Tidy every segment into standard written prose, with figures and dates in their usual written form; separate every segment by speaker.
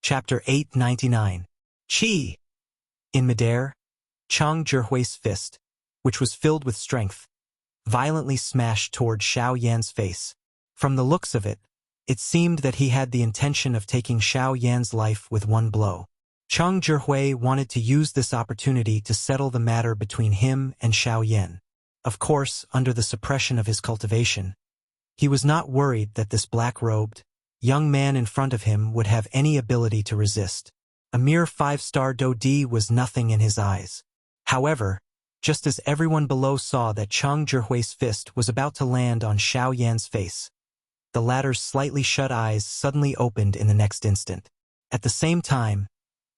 Speaker 1: Chapter 899. Qi! In midair, Chang Zhihui's fist, which was filled with strength, violently smashed toward Xiao Yan's face. From the looks of it, it seemed that he had the intention of taking Xiao Yan's life with one blow. Chang Zhihui wanted to use this opportunity to settle the matter between him and Xiao Yan. Of course, under the suppression of his cultivation, he was not worried that this black-robed, young man in front of him would have any ability to resist. A mere 5-star Dodi was nothing in his eyes. However, just as everyone below saw that Chang Zhihui's fist was about to land on Xiao Yan's face, the latter's slightly shut eyes suddenly opened in the next instant. At the same time,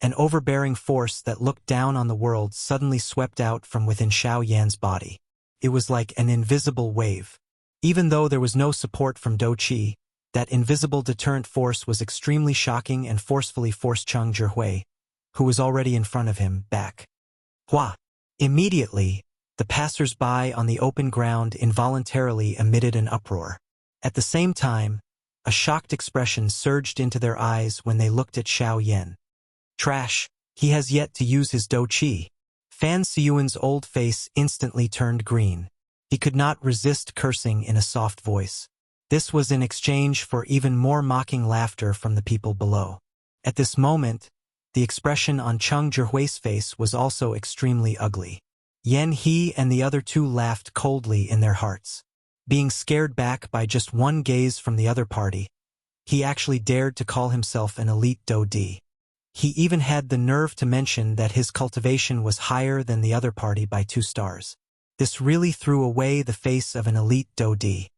Speaker 1: an overbearing force that looked down on the world suddenly swept out from within Xiao Yan's body. It was like an invisible wave. Even though there was no support from Do Qi, that invisible deterrent force was extremely shocking and forcefully forced Chang Zhihui, who was already in front of him, back. Hua! Immediately, the passers-by on the open ground involuntarily emitted an uproar. At the same time, a shocked expression surged into their eyes when they looked at Xiao Yan. Trash! He has yet to use his Do Qi. Fan Siyuan's old face instantly turned green. He could not resist cursing in a soft voice. This was in exchange for even more mocking laughter from the people below. At this moment, the expression on Chang Zhihui's face was also extremely ugly. Yan He and the other two laughed coldly in their hearts. Being scared back by just one gaze from the other party, he actually dared to call himself an elite Dodi. He even had the nerve to mention that his cultivation was higher than the other party by 2 stars. This really threw away the face of an elite Dodi.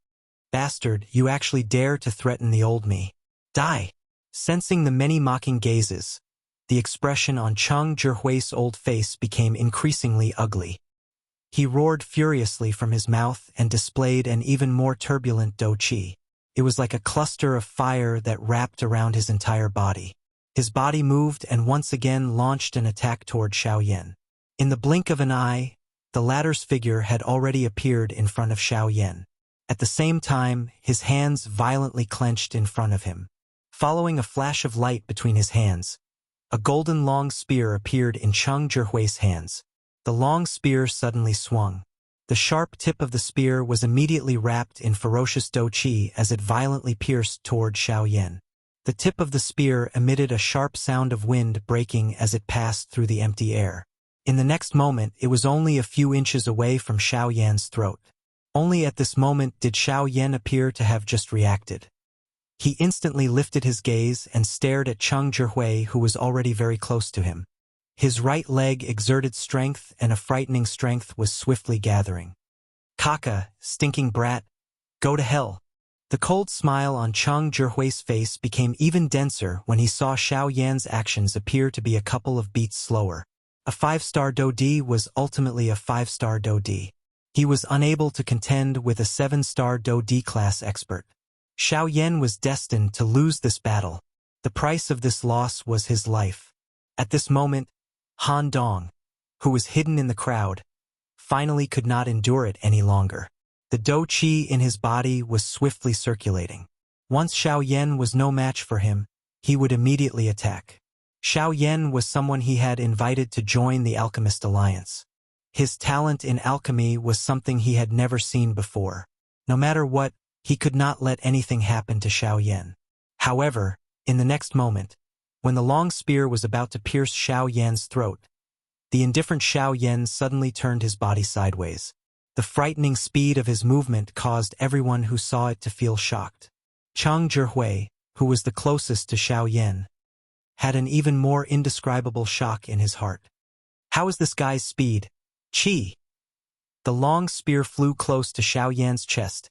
Speaker 1: Bastard, you actually dare to threaten the old me. Die! Sensing the many mocking gazes, the expression on Chang Zhihui's old face became increasingly ugly. He roared furiously from his mouth and displayed an even more turbulent Do Qi. It was like a cluster of fire that wrapped around his entire body. His body moved and once again launched an attack toward Xiao Yan. In the blink of an eye, the latter's figure had already appeared in front of Xiao Yan. At the same time, his hands violently clenched in front of him. Following a flash of light between his hands, a golden long spear appeared in Chang Zhihui's hands. The long spear suddenly swung. The sharp tip of the spear was immediately wrapped in ferocious Do Qi as it violently pierced toward Xiao Yan. The tip of the spear emitted a sharp sound of wind breaking as it passed through the empty air. In the next moment, it was only a few inches away from Xiao Yan's throat. Only at this moment did Xiao Yan appear to have just reacted. He instantly lifted his gaze and stared at Chang Zhihui, who was already very close to him. His right leg exerted strength and a frightening strength was swiftly gathering. Kaka, stinking brat, go to hell. The cold smile on Chang Zhihui's face became even denser when he saw Xiao Yan's actions appear to be a couple of beats slower. A 5-star Dodi was ultimately a 5-star Dodi. He was unable to contend with a 7-star Dodi class expert. Xiao Yan was destined to lose this battle. The price of this loss was his life. At this moment, Han Dong, who was hidden in the crowd, finally could not endure it any longer. The Do Qi in his body was swiftly circulating. Once Xiao Yan was no match for him, he would immediately attack. Xiao Yan was someone he had invited to join the Alchemist Alliance. His talent in alchemy was something he had never seen before. No matter what, he could not let anything happen to Xiao Yan. However, in the next moment, when the long spear was about to pierce Xiao Yan's throat, the indifferent Xiao Yan suddenly turned his body sideways. The frightening speed of his movement caused everyone who saw it to feel shocked. Chang Zhihui, who was the closest to Xiao Yan, had an even more indescribable shock in his heart. How is this guy's speed? Qi! The long spear flew close to Xiao Yan's chest,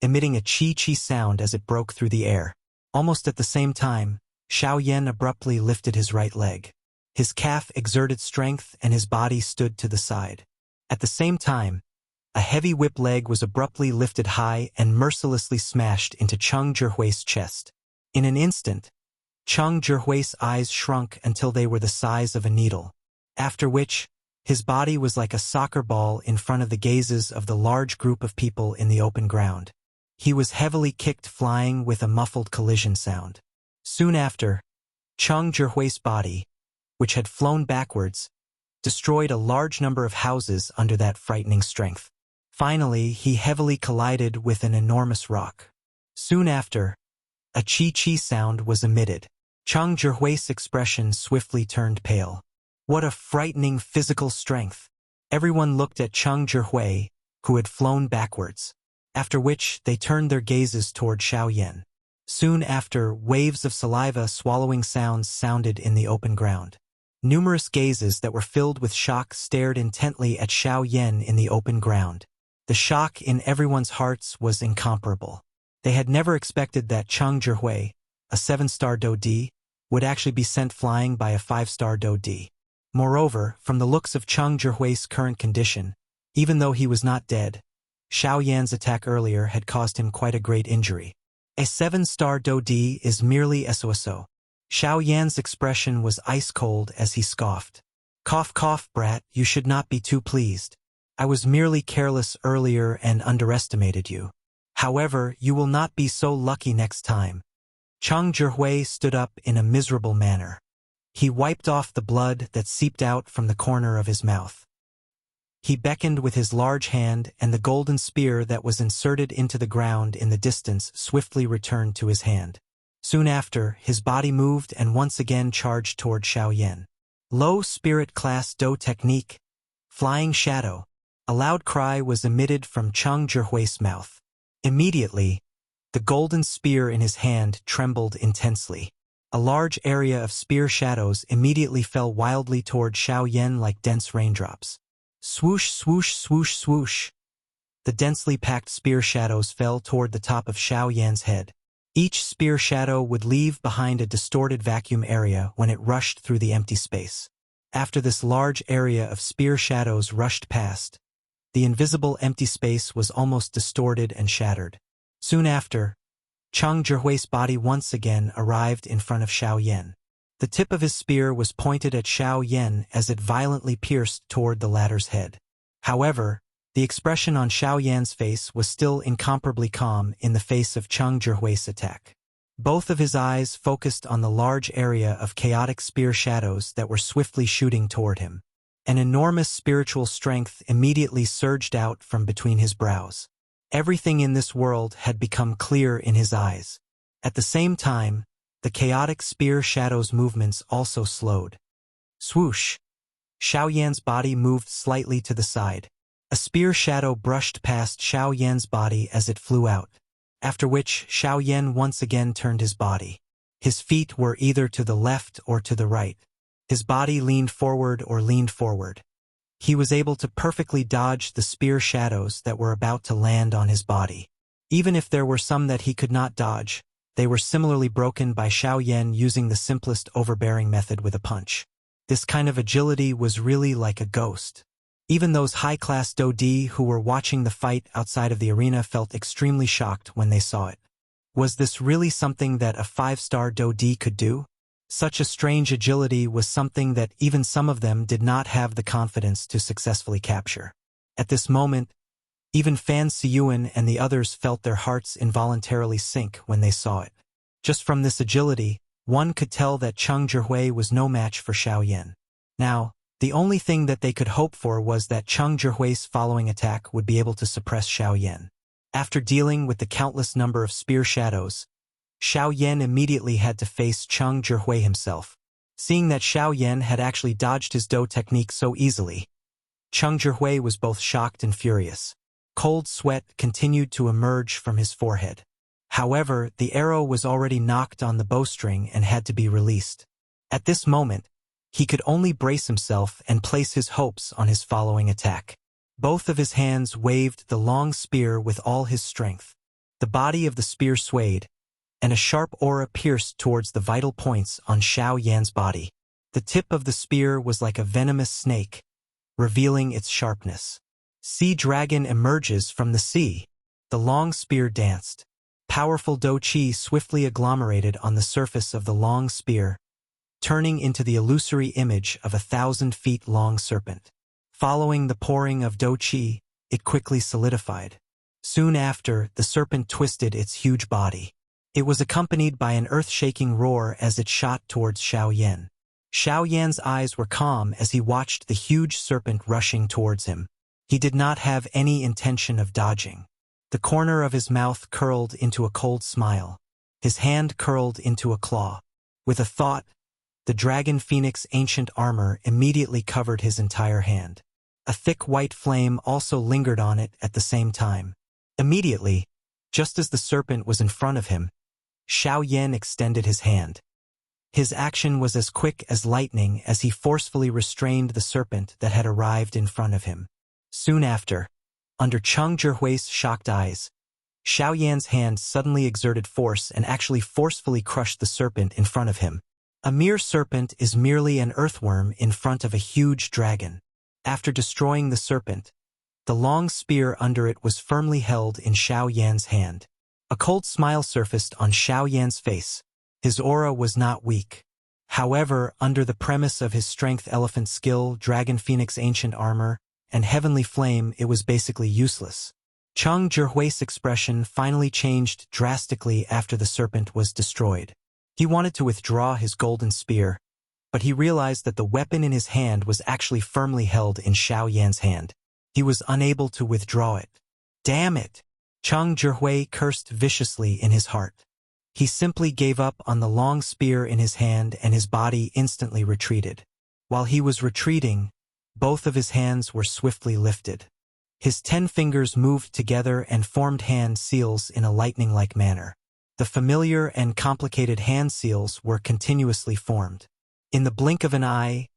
Speaker 1: emitting a chi-chi sound as it broke through the air. Almost at the same time, Xiao Yan abruptly lifted his right leg. His calf exerted strength and his body stood to the side. At the same time, a heavy whip leg was abruptly lifted high and mercilessly smashed into Chang Zhihui's chest. In an instant, Chang Zhihui's eyes shrunk until they were the size of a needle, after which, his body was like a soccer ball in front of the gazes of the large group of people in the open ground. He was heavily kicked, flying with a muffled collision sound. Soon after, Chang Zhihui's body, which had flown backwards, destroyed a large number of houses under that frightening strength. Finally, he heavily collided with an enormous rock. Soon after, a chi-chi sound was emitted. Chang Zhihui's expression swiftly turned pale. What a frightening physical strength! Everyone looked at Chang Zhihui, who had flown backwards, after which they turned their gazes toward Xiaoyan. Soon after, waves of saliva swallowing sounds sounded in the open ground. Numerous gazes that were filled with shock stared intently at Xiaoyan in the open ground. The shock in everyone's hearts was incomparable. They had never expected that Chang Zhihui, a 7-star Do-D, would actually be sent flying by a 5-star Do-D. Moreover, from the looks of Chang Zhihui's current condition, even though he was not dead, Xiaoyan's attack earlier had caused him quite a great injury. A 7-star Do-D is merely SOSO. Xiaoyan's expression was ice-cold as he scoffed. Cough cough, brat, you should not be too pleased. I was merely careless earlier and underestimated you. However, you will not be so lucky next time. Chang Zhihui stood up in a miserable manner. He wiped off the blood that seeped out from the corner of his mouth. He beckoned with his large hand, and the golden spear that was inserted into the ground in the distance swiftly returned to his hand. Soon after, his body moved and once again charged toward Xiaoyan. Low spirit class Do technique. Flying shadow. A loud cry was emitted from Chang Zhihui's mouth. Immediately, the golden spear in his hand trembled intensely. A large area of spear shadows immediately fell wildly toward Xiaoyan like dense raindrops. Swoosh, swoosh, swoosh, swoosh. The densely packed spear shadows fell toward the top of Xiaoyan's head. Each spear shadow would leave behind a distorted vacuum area when it rushed through the empty space. After this large area of spear shadows rushed past, the invisible empty space was almost distorted and shattered. Soon after, Chang Zhihui's body once again arrived in front of Xiaoyan. The tip of his spear was pointed at Xiaoyan as it violently pierced toward the latter's head. However, the expression on Xiaoyan's face was still incomparably calm in the face of Chang Zhihui's attack. Both of his eyes focused on the large area of chaotic spear shadows that were swiftly shooting toward him. An enormous spiritual strength immediately surged out from between his brows. Everything in this world had become clear in his eyes. At the same time, the chaotic spear shadows' movements also slowed. Swoosh! Xiaoyan's body moved slightly to the side. A spear shadow brushed past Xiaoyan's body as it flew out, after which Xiaoyan once again turned his body. His feet were either to the left or to the right. His body leaned forward or leaned forward. He was able to perfectly dodge the spear shadows that were about to land on his body. Even if there were some that he could not dodge, they were similarly broken by Xiaoyan using the simplest overbearing method with a punch. This kind of agility was really like a ghost. Even those high-class Do-D who were watching the fight outside of the arena felt extremely shocked when they saw it. Was this really something that a 5-star Do-D could do? Such a strange agility was something that even some of them did not have the confidence to successfully capture. At this moment, even Fan Siyuan and the others felt their hearts involuntarily sink when they saw it. Just from this agility, one could tell that Chang Zhihui was no match for Xiaoyan. Now, the only thing that they could hope for was that Chang Zhihui's following attack would be able to suppress Xiaoyan. After dealing with the countless number of spear shadows, Xiaoyan immediately had to face Chang Zhihui himself. Seeing that Xiaoyan had actually dodged his Do technique so easily, Chang Zhihui was both shocked and furious. Cold sweat continued to emerge from his forehead. However, the arrow was already knocked on the bowstring and had to be released. At this moment, he could only brace himself and place his hopes on his following attack. Both of his hands waved the long spear with all his strength. The body of the spear swayed, and a sharp aura pierced towards the vital points on Xiaoyan's body. The tip of the spear was like a venomous snake, revealing its sharpness. Sea dragon emerges from the sea. The long spear danced. Powerful Do-Chi swiftly agglomerated on the surface of the long spear, turning into the illusory image of a 1,000-feet-long serpent. Following the pouring of Do-Chi, it quickly solidified. Soon after, the serpent twisted its huge body. It was accompanied by an earth-shaking roar as it shot towards Xiao Yan. Xiao Yan's eyes were calm as he watched the huge serpent rushing towards him. He did not have any intention of dodging. The corner of his mouth curled into a cold smile. His hand curled into a claw. With a thought, the dragon phoenix ancient armor immediately covered his entire hand. A thick white flame also lingered on it at the same time. Immediately, just as the serpent was in front of him, Xiao Yan extended his hand. His action was as quick as lightning as he forcefully restrained the serpent that had arrived in front of him. Soon after, under Cheng Zhihui's shocked eyes, Xiao Yan's hand suddenly exerted force and actually forcefully crushed the serpent in front of him. A mere serpent is merely an earthworm in front of a huge dragon. After destroying the serpent, the long spear under it was firmly held in Xiao Yan's hand. A cold smile surfaced on Xiao Yan's face. His aura was not weak. However, under the premise of his strength elephant skill, dragon phoenix ancient armor, and heavenly flame, it was basically useless. Cheng Zhihui's expression finally changed drastically after the serpent was destroyed. He wanted to withdraw his golden spear, but he realized that the weapon in his hand was actually firmly held in Xiao Yan's hand. He was unable to withdraw it. Damn it! Cheng Zhihui cursed viciously in his heart. He simply gave up on the long spear in his hand and his body instantly retreated. While he was retreating, both of his hands were swiftly lifted. His 10 fingers moved together and formed hand seals in a lightning-like manner. The familiar and complicated hand seals were continuously formed. In the blink of an eye,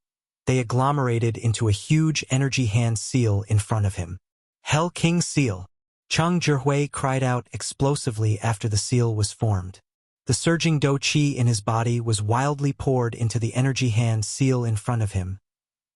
Speaker 1: they agglomerated into a huge energy hand seal in front of him. Hell King Seal! Cheng Zhihui cried out explosively after the seal was formed. The surging do qi in his body was wildly poured into the energy hand seal in front of him,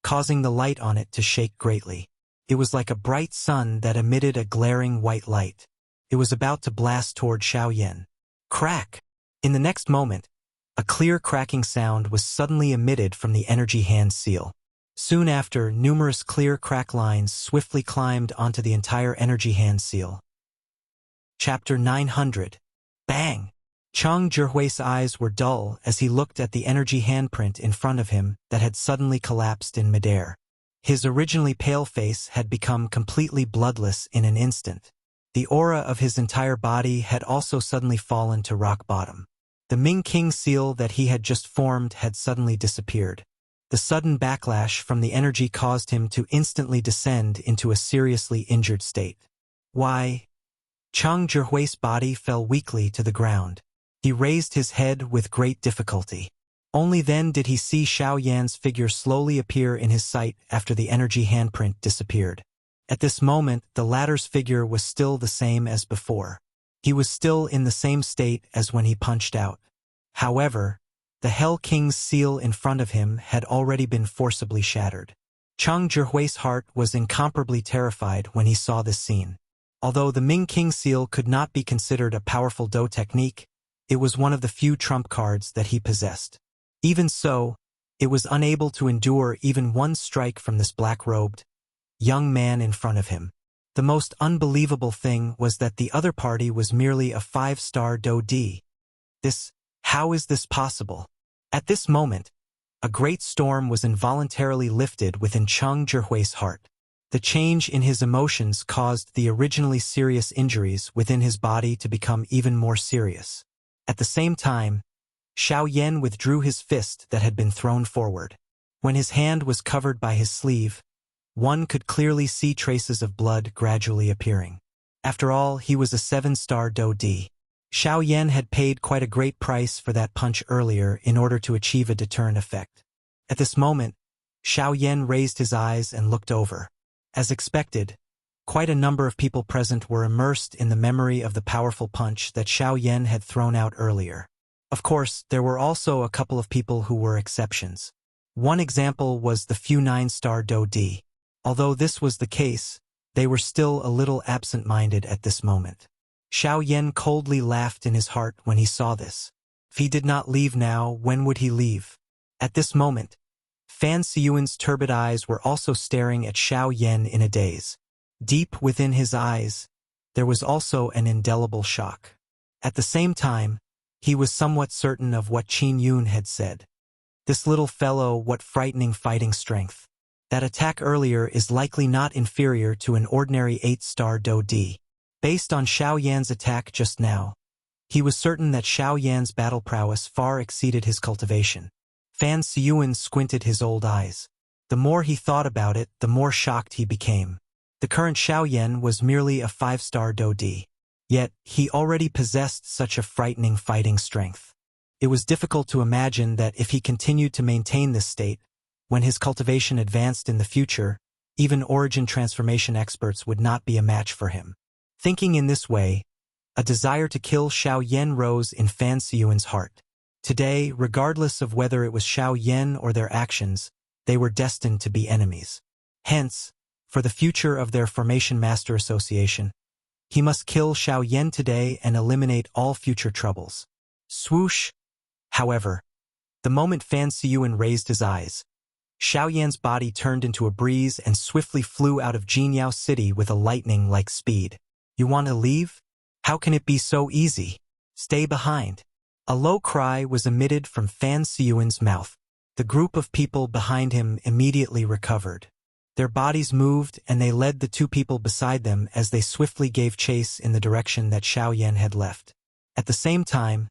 Speaker 1: causing the light on it to shake greatly. It was like a bright sun that emitted a glaring white light. It was about to blast toward Xiao Yan. Crack! In the next moment, a clear cracking sound was suddenly emitted from the energy hand seal. Soon after, numerous clear crack lines swiftly climbed onto the entire energy hand seal. Chapter 900. Bang! Cheng Zhihui's eyes were dull as he looked at the energy handprint in front of him that had suddenly collapsed in midair. His originally pale face had become completely bloodless in an instant. The aura of his entire body had also suddenly fallen to rock bottom. The Ming King seal that he had just formed had suddenly disappeared. The sudden backlash from the energy caused him to instantly descend into a seriously injured state. Why? Cheng Zhihui's body fell weakly to the ground. He raised his head with great difficulty. Only then did he see Xiao Yan's figure slowly appear in his sight after the energy handprint disappeared. At this moment, the latter's figure was still the same as before. He was still in the same state as when he punched out. However, the Hell King's seal in front of him had already been forcibly shattered. Cheng Zhihui's heart was incomparably terrified when he saw this scene. Although the Ming King seal could not be considered a powerful Do technique, it was one of the few trump cards that he possessed. Even so, it was unable to endure even one strike from this black-robed young man in front of him. The most unbelievable thing was that the other party was merely a 5-star Do D. How is this possible? At this moment, a great storm was involuntarily lifted within Cheng Zhihui's heart. The change in his emotions caused the originally serious injuries within his body to become even more serious. At the same time, Xiao Yan withdrew his fist that had been thrown forward. When his hand was covered by his sleeve, one could clearly see traces of blood gradually appearing. After all, he was a 7-star Do D. Xiao Yan had paid quite a great price for that punch earlier in order to achieve a deterrent effect. At this moment, Xiao Yan raised his eyes and looked over. As expected, quite a number of people present were immersed in the memory of the powerful punch that Xiao Yan had thrown out earlier. Of course, there were also a couple of people who were exceptions. One example was the few 9-star Do D. Although this was the case, they were still a little absent-minded at this moment. Xiao Yan coldly laughed in his heart when he saw this. If he did not leave now, when would he leave? At this moment, Fan Siyuan's turbid eyes were also staring at Xiao Yan in a daze. Deep within his eyes, there was also an indelible shock. At the same time, He was somewhat certain of what Qin Yun had said. This little fellow, what frightening fighting strength. That attack earlier is likely not inferior to an ordinary 8-star Do D. Based on Xiao Yan's attack just now, he was certain that Xiao Yan's battle prowess far exceeded his cultivation. Fan Siyuan squinted his old eyes. The more he thought about it, the more shocked he became. The current Xiao Yan was merely a 5-star Do D. Yet, he already possessed such a frightening fighting strength. It was difficult to imagine that if he continued to maintain this state, when his cultivation advanced in the future, even origin transformation experts would not be a match for him. Thinking in this way, a desire to kill Xiao Yan rose in Fan Siyuan's heart. Today, regardless of whether it was Xiao Yan or their actions, they were destined to be enemies. Hence, for the future of their Formation Master Association, he must kill Xiao Yan today and eliminate all future troubles. Swoosh! However, the moment Fan Siyuan raised his eyes, Xiao Yan's body turned into a breeze and swiftly flew out of Jinyao City with a lightning-like speed. You want to leave? How can it be so easy? Stay behind. A low cry was emitted from Fan Siyuan's mouth. The group of people behind him immediately recovered. Their bodies moved and they led the two people beside them as they swiftly gave chase in the direction that Xiao Yan had left. At the same time,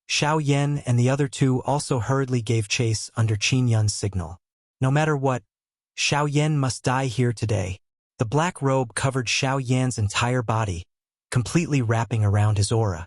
Speaker 1: Xiao Yan and the other two also hurriedly gave chase under Qin Yun's signal. No matter what, Xiao Yan must die here today. The black robe covered Xiao Yan's entire body, completely wrapping around his aura.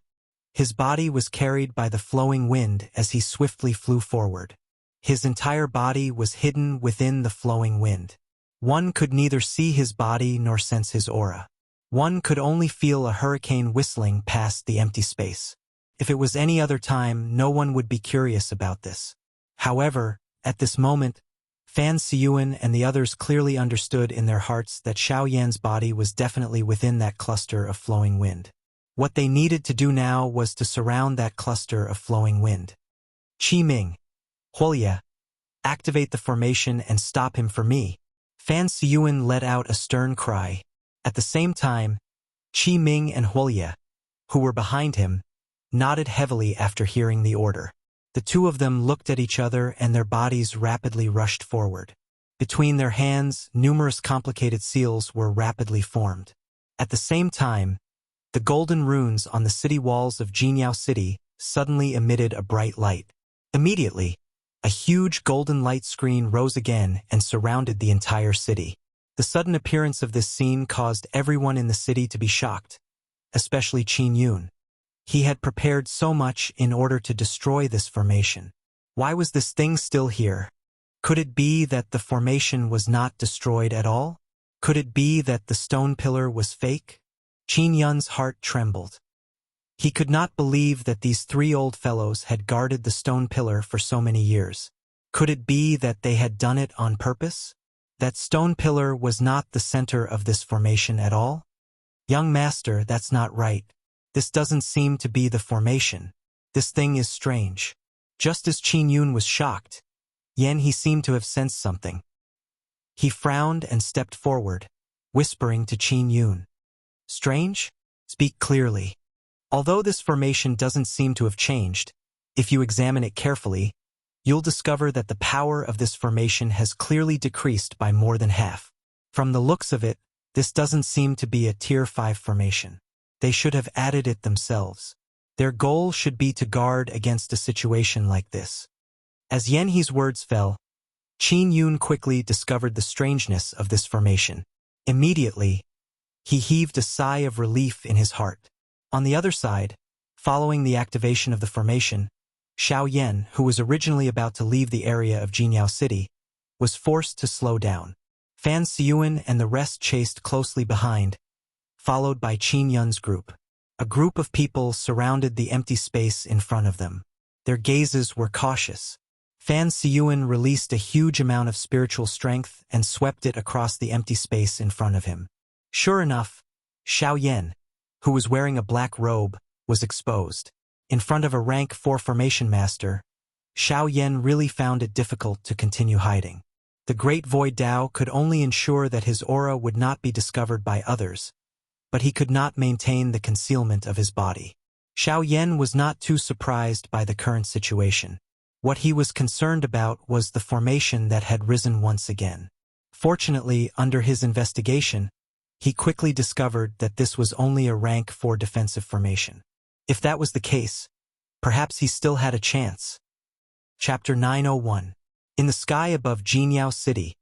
Speaker 1: His body was carried by the flowing wind as he swiftly flew forward. His entire body was hidden within the flowing wind. One could neither see his body nor sense his aura. One could only feel a hurricane whistling past the empty space. If it was any other time, no one would be curious about this. However, at this moment, Fan Siyuan and the others clearly understood in their hearts that Xiao Yan's body was definitely within that cluster of flowing wind. What they needed to do now was to surround that cluster of flowing wind. Qi Ming, Wuxia, activate the formation and stop him for me. Fan Siyuan let out a stern cry. At the same time, Qi Ming and Wuxia, who were behind him, nodded heavily after hearing the order. The two of them looked at each other and their bodies rapidly rushed forward. Between their hands, numerous complicated seals were rapidly formed. At the same time, the golden runes on the city walls of Jinyao City suddenly emitted a bright light. Immediately, a huge golden light screen rose again and surrounded the entire city. The sudden appearance of this scene caused everyone in the city to be shocked, especially Qin Yun. He had prepared so much in order to destroy this formation. Why was this thing still here? Could it be that the formation was not destroyed at all? Could it be that the stone pillar was fake? Qin Yun's heart trembled. He could not believe that these three old fellows had guarded the stone pillar for so many years. Could it be that they had done it on purpose? That stone pillar was not the center of this formation at all? Young master, that's not right. This doesn't seem to be the formation. This thing is strange. Just as Qin Yun was shocked, he seemed to have sensed something. He frowned and stepped forward, whispering to Qin Yun. Strange? Speak clearly. Although this formation doesn't seem to have changed, if you examine it carefully, you'll discover that the power of this formation has clearly decreased by more than half. From the looks of it, this doesn't seem to be a Tier 5 formation. They should have added it themselves. Their goal should be to guard against a situation like this. As Yanhe's words fell, Qin Yun quickly discovered the strangeness of this formation. Immediately, he heaved a sigh of relief in his heart. On the other side, following the activation of the formation, Xiao Yan, who was originally about to leave the area of Jinyao City, was forced to slow down. Fan Siyuan and the rest chased closely behind, followed by Qin Yun's group. A group of people surrounded the empty space in front of them. Their gazes were cautious. Fan Siyuan released a huge amount of spiritual strength and swept it across the empty space in front of him. Sure enough, Xiao Yan, who was wearing a black robe, was exposed. In front of a rank 4 formation master, Xiao Yan really found it difficult to continue hiding. The Great Void Dao could only ensure that his aura would not be discovered by others, but he could not maintain the concealment of his body. Xiao Yan was not too surprised by the current situation. What he was concerned about was the formation that had risen once again. Fortunately, under his investigation, he quickly discovered that this was only a rank 4 defensive formation. If that was the case, perhaps he still had a chance. Chapter 901. In the sky above Jinyao City,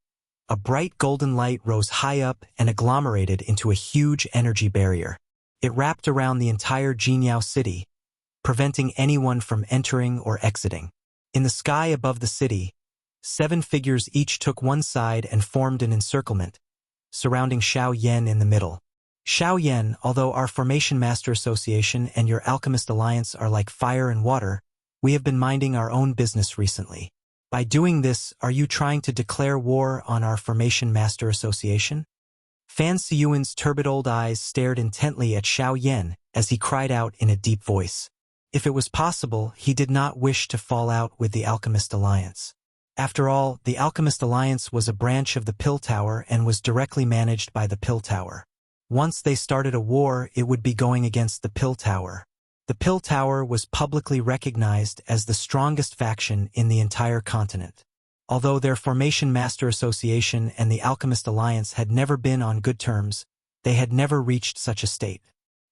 Speaker 1: a bright golden light rose high up and agglomerated into a huge energy barrier. It wrapped around the entire Jinyao City, preventing anyone from entering or exiting. In the sky above the city, 7 figures each took one side and formed an encirclement, surrounding Xiao Yan in the middle. Xiao Yan, although our Formation Master Association and your Alchemist Alliance are like fire and water, we have been minding our own business recently. By doing this, are you trying to declare war on our Formation Master Association? Fan Siyuan's turbid old eyes stared intently at Xiao Yan as he cried out in a deep voice. If it was possible, he did not wish to fall out with the Alchemist Alliance. After all, the Alchemist Alliance was a branch of the Pill Tower and was directly managed by the Pill Tower. Once they started a war, it would be going against the Pill Tower. The Pill Tower was publicly recognized as the strongest faction in the entire continent. Although their Formation Master Association and the Alchemist Alliance had never been on good terms, they had never reached such a state.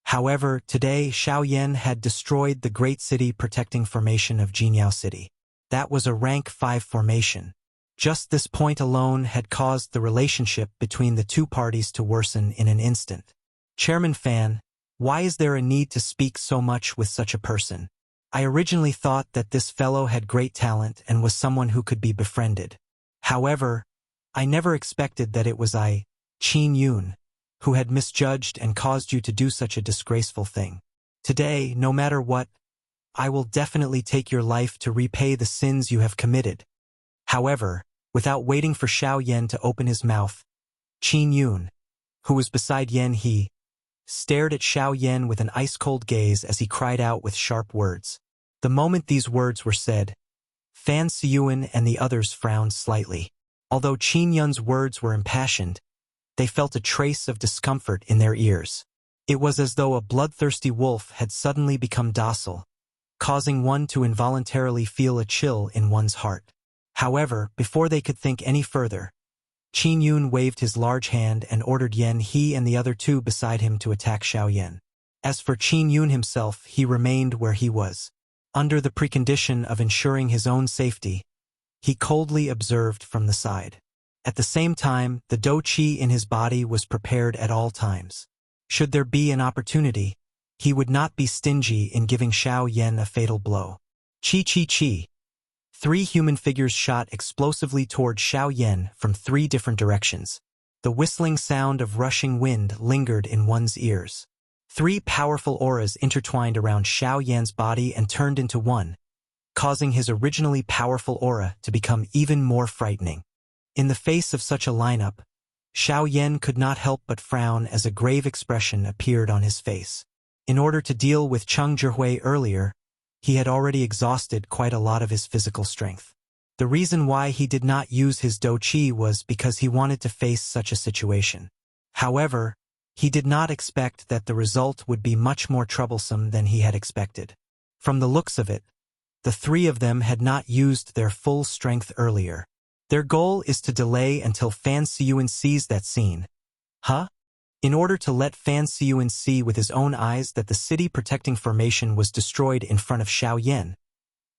Speaker 1: However, today Xiao Yan had destroyed the great city protecting formation of Jinyao City. That was a rank 5 formation. Just this point alone had caused the relationship between the two parties to worsen in an instant. Chairman Fan, why is there a need to speak so much with such a person? I originally thought that this fellow had great talent and was someone who could be befriended. However, I never expected that it was Qin Yun, who had misjudged and caused you to do such a disgraceful thing. Today, no matter what, I will definitely take your life to repay the sins you have committed. However, without waiting for Xiao Yan to open his mouth, Qin Yun, who was beside Yan He, stared at Xiao Yan with an ice-cold gaze as he cried out with sharp words. The moment these words were said, Fan Siyuan and the others frowned slightly. Although Qin Yun's words were impassioned, they felt a trace of discomfort in their ears. It was as though a bloodthirsty wolf had suddenly become docile, causing one to involuntarily feel a chill in one's heart. However, before they could think any further, Qin Yun waved his large hand and ordered Yan He and the other 2 beside him to attack Xiao Yan. As for Qin Yun himself, he remained where he was. Under the precondition of ensuring his own safety, he coldly observed from the side. At the same time, the Do Qi in his body was prepared at all times. Should there be an opportunity, he would not be stingy in giving Xiao Yan a fatal blow. Chi Chi Chi. 3 human figures shot explosively toward Xiao Yan from 3 different directions. The whistling sound of rushing wind lingered in one's ears. 3 powerful auras intertwined around Xiao Yan's body and turned into one, causing his originally powerful aura to become even more frightening. In the face of such a lineup, Xiao Yan could not help but frown as a grave expression appeared on his face. In order to deal with Cheng Zhihui earlier, he had already exhausted quite a lot of his physical strength. The reason why he did not use his Do Qi was because he wanted to face such a situation. However, he did not expect that the result would be much more troublesome than he had expected. From the looks of it, the 3 of them had not used their full strength earlier. Their goal is to delay until Fan Siyuan sees that scene. Huh? In order to let Fan Siyuan see with his own eyes that the city protecting formation was destroyed in front of Xiao Yan,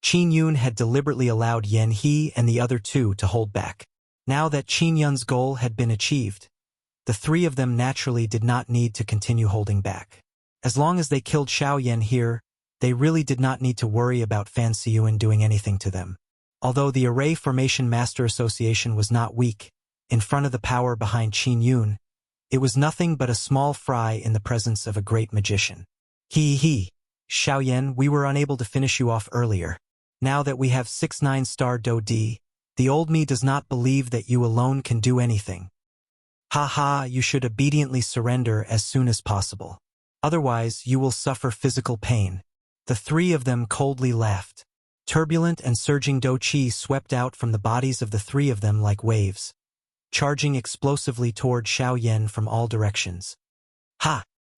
Speaker 1: Qin Yun had deliberately allowed Yan He and the other 2 to hold back. Now that Qin Yun's goal had been achieved, the 3 of them naturally did not need to continue holding back. As long as they killed Xiao Yan here, they really did not need to worry about Fan Siyuan doing anything to them. Although the Array Formation Master Association was not weak, in front of the power behind Qin Yun, it was nothing but a small fry in the presence of a great magician. He. Xiao Yan, we were unable to finish you off earlier. Now that we have 6 9-star Do Di, the old me does not believe that you alone can do anything. You should obediently surrender as soon as possible. Otherwise, you will suffer physical pain. The 3 of them coldly laughed. Turbulent and surging Do Qi swept out from the bodies of the 3 of them like waves, charging explosively toward Xiao Yan from all directions.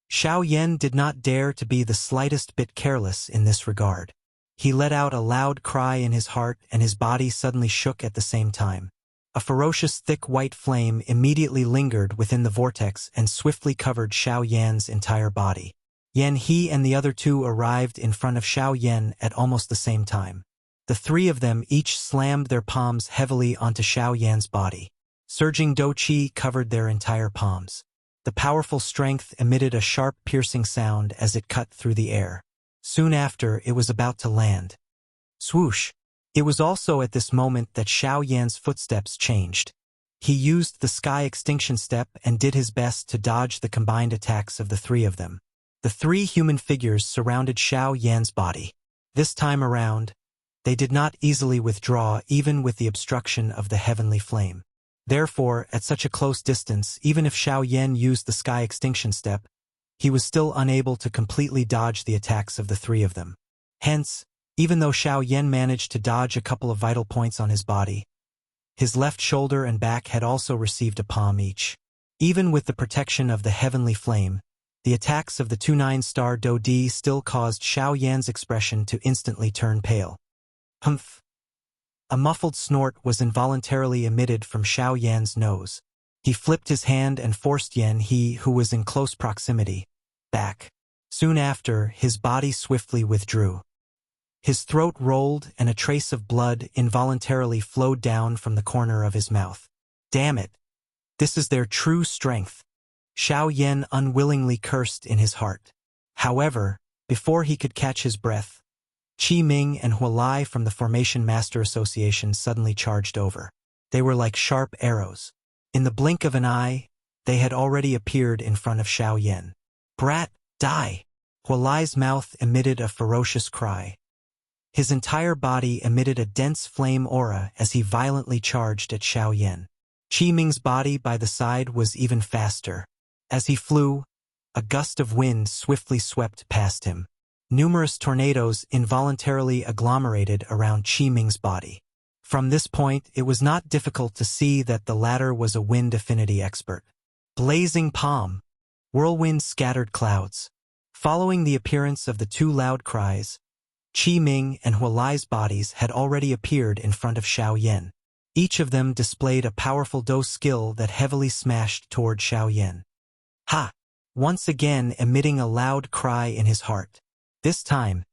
Speaker 1: Xiao Yan did not dare to be the slightest bit careless in this regard. He let out a loud cry in his heart, and his body suddenly shook at the same time. A ferocious thick white flame immediately lingered within the vortex and swiftly covered Xiao Yan's entire body. Yan He and the other two arrived in front of Xiao Yan at almost the same time. The three of them each slammed their palms heavily onto Xiao Yan's body. Surging dou qi covered their entire palms. The powerful strength emitted a sharp piercing sound as it cut through the air. Soon after, it was about to land. Swoosh! It was also at this moment that Xiao Yan's footsteps changed. He used the sky extinction step and did his best to dodge the combined attacks of the three of them. The three human figures surrounded Xiao Yan's body. This time around, they did not easily withdraw even with the obstruction of the heavenly flame. Therefore, at such a close distance, even if Xiao Yan used the sky extinction step, he was still unable to completely dodge the attacks of the three of them. Hence, even though Xiao Yan managed to dodge a couple of vital points on his body, his left shoulder and back had also received a palm each. Even with the protection of the heavenly flame, the attacks of the two 9-star Dou Di still caused Xiao Yan's expression to instantly turn pale. Humph! A muffled snort was involuntarily emitted from Xiao Yan's nose. He flipped his hand and forced Yan He, who was in close proximity, back. Soon after, his body swiftly withdrew. His throat rolled and a trace of blood involuntarily flowed down from the corner of his mouth. Damn it! This is their true strength. Xiao Yan unwillingly cursed in his heart. However, before he could catch his breath, Qi Ming and Hualai from the Formation Master Association suddenly charged over. They were like sharp arrows. In the blink of an eye, they had already appeared in front of Xiao Yan. Brat, die! Hualai's mouth emitted a ferocious cry. His entire body emitted a dense flame aura as he violently charged at Xiao Yan. Qi Ming's body by the side was even faster. As he flew, a gust of wind swiftly swept past him. Numerous tornadoes involuntarily agglomerated around Qi Ming's body. From this point, it was not difficult to see that the latter was a wind affinity expert. Blazing palm. Whirlwind scattered clouds. Following the appearance of the two loud cries, Qi Ming and Hualai's bodies had already appeared in front of Xiao Yan. Each of them displayed a powerful dou skill that heavily smashed toward Xiao Yan. Ha! Once again emitting a loud cry in his heart. This time,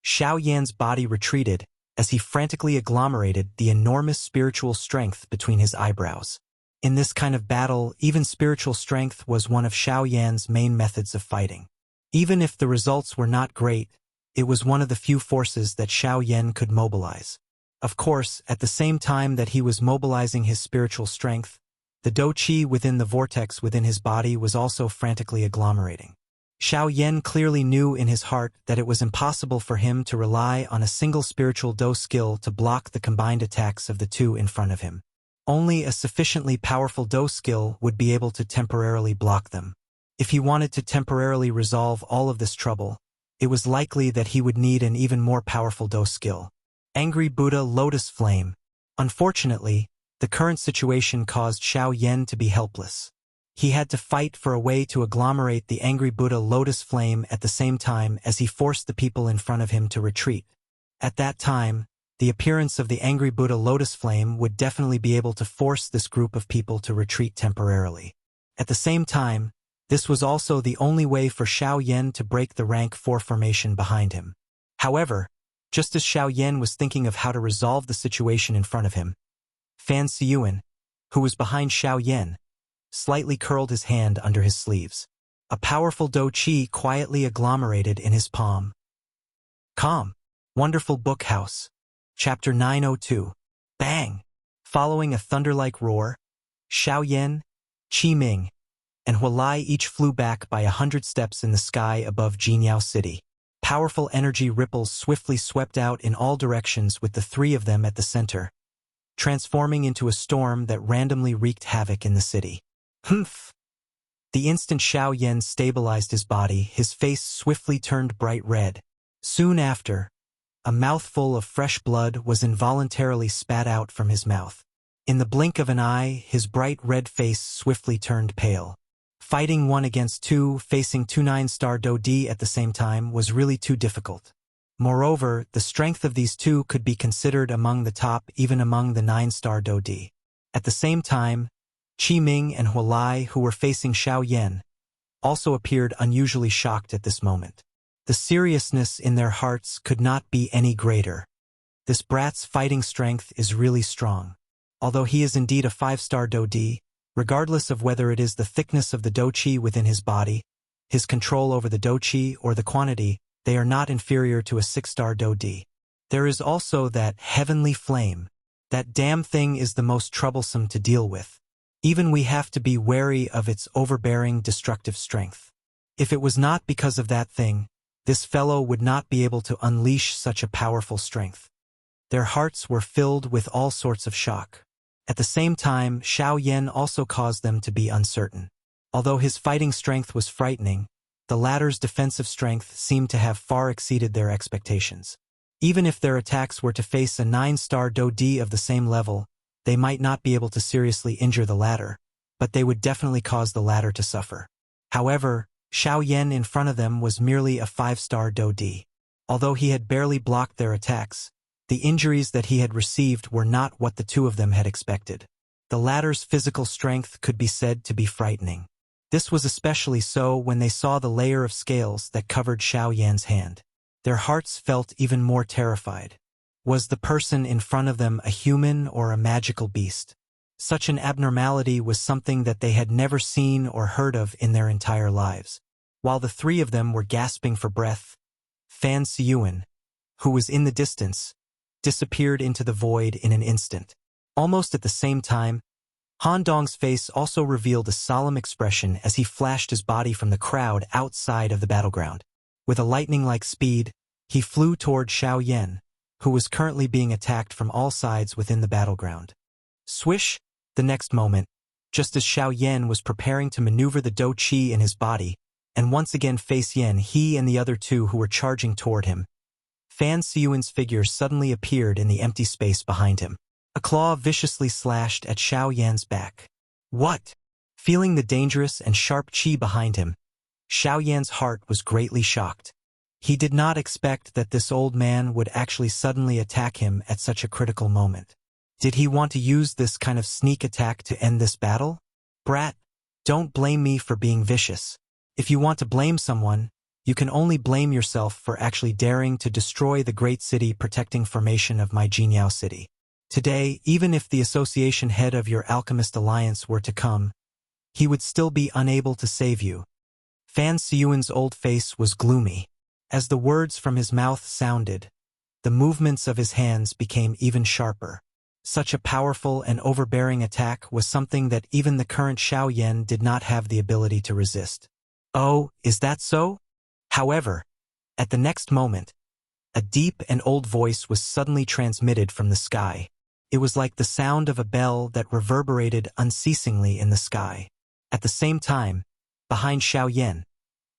Speaker 1: Xiao Yan's body retreated as he frantically agglomerated the enormous spiritual strength between his eyebrows. In this kind of battle, even spiritual strength was one of Xiao Yan's main methods of fighting. Even if the results were not great, it was one of the few forces that Xiao Yan could mobilize. Of course, at the same time that he was mobilizing his spiritual strength, the dou qi within the vortex within his body was also frantically agglomerating. Xiao Yan clearly knew in his heart that it was impossible for him to rely on a single spiritual dou skill to block the combined attacks of the two in front of him. Only a sufficiently powerful dou skill would be able to temporarily block them. If he wanted to temporarily resolve all of this trouble, it was likely that he would need an even more powerful dou skill. Angry Buddha Lotus Flame. Unfortunately, the current situation caused Xiao Yan to be helpless. He had to fight for a way to agglomerate the Angry Buddha Lotus Flame at the same time as he forced the people in front of him to retreat. At that time, the appearance of the Angry Buddha Lotus Flame would definitely be able to force this group of people to retreat temporarily. At the same time, this was also the only way for Xiao Yan to break the rank 4 formation behind him. However, just as Xiao Yan was thinking of how to resolve the situation in front of him, Fan Siyuan, who was behind Xiao Yan, slightly curled his hand under his sleeves. A powerful dou qi quietly agglomerated in his palm. Calm. Wonderful Book House. Chapter 902. Bang! Following a thunder-like roar, Xiao Yan, Qi Ming, and Hualai each flew back by 100 steps in the sky above Jinyao City. Powerful energy ripples swiftly swept out in all directions with the three of them at the center, transforming into a storm that randomly wreaked havoc in the city. Humph! The instant Xiao Yan stabilized his body, his face swiftly turned bright red. Soon after, a mouthful of fresh blood was involuntarily spat out from his mouth. In the blink of an eye, his bright red face swiftly turned pale. Fighting 1 against 2, facing 2 9-star Do-D at the same time was really too difficult. Moreover, the strength of these two could be considered among the top even among the 9-star Do-D. At the same time, Qi Ming and Hualai, who were facing Xiao Yan, also appeared unusually shocked at this moment. The seriousness in their hearts could not be any greater. This brat's fighting strength is really strong. Although he is indeed a 5-star Do-D, regardless of whether it is the thickness of the Do-Qi within his body, his control over the Do-Qi, or the quantity, they are not inferior to a 6-star Do-D. There is also that heavenly flame. That damn thing is the most troublesome to deal with. Even we have to be wary of its overbearing destructive strength. If it was not because of that thing, this fellow would not be able to unleash such a powerful strength. Their hearts were filled with all sorts of shock. At the same time, Xiao Yan also caused them to be uncertain. Although his fighting strength was frightening, the latter's defensive strength seemed to have far exceeded their expectations. Even if their attacks were to face a 9-star Do-D of the same level, they might not be able to seriously injure the latter, but they would definitely cause the latter to suffer. However, Xiao Yan in front of them was merely a 5-star Do-D. Although he had barely blocked their attacks, the injuries that he had received were not what the two of them had expected. The latter's physical strength could be said to be frightening. This was especially so when they saw the layer of scales that covered Xiao Yan's hand. Their hearts felt even more terrified. Was the person in front of them a human or a magical beast? Such an abnormality was something that they had never seen or heard of in their entire lives. While the three of them were gasping for breath, Fan Siyuan, who was in the distance, disappeared into the void in an instant. Almost at the same time, Han Dong's face also revealed a solemn expression as he flashed his body from the crowd outside of the battleground. With a lightning-like speed, he flew toward Xiao Yan, who was currently being attacked from all sides within the battleground. Swish! The next moment, just as Xiao Yan was preparing to maneuver the Do-Qi in his body, and once again face Yan, he and the other two who were charging toward him, Fan Siyuan's figure suddenly appeared in the empty space behind him. A claw viciously slashed at Xiao Yan's back. What? Feeling the dangerous and sharp qi behind him, Xiao Yan's heart was greatly shocked. He did not expect that this old man would actually suddenly attack him at such a critical moment. Did he want to use this kind of sneak attack to end this battle? Brat, don't blame me for being vicious. If you want to blame someone, you can only blame yourself for actually daring to destroy the great city protecting formation of my Jinyao city. Today, even if the association head of your alchemist alliance were to come, he would still be unable to save you. Fan Siyuan's old face was gloomy. As the words from his mouth sounded, the movements of his hands became even sharper. Such a powerful and overbearing attack was something that even the current Xiao Yan did not have the ability to resist. Oh, is that so? However, at the next moment, a deep and old voice was suddenly transmitted from the sky. It was like the sound of a bell that reverberated unceasingly in the sky. At the same time, behind Xiao Yan,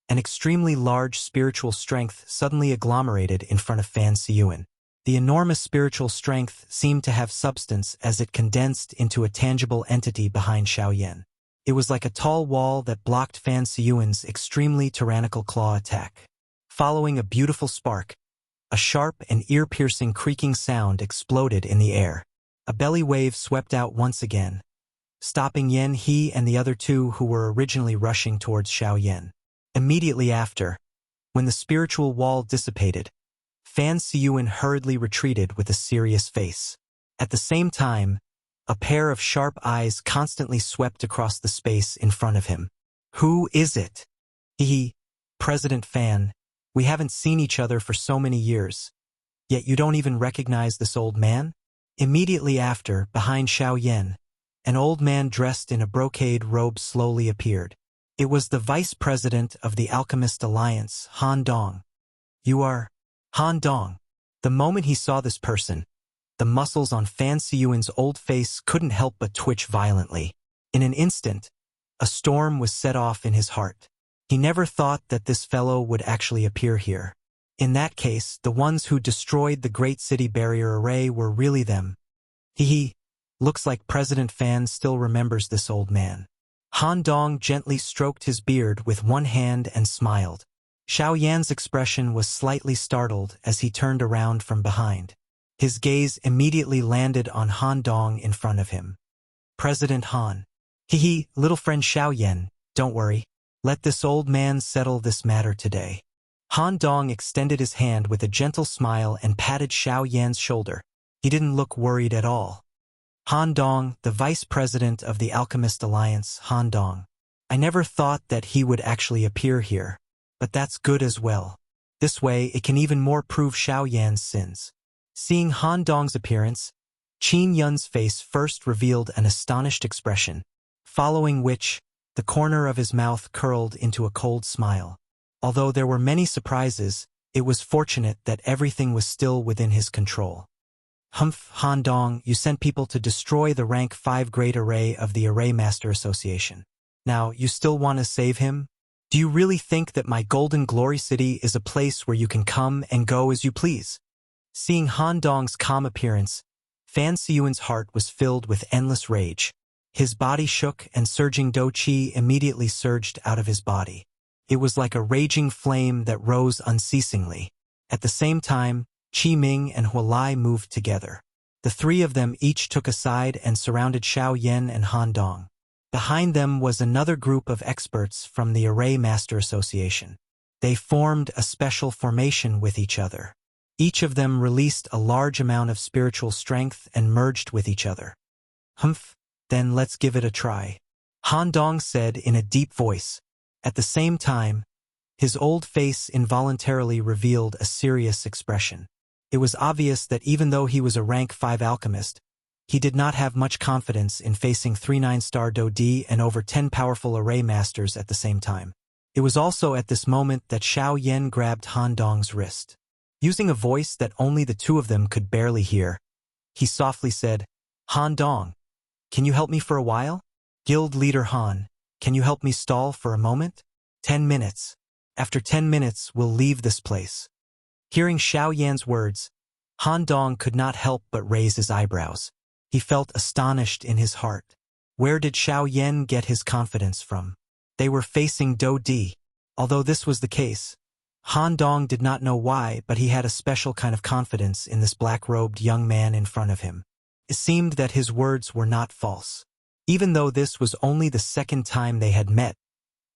Speaker 1: an extremely large spiritual strength suddenly agglomerated in front of Fan Siyuan. The enormous spiritual strength seemed to have substance as it condensed into a tangible entity behind Xiao Yan. It was like a tall wall that blocked Fan Siyuan's extremely tyrannical claw attack. Following a beautiful spark, a sharp and ear-piercing creaking sound exploded in the air. A belly wave swept out once again, stopping Yan He and the other two who were originally rushing towards Xiao Yan. Immediately after, when the spiritual wall dissipated, Fan Siyuan hurriedly retreated with a serious face. At the same time, a pair of sharp eyes constantly swept across the space in front of him. Who is it? President Fan, we haven't seen each other for so many years. Yet you don't even recognize this old man? Immediately after, behind Xiao Yan, an old man dressed in a brocade robe slowly appeared. It was the vice president of the Alchemist Alliance, Han Dong. You are Han Dong. The moment he saw this person, the muscles on Fan Siyuan's old face couldn't help but twitch violently. In an instant, a storm was set off in his heart. He never thought that this fellow would actually appear here. In that case, the ones who destroyed the Great City Barrier Array were really them. Looks like President Fan still remembers this old man. Han Dong gently stroked his beard with one hand and smiled. Xiao Yan's expression was slightly startled as he turned around from behind. His gaze immediately landed on Han Dong in front of him. President Han. Hee, little friend Xiao Yan, don't worry. Let this old man settle this matter today. Han Dong extended his hand with a gentle smile and patted Xiao Yan's shoulder. He didn't look worried at all. Han Dong, the vice president of the Alchemist Alliance, Han Dong. I never thought that he would actually appear here. But that's good as well. This way it can even more prove Xiao Yan's sins. Seeing Han Dong's appearance, Qin Yun's face first revealed an astonished expression, following which, the corner of his mouth curled into a cold smile. Although there were many surprises, it was fortunate that everything was still within his control. Humph, Han Dong, you sent people to destroy the rank 5 Great Array of the Array Master Association. Now, you still want to save him? Do you really think that my Golden Glory City is a place where you can come and go as you please? Seeing Han Dong's calm appearance, Fan Siyuan's heart was filled with endless rage. His body shook and surging Do Qi immediately surged out of his body. It was like a raging flame that rose unceasingly. At the same time, Qi Ming and Hualai moved together. The three of them each took a side and surrounded Xiao Yan and Han Dong. Behind them was another group of experts from the Array Master Association. They formed a special formation with each other. Each of them released a large amount of spiritual strength and merged with each other. Humph, then let's give it a try. Han Dong said in a deep voice. At the same time, his old face involuntarily revealed a serious expression. It was obvious that even though he was a rank 5 alchemist, he did not have much confidence in facing 3 9-star Do Di and over 10 powerful array masters at the same time. It was also at this moment that Xiao Yan grabbed Han Dong's wrist. Using a voice that only the two of them could barely hear, he softly said, Han Dong, can you help me for a while? Guild leader Han, can you help me stall for a moment? 10 minutes. After 10 minutes, we'll leave this place. Hearing Xiao Yan's words, Han Dong could not help but raise his eyebrows. He felt astonished in his heart. Where did Xiao Yan get his confidence from? They were facing Do Di. Although this was the case, Han Dong did not know why, but he had a special kind of confidence in this black-robed young man in front of him. It seemed that his words were not false. Even though this was only the second time they had met,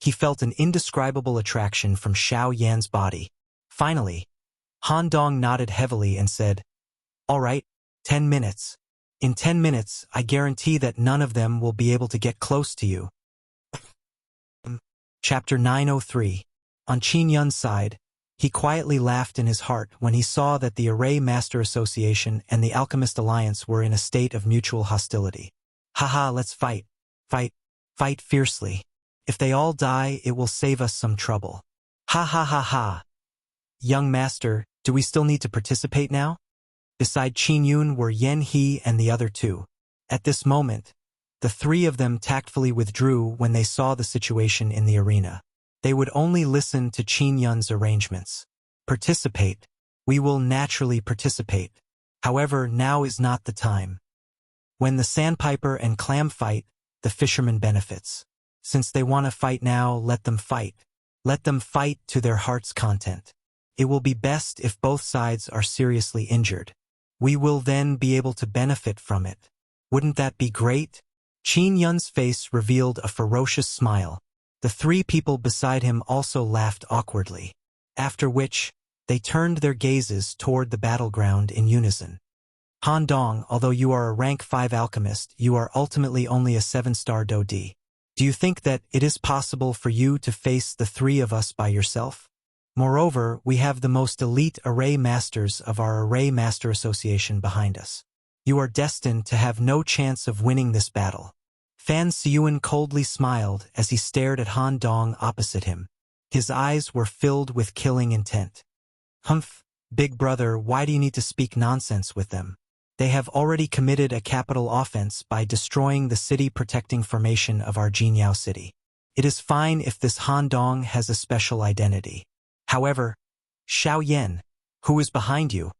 Speaker 1: he felt an indescribable attraction from Xiao Yan's body. Finally, Han Dong nodded heavily and said, All right, 10 minutes. In 10 minutes, I guarantee that none of them will be able to get close to you. Chapter 903. On Qin Yun's side, he quietly laughed in his heart when he saw that the Array Master Association and the Alchemist Alliance were in a state of mutual hostility. Haha, let's fight. Fight fiercely. If they all die, it will save us some trouble. Ha ha ha ha. Young master, do we still need to participate now? Beside Qin Yun were Yan He and the other two. At this moment, the three of them tactfully withdrew when they saw the situation in the arena. They would only listen to Qin Yun's arrangements. Participate. We will naturally participate. However, now is not the time. When the sandpiper and clam fight, the fisherman benefits. Since they want to fight now, let them fight. Let them fight to their heart's content. It will be best if both sides are seriously injured. We will then be able to benefit from it. Wouldn't that be great? Qin Yun's face revealed a ferocious smile. The three people beside him also laughed awkwardly. After which, they turned their gazes toward the battleground in unison. Han Dong, although you are a rank 5 alchemist, you are ultimately only a 7-star Do Di. Do you think that it is possible for you to face the three of us by yourself? Moreover, we have the most elite array masters of our Array Master Association behind us. You are destined to have no chance of winning this battle. Fan Siyuan coldly smiled as he stared at Han Dong opposite him. His eyes were filled with killing intent. Humph, big brother, why do you need to speak nonsense with them? They have already committed a capital offense by destroying the city-protecting formation of our Jinyao city. It is fine if this Han Dong has a special identity. However, Xiao Yan, who is behind you,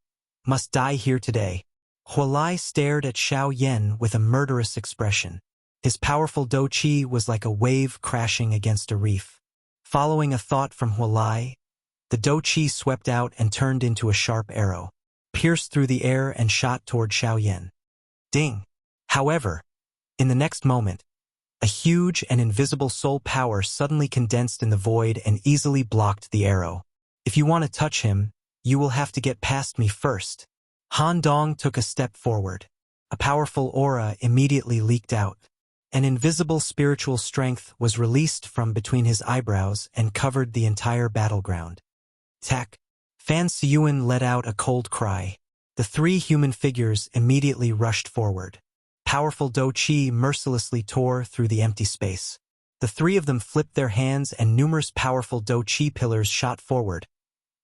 Speaker 1: must die here today. Hualai stared at Xiao Yan with a murderous expression. His powerful Do Chi was like a wave crashing against a reef. Following a thought from Hualai, the Do Chi swept out and turned into a sharp arrow, pierced through the air and shot toward Xiaoyan. Ding! However, in the next moment, a huge and invisible soul power suddenly condensed in the void and easily blocked the arrow. If you want to touch him, you will have to get past me first. Han Dong took a step forward. A powerful aura immediately leaked out. An invisible spiritual strength was released from between his eyebrows and covered the entire battleground. Tak! Fan Siyuan let out a cold cry. The three human figures immediately rushed forward. Powerful Do Chi mercilessly tore through the empty space. The three of them flipped their hands and numerous powerful Do Chi pillars shot forward,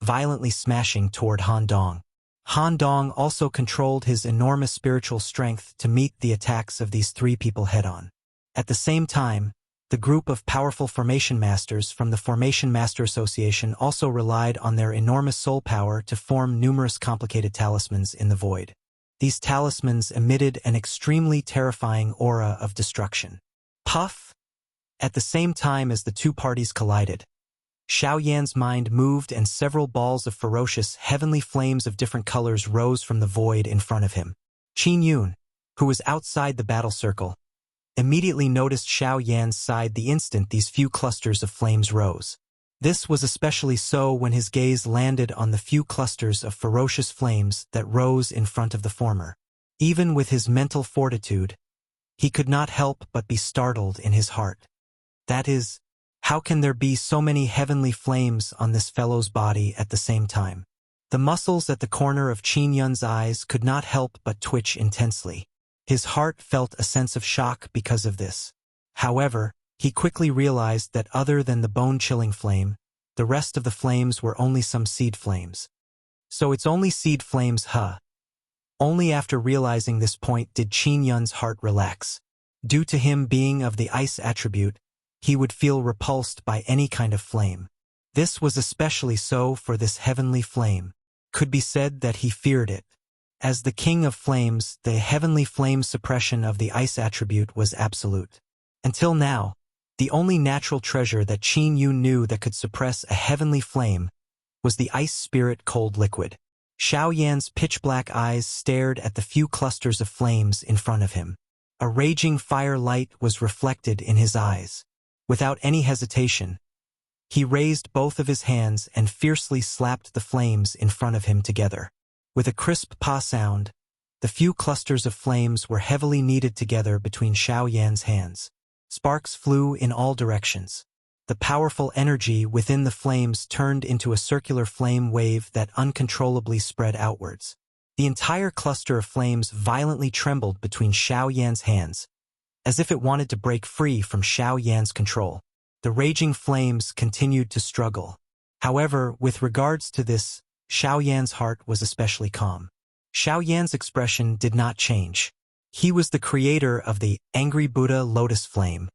Speaker 1: violently smashing toward Han Dong. Han Dong also controlled his enormous spiritual strength to meet the attacks of these three people head-on. At the same time, the group of powerful formation masters from the Formation Master Association also relied on their enormous soul power to form numerous complicated talismans in the void. These talismans emitted an extremely terrifying aura of destruction. Puff! At the same time as the two parties collided, Xiaoyan's mind moved and several balls of ferocious, heavenly flames of different colors rose from the void in front of him. Qin Yun, who was outside the battle circle, immediately noticed Xiaoyan's side the instant these few clusters of flames rose. This was especially so when his gaze landed on the few clusters of ferocious flames that rose in front of the former. Even with his mental fortitude, he could not help but be startled in his heart. That is, how can there be so many heavenly flames on this fellow's body at the same time? The muscles at the corner of Qin Yun's eyes could not help but twitch intensely. His heart felt a sense of shock because of this. However, he quickly realized that other than the bone-chilling flame, the rest of the flames were only some seed flames. So it's only seed flames, huh? Only after realizing this point did Qin Yun's heart relax. Due to him being of the ice attribute, he would feel repulsed by any kind of flame. This was especially so for this heavenly flame. Could be said that he feared it. As the king of flames, the heavenly flame suppression of the ice attribute was absolute. Until now, the only natural treasure that Qin Yun knew that could suppress a heavenly flame was the ice spirit cold liquid. Xiaoyan's pitch-black eyes stared at the few clusters of flames in front of him. A raging fire light was reflected in his eyes. Without any hesitation, he raised both of his hands and fiercely slapped the flames in front of him together. With a crisp pa sound, the few clusters of flames were heavily kneaded together between Xiaoyan's hands. Sparks flew in all directions. The powerful energy within the flames turned into a circular flame wave that uncontrollably spread outwards. The entire cluster of flames violently trembled between Xiaoyan's hands, as if it wanted to break free from Xiaoyan's control. The raging flames continued to struggle. However, with regards to this, Xiaoyan's heart was especially calm. Xiaoyan's expression did not change. He was the creator of the Angry Buddha Lotus Flame.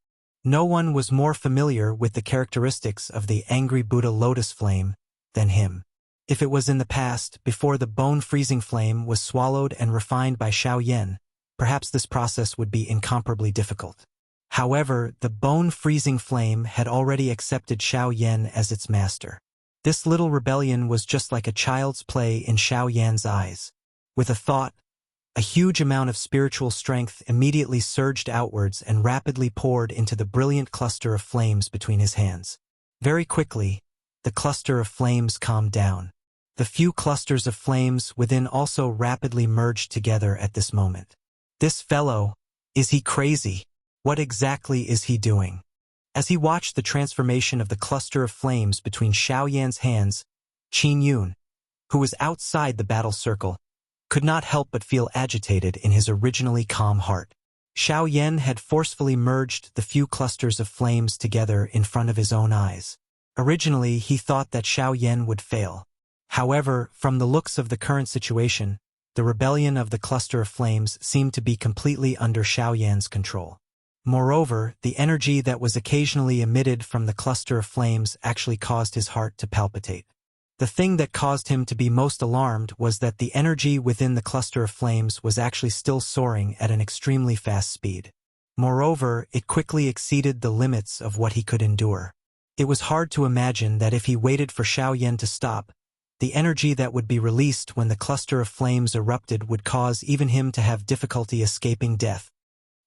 Speaker 1: No one was more familiar with the characteristics of the Angry Buddha Lotus Flame than him. If it was in the past, before the bone-freezing flame was swallowed and refined by Xiaoyan, perhaps this process would be incomparably difficult. However, the bone-freezing flame had already accepted Xiaoyan as its master. This little rebellion was just like a child's play in Xiaoyan's eyes. With a thought, a huge amount of spiritual strength immediately surged outwards and rapidly poured into the brilliant cluster of flames between his hands. Very quickly, the cluster of flames calmed down. The few clusters of flames within also rapidly merged together at this moment. This fellow, is he crazy? What exactly is he doing? As he watched the transformation of the cluster of flames between Xiaoyan's hands, Qin Yun, who was outside the battle circle, could not help but feel agitated in his originally calm heart. Xiaoyan had forcefully merged the few clusters of flames together in front of his own eyes. Originally, he thought that Xiaoyan would fail. However, from the looks of the current situation, the rebellion of the cluster of flames seemed to be completely under Xiaoyan's control. Moreover, the energy that was occasionally emitted from the cluster of flames actually caused his heart to palpitate. The thing that caused him to be most alarmed was that the energy within the cluster of flames was actually still soaring at an extremely fast speed. Moreover, it quickly exceeded the limits of what he could endure. It was hard to imagine that if he waited for Xiao Yan to stop, the energy that would be released when the cluster of flames erupted would cause even him to have difficulty escaping death.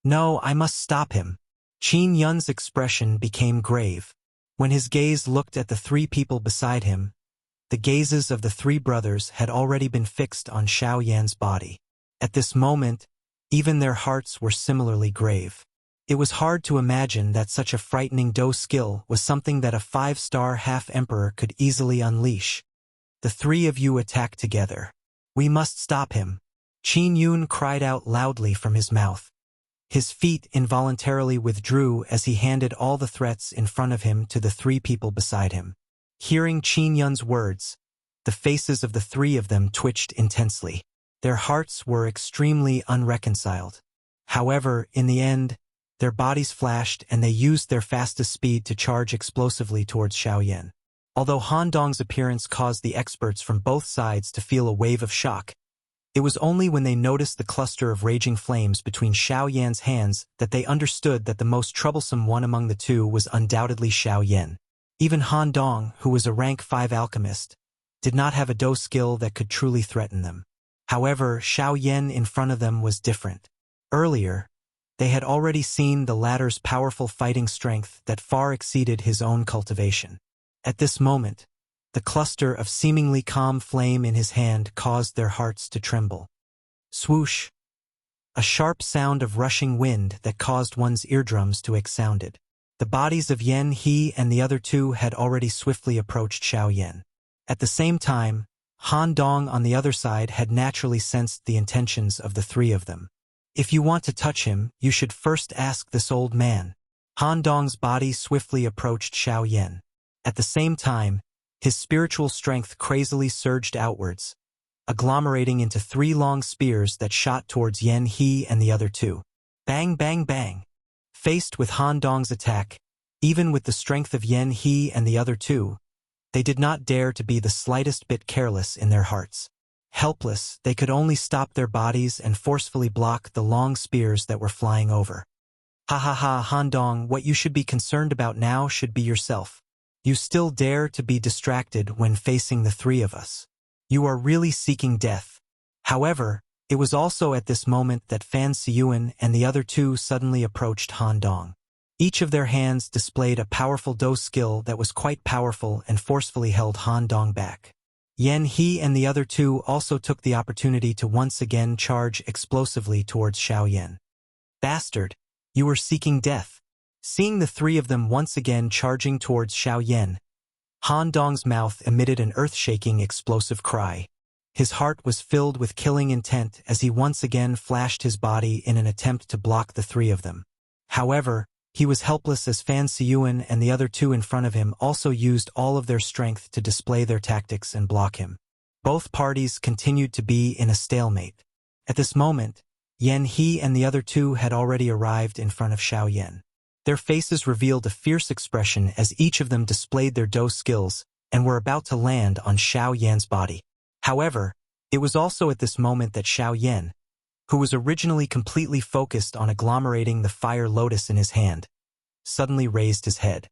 Speaker 1: No, I must stop him. Qin Yun's expression became grave. When his gaze looked at the three people beside him, the gazes of the three brothers had already been fixed on Xiao Yan's body. At this moment, even their hearts were similarly grave. It was hard to imagine that such a frightening Do skill was something that a 5-star half-emperor could easily unleash. The three of you attack together. We must stop him. Qin Yun cried out loudly from his mouth. His feet involuntarily withdrew as he handed all the threats in front of him to the three people beside him. Hearing Qin Yun's words, the faces of the three of them twitched intensely. Their hearts were extremely unreconciled. However, in the end, their bodies flashed and they used their fastest speed to charge explosively towards Xiao Yan. Although Han Dong's appearance caused the experts from both sides to feel a wave of shock, it was only when they noticed the cluster of raging flames between Xiao Yan's hands that they understood that the most troublesome one among the two was undoubtedly Xiao Yan. Even Han Dong, who was a rank 5 alchemist, did not have a Do skill that could truly threaten them. However, Xiao Yan in front of them was different. Earlier, they had already seen the latter's powerful fighting strength that far exceeded his own cultivation. At this moment, the cluster of seemingly calm flame in his hand caused their hearts to tremble. Swoosh! A sharp sound of rushing wind that caused one's eardrums to ache sounded. The bodies of Yan He and the other two had already swiftly approached Xiao Yan. At the same time, Han Dong on the other side had naturally sensed the intentions of the three of them. If you want to touch him, you should first ask this old man. Han Dong's body swiftly approached Xiao Yan. At the same time, his spiritual strength crazily surged outwards, agglomerating into 3 long spears that shot towards Yan He and the other two. Bang, bang, bang. Faced with Han Dong's attack, even with the strength of Yan He and the other two, they did not dare to be the slightest bit careless in their hearts. Helpless, they could only stop their bodies and forcefully block the long spears that were flying over. Ha ha ha, Han Dong, what you should be concerned about now should be yourself. You still dare to be distracted when facing the three of us. You are really seeking death. However, it was also at this moment that Fan Siyuan and the other two suddenly approached Han Dong. Each of their hands displayed a powerful Do skill that was quite powerful and forcefully held Han Dong back. Yan He and the other two also took the opportunity to once again charge explosively towards Xiao Yan. Bastard, you were seeking death. Seeing the three of them once again charging towards Xiao Yan, Han Dong's mouth emitted an earth-shaking explosive cry. His heart was filled with killing intent as he once again flashed his body in an attempt to block the three of them. However, he was helpless as Fan Siyuan and the other two in front of him also used all of their strength to display their tactics and block him. Both parties continued to be in a stalemate. At this moment, Yan He and the other two had already arrived in front of Xiao Yan. Their faces revealed a fierce expression as each of them displayed their Do skills and were about to land on Xiao Yan's body. However, it was also at this moment that Xiao Yan, who was originally completely focused on agglomerating the fire lotus in his hand, suddenly raised his head.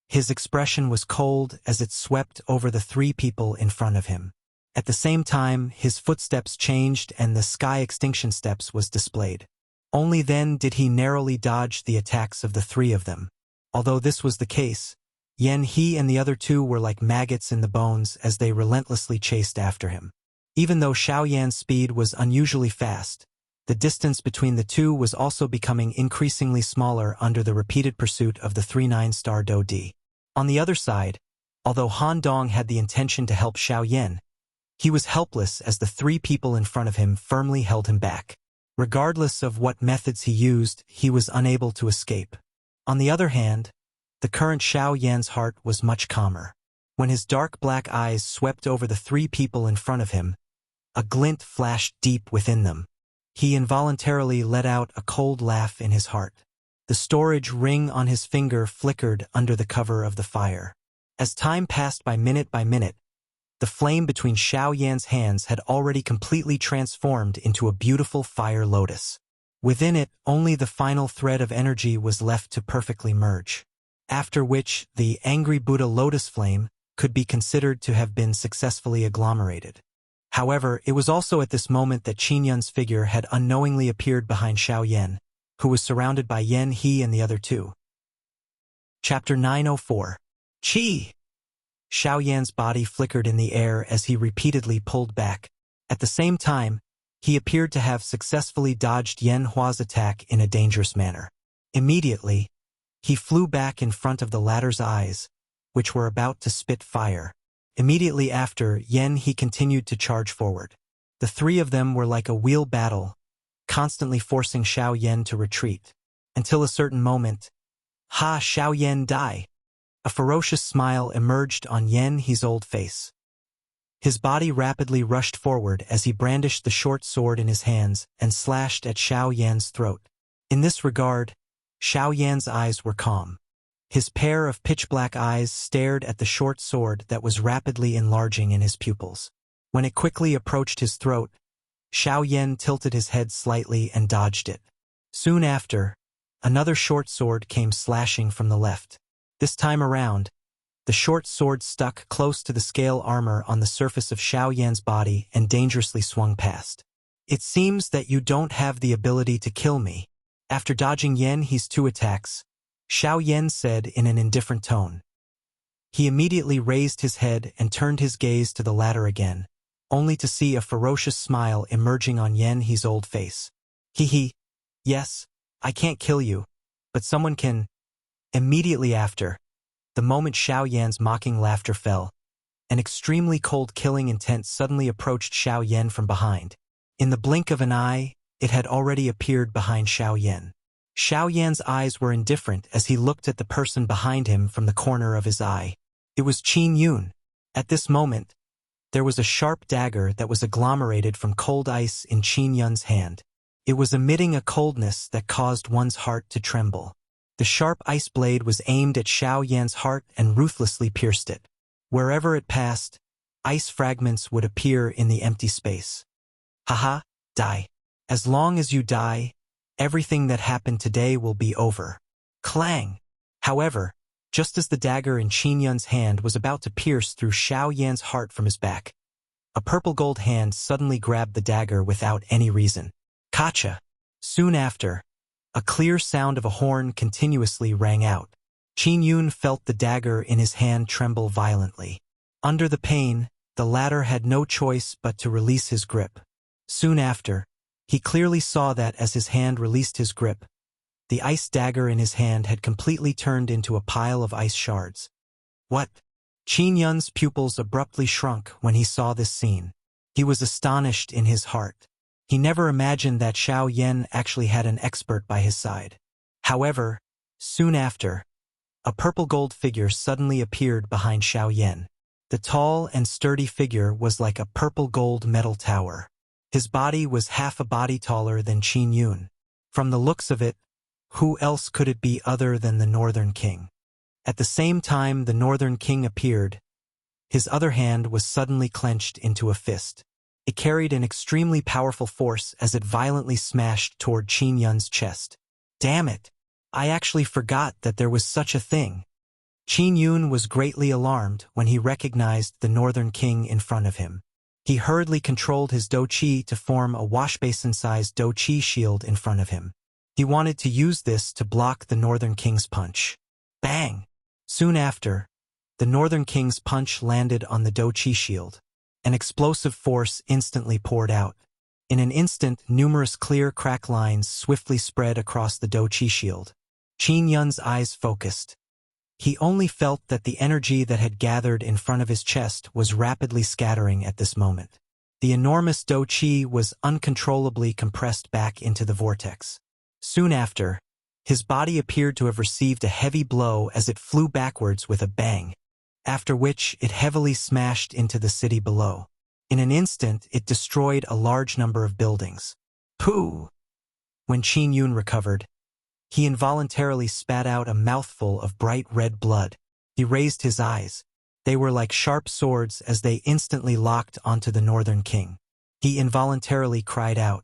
Speaker 1: His expression was cold as it swept over the three people in front of him. At the same time, his footsteps changed and the sky extinction steps was displayed. Only then did he narrowly dodge the attacks of the three of them. Although this was the case, Yan He and the other two were like maggots in the bones as they relentlessly chased after him. Even though Xiao Yan's speed was unusually fast, the distance between the two was also becoming increasingly smaller under the repeated pursuit of the 3 9-star Do Di. On the other side, although Han Dong had the intention to help Xiao Yan, he was helpless as the three people in front of him firmly held him back. Regardless of what methods he used, he was unable to escape. On the other hand, the current Xiao Yan's heart was much calmer. When his dark black eyes swept over the three people in front of him, a glint flashed deep within them. He involuntarily let out a cold laugh in his heart. The storage ring on his finger flickered under the cover of the fire. As time passed by minute, the flame between Xiao Yan's hands had already completely transformed into a beautiful fire lotus. Within it, only the final thread of energy was left to perfectly merge. After which, the angry Buddha lotus flame could be considered to have been successfully agglomerated. However, it was also at this moment that Qin Yun's figure had unknowingly appeared behind Xiao Yan, who was surrounded by Yan He and the other two. Chapter 904. Qi! Xiao Yan's body flickered in the air as he repeatedly pulled back. At the same time, he appeared to have successfully dodged Yan Hua's attack in a dangerous manner. Immediately, he flew back in front of the latter's eyes, which were about to spit fire. Immediately after, Yan He continued to charge forward. The three of them were like a wheel battle, constantly forcing Xiao Yan to retreat. Until a certain moment, "Ha, Xiao Yan, die!" A ferocious smile emerged on Yan He's old face. His body rapidly rushed forward as he brandished the short sword in his hands and slashed at Xiao Yan's throat. In this regard, Xiao Yan's eyes were calm. His pair of pitch-black eyes stared at the short sword that was rapidly enlarging in his pupils. When it quickly approached his throat, Xiao Yan tilted his head slightly and dodged it. Soon after, another short sword came slashing from the left. This time around, the short sword stuck close to the scale armor on the surface of Xiao Yan's body and dangerously swung past. "It seems that you don't have the ability to kill me." After dodging Yan He's two attacks, Xiao Yan said in an indifferent tone. He immediately raised his head and turned his gaze to the latter again, only to see a ferocious smile emerging on Yan He's old face. "Hee. Yes, I can't kill you, but someone can." Immediately after, the moment Xiao Yan's mocking laughter fell, an extremely cold killing intent suddenly approached Xiao Yan from behind. In the blink of an eye, it had already appeared behind Xiao Yan. Xiao Yan's eyes were indifferent as he looked at the person behind him from the corner of his eye. It was Qin Yun. At this moment, there was a sharp dagger that was agglomerated from cold ice in Qin Yun's hand. It was emitting a coldness that caused one's heart to tremble. The sharp ice blade was aimed at Xiao Yan's heart and ruthlessly pierced it. Wherever it passed, ice fragments would appear in the empty space. "Haha, die. As long as you die, everything that happened today will be over." Clang! However, just as the dagger in Qin Yun's hand was about to pierce through Xiao Yan's heart from his back, a purple-gold hand suddenly grabbed the dagger without any reason. Kacha! Soon after, a clear sound of a horn continuously rang out. Qin Yun felt the dagger in his hand tremble violently. Under the pain, the latter had no choice but to release his grip. Soon after, he clearly saw that as his hand released his grip, the ice dagger in his hand had completely turned into a pile of ice shards. What? Qin Yun's pupils abruptly shrunk when he saw this scene. He was astonished in his heart. He never imagined that Xiao Yan actually had an expert by his side. However, soon after, a purple-gold figure suddenly appeared behind Xiao Yan. The tall and sturdy figure was like a purple-gold metal tower. His body was half a body taller than Qin Yun. From the looks of it, who else could it be other than the Northern King? At the same time the Northern King appeared, his other hand was suddenly clenched into a fist. It carried an extremely powerful force as it violently smashed toward Qin Yun's chest. Damn it! I actually forgot that there was such a thing. Qin Yun was greatly alarmed when he recognized the Northern King in front of him. He hurriedly controlled his douqi to form a washbasin-sized douqi shield in front of him. He wanted to use this to block the Northern King's punch. Bang! Soon after, the Northern King's punch landed on the douqi shield. An explosive force instantly poured out. In an instant, numerous clear crack lines swiftly spread across the douqi shield. Qin Yun's eyes focused. He only felt that the energy that had gathered in front of his chest was rapidly scattering at this moment. The enormous douqi was uncontrollably compressed back into the vortex. Soon after, his body appeared to have received a heavy blow as it flew backwards with a bang, after which it heavily smashed into the city below. In an instant, it destroyed a large number of buildings. Pooh! When Qin Yun recovered, he involuntarily spat out a mouthful of bright red blood. He raised his eyes. They were like sharp swords as they instantly locked onto the Northern King. He involuntarily cried out,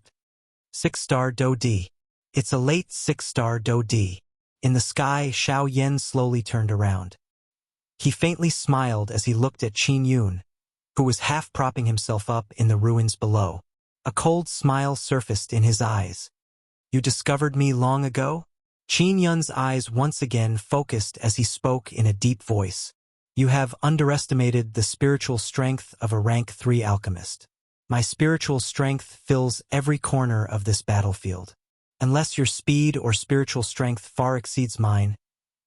Speaker 1: "Six-star Do Di." It's a late 6-star Do D. In the sky, Xiao Yan slowly turned around. He faintly smiled as he looked at Qin Yun, who was half propping himself up in the ruins below. A cold smile surfaced in his eyes. You discovered me long ago? Qin Yun's eyes once again focused as he spoke in a deep voice. You have underestimated the spiritual strength of a rank 3 alchemist. My spiritual strength fills every corner of this battlefield. Unless your speed or spiritual strength far exceeds mine,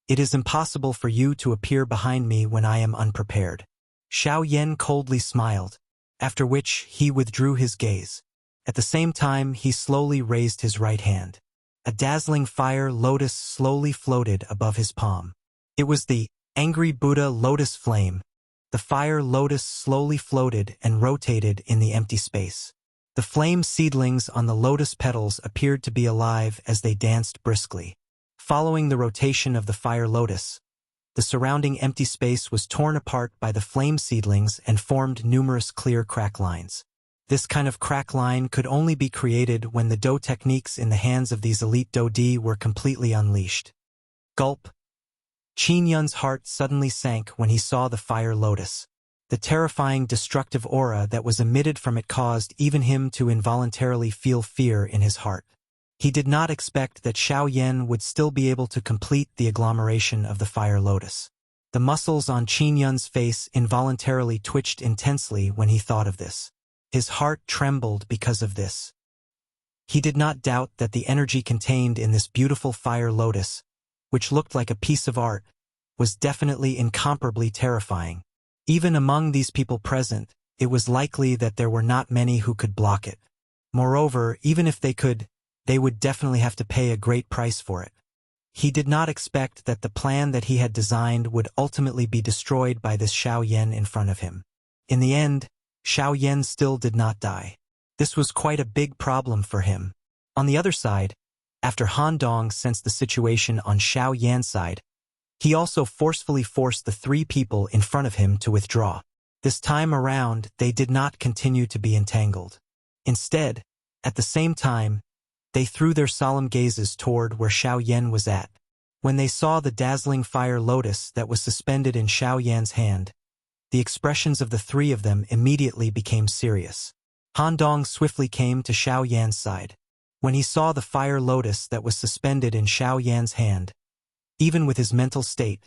Speaker 1: it is impossible for you to appear behind me when I am unprepared. Xiao Yan coldly smiled, after which he withdrew his gaze. At the same time, he slowly raised his right hand. A dazzling fire lotus slowly floated above his palm. It was the angry Buddha lotus flame. The fire lotus slowly floated and rotated in the empty space. The flame seedlings on the lotus petals appeared to be alive as they danced briskly. Following the rotation of the fire lotus, the surrounding empty space was torn apart by the flame seedlings and formed numerous clear crack lines. This kind of crack line could only be created when the Do techniques in the hands of these elite Do D were completely unleashed. Gulp. Qin Yun's heart suddenly sank when he saw the fire lotus. The terrifying destructive aura that was emitted from it caused even him to involuntarily feel fear in his heart. He did not expect that Xiao Yan would still be able to complete the agglomeration of the fire lotus. The muscles on Qin Yun's face involuntarily twitched intensely when he thought of this. His heart trembled because of this. He did not doubt that the energy contained in this beautiful fire lotus, which looked like a piece of art, was definitely incomparably terrifying. Even among these people present, it was likely that there were not many who could block it. Moreover, even if they could, they would definitely have to pay a great price for it. He did not expect that the plan that he had designed would ultimately be destroyed by this Xiao Yan in front of him. In the end, Xiao Yan still did not die. This was quite a big problem for him. On the other side, after Han Dong sensed the situation on Xiao Yan's side, he also forcefully forced the 3 people in front of him to withdraw. This time around, they did not continue to be entangled. Instead, at the same time, they threw their solemn gazes toward where Xiao Yan was at. When they saw the dazzling fire lotus that was suspended in Xiao Yan's hand, the expressions of the 3 of them immediately became serious. Han Dong swiftly came to Xiao Yan's side. When he saw the fire lotus that was suspended in Xiao Yan's hand, even with his mental state,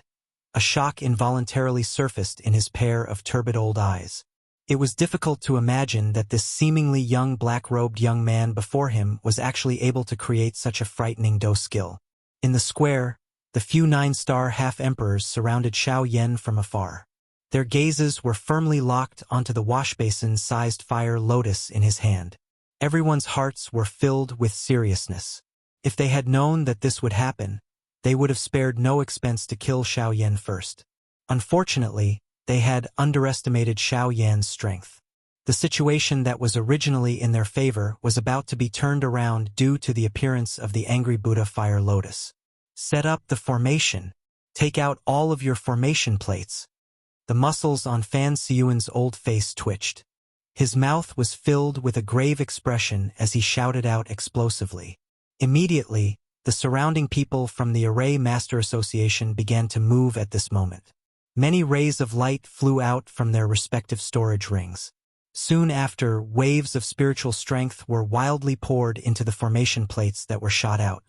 Speaker 1: a shock involuntarily surfaced in his pair of turbid old eyes. It was difficult to imagine that this seemingly young black-robed young man before him was actually able to create such a frightening Do skill. In the square, the few 9-star half-emperors surrounded Xiao Yan from afar. Their gazes were firmly locked onto the washbasin-sized fire lotus in his hand. Everyone's hearts were filled with seriousness. If they had known that this would happen, they would have spared no expense to kill Xiao Yan first. Unfortunately, they had underestimated Xiao Yan's strength. The situation that was originally in their favor was about to be turned around due to the appearance of the angry Buddha fire lotus. Set up the formation. Take out all of your formation plates. The muscles on Fan Siyuan's old face twitched. His mouth was filled with a grave expression as he shouted out explosively. Immediately, the surrounding people from the Array Master Association began to move at this moment. Many rays of light flew out from their respective storage rings. Soon after, waves of spiritual strength were wildly poured into the formation plates that were shot out.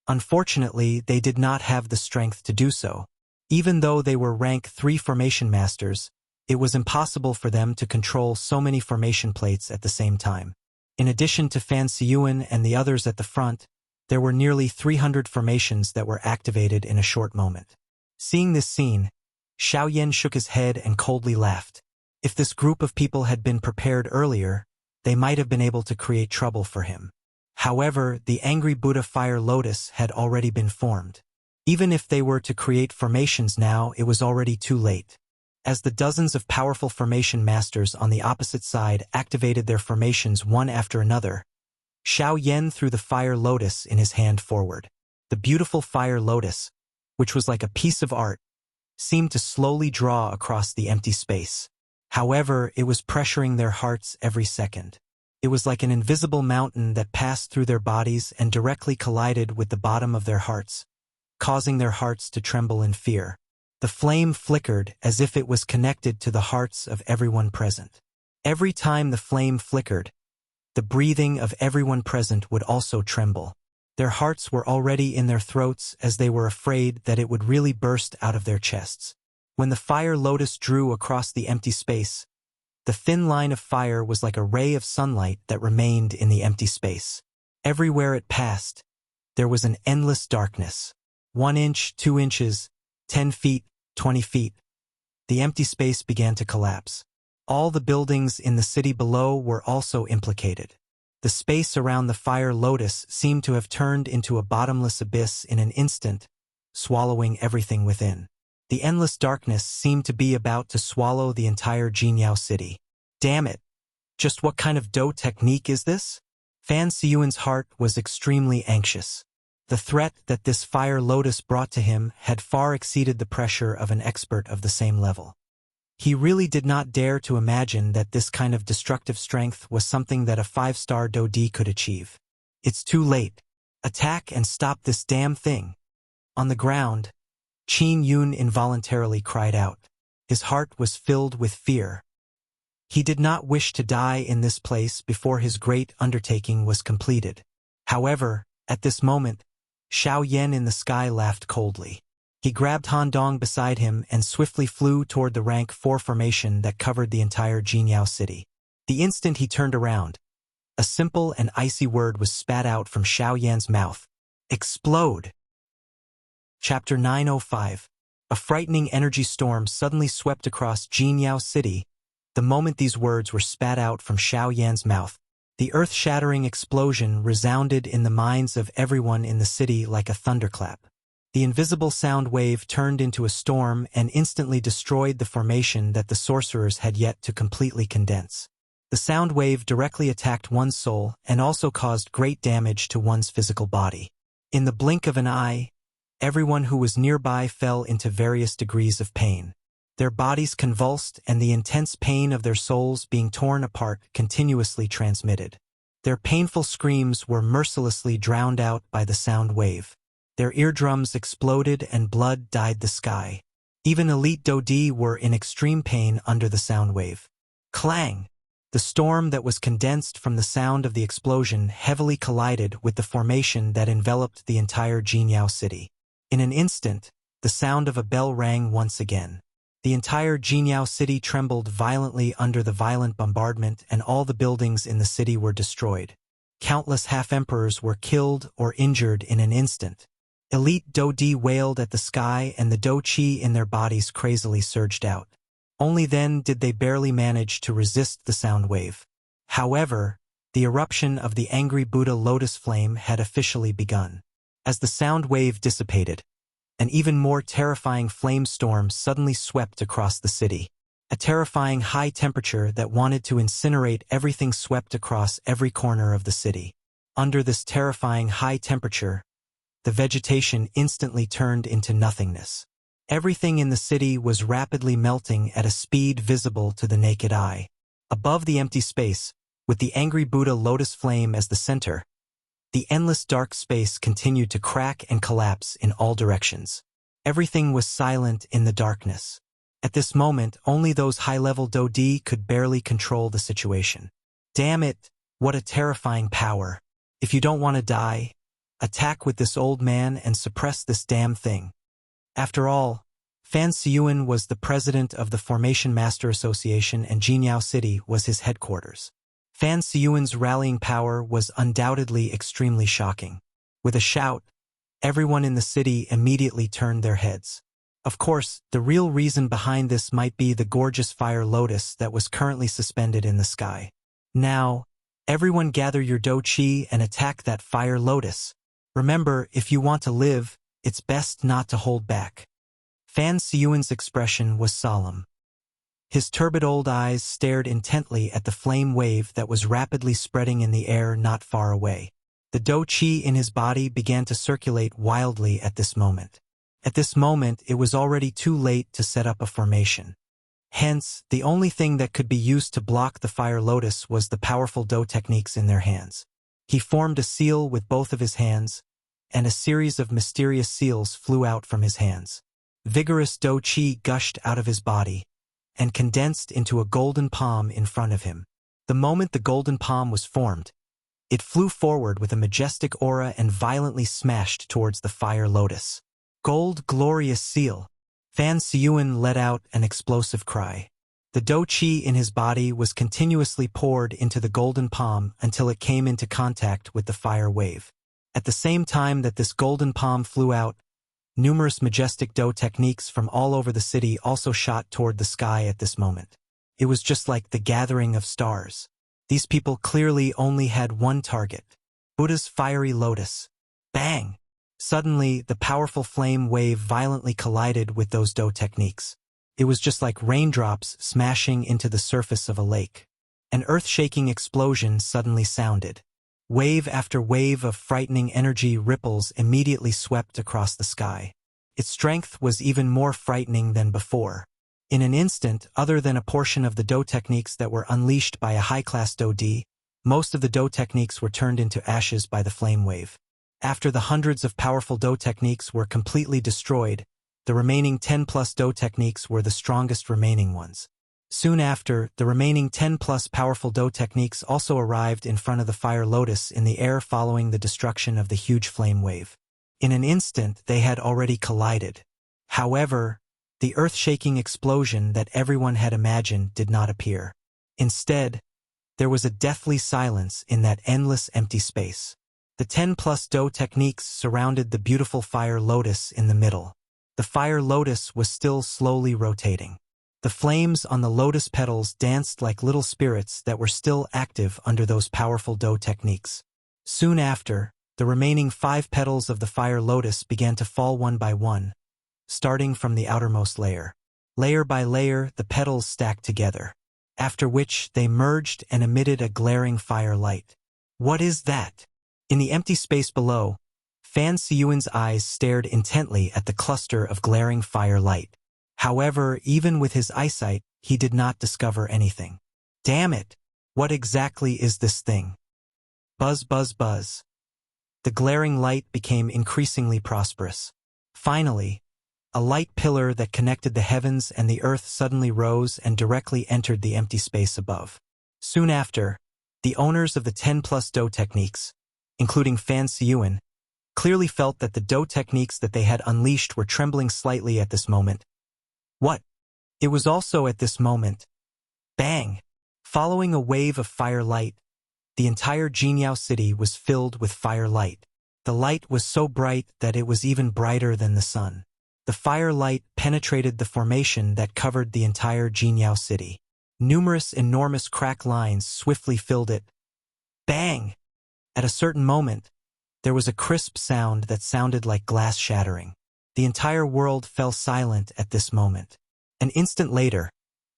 Speaker 1: Unfortunately, they did not have the strength to do so. Even though they were rank 3 formation masters, it was impossible for them to control so many formation plates at the same time. In addition to Fan Siyuan and the others at the front, there were nearly 300 formations that were activated in a short moment. Seeing this scene, Xiao Yan shook his head and coldly laughed. If this group of people had been prepared earlier, they might have been able to create trouble for him. However, the angry Buddha fire lotus had already been formed. Even if they were to create formations now, it was already too late. As the dozens of powerful formation masters on the opposite side activated their formations one after another, Xiao Yan threw the fire lotus in his hand forward. The beautiful fire lotus, which was like a piece of art, seemed to slowly draw across the empty space. However, it was pressuring their hearts every second. It was like an invisible mountain that passed through their bodies and directly collided with the bottom of their hearts, causing their hearts to tremble in fear. The flame flickered as if it was connected to the hearts of everyone present. Every time the flame flickered, the breathing of everyone present would also tremble. Their hearts were already in their throats as they were afraid that it would really burst out of their chests. When the fire lotus drew across the empty space, the thin line of fire was like a ray of sunlight that remained in the empty space. Everywhere it passed, there was an endless darkness. 1 inch, 2 inches, 10 feet, 20 feet. The empty space began to collapse. All the buildings in the city below were also implicated. The space around the fire lotus seemed to have turned into a bottomless abyss in an instant, swallowing everything within. The endless darkness seemed to be about to swallow the entire Jinyao city. Damn it! Just what kind of Do technique is this? Fan Siyuan's heart was extremely anxious. The threat that this fire lotus brought to him had far exceeded the pressure of an expert of the same level. He really did not dare to imagine that this kind of destructive strength was something that a 5-star Do-D could achieve. It's too late. Attack and stop this damn thing. On the ground, Qin Yun involuntarily cried out. His heart was filled with fear. He did not wish to die in this place before his great undertaking was completed. However, at this moment, Xiao Yan in the sky laughed coldly. He grabbed Han Dong beside him and swiftly flew toward the rank 4 formation that covered the entire Jinyao city. The instant he turned around, a simple and icy word was spat out from Xiao Yan's mouth. Explode! Chapter 905. A frightening energy storm suddenly swept across Jinyao city. The moment these words were spat out from Xiao Yan's mouth, the earth-shattering explosion resounded in the minds of everyone in the city like a thunderclap. The invisible sound wave turned into a storm and instantly destroyed the formation that the sorcerers had yet to completely condense. The sound wave directly attacked one's soul and also caused great damage to one's physical body. In the blink of an eye, everyone who was nearby fell into various degrees of pain. Their bodies convulsed and the intense pain of their souls being torn apart continuously transmitted. Their painful screams were mercilessly drowned out by the sound wave. Their eardrums exploded and blood dyed the sky. Even elite Do-D were in extreme pain under the sound wave. Clang! The storm that was condensed from the sound of the explosion heavily collided with the formation that enveloped the entire Jinyao city. In an instant, the sound of a bell rang once again. The entire Jinyao city trembled violently under the violent bombardment and all the buildings in the city were destroyed. Countless half-emperors were killed or injured in an instant. Elite Do-D wailed at the sky and the Do-Chi in their bodies crazily surged out. Only then did they barely manage to resist the sound wave. However, the eruption of the angry Buddha lotus flame had officially begun. As the sound wave dissipated, an even more terrifying flame storm suddenly swept across the city. A terrifying high temperature that wanted to incinerate everything swept across every corner of the city. Under this terrifying high temperature, the vegetation instantly turned into nothingness. Everything in the city was rapidly melting at a speed visible to the naked eye. Above the empty space, with the angry Buddha lotus flame as the center, the endless dark space continued to crack and collapse in all directions. Everything was silent in the darkness. At this moment, only those high-level Do-D could barely control the situation. Damn it, what a terrifying power. If you don't want to die, attack with this old man and suppress this damn thing. After all, Fan Siyuan was the president of the Formation Master Association and Jinyao City was his headquarters. Fan Siyuan's rallying power was undoubtedly extremely shocking. With a shout, everyone in the city immediately turned their heads. Of course, the real reason behind this might be the gorgeous fire lotus that was currently suspended in the sky. Now, everyone gather your Do-Chi and attack that fire lotus. Remember, if you want to live, it's best not to hold back. Fan Siyuan's expression was solemn. His turbid old eyes stared intently at the flame wave that was rapidly spreading in the air not far away. The Do-Chi in his body began to circulate wildly at this moment. At this moment, it was already too late to set up a formation. Hence, the only thing that could be used to block the fire lotus was the powerful Do techniques in their hands. He formed a seal with both of his hands, and a series of mysterious seals flew out from his hands. Vigorous Do Qi gushed out of his body, and condensed into a golden palm in front of him. The moment the golden palm was formed, it flew forward with a majestic aura and violently smashed towards the fire lotus. Gold glorious seal! Fan Siyuan let out an explosive cry. The Do Qi in his body was continuously poured into the golden palm until it came into contact with the fire wave. At the same time that this golden palm flew out, numerous majestic Do techniques from all over the city also shot toward the sky at this moment. It was just like the gathering of stars. These people clearly only had one target: Buddha's fiery lotus. Bang! Suddenly, the powerful flame wave violently collided with those Do techniques. It was just like raindrops smashing into the surface of a lake. An earth-shaking explosion suddenly sounded. Wave after wave of frightening energy ripples immediately swept across the sky. Its strength was even more frightening than before. In an instant, other than a portion of the Do techniques that were unleashed by a high-class Do D, most of the Do techniques were turned into ashes by the flame wave. After the hundreds of powerful Do techniques were completely destroyed, the remaining 10+ Do techniques were the strongest remaining ones. Soon after, the remaining 10+ powerful Do techniques also arrived in front of the fire lotus in the air following the destruction of the huge flame wave. In an instant, they had already collided. However, the earth-shaking explosion that everyone had imagined did not appear. Instead, there was a deathly silence in that endless empty space. The 10+ Do techniques surrounded the beautiful fire lotus in the middle. The fire lotus was still slowly rotating. The flames on the lotus petals danced like little spirits that were still active under those powerful Do techniques. Soon after, the remaining 5 petals of the fire lotus began to fall one by one, starting from the outermost layer. Layer by layer, the petals stacked together, after which they merged and emitted a glaring fire light. What is that? In the empty space below, Fan Siyuan's eyes stared intently at the cluster of glaring fire light. However, even with his eyesight, he did not discover anything. Damn it! What exactly is this thing? Buzz, buzz, buzz. The glaring light became increasingly prosperous. Finally, a light pillar that connected the heavens and the earth suddenly rose and directly entered the empty space above. Soon after, the owners of the 10+ Do techniques, including Fan Siyuan, clearly felt that the Do techniques that they had unleashed were trembling slightly at this moment. What? It was also at this moment. Bang! Following a wave of fire light, the entire Jinyao city was filled with fire light. The light was so bright that it was even brighter than the sun. The fire light penetrated the formation that covered the entire Jinyao city. Numerous enormous crack lines swiftly filled it. Bang! At a certain moment, there was a crisp sound that sounded like glass shattering. The entire world fell silent at this moment. An instant later,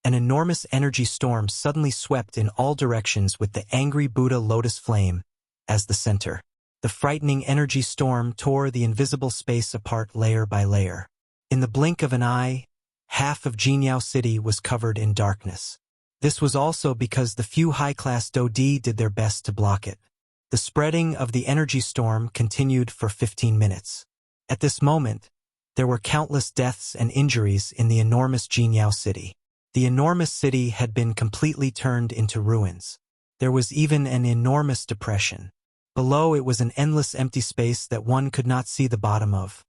Speaker 1: an enormous energy storm suddenly swept in all directions with the angry Buddha lotus flame as the center. The frightening energy storm tore the invisible space apart layer by layer. In the blink of an eye, half of Jinyao City was covered in darkness. This was also because the few high-class Do D did their best to block it. The spreading of the energy storm continued for 15 minutes. At this moment, there were countless deaths and injuries in the enormous Jinyao city. The enormous city had been completely turned into ruins. There was even an enormous depression. Below it was an endless empty space that one could not see the bottom of.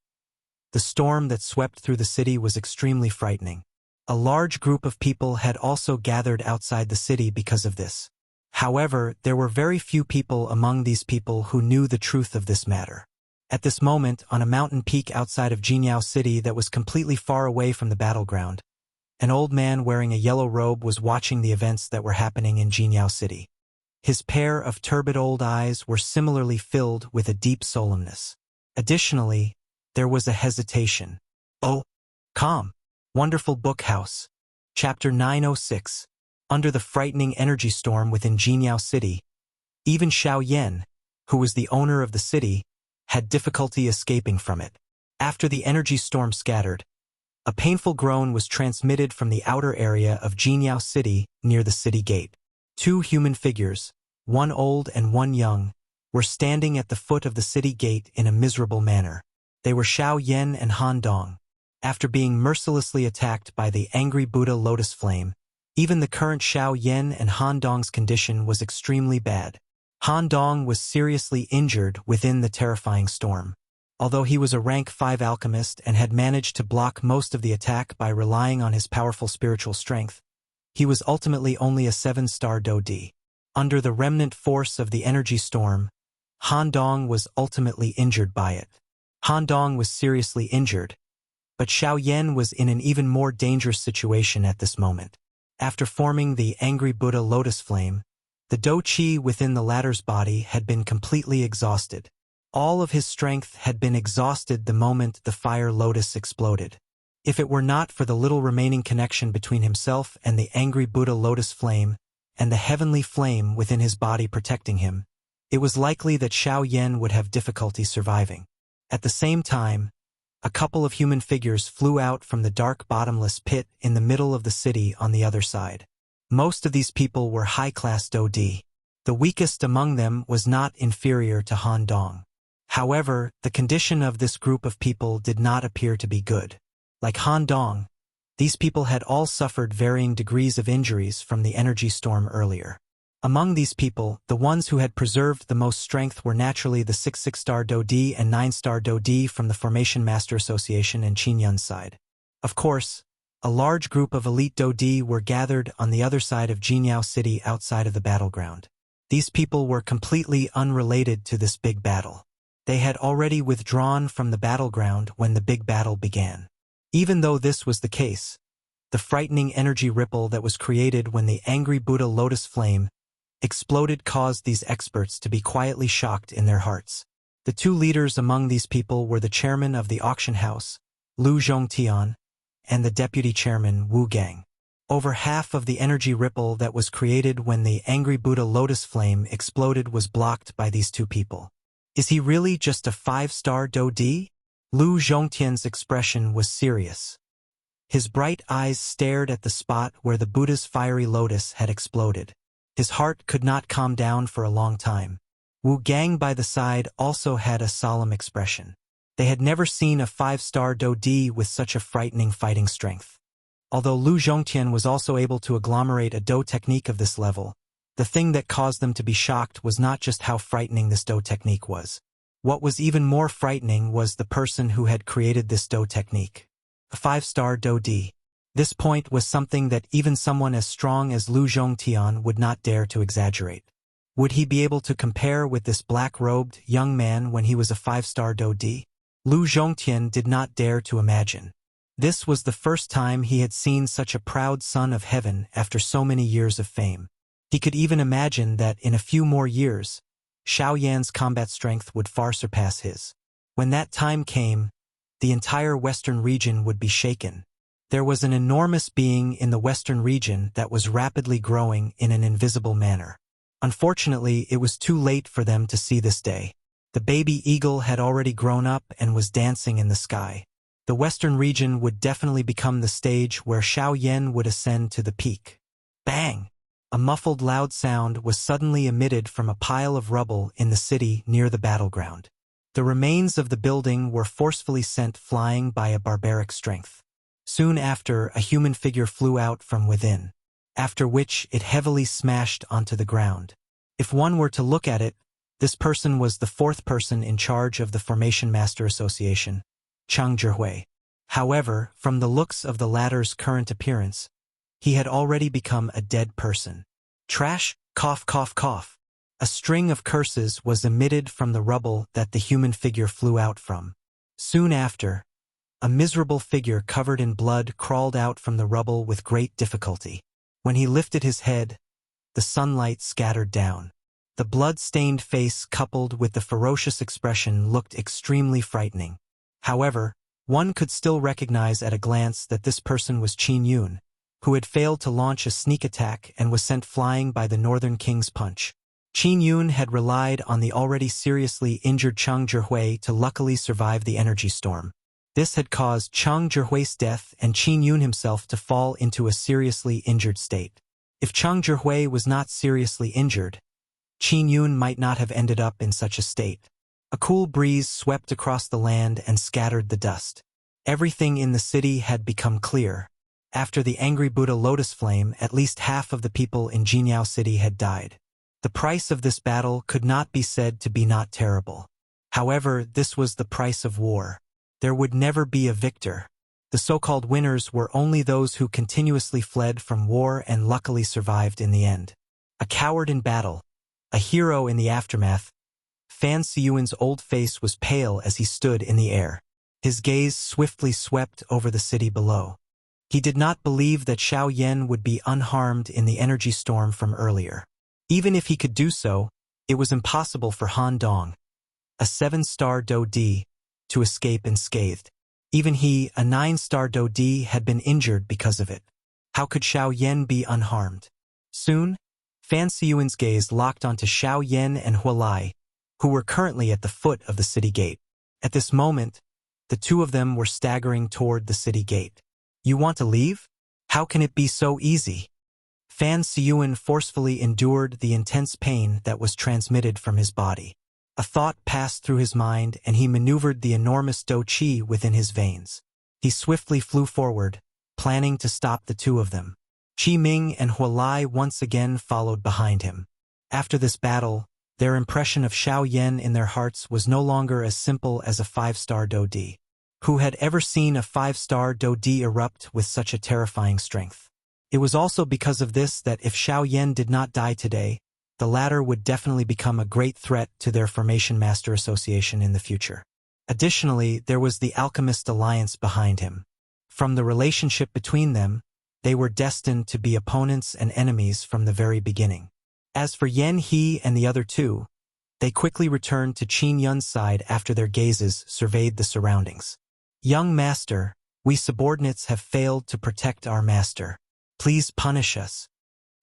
Speaker 1: The storm that swept through the city was extremely frightening. A large group of people had also gathered outside the city because of this. However, there were very few people among these people who knew the truth of this matter. At this moment, on a mountain peak outside of Jinyao City that was completely far away from the battleground, an old man wearing a yellow robe was watching the events that were happening in Jinyao City. His pair of turbid old eyes were similarly filled with a deep solemnness. Additionally, there was a hesitation. Oh, calm. Wonderful Book House. Chapter 906. Under the frightening energy storm within Jinyao City, even Xiao Yan, who was the owner of the city, had difficulty escaping from it. After the energy storm scattered, A painful groan was transmitted from the outer area of Jinyao City near the city gate. Two human figures, one old and one young, were standing at the foot of the city gate in a miserable manner. They were Xiao Yan and Han Dong. After being mercilessly attacked by the angry Buddha lotus flame, even the current Xiao Yan and Han Dong's condition was extremely bad. Han Dong was seriously injured within the terrifying storm. Although he was a rank 5 alchemist and had managed to block most of the attack by relying on his powerful spiritual strength, he was ultimately only a 7-star Do-D. Under the remnant force of the energy storm, Han Dong was ultimately injured by it. Han Dong was seriously injured, but Xiao Yan was in an even more dangerous situation at this moment. After forming the angry Buddha lotus flame, the Do-Chi within the latter's body had been completely exhausted. All of his strength had been exhausted the moment the fire lotus exploded. If it were not for the little remaining connection between himself and the angry Buddha lotus flame, and the heavenly flame within his body protecting him, it was likely that Xiao Yan would have difficulty surviving. At the same time, a couple of human figures flew out from the dark bottomless pit in the middle of the city on the other side. Most of these people were high-class Do-D. The weakest among them was not inferior to Han Dong. However, the condition of this group of people did not appear to be good. Like Han Dong, these people had all suffered varying degrees of injuries from the energy storm earlier. Among these people, the ones who had preserved the most strength were naturally the 6-star Do-D and 9-star Do-D from the Formation Master Association and Qinyun's side. Of course, a large group of elite Do-D were gathered on the other side of Jinyao City outside of the battleground. These people were completely unrelated to this big battle. They had already withdrawn from the battleground when the big battle began. Even though this was the case, the frightening energy ripple that was created when the angry Buddha lotus flame exploded caused these experts to be quietly shocked in their hearts. The two leaders among these people were the chairman of the auction house, Lu Zhongtian, and the deputy chairman, Wu Gang. Over half of the energy ripple that was created when the angry Buddha lotus flame exploded was blocked by these two people. Is he really just a 5-star Do-D? Lu Zhongtian's expression was serious. His bright eyes stared at the spot where the Buddha's fiery lotus had exploded. His heart could not calm down for a long time. Wu Gang by the side also had a solemn expression. They had never seen a 5-star Do-D with such a frightening fighting strength. Although Lu Zhongtian was also able to agglomerate a Do technique of this level, the thing that caused them to be shocked was not just how frightening this Do technique was. What was even more frightening was the person who had created this Do technique. A 5-star Do-D. This point was something that even someone as strong as Lu Zhongtian would not dare to exaggerate. Would he be able to compare with this black-robed young man when he was a 5-star Do-D? Lu Zhongtian did not dare to imagine. This was the first time he had seen such a proud son of heaven after so many years of fame. He could even imagine that in a few more years, Xiao Yan's combat strength would far surpass his. When that time came, the entire western region would be shaken. There was an enormous being in the western region that was rapidly growing in an invisible manner. Unfortunately, it was too late for them to see this day. The baby eagle had already grown up and was dancing in the sky. The western region would definitely become the stage where Xiao Yan would ascend to the peak. Bang! A muffled loud sound was suddenly emitted from a pile of rubble in the city near the battleground. The remains of the building were forcefully sent flying by a barbaric strength. Soon after, a human figure flew out from within, after which it heavily smashed onto the ground. If one were to look at it, this person was the fourth person in charge of the Formation Master Association, Chang Zhihui. However, from the looks of the latter's current appearance, he had already become a dead person. Trash, cough, cough, cough. A string of curses was emitted from the rubble that the human figure flew out from. Soon after, a miserable figure covered in blood crawled out from the rubble with great difficulty. When he lifted his head, the sunlight scattered down. The blood-stained face coupled with the ferocious expression looked extremely frightening. However, one could still recognize at a glance that this person was Qin Yun, who had failed to launch a sneak attack and was sent flying by the Northern King's punch. Qin Yun had relied on the already seriously injured Chang Zhihui to luckily survive the energy storm. This had caused Chang Zhihui's death and Qin Yun himself to fall into a seriously injured state. If Chang Zhihui was not seriously injured, Qin Yun might not have ended up in such a state. A cool breeze swept across the land and scattered the dust. Everything in the city had become clear. After the angry Buddha lotus flame, at least half of the people in Jinyao City had died. The price of this battle could not be said to be not terrible. However, this was the price of war. There would never be a victor. The so-called winners were only those who continuously fled from war and luckily survived in the end. A coward in battle, a hero in the aftermath, Fan Siyuan's old face was pale as he stood in the air. His gaze swiftly swept over the city below. He did not believe that Xiao Yan would be unharmed in the energy storm from earlier. Even if he could do so, it was impossible for Han Dong, a 7-star Do Di, to escape unscathed. Even he, a 9-star Do Di, had been injured because of it. How could Xiao Yan be unharmed? Soon, Fan Siyuan's gaze locked onto Xiao Yan and Hualai, who were currently at the foot of the city gate. At this moment, the two of them were staggering toward the city gate. You want to leave? How can it be so easy? Fan Siyuan forcefully endured the intense pain that was transmitted from his body. A thought passed through his mind and he maneuvered the enormous Do Qi within his veins. He swiftly flew forward, planning to stop the two of them. Qi Ming and Hualai once again followed behind him. After this battle, their impression of Xiao Yan in their hearts was no longer as simple as a 5-star Do Di. Who had ever seen a 5-star Do Di erupt with such a terrifying strength? It was also because of this that if Xiao Yan did not die today, the latter would definitely become a great threat to their Formation Master Association in the future. Additionally, there was the Alchemist Alliance behind him. From the relationship between them, they were destined to be opponents and enemies from the very beginning. As for Yan He and the other two, they quickly returned to Qin Yun's side after their gazes surveyed the surroundings. Young master, we subordinates have failed to protect our master. Please punish us.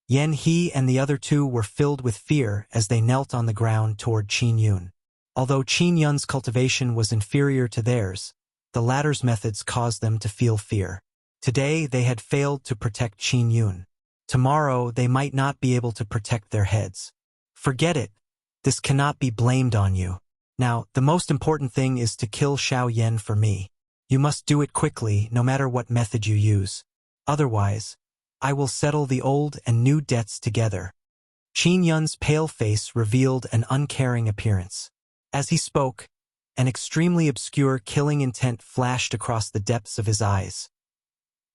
Speaker 1: Yan He and the other two were filled with fear as they knelt on the ground toward Qin Yun. Although Qin Yun's cultivation was inferior to theirs, the latter's methods caused them to feel fear. Today they had failed to protect Qin Yun. Tomorrow they might not be able to protect their heads. Forget it. This cannot be blamed on you. Now, the most important thing is to kill Xiao Yan for me. You must do it quickly, no matter what method you use. Otherwise, I will settle the old and new debts together. Qin Yun's pale face revealed an uncaring appearance. As he spoke, an extremely obscure killing intent flashed across the depths of his eyes.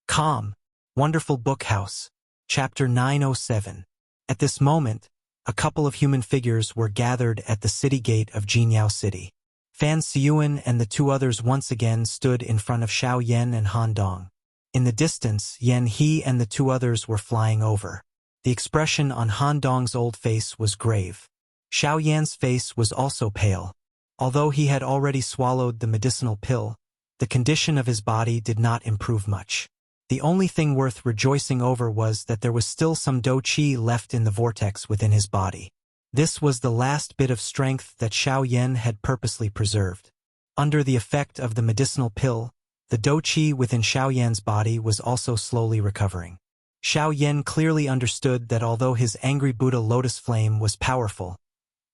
Speaker 1: Calm, Wonderful Book House, Chapter 907. At this moment, a couple of human figures were gathered at the city gate of Jinyao City. Fan Siyuan and the two others once again stood in front of Xiao Yan and Han Dong. In the distance, Yan He and the two others were flying over. The expression on Han Dong's old face was grave. Xiao Yan's face was also pale. Although he had already swallowed the medicinal pill, the condition of his body did not improve much. The only thing worth rejoicing over was that there was still some Do Qi left in the vortex within his body. This was the last bit of strength that Xiao Yan had purposely preserved. Under the effect of the medicinal pill, the Do Qi within Xiao Yan's body was also slowly recovering. Xiao Yan clearly understood that although his angry Buddha lotus flame was powerful,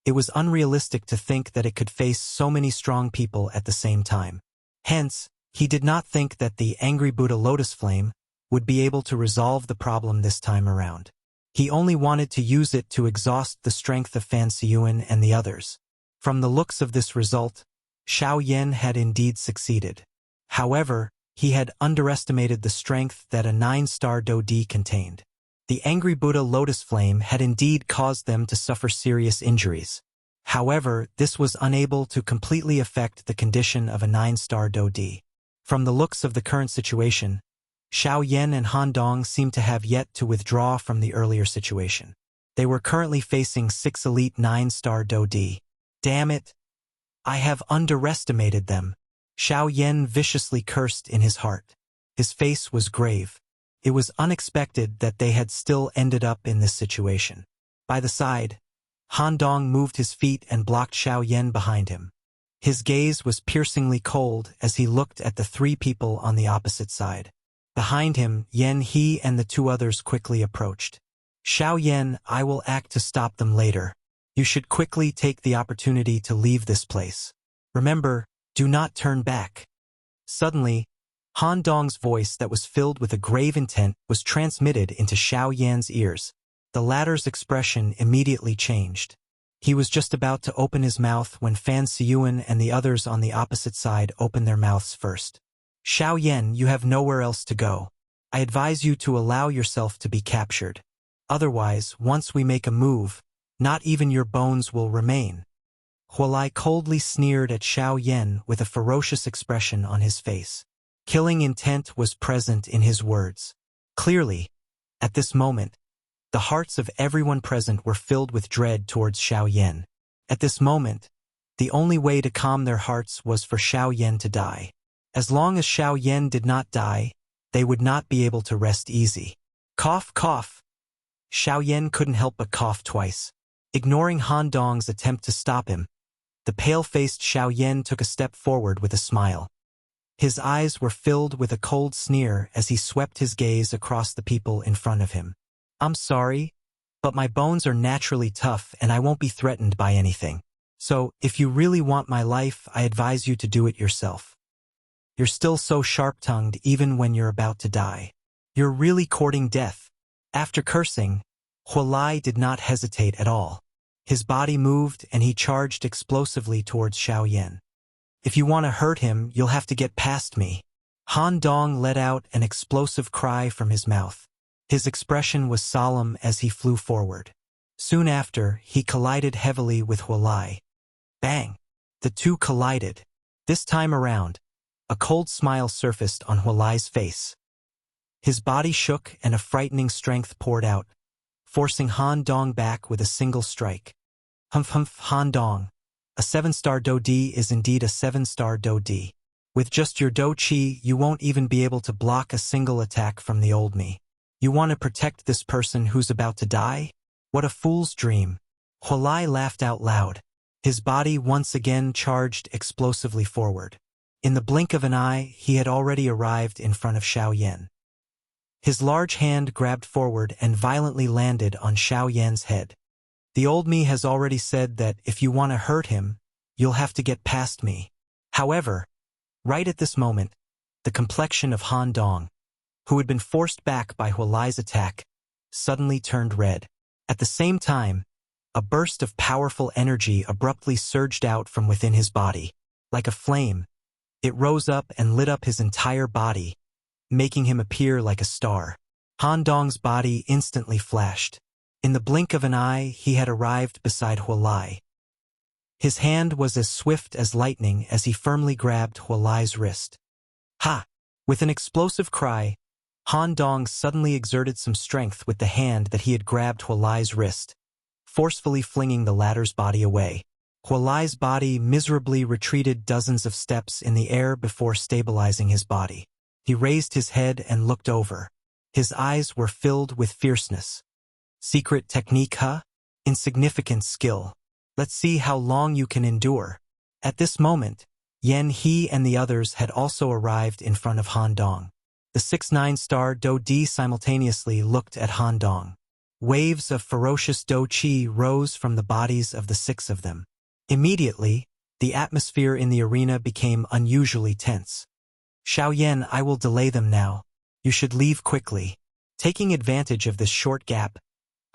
Speaker 1: it was unrealistic to think that it could face so many strong people at the same time. Hence, he did not think that the angry Buddha lotus flame would be able to resolve the problem this time around. He only wanted to use it to exhaust the strength of Fan Siyuan and the others. From the looks of this result, Xiao Yan had indeed succeeded. However, he had underestimated the strength that a 9-star Do Di contained. The angry Buddha lotus flame had indeed caused them to suffer serious injuries. However, this was unable to completely affect the condition of a 9-star Do Di. From the looks of the current situation, Xiao Yan and Han Dong seemed to have yet to withdraw from the earlier situation. They were currently facing 6 elite 9-star Do Di. Damn it! I have underestimated them. Xiao Yan viciously cursed in his heart. His face was grave. It was unexpected that they had still ended up in this situation. By the side, Han Dong moved his feet and blocked Xiao Yan behind him. His gaze was piercingly cold as he looked at the three people on the opposite side. Behind him, Yan He and the two others quickly approached. Xiao Yan, I will act to stop them later. You should quickly take the opportunity to leave this place. Remember, do not turn back. Suddenly, Han Dong's voice that was filled with a grave intent was transmitted into Xiao Yan's ears. The latter's expression immediately changed. He was just about to open his mouth when Fan Siyuan and the others on the opposite side opened their mouths first. Xiao Yan, you have nowhere else to go. I advise you to allow yourself to be captured. Otherwise, once we make a move, not even your bones will remain. Huolai coldly sneered at Xiao Yan with a ferocious expression on his face. Killing intent was present in his words. Clearly, at this moment, the hearts of everyone present were filled with dread towards Xiao Yan. At this moment, the only way to calm their hearts was for Xiao Yan to die. As long as Xiao Yan did not die, they would not be able to rest easy. Cough, cough. Xiao Yan couldn't help but cough twice. Ignoring Han Dong's attempt to stop him, the pale-faced Xiao Yan took a step forward with a smile. His eyes were filled with a cold sneer as he swept his gaze across the people in front of him. I'm sorry, but my bones are naturally tough and I won't be threatened by anything. So, if you really want my life, I advise you to do it yourself. You're still so sharp-tongued even when you're about to die. You're really courting death. After cursing, Huolai did not hesitate at all. His body moved and he charged explosively towards Xiao Yan. If you want to hurt him, you'll have to get past me. Han Dong let out an explosive cry from his mouth. His expression was solemn as he flew forward. Soon after, he collided heavily with Huolai. Bang! The two collided. This time around, a cold smile surfaced on Huolai's face. His body shook and a frightening strength poured out, forcing Han Dong back with a single strike. Humph humph, Han Dong. A 7-star Do Di is indeed a 7-star Do Di. With just your Do Chi, you won't even be able to block a single attack from the old me. You want to protect this person who's about to die? What a fool's dream. Huolai laughed out loud. His body once again charged explosively forward. In the blink of an eye, he had already arrived in front of Xiao Yan. His large hand grabbed forward and violently landed on Xiao Yan's head. The old me has already said that if you want to hurt him, you'll have to get past me. However, right at this moment, the complexion of Han Dong, who had been forced back by Huolai's attack, suddenly turned red. At the same time, a burst of powerful energy abruptly surged out from within his body. Like a flame, it rose up and lit up his entire body, making him appear like a star. Han Dong's body instantly flashed. In the blink of an eye, he had arrived beside Huolai. His hand was as swift as lightning as he firmly grabbed Huolai's wrist. Ha! With an explosive cry, Han Dong suddenly exerted some strength with the hand that he had grabbed Huolai's wrist, forcefully flinging the latter's body away. Huolai's body miserably retreated dozens of steps in the air before stabilizing his body. He raised his head and looked over. His eyes were filled with fierceness. Secret technique, huh? Insignificant skill. Let's see how long you can endure. At this moment, Yan He and the others had also arrived in front of Han Dong. The 6-9-star Do Di simultaneously looked at Han Dong. Waves of ferocious Do Chi rose from the bodies of the 6 of them. Immediately, the atmosphere in the arena became unusually tense. Xiao Yan, I will delay them now. You should leave quickly. Taking advantage of this short gap,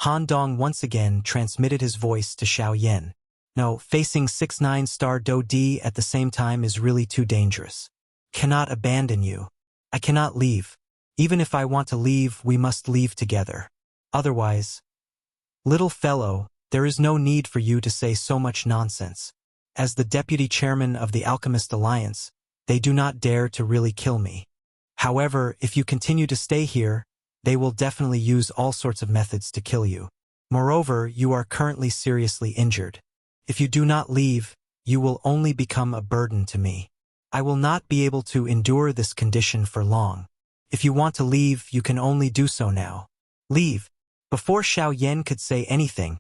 Speaker 1: Han Dong once again transmitted his voice to Xiao Yan. No, facing 6-9-star Do Di at the same time is really too dangerous. Cannot abandon you. I cannot leave. Even if I want to leave, we must leave together. Otherwise, little fellow, there is no need for you to say so much nonsense. As the deputy chairman of the Alchemist Alliance, they do not dare to really kill me. However, if you continue to stay here, they will definitely use all sorts of methods to kill you. Moreover, you are currently seriously injured. If you do not leave, you will only become a burden to me. I will not be able to endure this condition for long. If you want to leave, you can only do so now. Leave. Before Xiao Yan could say anything,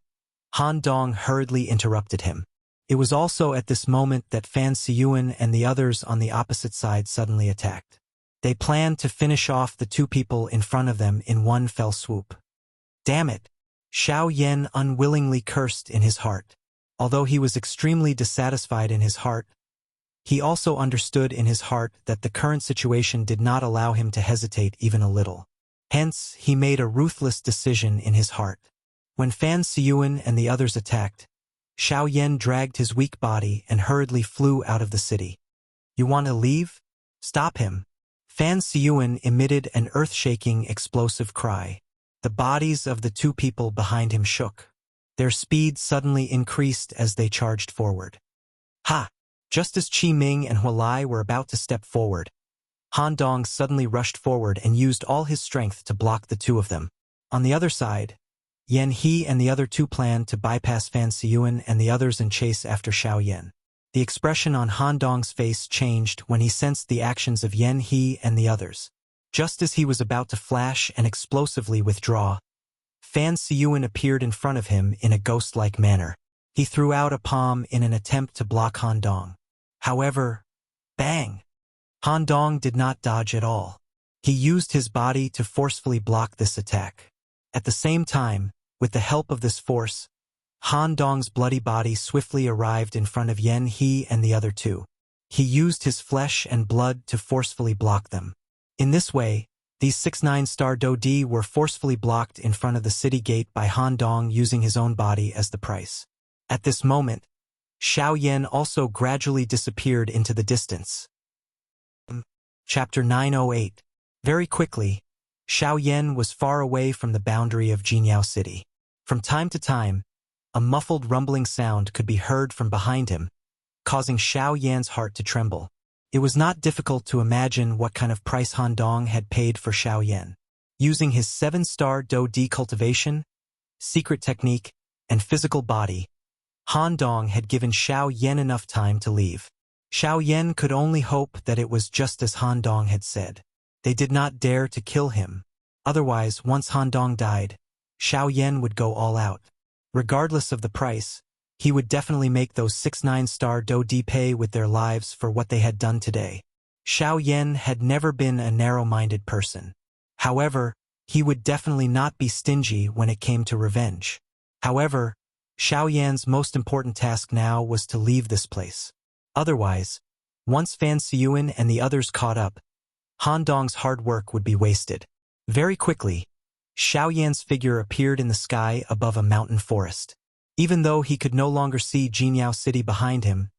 Speaker 1: Han Dong hurriedly interrupted him. It was also at this moment that Fan Siyuan and the others on the opposite side suddenly attacked. They planned to finish off the two people in front of them in one fell swoop. Damn it! Xiao Yan unwillingly cursed in his heart. Although he was extremely dissatisfied in his heart, he also understood in his heart that the current situation did not allow him to hesitate even a little. Hence, he made a ruthless decision in his heart. When Fan Siyuan and the others attacked, Xiao Yan dragged his weak body and hurriedly flew out of the city. You want to leave? Stop him! Fan Siyuan emitted an earth-shaking explosive cry. The bodies of the two people behind him shook. Their speed suddenly increased as they charged forward. Ha! Just as Qi Ming and Hualai were about to step forward, Han Dong suddenly rushed forward and used all his strength to block the two of them. On the other side, Yan He and the other two planned to bypass Fan Siyuan and the others and chase after Xiao Yan. The expression on Han Dong's face changed when he sensed the actions of Yan He and the others. Just as he was about to flash and explosively withdraw, Fan Siyuan appeared in front of him in a ghost-like manner. He threw out a palm in an attempt to block Han Dong. However, bang! Han Dong did not dodge at all. He used his body to forcefully block this attack. At the same time, with the help of this force, Han Dong's bloody body swiftly arrived in front of Yan He and the other two. He used his flesh and blood to forcefully block them. In this way, these 6-9-star Do-Di were forcefully blocked in front of the city gate by Han Dong using his own body as the price. At this moment, Xiao Yan also gradually disappeared into the distance. Chapter 908. Very quickly, Xiao Yan was far away from the boundary of Jinyao City. From time to time, a muffled rumbling sound could be heard from behind him, causing Xiao Yan's heart to tremble. It was not difficult to imagine what kind of price Han Dong had paid for Xiao Yan. Using his 7-star Do-Di cultivation, secret technique, and physical body, Han Dong had given Xiao Yan enough time to leave. Xiao Yan could only hope that it was just as Han Dong had said. They did not dare to kill him. Otherwise, once Han Dong died, Xiao Yan would go all out. Regardless of the price, he would definitely make those 6-9-star Do-Di pay with their lives for what they had done today. Xiao Yan had never been a narrow-minded person. However, he would definitely not be stingy when it came to revenge. However, Xiao Yan's most important task now was to leave this place. Otherwise, once Fan Siyuan and the others caught up, Han Dong's hard work would be wasted. Very quickly, Xiao Yan's figure appeared in the sky above a mountain forest. Even though he could no longer see Jinyao City behind him,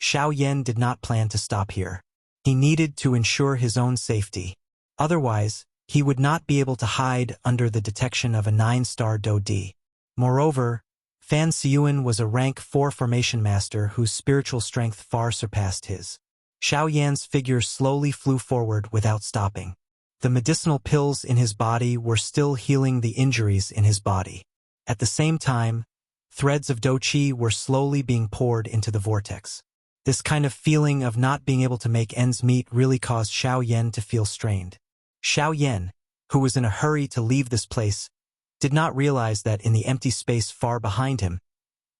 Speaker 1: Xiao Yan did not plan to stop here. He needed to ensure his own safety. Otherwise, he would not be able to hide under the detection of a 9-star Do-Di. Moreover, Fan Siyuan was a rank 4 formation master whose spiritual strength far surpassed his. Xiao Yan's figure slowly flew forward without stopping. The medicinal pills in his body were still healing the injuries in his body. At the same time, threads of Do-Chi were slowly being poured into the vortex. This kind of feeling of not being able to make ends meet really caused Xiao Yan to feel strained. Xiao Yan, who was in a hurry to leave this place, did not realize that in the empty space far behind him,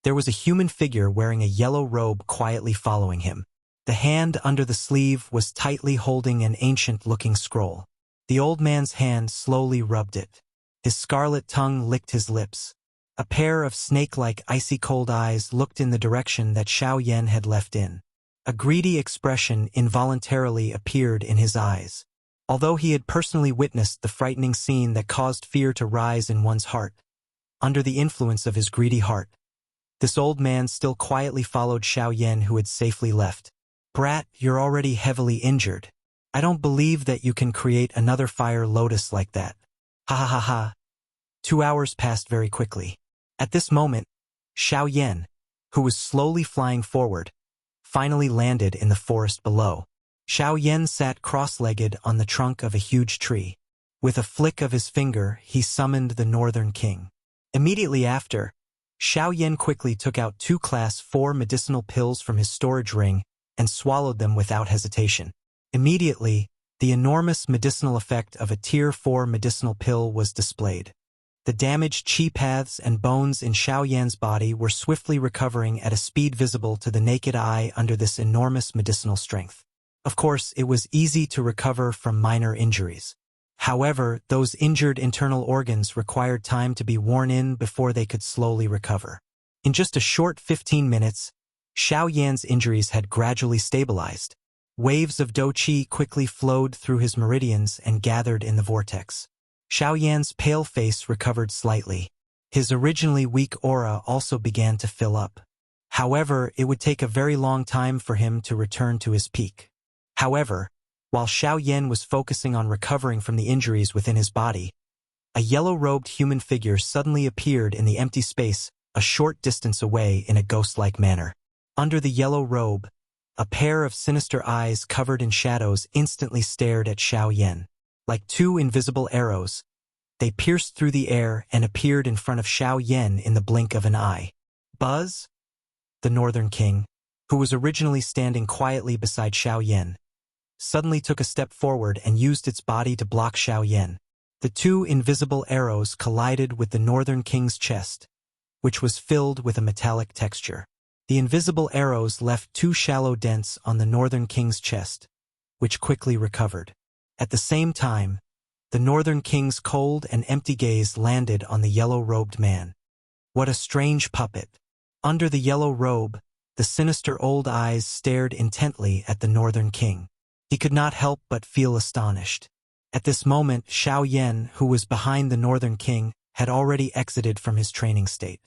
Speaker 1: there was a human figure wearing a yellow robe quietly following him. The hand under the sleeve was tightly holding an ancient-looking scroll. The old man's hand slowly rubbed it. His scarlet tongue licked his lips. A pair of snake-like icy-cold eyes looked in the direction that Xiao Yan had left in. A greedy expression involuntarily appeared in his eyes. Although he had personally witnessed the frightening scene that caused fear to rise in one's heart, under the influence of his greedy heart, this old man still quietly followed Xiao Yan, who had safely left. "Brat, you're already heavily injured. I don't believe that you can create another fire lotus like that. Ha ha ha ha." 2 hours passed very quickly. At this moment, Xiao Yan, who was slowly flying forward, finally landed in the forest below. Xiao Yan sat cross-legged on the trunk of a huge tree. With a flick of his finger, he summoned the Northern King. Immediately after, Xiao Yan quickly took out 2 Class 4 medicinal pills from his storage ring and swallowed them without hesitation. Immediately, the enormous medicinal effect of a Tier 4 medicinal pill was displayed. The damaged chi paths and bones in Xiao Yan's body were swiftly recovering at a speed visible to the naked eye under this enormous medicinal strength. Of course, it was easy to recover from minor injuries. However, those injured internal organs required time to be worn in before they could slowly recover. In just a short 15 minutes, Xiao Yan's injuries had gradually stabilized. Waves of dou qi quickly flowed through his meridians and gathered in the vortex. Xiao Yan's pale face recovered slightly. His originally weak aura also began to fill up. However, it would take a very long time for him to return to his peak. However, while Xiao Yan was focusing on recovering from the injuries within his body, a yellow-robed human figure suddenly appeared in the empty space a short distance away in a ghost-like manner. Under the yellow robe, a pair of sinister eyes covered in shadows instantly stared at Xiao Yan. Like two invisible arrows, they pierced through the air and appeared in front of Xiao Yan in the blink of an eye. Buzz, the Northern King, who was originally standing quietly beside Xiao Yan, suddenly took a step forward and used its body to block Xiao Yan. The two invisible arrows collided with the Northern King's chest, which was filled with a metallic texture. The invisible arrows left two shallow dents on the Northern King's chest, which quickly recovered. At the same time, the Northern King's cold and empty gaze landed on the yellow-robed man. What a strange puppet. Under the yellow robe, the sinister old eyes stared intently at the Northern King. He could not help but feel astonished. At this moment, Xiao Yan, who was behind the Northern King, had already exited from his training state.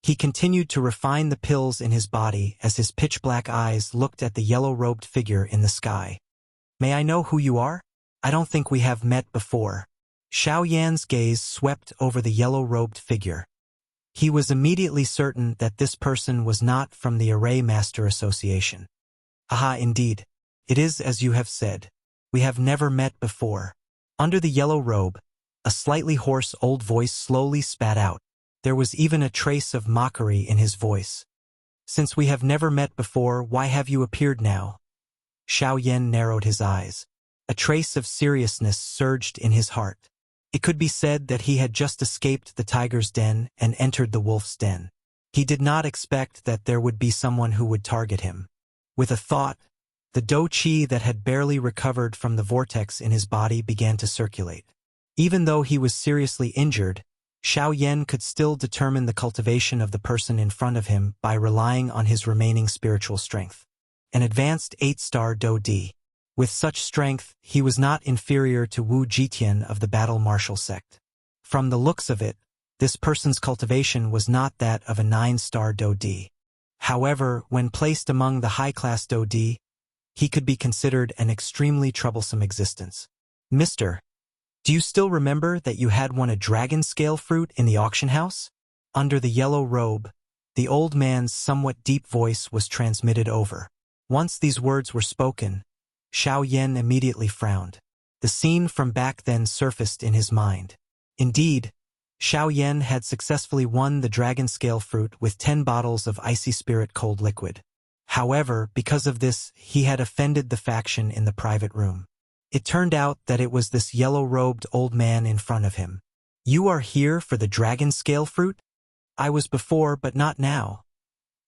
Speaker 1: He continued to refine the pills in his body as his pitch-black eyes looked at the yellow-robed figure in the sky. "May I know who you are? I don't think we have met before." Xiao Yan's gaze swept over the yellow-robed figure. He was immediately certain that this person was not from the Array Master Association. "Aha, indeed. It is as you have said. We have never met before." Under the yellow robe, a slightly hoarse old voice slowly spat out. There was even a trace of mockery in his voice. "Since we have never met before, why have you appeared now?" Xiao Yan narrowed his eyes. A trace of seriousness surged in his heart. It could be said that he had just escaped the tiger's den and entered the wolf's den. He did not expect that there would be someone who would target him. With a thought, the dou qi that had barely recovered from the vortex in his body began to circulate. Even though he was seriously injured, Xiao Yan could still determine the cultivation of the person in front of him by relying on his remaining spiritual strength. An advanced 8-star dou di. With such strength, he was not inferior to Wu Jitian of the Battle Martial sect. From the looks of it, this person's cultivation was not that of a 9-star dou di. However, when placed among the high-class dou di, he could be considered an extremely troublesome existence. "Mister, do you still remember that you had won a dragon scale fruit in the auction house?" Under the yellow robe, the old man's somewhat deep voice was transmitted over. Once these words were spoken, Xiao Yan immediately frowned. The scene from back then surfaced in his mind. Indeed, Xiao Yan had successfully won the dragon scale fruit with 10 bottles of icy spirit cold liquid. However, because of this, he had offended the faction in the private room. It turned out that it was this yellow-robed old man in front of him. "You are here for the dragon scale fruit? I was before, but not now."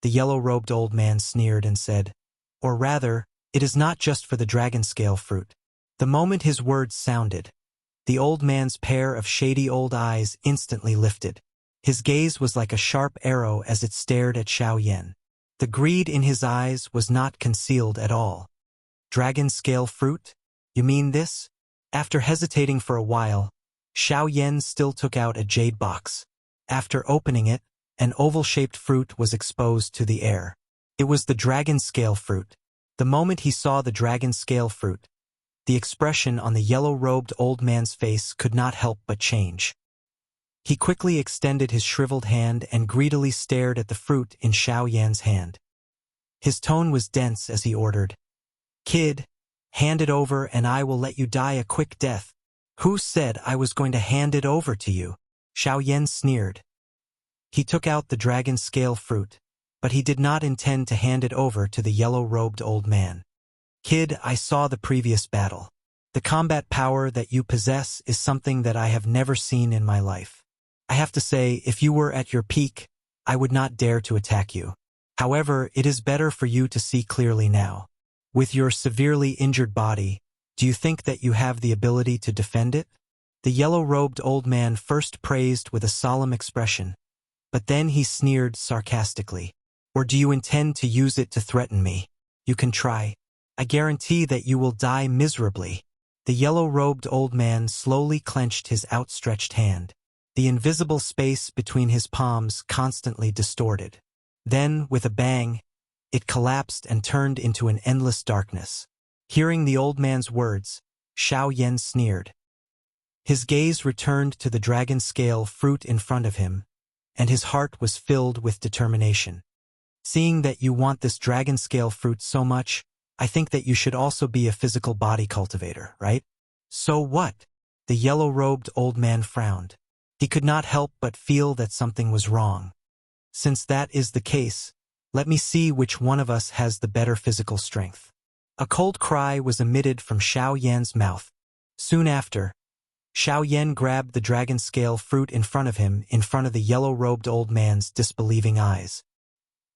Speaker 1: The yellow-robed old man sneered and said, "Or rather, it is not just for the dragon scale fruit." The moment his words sounded, the old man's pair of shady old eyes instantly lifted. His gaze was like a sharp arrow as it stared at Xiao Yan. The greed in his eyes was not concealed at all. "Dragon scale fruit? You mean this?" After hesitating for a while, Xiao Yan still took out a jade box. After opening it, an oval-shaped fruit was exposed to the air. It was the dragon scale fruit. The moment he saw the dragon scale fruit, the expression on the yellow-robed old man's face could not help but change. He quickly extended his shriveled hand and greedily stared at the fruit in Xiao Yan's hand. His tone was dense as he ordered, "Kid, hand it over and I will let you die a quick death." "Who said I was going to hand it over to you?" Xiao Yan sneered. He took out the dragon scale fruit, but he did not intend to hand it over to the yellow-robed old man. "Kid, I saw the previous battle. The combat power that you possess is something that I have never seen in my life. I have to say, if you were at your peak, I would not dare to attack you. However, it is better for you to see clearly now. With your severely injured body, do you think that you have the ability to defend it? The yellow-robed old man first praised with a solemn expression, but then he sneered sarcastically. Or do you intend to use it to threaten me? You can try. I guarantee that you will die miserably. The yellow-robed old man slowly clenched his outstretched hand. The invisible space between his palms constantly distorted. Then, with a bang, it collapsed and turned into an endless darkness. Hearing the old man's words, Xiao Yan sneered. His gaze returned to the dragon scale fruit in front of him, and his heart was filled with determination. Seeing that you want this dragon scale fruit so much, I think that you should also be a physical body cultivator, right? So what? The yellow-robed old man frowned. He could not help but feel that something was wrong. Since that is the case, let me see which one of us has the better physical strength. A cold cry was emitted from Xiao Yan's mouth. Soon after, Xiao Yan grabbed the dragon scale fruit in front of him in front of the yellow-robed old man's disbelieving eyes.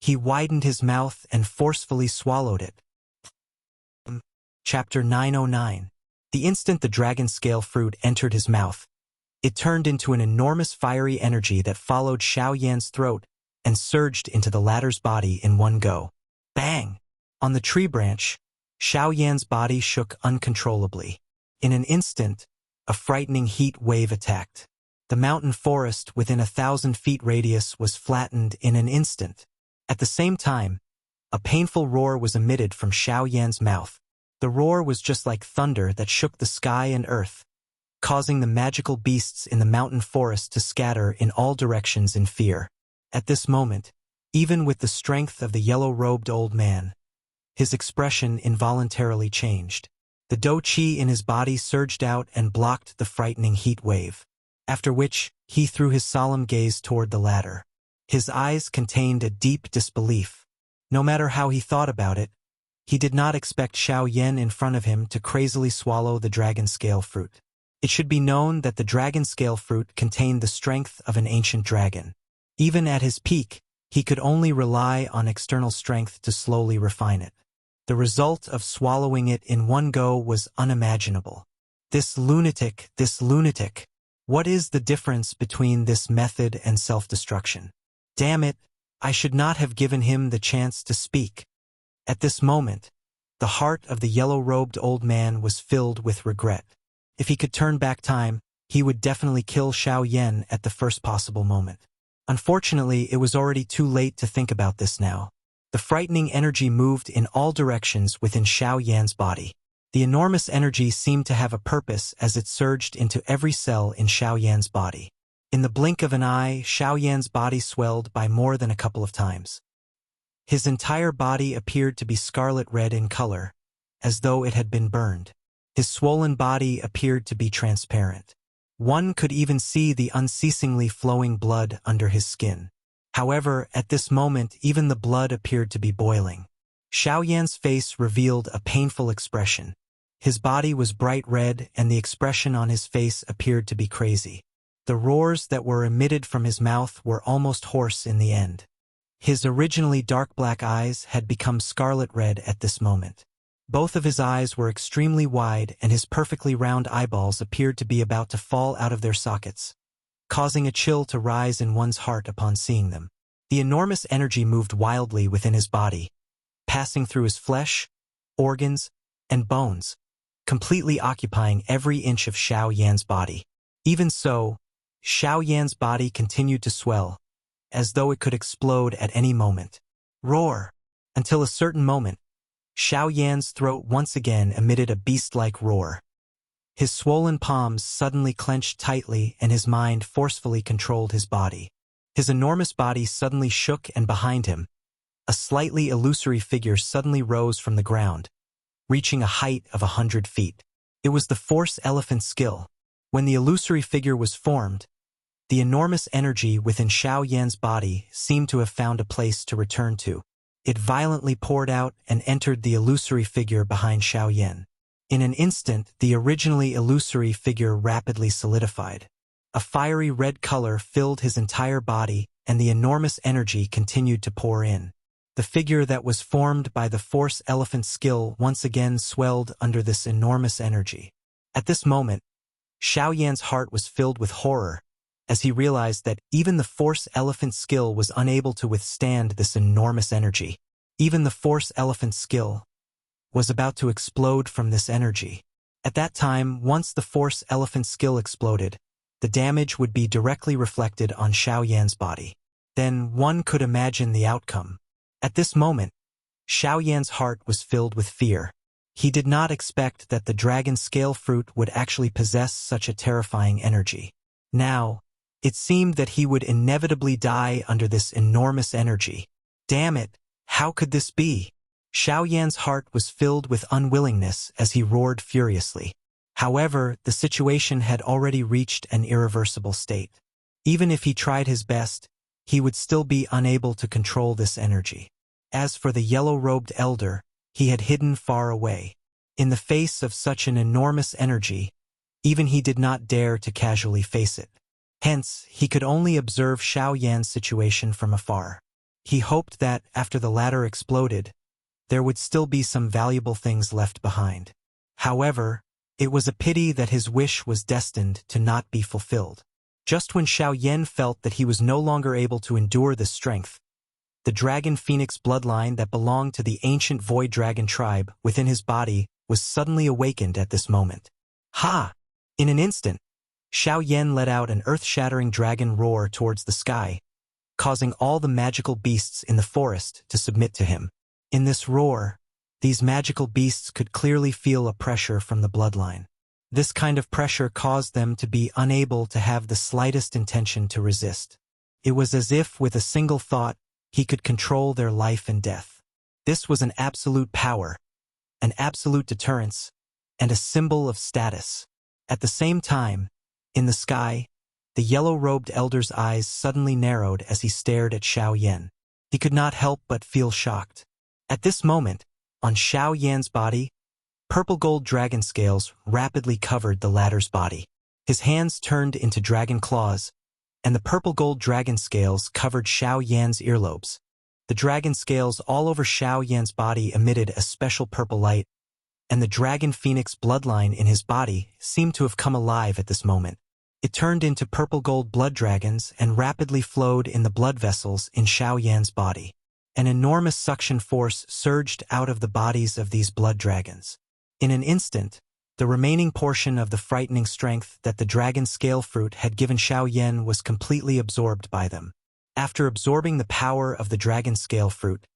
Speaker 1: He widened his mouth and forcefully swallowed it. Chapter 909. The instant the dragon scale fruit entered his mouth, it turned into an enormous fiery energy that followed Xiao Yan's throat and surged into the latter's body in one go. Bang! On the tree branch, Xiao Yan's body shook uncontrollably. In an instant, a frightening heat wave attacked. The mountain forest within 1,000 feet radius was flattened in an instant. At the same time, a painful roar was emitted from Xiao Yan's mouth. The roar was just like thunder that shook the sky and earth, causing the magical beasts in the mountain forest to scatter in all directions in fear. At this moment, even with the strength of the yellow-robed old man, his expression involuntarily changed. The dou qi in his body surged out and blocked the frightening heat wave, after which he threw his solemn gaze toward the latter. His eyes contained a deep disbelief. No matter how he thought about it, he did not expect Xiao Yan in front of him to crazily swallow the dragon scale fruit. It should be known that the dragon scale fruit contained the strength of an ancient dragon. Even at his peak, he could only rely on external strength to slowly refine it. The result of swallowing it in one go was unimaginable. This lunatic. What is the difference between this method and self-destruction? Damn it, I should not have given him the chance to speak. At this moment, the heart of the yellow-robed old man was filled with regret. If he could turn back time, he would definitely kill Xiao Yan at the first possible moment. Unfortunately, it was already too late to think about this now. The frightening energy moved in all directions within Xiao Yan's body. The enormous energy seemed to have a purpose as it surged into every cell in Xiao Yan's body. In the blink of an eye, Xiao Yan's body swelled by more than a couple of times. His entire body appeared to be scarlet red in color, as though it had been burned. His swollen body appeared to be transparent. One could even see the unceasingly flowing blood under his skin. However, at this moment, even the blood appeared to be boiling. Xiao Yan's face revealed a painful expression. His body was bright red, and the expression on his face appeared to be crazy. The roars that were emitted from his mouth were almost hoarse in the end. His originally dark black eyes had become scarlet red at this moment. Both of his eyes were extremely wide, and his perfectly round eyeballs appeared to be about to fall out of their sockets, causing a chill to rise in one's heart upon seeing them. The enormous energy moved wildly within his body, passing through his flesh, organs, and bones, completely occupying every inch of Xiao Yan's body. Even so, Xiao Yan's body continued to swell, as though it could explode at any moment. Roar! Until a certain moment, Xiao Yan's throat once again emitted a beast-like roar. His swollen palms suddenly clenched tightly, and his mind forcefully controlled his body. His enormous body suddenly shook, and behind him, a slightly illusory figure suddenly rose from the ground, reaching a height of 100 feet. It was the Force Elephant skill. When the illusory figure was formed, the enormous energy within Xiao Yan's body seemed to have found a place to return to. It violently poured out and entered the illusory figure behind Xiao Yan. In an instant, the originally illusory figure rapidly solidified. A fiery red color filled his entire body, and the enormous energy continued to pour in. The figure that was formed by the Force Elephant skill once again swelled under this enormous energy. At this moment, Xiao Yan's heart was filled with horror, as he realized that even the Force Elephant skill was unable to withstand this enormous energy. Even the Force Elephant skill was about to explode from this energy. At that time, once the Force Elephant skill exploded, the damage would be directly reflected on Xiao Yan's body. Then one could imagine the outcome. At this moment, Xiao Yan's heart was filled with fear. He did not expect that the dragon scale fruit would actually possess such a terrifying energy. Now, it seemed that he would inevitably die under this enormous energy. Damn it, how could this be? Xiao Yan's heart was filled with unwillingness as he roared furiously. However, the situation had already reached an irreversible state. Even if he tried his best, he would still be unable to control this energy. As for the yellow-robed elder, he had hidden far away. In the face of such an enormous energy, even he did not dare to casually face it. Hence, he could only observe Xiao Yan's situation from afar. He hoped that, after the latter exploded, there would still be some valuable things left behind. However, it was a pity that his wish was destined to not be fulfilled. Just when Xiao Yan felt that he was no longer able to endure this strength, the dragon phoenix bloodline that belonged to the ancient void dragon tribe within his body was suddenly awakened at this moment. Ha! In an instant, Xiao Yan let out an earth-shattering dragon roar towards the sky, causing all the magical beasts in the forest to submit to him. In this roar, these magical beasts could clearly feel a pressure from the bloodline. This kind of pressure caused them to be unable to have the slightest intention to resist. It was as if, with a single thought, he could control their life and death. This was an absolute power, an absolute deterrence, and a symbol of status. At the same time, in the sky, the yellow-robed elder's eyes suddenly narrowed as he stared at Xiao Yan. He could not help but feel shocked. At this moment, on Xiao Yan's body, purple gold dragon scales rapidly covered the latter's body. His hands turned into dragon claws, and the purple gold dragon scales covered Xiao Yan's earlobes. The dragon scales all over Xiao Yan's body emitted a special purple light, and the dragon phoenix bloodline in his body seemed to have come alive at this moment. It turned into purple gold blood dragons and rapidly flowed in the blood vessels in Xiao Yan's body. An enormous suction force surged out of the bodies of these blood dragons. In an instant, the remaining portion of the frightening strength that the dragon scale fruit had given Xiao Yan was completely absorbed by them. After absorbing the power of the dragon scale fruit,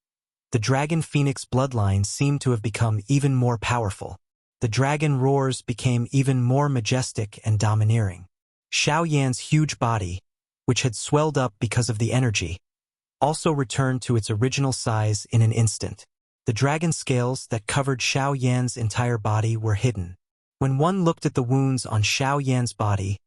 Speaker 1: the dragon phoenix bloodline seemed to have become even more powerful. The dragon roars became even more majestic and domineering. Xiao Yan's huge body, which had swelled up because of the energy, also returned to its original size in an instant. The dragon scales that covered Xiao Yan's entire body were hidden. When one looked at the wounds on Xiao Yan's body,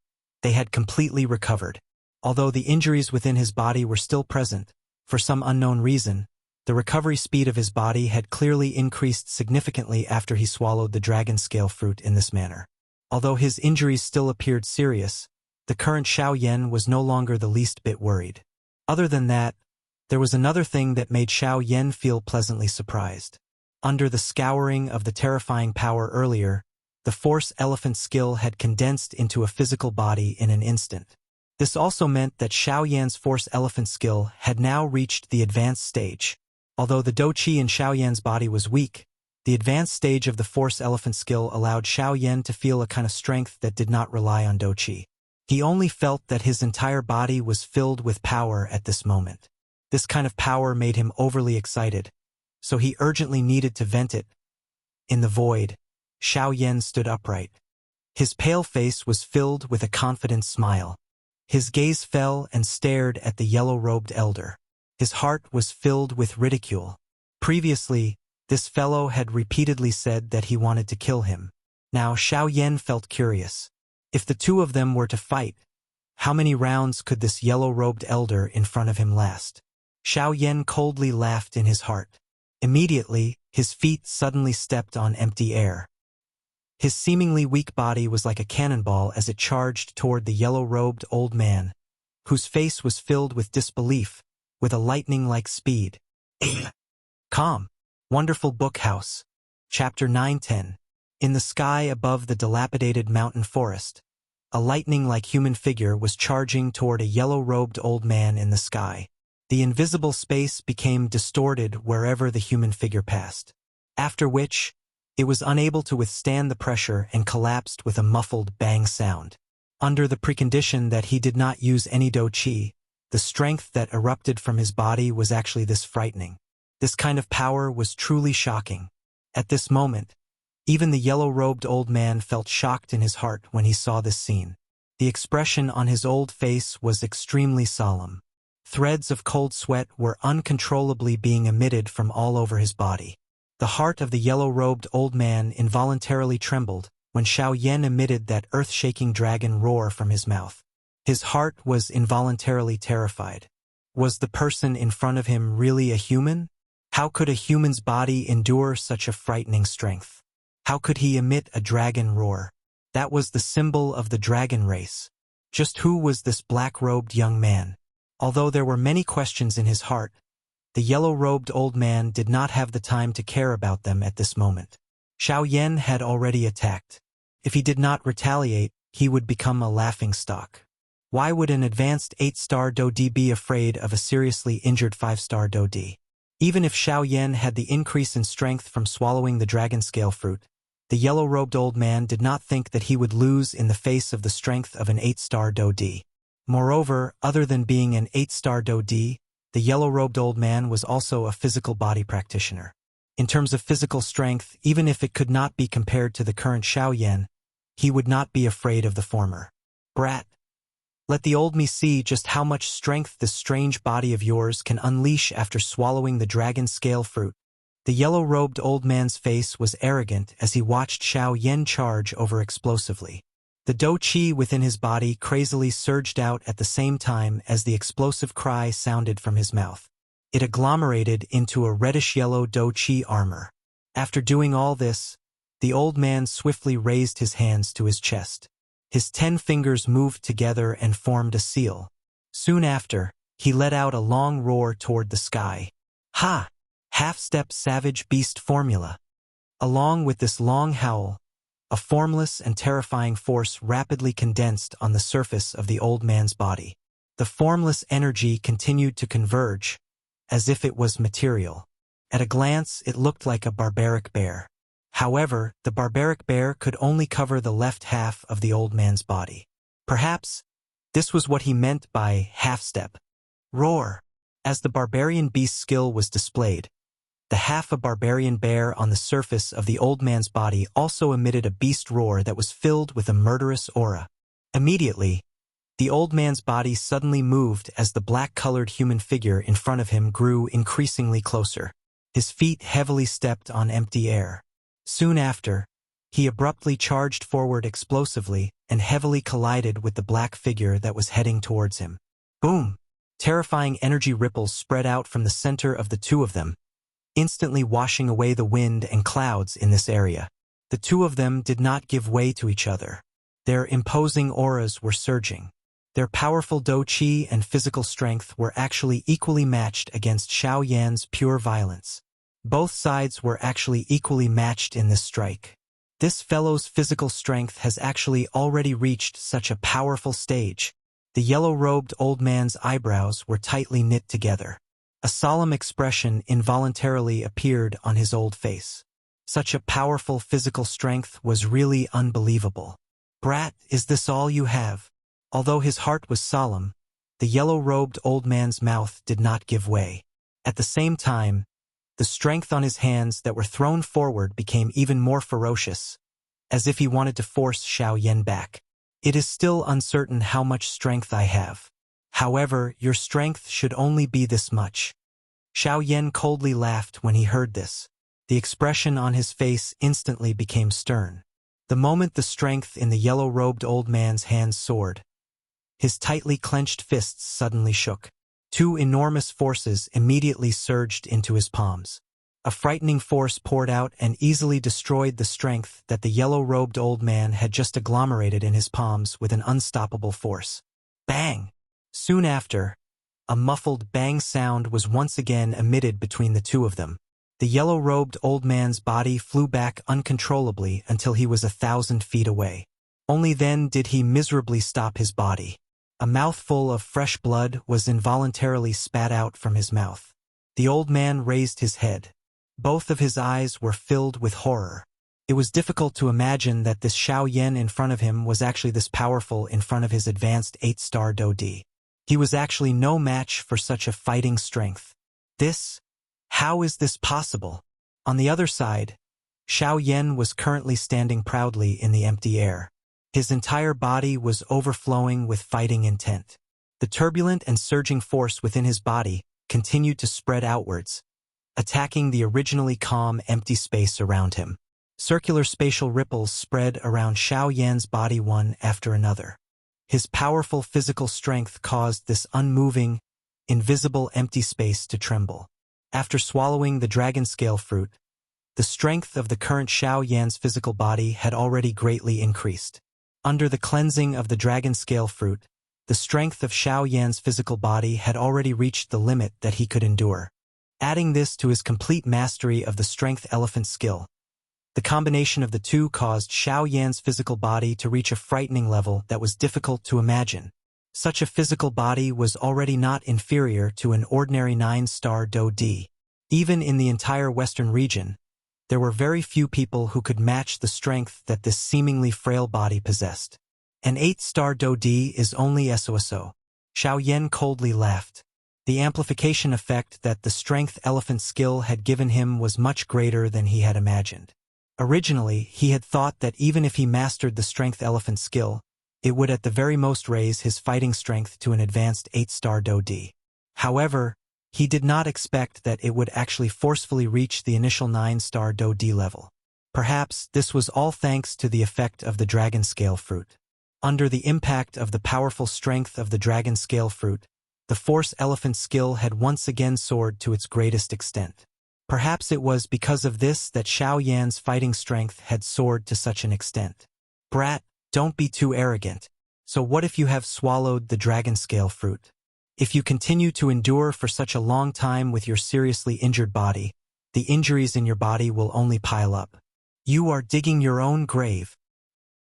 Speaker 1: they had completely recovered. Although the injuries within his body were still present, for some unknown reason, the recovery speed of his body had clearly increased significantly after he swallowed the dragon scale fruit in this manner. Although his injuries still appeared serious, the current Xiao Yan was no longer the least bit worried. Other than that, there was another thing that made Xiao Yan feel pleasantly surprised. Under the scouring of the terrifying power earlier, the Force Elephant skill had condensed into a physical body in an instant. This also meant that Xiao Yan's Force Elephant skill had now reached the advanced stage. Although the Do-Chi in Xiao Yan's body was weak, the advanced stage of the Force Elephant skill allowed Xiao Yan to feel a kind of strength that did not rely on Do-Chi. He only felt that his entire body was filled with power at this moment. This kind of power made him overly excited, so he urgently needed to vent it. In the void, Xiao Yan stood upright. His pale face was filled with a confident smile. His gaze fell and stared at the yellow-robed elder. His heart was filled with ridicule. Previously, this fellow had repeatedly said that he wanted to kill him. Now Xiao Yan felt curious. If the two of them were to fight, how many rounds could this yellow-robed elder in front of him last? Xiao Yan coldly laughed in his heart. Immediately, his feet suddenly stepped on empty air. His seemingly weak body was like a cannonball as it charged toward the yellow-robed old man, whose face was filled with disbelief, with a lightning-like speed. Calm. Wonderful Book House. Chapter 910. In the sky above the dilapidated mountain forest, a lightning-like human figure was charging toward a yellow-robed old man in the sky. The invisible space became distorted wherever the human figure passed, after which, it was unable to withstand the pressure and collapsed with a muffled bang sound. Under the precondition that he did not use any do chi, the strength that erupted from his body was actually this frightening. This kind of power was truly shocking. At this moment, even the yellow-robed old man felt shocked in his heart when he saw this scene. The expression on his old face was extremely solemn. Threads of cold sweat were uncontrollably being emitted from all over his body. The heart of the yellow-robed old man involuntarily trembled when Xiao Yan emitted that earth-shaking dragon roar from his mouth. His heart was involuntarily terrified. Was the person in front of him really a human? How could a human's body endure such a frightening strength? How could he emit a dragon roar? That was the symbol of the dragon race. Just who was this black-robed young man? Although there were many questions in his heart, the yellow-robed old man did not have the time to care about them at this moment. Xiao Yan had already attacked. If he did not retaliate, he would become a laughingstock. Why would an advanced 8-star Do-Di be afraid of a seriously injured 5-star Do-Di? Even if Xiao Yan had the increase in strength from swallowing the dragon scale fruit, the yellow-robed old man did not think that he would lose in the face of the strength of an 8-star Do-Di. Moreover, other than being an 8-star Do-Di, the yellow-robed old man was also a physical body practitioner. In terms of physical strength, even if it could not be compared to the current Xiao Yan, he would not be afraid of the former. Brat, let the old me see just how much strength this strange body of yours can unleash after swallowing the dragon scale fruit. The yellow-robed old man's face was arrogant as he watched Xiao Yan charge over explosively. The do chi within his body crazily surged out at the same time as the explosive cry sounded from his mouth. It agglomerated into a reddish-yellow do chi armor. After doing all this, the old man swiftly raised his hands to his chest. His 10 fingers moved together and formed a seal. Soon after, he let out a long roar toward the sky. Ha! Half-step savage beast formula. Along with this long howl, a formless and terrifying force rapidly condensed on the surface of the old man's body. The formless energy continued to converge, as if it was material. At a glance, it looked like a barbaric bear. However, the barbaric bear could only cover the left half of the old man's body. Perhaps, this was what he meant by half-step. Roar! As the barbarian beast's skill was displayed, the half a barbarian bear on the surface of the old man's body also emitted a beast roar that was filled with a murderous aura. Immediately, the old man's body suddenly moved as the black-colored human figure in front of him grew increasingly closer. His feet heavily stepped on empty air. Soon after, he abruptly charged forward explosively and heavily collided with the black figure that was heading towards him. Boom! Terrifying energy ripples spread out from the center of the two of them, instantly washing away the wind and clouds in this area. The two of them did not give way to each other. Their imposing auras were surging. Their powerful do chi and physical strength were actually equally matched against Xiao Yan's pure violence. Both sides were actually equally matched in this strike. This fellow's physical strength has actually already reached such a powerful stage. The yellow-robed old man's eyebrows were tightly knit together. A solemn expression involuntarily appeared on his old face. Such a powerful physical strength was really unbelievable. Brat, is this all you have? Although his heart was solemn, the yellow-robed old man's mouth did not give way. At the same time, the strength on his hands that were thrown forward became even more ferocious, as if he wanted to force Xiao Yan back. It is still uncertain how much strength I have. However, your strength should only be this much. Xiao Yan coldly laughed when he heard this. The expression on his face instantly became stern. The moment the strength in the yellow-robed old man's hands soared, his tightly clenched fists suddenly shook. Two enormous forces immediately surged into his palms. A frightening force poured out and easily destroyed the strength that the yellow-robed old man had just agglomerated in his palms with an unstoppable force. Bang! Soon after, a muffled bang sound was once again emitted between the two of them. The yellow-robed old man's body flew back uncontrollably until he was 1,000 feet away. Only then did he miserably stop his body. A mouthful of fresh blood was involuntarily spat out from his mouth. The old man raised his head. Both of his eyes were filled with horror. It was difficult to imagine that this Xiao Yan in front of him was actually this powerful in front of his advanced 8-star Dodi. He was actually no match for such a fighting strength. How is this possible? On the other side, Xiao Yan was currently standing proudly in the empty air. His entire body was overflowing with fighting intent. The turbulent and surging force within his body continued to spread outwards, attacking the originally calm, empty space around him. Circular spatial ripples spread around Xiao Yan's body one after another. His powerful physical strength caused this unmoving, invisible empty space to tremble. After swallowing the dragon scale fruit, the strength of the current Xiao Yan's physical body had already greatly increased. Under the cleansing of the dragon scale fruit, the strength of Xiao Yan's physical body had already reached the limit that he could endure. Adding this to his complete mastery of the strength elephant skill, the combination of the two caused Xiao Yan's physical body to reach a frightening level that was difficult to imagine. Such a physical body was already not inferior to an ordinary 9-star Dodi. Even in the entire western region, there were very few people who could match the strength that this seemingly frail body possessed. An 8-star Dodi is only SOSO. Xiao Yan coldly laughed. The amplification effect that the strength elephant skill had given him was much greater than he had imagined. Originally, he had thought that even if he mastered the strength elephant skill, it would at the very most raise his fighting strength to an advanced 8-star Dodi. However, he did not expect that it would actually forcefully reach the initial 9-star Dodi level. Perhaps this was all thanks to the effect of the dragon scale fruit. Under the impact of the powerful strength of the dragon scale fruit, the force elephant skill had once again soared to its greatest extent. Perhaps it was because of this that Xiao Yan's fighting strength had soared to such an extent. Brat, don't be too arrogant. So what if you have swallowed the dragon scale fruit? If you continue to endure for such a long time with your seriously injured body, the injuries in your body will only pile up. You are digging your own grave.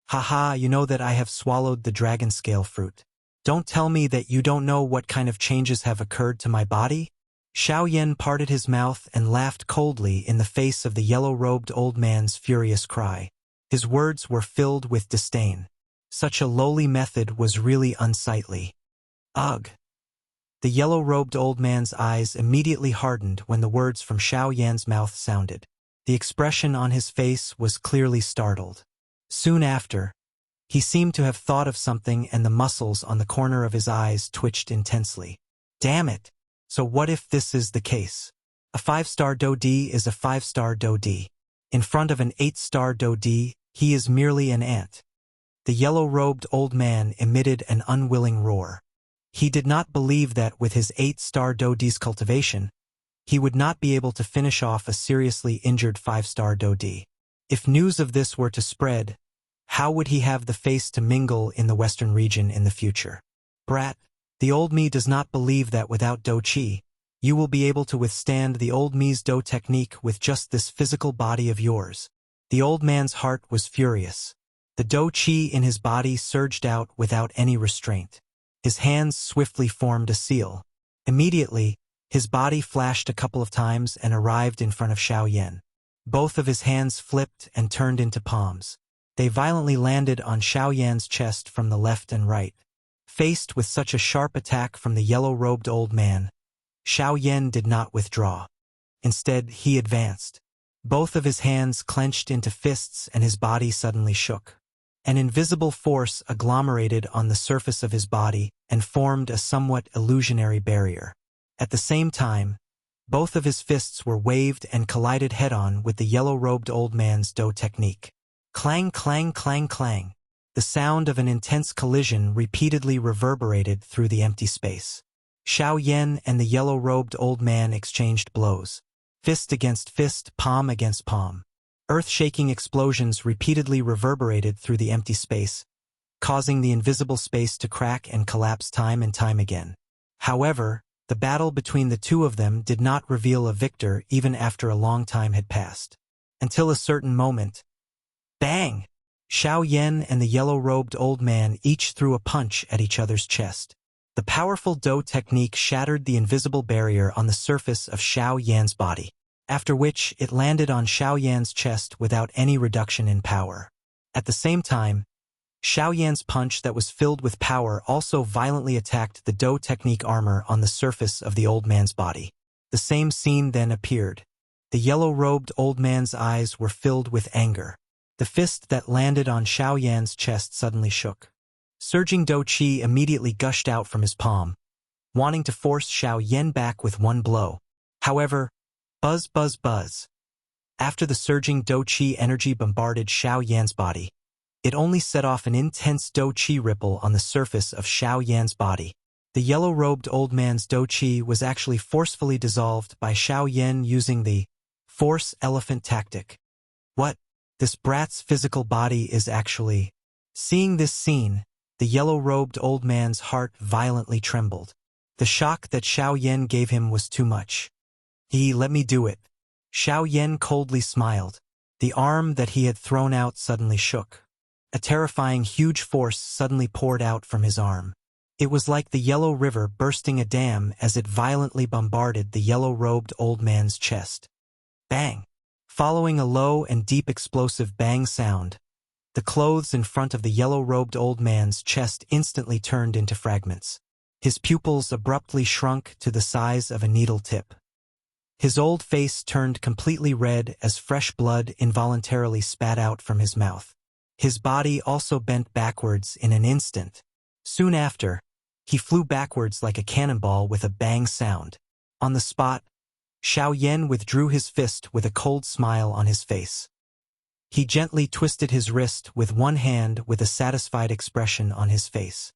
Speaker 1: Haha, you know that I have swallowed the dragon scale fruit. Don't tell me that you don't know what kind of changes have occurred to my body? Xiao Yan parted his mouth and laughed coldly in the face of the yellow-robed old man's furious cry. His words were filled with disdain. Such a lowly method was really unsightly. Ugh! The yellow-robed old man's eyes immediately hardened when the words from Xiao Yan's mouth sounded. The expression on his face was clearly startled. Soon after, he seemed to have thought of something and the muscles on the corner of his eyes twitched intensely. Damn it! So what if this is the case? A 5-star Dodi is a 5-star Dodi. In front of an 8-star Dodi, he is merely an ant. The yellow-robed old man emitted an unwilling roar. He did not believe that with his 8-star Dodi's cultivation, he would not be able to finish off a seriously injured 5-star Dodi. If news of this were to spread, how would he have the face to mingle in the western region in the future? Brat, the old me does not believe that without Do Chi, you will be able to withstand the old me's Do technique with just this physical body of yours. The old man's heart was furious. The Do Chi in his body surged out without any restraint. His hands swiftly formed a seal. Immediately, his body flashed a couple of times and arrived in front of Xiao Yan. Both of his hands flipped and turned into palms. They violently landed on Xiao Yan's chest from the left and right. Faced with such a sharp attack from the yellow-robed old man, Xiao Yan did not withdraw. Instead, he advanced. Both of his hands clenched into fists and his body suddenly shook. An invisible force agglomerated on the surface of his body and formed a somewhat illusionary barrier. At the same time, both of his fists were waved and collided head-on with the yellow-robed old man's Do technique. Clang, clang, clang, clang. The sound of an intense collision repeatedly reverberated through the empty space. Xiao Yan and the yellow-robed old man exchanged blows. Fist against fist, palm against palm. Earth-shaking explosions repeatedly reverberated through the empty space, causing the invisible space to crack and collapse time and time again. However, the battle between the two of them did not reveal a victor even after a long time had passed. Until a certain moment. Bang! Xiao Yan and the yellow-robed old man each threw a punch at each other's chest. The powerful Do technique shattered the invisible barrier on the surface of Xiao Yan's body, after which it landed on Xiao Yan's chest without any reduction in power. At the same time, Xiao Yan's punch that was filled with power also violently attacked the Do technique armor on the surface of the old man's body. The same scene then appeared. The yellow-robed old man's eyes were filled with anger. The fist that landed on Xiao Yan's chest suddenly shook. Surging Do Qi immediately gushed out from his palm, wanting to force Xiao Yan back with one blow. However, buzz buzz buzz. After the surging Do Qi energy bombarded Xiao Yan's body, it only set off an intense Do Qi ripple on the surface of Xiao Yan's body. The yellow-robed old man's Do Qi was actually forcefully dissolved by Xiao Yan using the Force Elephant tactic. What? This brat's physical body is actually... Seeing this scene, the yellow-robed old man's heart violently trembled. The shock that Xiao Yan gave him was too much. Let me do it. Xiao Yan coldly smiled. The arm that he had thrown out suddenly shook. A terrifying huge force suddenly poured out from his arm. It was like the Yellow River bursting a dam as it violently bombarded the yellow-robed old man's chest. Bang! Following a low and deep explosive bang sound, the clothes in front of the yellow-robed old man's chest instantly turned into fragments. His pupils abruptly shrunk to the size of a needle tip. His old face turned completely red as fresh blood involuntarily spat out from his mouth. His body also bent backwards in an instant. Soon after, he flew backwards like a cannonball with a bang sound. On the spot, Xiao Yan withdrew his fist with a cold smile on his face. He gently twisted his wrist with one hand with a satisfied expression on his face.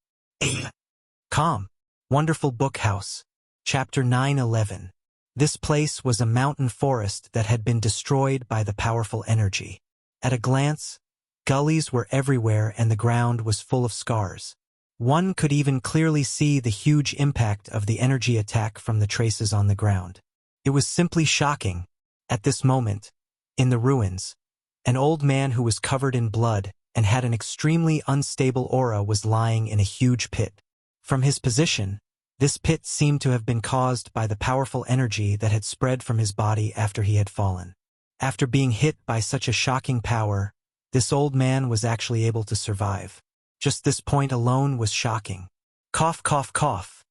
Speaker 1: Calm. Wonderful Book House. Chapter 9:11. This place was a mountain forest that had been destroyed by the powerful energy. At a glance, gullies were everywhere and the ground was full of scars. One could even clearly see the huge impact of the energy attack from the traces on the ground. It was simply shocking. At this moment, in the ruins, an old man who was covered in blood and had an extremely unstable aura was lying in a huge pit. From his position, this pit seemed to have been caused by the powerful energy that had spread from his body after he had fallen. After being hit by such a shocking power, this old man was actually able to survive. Just this point alone was shocking. Cough, cough, cough.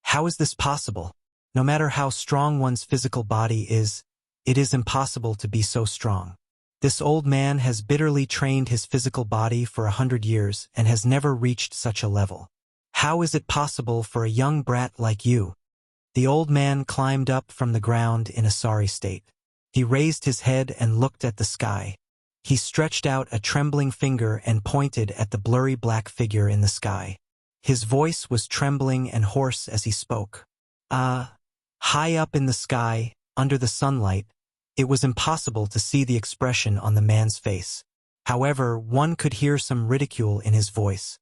Speaker 1: How is this possible? No matter how strong one's physical body is, it is impossible to be so strong. This old man has bitterly trained his physical body for 100 years and has never reached such a level. How is it possible for a young brat like you? The old man climbed up from the ground in a sorry state. He raised his head and looked at the sky. He stretched out a trembling finger and pointed at the blurry black figure in the sky. His voice was trembling and hoarse as he spoke. High up in the sky, under the sunlight, it was impossible to see the expression on the man's face. However, one could hear some ridicule in his voice.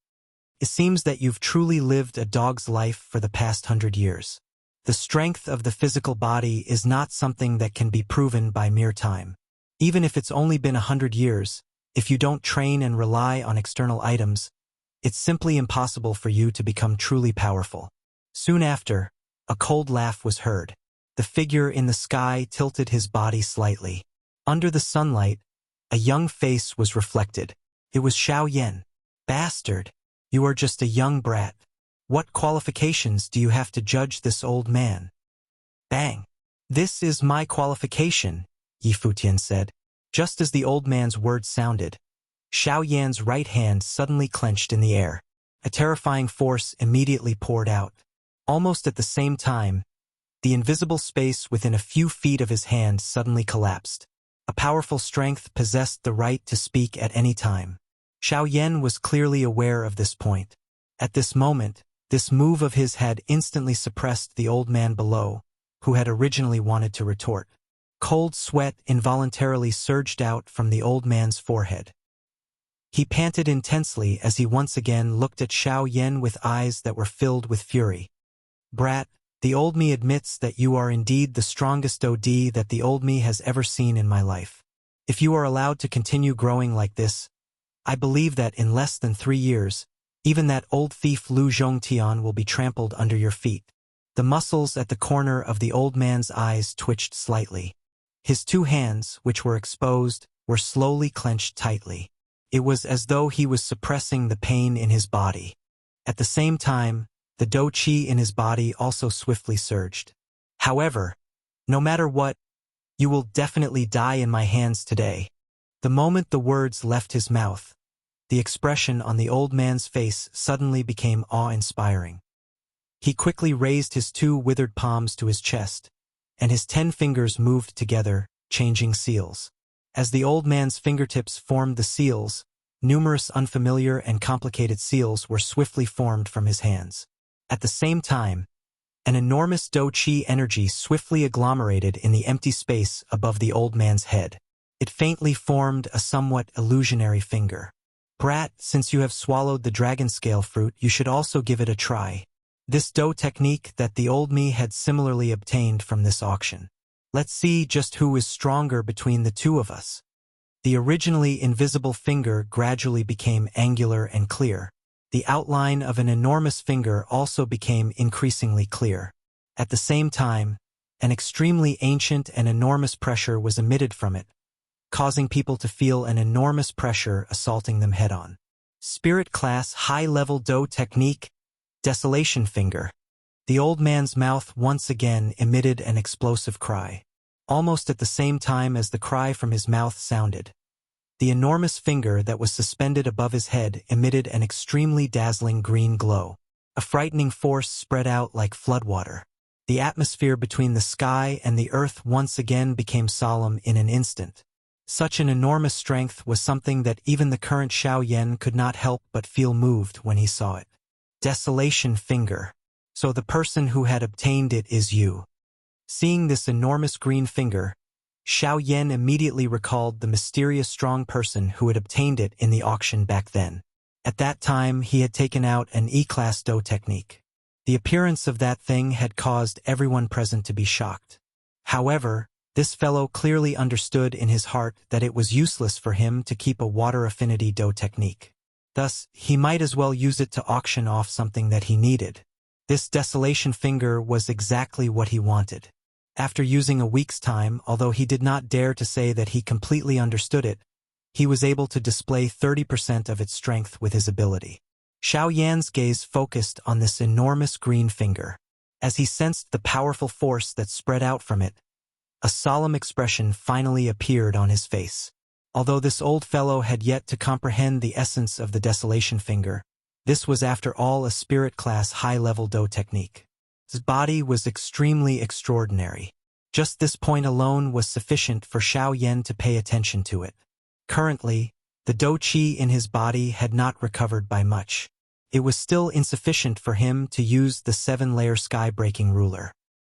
Speaker 1: It seems that you've truly lived a dog's life for the past 100 years. The strength of the physical body is not something that can be proven by mere time. Even if it's only been 100 years, if you don't train and rely on external items, it's simply impossible for you to become truly powerful. Soon after, a cold laugh was heard. The figure in the sky tilted his body slightly. Under the sunlight, a young face was reflected. It was Xiao Yan. Bastard, you are just a young brat. What qualifications do you have to judge this old man? Bang. This is my qualification, Yi Futian said. Just as the old man's words sounded, Xiao Yan's right hand suddenly clenched in the air. A terrifying force immediately poured out. Almost at the same time, the invisible space within a few feet of his hand suddenly collapsed. A powerful strength possessed the right to speak at any time. Xiao Yan was clearly aware of this point. At this moment, this move of his had instantly suppressed the old man below, who had originally wanted to retort. Cold sweat involuntarily surged out from the old man's forehead. He panted intensely as he once again looked at Xiao Yan with eyes that were filled with fury. "Brat, the old me admits that you are indeed the strongest OD that the old me has ever seen in my life. If you are allowed to continue growing like this, I believe that in less than 3 years, even that old thief Lu Zhongtian will be trampled under your feet." The muscles at the corner of the old man's eyes twitched slightly. His 2 hands, which were exposed, were slowly clenched tightly. It was as though he was suppressing the pain in his body. At the same time, the dou qi in his body also swiftly surged. "However, no matter what, you will definitely die in my hands today." The moment the words left his mouth, the expression on the old man's face suddenly became awe-inspiring. He quickly raised his 2 withered palms to his chest, and his 10 fingers moved together, changing seals. As the old man's fingertips formed the seals, numerous unfamiliar and complicated seals were swiftly formed from his hands. At the same time, an enormous dou qi energy swiftly agglomerated in the empty space above the old man's head. It faintly formed a somewhat illusionary finger. "Brat, since you have swallowed the dragon scale fruit, you should also give it a try." This dou technique that the old me had similarly obtained from this auction. "Let's see just who is stronger between the 2 of us." The originally invisible finger gradually became angular and clear. The outline of an enormous finger also became increasingly clear. At the same time, an extremely ancient and enormous pressure was emitted from it, causing people to feel an enormous pressure assaulting them head-on. Spirit class high-level dou technique, Desolation Finger. The old man's mouth once again emitted an explosive cry. Almost at the same time as the cry from his mouth sounded, the enormous finger that was suspended above his head emitted an extremely dazzling green glow. A frightening force spread out like floodwater. The atmosphere between the sky and the earth once again became solemn in an instant. Such an enormous strength was something that even the current Xiao Yan could not help but feel moved when he saw it. Desolation Finger. So the person who had obtained it is you. Seeing this enormous green finger, Xiao Yan immediately recalled the mysterious strong person who had obtained it in the auction back then. At that time, he had taken out an E-class dou technique. The appearance of that thing had caused everyone present to be shocked. However, this fellow clearly understood in his heart that it was useless for him to keep a water affinity dou technique. Thus, he might as well use it to auction off something that he needed. This Desolation Finger was exactly what he wanted. After using a week's time, although he did not dare to say that he completely understood it, he was able to display 30% of its strength with his ability. Xiao Yan's gaze focused on this enormous green finger. As he sensed the powerful force that spread out from it, a solemn expression finally appeared on his face. Although this old fellow had yet to comprehend the essence of the Desolation Finger, this was after all a spirit class high-level dou technique. His body was extremely extraordinary. Just this point alone was sufficient for Xiao Yan to pay attention to it. Currently, the dou qi in his body had not recovered by much. It was still insufficient for him to use the 7-layer sky-breaking ruler.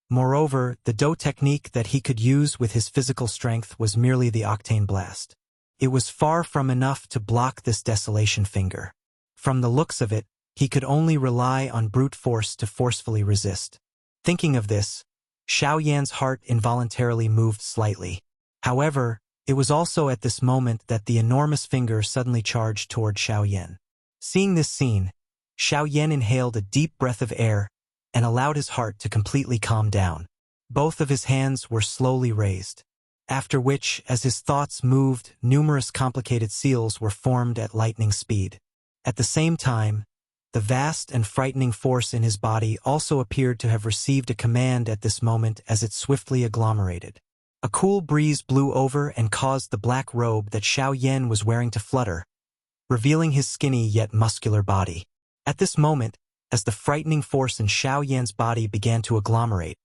Speaker 1: Moreover, the dou technique that he could use with his physical strength was merely the Octane Blast. It was far from enough to block this Desolation Finger. From the looks of it, he could only rely on brute force to forcefully resist. Thinking of this, Xiao Yan's heart involuntarily moved slightly. However, it was also at this moment that the enormous finger suddenly charged toward Xiao Yan. Seeing this scene, Xiao Yan inhaled a deep breath of air and allowed his heart to completely calm down. Both of his hands were slowly raised. After which, as his thoughts moved, numerous complicated seals were formed at lightning speed. At the same time, the vast and frightening force in his body also appeared to have received a command at this moment as it swiftly agglomerated. A cool breeze blew over and caused the black robe that Xiao Yan was wearing to flutter, revealing his skinny yet muscular body. At this moment, as the frightening force in Xiao Yan's body began to agglomerate,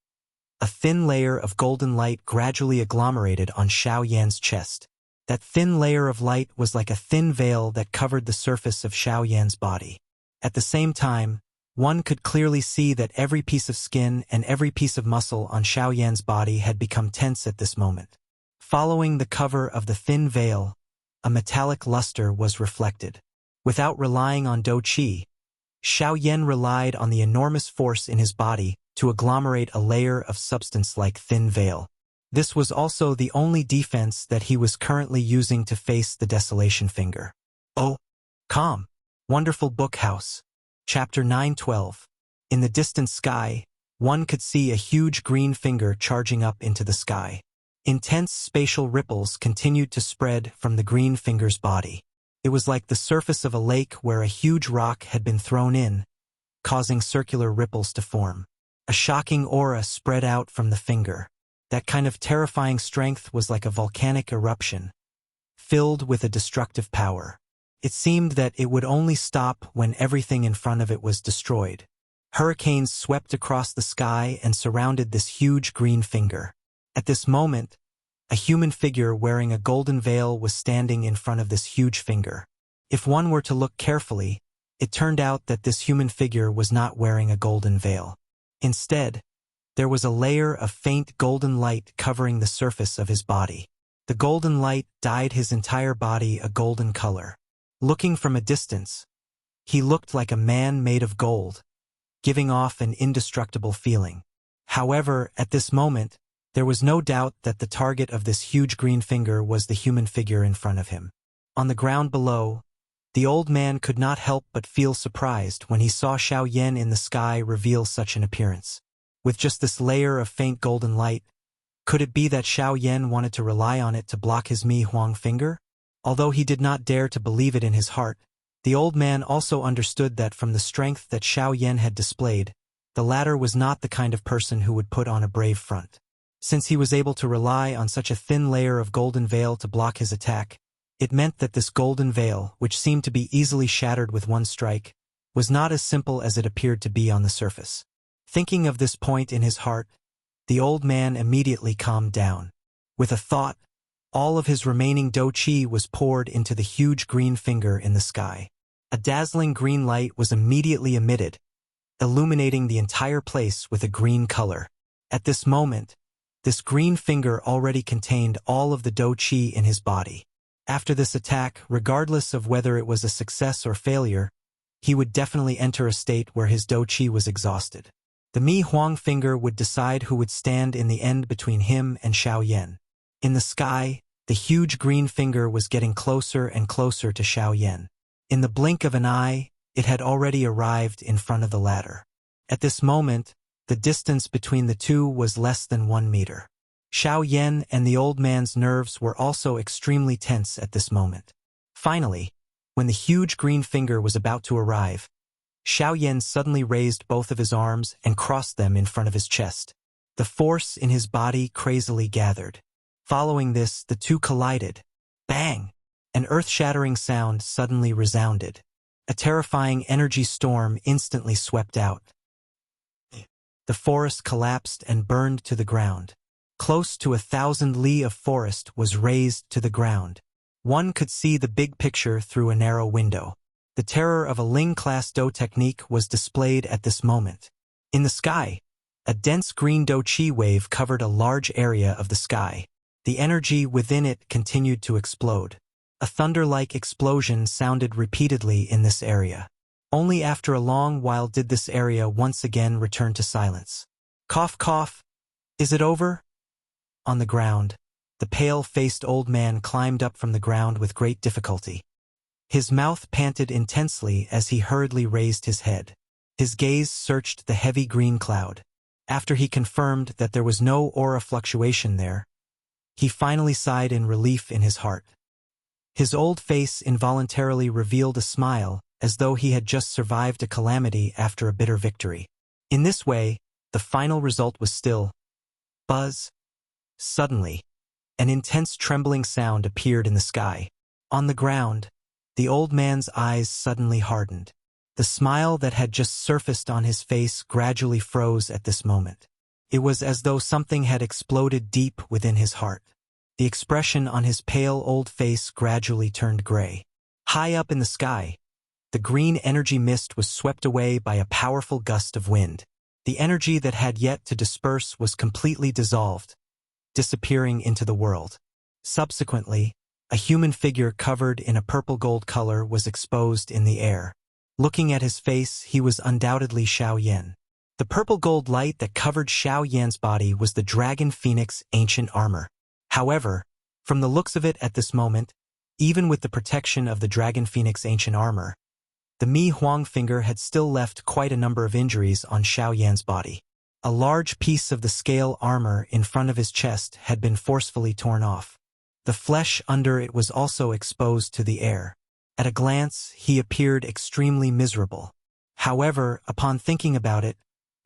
Speaker 1: a thin layer of golden light gradually agglomerated on Xiao Yan's chest. That thin layer of light was like a thin veil that covered the surface of Xiao Yan's body. At the same time, One could clearly see that every piece of skin and every piece of muscle on Xiao Yan's body had become tense at this moment. Following the cover of the thin veil, a metallic luster was reflected. Without relying on Do Qi, Xiao Yan relied on the enormous force in his body to agglomerate a layer of substance like thin veil. This was also the only defense that he was currently using to face the Desolation Finger. Oh, calm. Wonderful Book House. Chapter 912. In the distant sky, one could see a huge green finger charging up into the sky. Intense spatial ripples continued to spread from the green finger's body. It was like the surface of a lake where a huge rock had been thrown in, causing circular ripples to form. A shocking aura spread out from the finger. That kind of terrifying strength was like a volcanic eruption, filled with a destructive power. It seemed that it would only stop when everything in front of it was destroyed. Hurricanes swept across the sky and surrounded this huge green finger. At this moment, a human figure wearing a golden veil was standing in front of this huge finger. If one were to look carefully, it turned out that this human figure was not wearing a golden veil. Instead, there was a layer of faint golden light covering the surface of his body. The golden light dyed his entire body a golden color. Looking from a distance, he looked like a man made of gold, giving off an indestructible feeling. However, at this moment, there was no doubt that the target of this huge green finger was the human figure in front of him. On the ground below, the old man could not help but feel surprised when he saw Xiao Yan in the sky reveal such an appearance. With just this layer of faint golden light, could it be that Xiao Yan wanted to rely on it to block his Mi Huang finger? Although he did not dare to believe it in his heart, the old man also understood that from the strength that Xiao Yan had displayed, the latter was not the kind of person who would put on a brave front. Since he was able to rely on such a thin layer of golden veil to block his attack, it meant that this golden veil, which seemed to be easily shattered with one strike, was not as simple as it appeared to be on the surface. Thinking of this point in his heart, the old man immediately calmed down. With a thought, all of his remaining Do Qi was poured into the huge green finger in the sky. A dazzling green light was immediately emitted, illuminating the entire place with a green color. At this moment, this green finger already contained all of the Do Qi in his body. After this attack, regardless of whether it was a success or failure, he would definitely enter a state where his Do Qi was exhausted. The Mi Huang finger would decide who would stand in the end between him and Xiao Yan. In the sky, the huge green finger was getting closer and closer to Xiao Yan. In the blink of an eye, it had already arrived in front of the latter. At this moment, the distance between the two was less than 1 meter. Xiao Yan and the old man's nerves were also extremely tense at this moment. Finally, when the huge green finger was about to arrive, Xiao Yan suddenly raised both of his arms and crossed them in front of his chest. The force in his body crazily gathered. Following this, the two collided. Bang! An earth-shattering sound suddenly resounded. A terrifying energy storm instantly swept out. The forest collapsed and burned to the ground. Close to 1,000 li of forest was razed to the ground. One could see the big picture through a narrow window. The terror of a Ling-class Do technique was displayed at this moment. In the sky, a dense green Do Qi wave covered a large area of the sky. The energy within it continued to explode. A thunder-like explosion sounded repeatedly in this area. Only after a long while did this area once again return to silence. Cough, cough. Is it over? On the ground, the pale-faced old man climbed up from the ground with great difficulty. His mouth panted intensely as he hurriedly raised his head. His gaze searched the heavy green cloud. After he confirmed that there was no aura fluctuation there, he finally sighed in relief in his heart. His old face involuntarily revealed a smile, as though he had just survived a calamity after a bitter victory. In this way, the final result was still. Buzz. Suddenly, an intense trembling sound appeared in the sky. On the ground, the old man's eyes suddenly hardened. The smile that had just surfaced on his face gradually froze at this moment. It was as though something had exploded deep within his heart. The expression on his pale old face gradually turned gray. High up in the sky, the green energy mist was swept away by a powerful gust of wind. The energy that had yet to disperse was completely dissolved, disappearing into the world. Subsequently, a human figure covered in a purple-gold color was exposed in the air. Looking at his face, he was undoubtedly Xiao Yan. The purple-gold light that covered Xiao Yan's body was the Dragon Phoenix ancient armor. However, from the looks of it at this moment, even with the protection of the Dragon Phoenix ancient armor, the Mi Huang finger had still left quite a number of injuries on Xiao Yan's body. A large piece of the scale armor in front of his chest had been forcefully torn off. The flesh under it was also exposed to the air. At a glance, he appeared extremely miserable. However, upon thinking about it,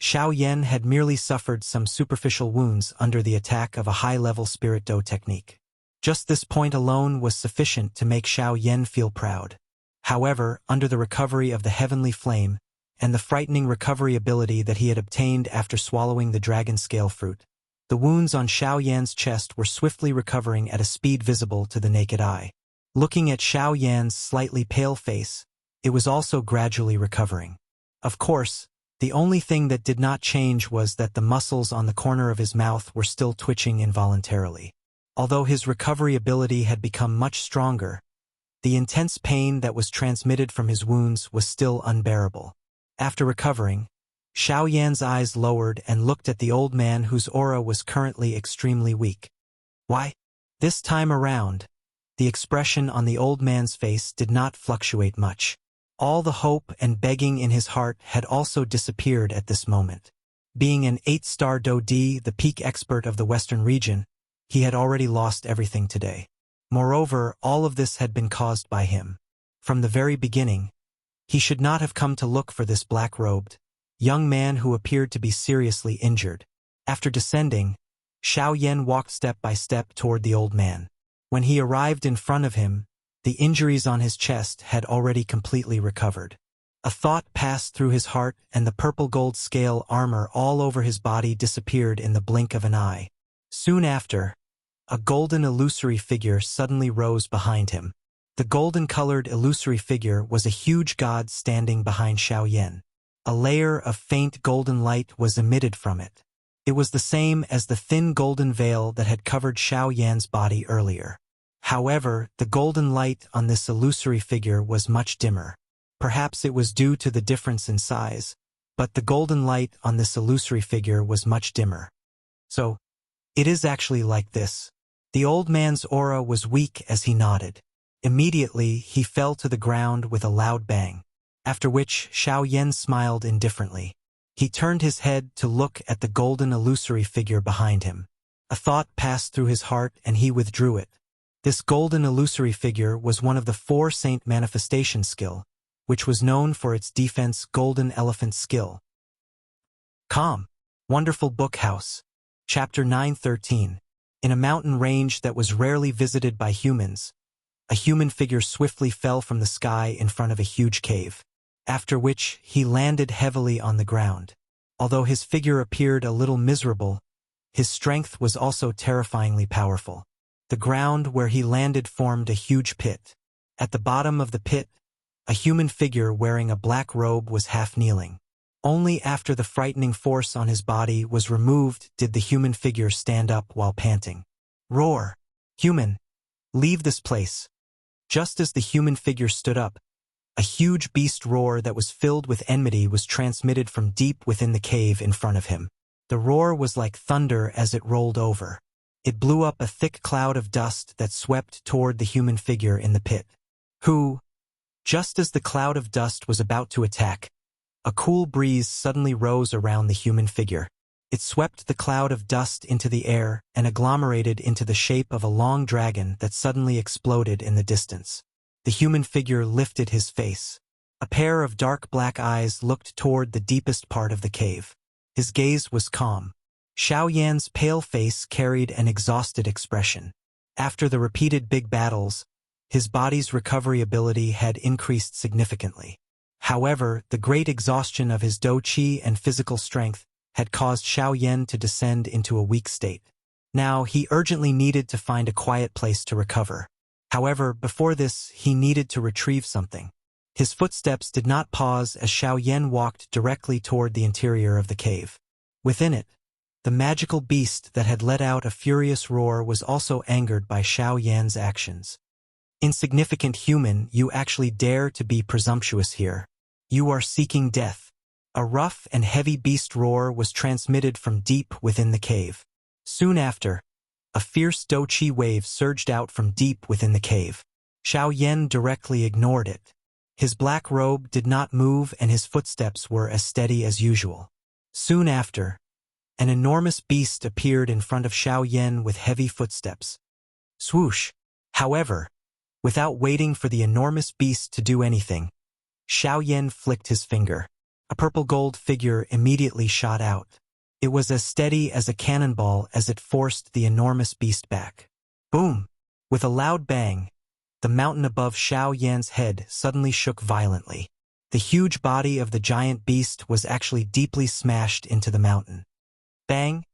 Speaker 1: Xiao Yan had merely suffered some superficial wounds under the attack of a high-level spirit dough technique. Just this point alone was sufficient to make Xiao Yan feel proud. However, under the recovery of the heavenly flame, and the frightening recovery ability that he had obtained after swallowing the dragon scale fruit, the wounds on Xiao Yan's chest were swiftly recovering at a speed visible to the naked eye. Looking at Xiao Yan's slightly pale face, it was also gradually recovering. Of course, the only thing that did not change was that the muscles on the corner of his mouth were still twitching involuntarily. Although his recovery ability had become much stronger, the intense pain that was transmitted from his wounds was still unbearable. After recovering, Xiao Yan's eyes lowered and looked at the old man whose aura was currently extremely weak. Why? This time around, the expression on the old man's face did not fluctuate much. All the hope and begging in his heart had also disappeared at this moment. Being an 8-star Do Di, the peak expert of the Western region, he had already lost everything today. Moreover, all of this had been caused by him. From the very beginning, he should not have come to look for this black-robed young man who appeared to be seriously injured. After descending, Xiao Yan walked step by step toward the old man. When he arrived in front of him, the injuries on his chest had already completely recovered. A thought passed through his heart, and the purple-gold scale armor all over his body disappeared in the blink of an eye. Soon after, a golden illusory figure suddenly rose behind him. The golden-colored illusory figure was a huge god standing behind Xiao Yan. A layer of faint golden light was emitted from it. It was the same as the thin golden veil that had covered Xiao Yan's body earlier. However, the golden light on this illusory figure was much dimmer. Perhaps it was due to the difference in size, but the golden light on this illusory figure was much dimmer. So, it is actually like this. The old man's aura was weak as he nodded. Immediately, he fell to the ground with a loud bang, after which Xiao Yan smiled indifferently. He turned his head to look at the golden illusory figure behind him. A thought passed through his heart and he withdrew it. This golden illusory figure was one of the 4 Saint Manifestation skill, which was known for its defense Golden Elephant skill. Calm. Wonderful Book House. Chapter 913. In a mountain range that was rarely visited by humans, a human figure swiftly fell from the sky in front of a huge cave, after which he landed heavily on the ground. Although his figure appeared a little miserable, his strength was also terrifyingly powerful. The ground where he landed formed a huge pit. At the bottom of the pit, a human figure wearing a black robe was half kneeling. Only after the frightening force on his body was removed did the human figure stand up while panting. Roar! Human! Leave this place! Just as the human figure stood up, a huge beast roar that was filled with enmity was transmitted from deep within the cave in front of him. The roar was like thunder as it rolled over. It blew up a thick cloud of dust that swept toward the human figure in the pit. Just as the cloud of dust was about to attack, a cool breeze suddenly rose around the human figure. It swept the cloud of dust into the air and agglomerated into the shape of a long dragon that suddenly exploded in the distance. The human figure lifted his face. A pair of dark black eyes looked toward the deepest part of the cave. His gaze was calm. Xiao Yan's pale face carried an exhausted expression. After the repeated big battles, his body's recovery ability had increased significantly. However, the great exhaustion of his Do Qi and physical strength had caused Xiao Yan to descend into a weak state. Now, he urgently needed to find a quiet place to recover. However, before this, he needed to retrieve something. His footsteps did not pause as Xiao Yan walked directly toward the interior of the cave. Within it, the magical beast that had let out a furious roar was also angered by Xiao Yan's actions. Insignificant human, you actually dare to be presumptuous here. You are seeking death. A rough and heavy beast roar was transmitted from deep within the cave. Soon after, a fierce Doqi wave surged out from deep within the cave. Xiao Yan directly ignored it. His black robe did not move and his footsteps were as steady as usual. Soon after, an enormous beast appeared in front of Xiao Yan with heavy footsteps. Swoosh! However, without waiting for the enormous beast to do anything, Xiao Yan flicked his finger. A purple gold figure immediately shot out. It was as steady as a cannonball as it forced the enormous beast back. Boom! With a loud bang, the mountain above Xiao Yan's head suddenly shook violently. The huge body of the giant beast was actually deeply smashed into the mountain. Bang,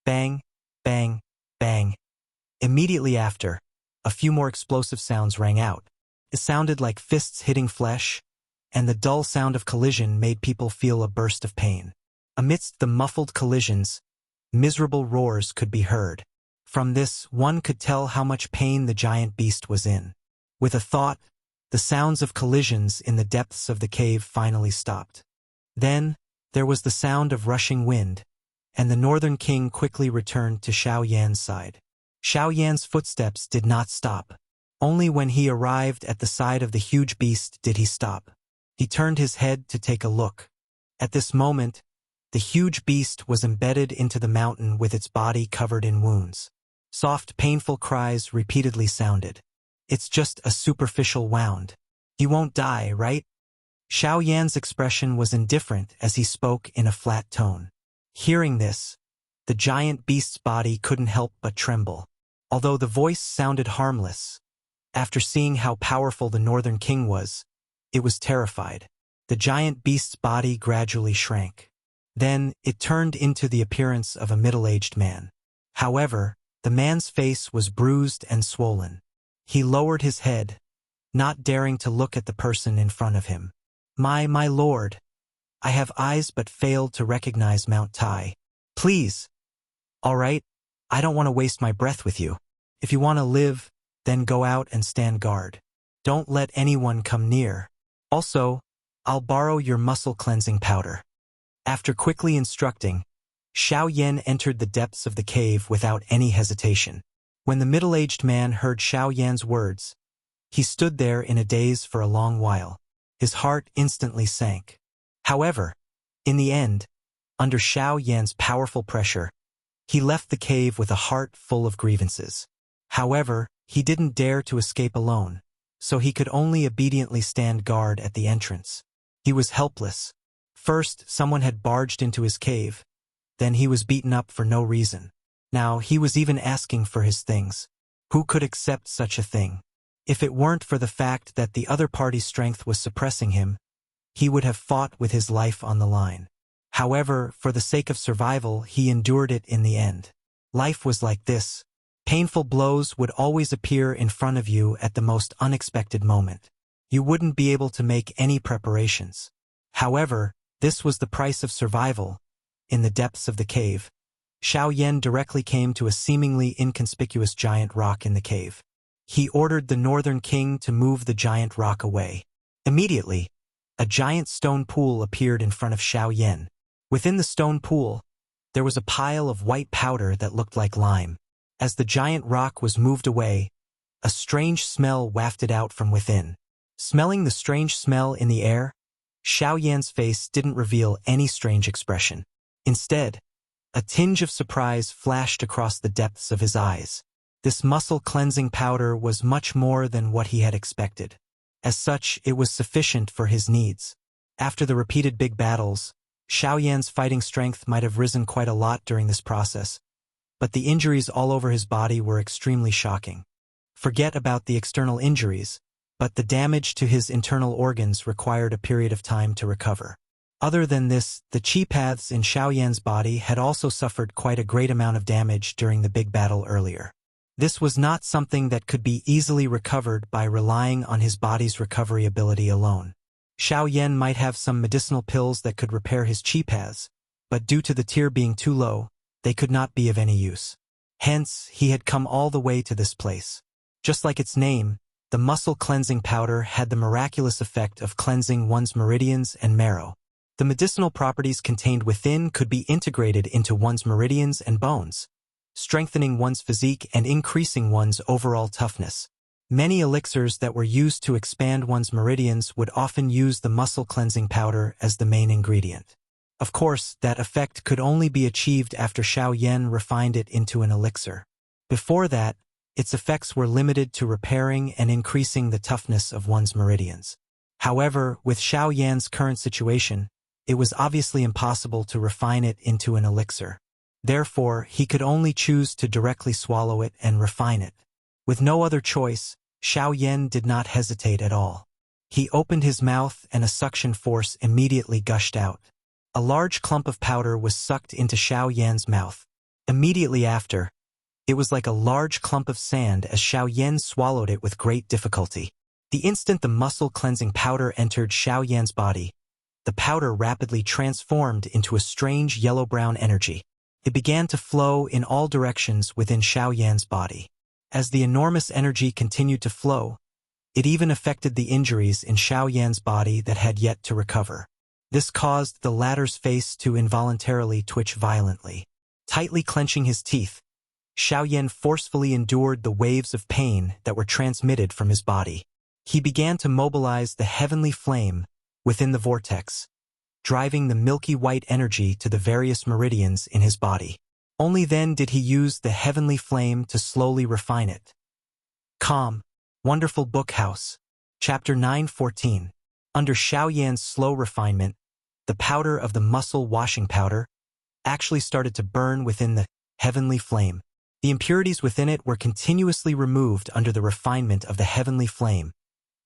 Speaker 1: bang, bang, bang. Immediately after, a few more explosive sounds rang out. It sounded like fists hitting flesh, and the dull sound of collision made people feel a burst of pain. Amidst the muffled collisions, miserable roars could be heard. From this, one could tell how much pain the giant beast was in. With a thought, the sounds of collisions in the depths of the cave finally stopped. Then, there was the sound of rushing wind, and the Northern King quickly returned to Xiao Yan's side. Xiao Yan's footsteps did not stop. Only when he arrived at the side of the huge beast did he stop. He turned his head to take a look. At this moment, the huge beast was embedded into the mountain with its body covered in wounds. Soft, painful cries repeatedly sounded. It's just a superficial wound. He won't die, right? Xiao Yan's expression was indifferent as he spoke in a flat tone. Hearing this, the giant beast's body couldn't help but tremble. Although the voice sounded harmless, after seeing how powerful the Northern King was, it was terrified. The giant beast's body gradually shrank. Then, it turned into the appearance of a middle-aged man. However, the man's face was bruised and swollen. He lowered his head, not daring to look at the person in front of him. My lord, I have eyes but failed to recognize Mount Tai. Please. All right, I don't want to waste my breath with you. If you want to live, then go out and stand guard. Don't let anyone come near. Also, I'll borrow your muscle cleansing powder. After quickly instructing, Xiao Yan entered the depths of the cave without any hesitation. When the middle-aged man heard Xiao Yan's words, he stood there in a daze for a long while. His heart instantly sank. However, in the end, under Xiao Yan's powerful pressure, he left the cave with a heart full of grievances. However, he didn't dare to escape alone, so he could only obediently stand guard at the entrance. He was helpless. First, someone had barged into his cave. Then he was beaten up for no reason. Now, he was even asking for his things. Who could accept such a thing? If it weren't for the fact that the other party's strength was suppressing him, he would have fought with his life on the line. However, for the sake of survival, he endured it in the end. Life was like this. Painful blows would always appear in front of you at the most unexpected moment. You wouldn't be able to make any preparations. However, this was the price of survival. In the depths of the cave, Xiao Yan directly came to a seemingly inconspicuous giant rock in the cave. He ordered the Northern King to move the giant rock away. Immediately, a giant stone pool appeared in front of Xiao Yan. Within the stone pool, there was a pile of white powder that looked like lime. As the giant rock was moved away, a strange smell wafted out from within. Smelling the strange smell in the air, Xiao Yan's face didn't reveal any strange expression. Instead, a tinge of surprise flashed across the depths of his eyes. This muscle-cleansing powder was much more than what he had expected. As such, it was sufficient for his needs. After the repeated big battles, Xiao Yan's fighting strength might have risen quite a lot during this process, but the injuries all over his body were extremely shocking. Forget about the external injuries, but the damage to his internal organs required a period of time to recover. Other than this, the chi paths in Xiao Yan's body had also suffered quite a great amount of damage during the big battle earlier. This was not something that could be easily recovered by relying on his body's recovery ability alone. Xiao Yan might have some medicinal pills that could repair his chi paths, but due to the tier being too low, they could not be of any use. Hence, he had come all the way to this place. Just like its name, the muscle cleansing powder had the miraculous effect of cleansing one's meridians and marrow. The medicinal properties contained within could be integrated into one's meridians and bones, strengthening one's physique and increasing one's overall toughness. Many elixirs that were used to expand one's meridians would often use the muscle cleansing powder as the main ingredient. Of course, that effect could only be achieved after Xiao Yan refined it into an elixir. Before that, its effects were limited to repairing and increasing the toughness of one's meridians. However, with Xiao Yan's current situation, it was obviously impossible to refine it into an elixir. Therefore, he could only choose to directly swallow it and refine it. With no other choice, Xiao Yan did not hesitate at all. He opened his mouth and a suction force immediately gushed out. A large clump of powder was sucked into Xiao Yan's mouth. Immediately after, it was like a large clump of sand as Xiao Yan swallowed it with great difficulty. The instant the muscle cleansing powder entered Xiao Yan's body, the powder rapidly transformed into a strange yellow-brown energy. It began to flow in all directions within Xiao Yan's body. As the enormous energy continued to flow, it even affected the injuries in Xiao Yan's body that had yet to recover. This caused the latter's face to involuntarily twitch violently. Tightly clenching his teeth, Xiao Yan forcefully endured the waves of pain that were transmitted from his body. He began to mobilize the heavenly flame within the vortex, driving the milky white energy to the various meridians in his body. Only then did he use the heavenly flame to slowly refine it. Calm, Wonderful Book House. Chapter 9:14. Under Xiao Yan's slow refinement, the powder of the muscle washing powder actually started to burn within the heavenly flame. The impurities within it were continuously removed under the refinement of the heavenly flame,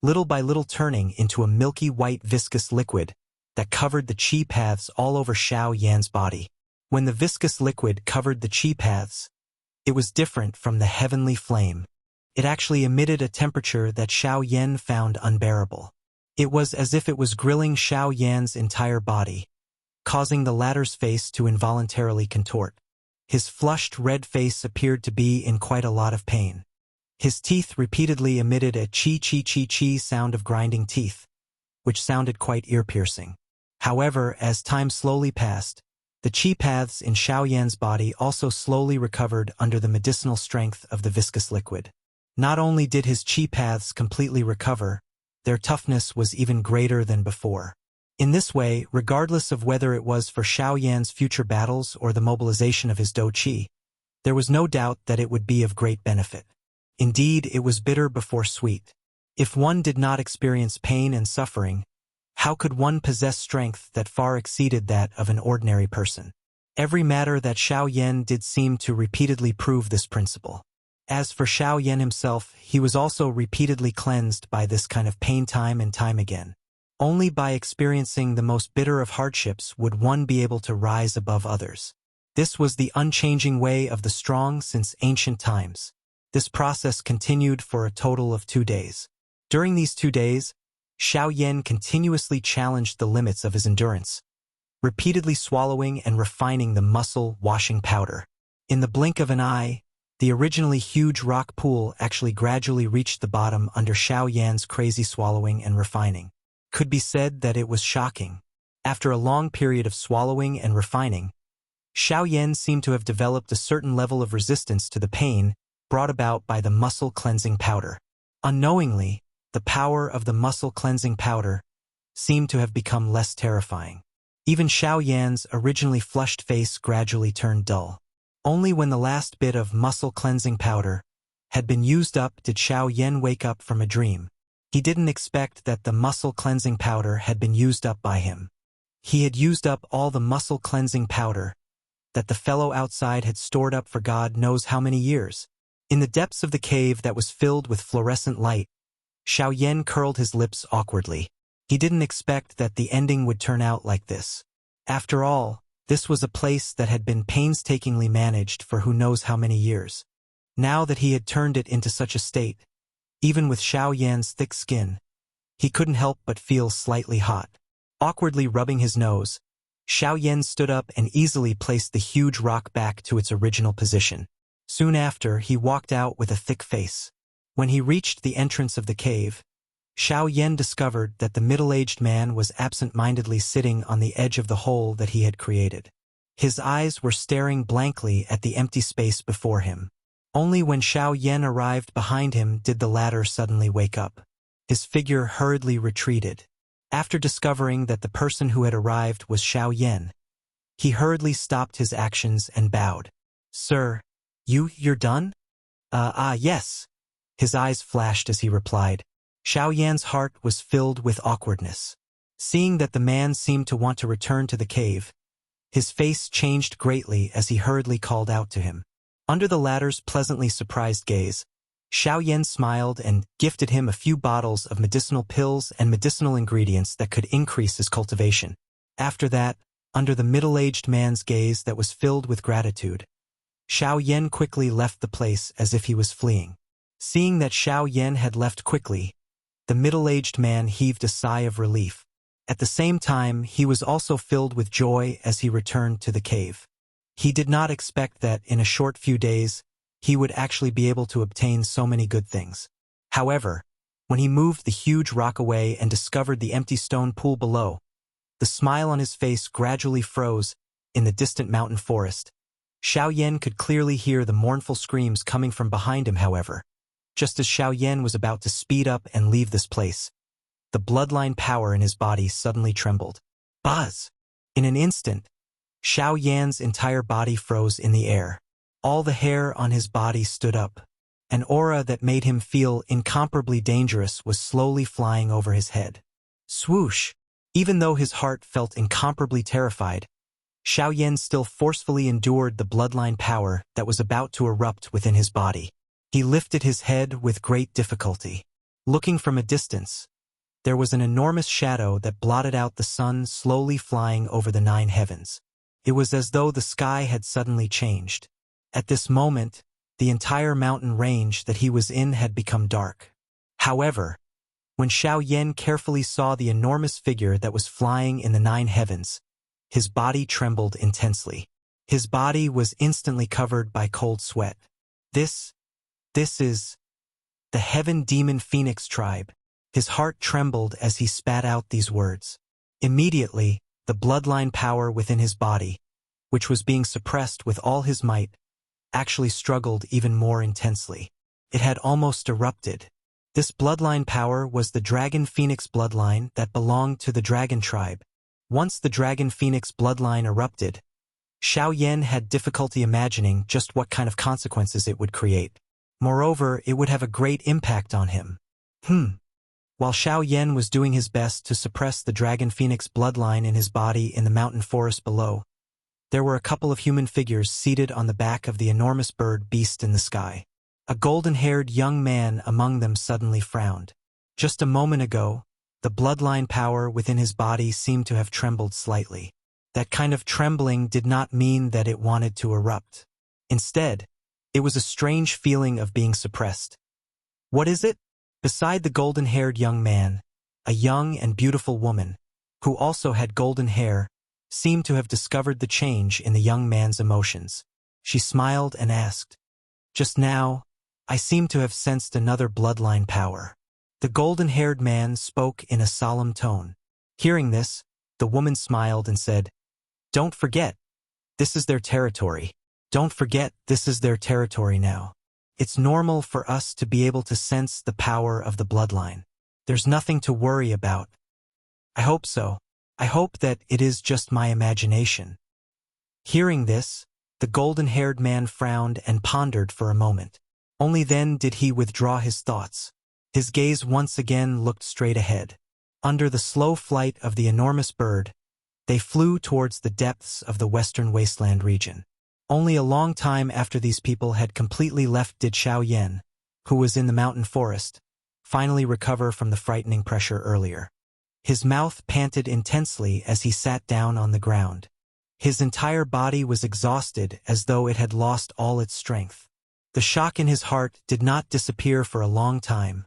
Speaker 1: little by little turning into a milky white viscous liquid that covered the chi paths all over Xiao Yan's body. When the viscous liquid covered the chi paths, it was different from the heavenly flame. It actually emitted a temperature that Xiao Yan found unbearable. It was as if it was grilling Xiao Yan's entire body, causing the latter's face to involuntarily contort. His flushed red face appeared to be in quite a lot of pain. His teeth repeatedly emitted a chi-chi-chi-chi sound of grinding teeth, which sounded quite ear-piercing. However, as time slowly passed, the chi paths in Xiao Yan's body also slowly recovered under the medicinal strength of the viscous liquid. Not only did his chi paths completely recover, their toughness was even greater than before. In this way, regardless of whether it was for Xiao Yan's future battles or the mobilization of his dou-chi, there was no doubt that it would be of great benefit. Indeed, it was bitter before sweet. If one did not experience pain and suffering, how could one possess strength that far exceeded that of an ordinary person? Every matter that Xiao Yan did seemed to repeatedly prove this principle. As for Xiao Yan himself, he was also repeatedly cleansed by this kind of pain time and time again. Only by experiencing the most bitter of hardships would one be able to rise above others. This was the unchanging way of the strong since ancient times. This process continued for a total of 2 days. During these 2 days, Xiao Yan continuously challenged the limits of his endurance, repeatedly swallowing and refining the muscle washing powder. In the blink of an eye, the originally huge rock pool actually gradually reached the bottom under Xiao Yan's crazy swallowing and refining. Could be said that it was shocking. After a long period of swallowing and refining, Xiao Yan seemed to have developed a certain level of resistance to the pain brought about by the muscle cleansing powder. Unknowingly, the power of the muscle cleansing powder seemed to have become less terrifying. Even Xiao Yan's originally flushed face gradually turned dull. Only when the last bit of muscle cleansing powder had been used up did Xiao Yan wake up from a dream. He didn't expect that the muscle cleansing powder had been used up by him. He had used up all the muscle cleansing powder that the fellow outside had stored up for God knows how many years. In the depths of the cave that was filled with fluorescent light, Xiao Yan curled his lips awkwardly. He didn't expect that the ending would turn out like this. After all, this was a place that had been painstakingly managed for who knows how many years. Now that he had turned it into such a state, even with Xiao Yan's thick skin, he couldn't help but feel slightly hot. Awkwardly rubbing his nose, Xiao Yan stood up and easily placed the huge rock back to its original position. Soon after, he walked out with a thick face. When he reached the entrance of the cave, Xiao Yan discovered that the middle-aged man was absent-mindedly sitting on the edge of the hole that he had created. His eyes were staring blankly at the empty space before him. Only when Xiao Yan arrived behind him did the latter suddenly wake up. His figure hurriedly retreated. After discovering that the person who had arrived was Xiao Yan, he hurriedly stopped his actions and bowed. "Sir, you're done?" Yes." His eyes flashed as he replied. Xiao Yan's heart was filled with awkwardness. Seeing that the man seemed to want to return to the cave, his face changed greatly as he hurriedly called out to him. Under the latter's pleasantly surprised gaze, Xiao Yan smiled and gifted him a few bottles of medicinal pills and medicinal ingredients that could increase his cultivation. After that, under the middle-aged man's gaze that was filled with gratitude, Xiao Yan quickly left the place as if he was fleeing. Seeing that Xiao Yan had left quickly, the middle-aged man heaved a sigh of relief. At the same time, he was also filled with joy as he returned to the cave. He did not expect that in a short few days, he would actually be able to obtain so many good things. However, when he moved the huge rock away and discovered the empty stone pool below, the smile on his face gradually froze. In the distant mountain forest, Xiao Yan could clearly hear the mournful screams coming from behind him. However, just as Xiao Yan was about to speed up and leave this place, the bloodline power in his body suddenly trembled. Buzz! In an instant, Xiao Yan's entire body froze in the air. All the hair on his body stood up. An aura that made him feel incomparably dangerous was slowly flying over his head. Swoosh! Even though his heart felt incomparably terrified, Xiao Yan still forcefully endured the bloodline power that was about to erupt within his body. He lifted his head with great difficulty. Looking from a distance, there was an enormous shadow that blotted out the sun slowly flying over the 9 heavens. It was as though the sky had suddenly changed. At this moment, the entire mountain range that he was in had become dark. However, when Xiao Yan carefully saw the enormous figure that was flying in the 9 heavens, his body trembled intensely. His body was instantly covered by cold sweat. This is the Heaven Demon Phoenix tribe. His heart trembled as he spat out these words. Immediately, the bloodline power within his body, which was being suppressed with all his might, actually struggled even more intensely. It had almost erupted. This bloodline power was the Dragon Phoenix bloodline that belonged to the Dragon tribe. Once the Dragon Phoenix bloodline erupted, Xiao Yan had difficulty imagining just what kind of consequences it would create. Moreover, it would have a great impact on him. While Xiao Yan was doing his best to suppress the Dragon Phoenix bloodline in his body in the mountain forest below, there were a couple of human figures seated on the back of the enormous bird beast in the sky. A golden-haired young man among them suddenly frowned. Just a moment ago, the bloodline power within his body seemed to have trembled slightly. That kind of trembling did not mean that it wanted to erupt. Instead, it was a strange feeling of being suppressed. What is it? Beside the golden-haired young man, a young and beautiful woman, who also had golden hair, seemed to have discovered the change in the young man's emotions. She smiled and asked, "Just now, I seem to have sensed another bloodline power." The golden-haired man spoke in a solemn tone. Hearing this, the woman smiled and said, "Don't forget, this is their territory. Don't forget, this is their territory now. It's normal for us to be able to sense the power of the bloodline. There's nothing to worry about. I hope so. I hope that it is just my imagination." Hearing this, the golden-haired man frowned and pondered for a moment. Only then did he withdraw his thoughts. His gaze once again looked straight ahead. Under the slow flight of the enormous bird, they flew towards the depths of the western wasteland region. Only a long time after these people had completely left did Xiao Yan, who was in the mountain forest, finally recover from the frightening pressure earlier. His mouth panted intensely as he sat down on the ground. His entire body was exhausted as though it had lost all its strength. The shock in his heart did not disappear for a long time.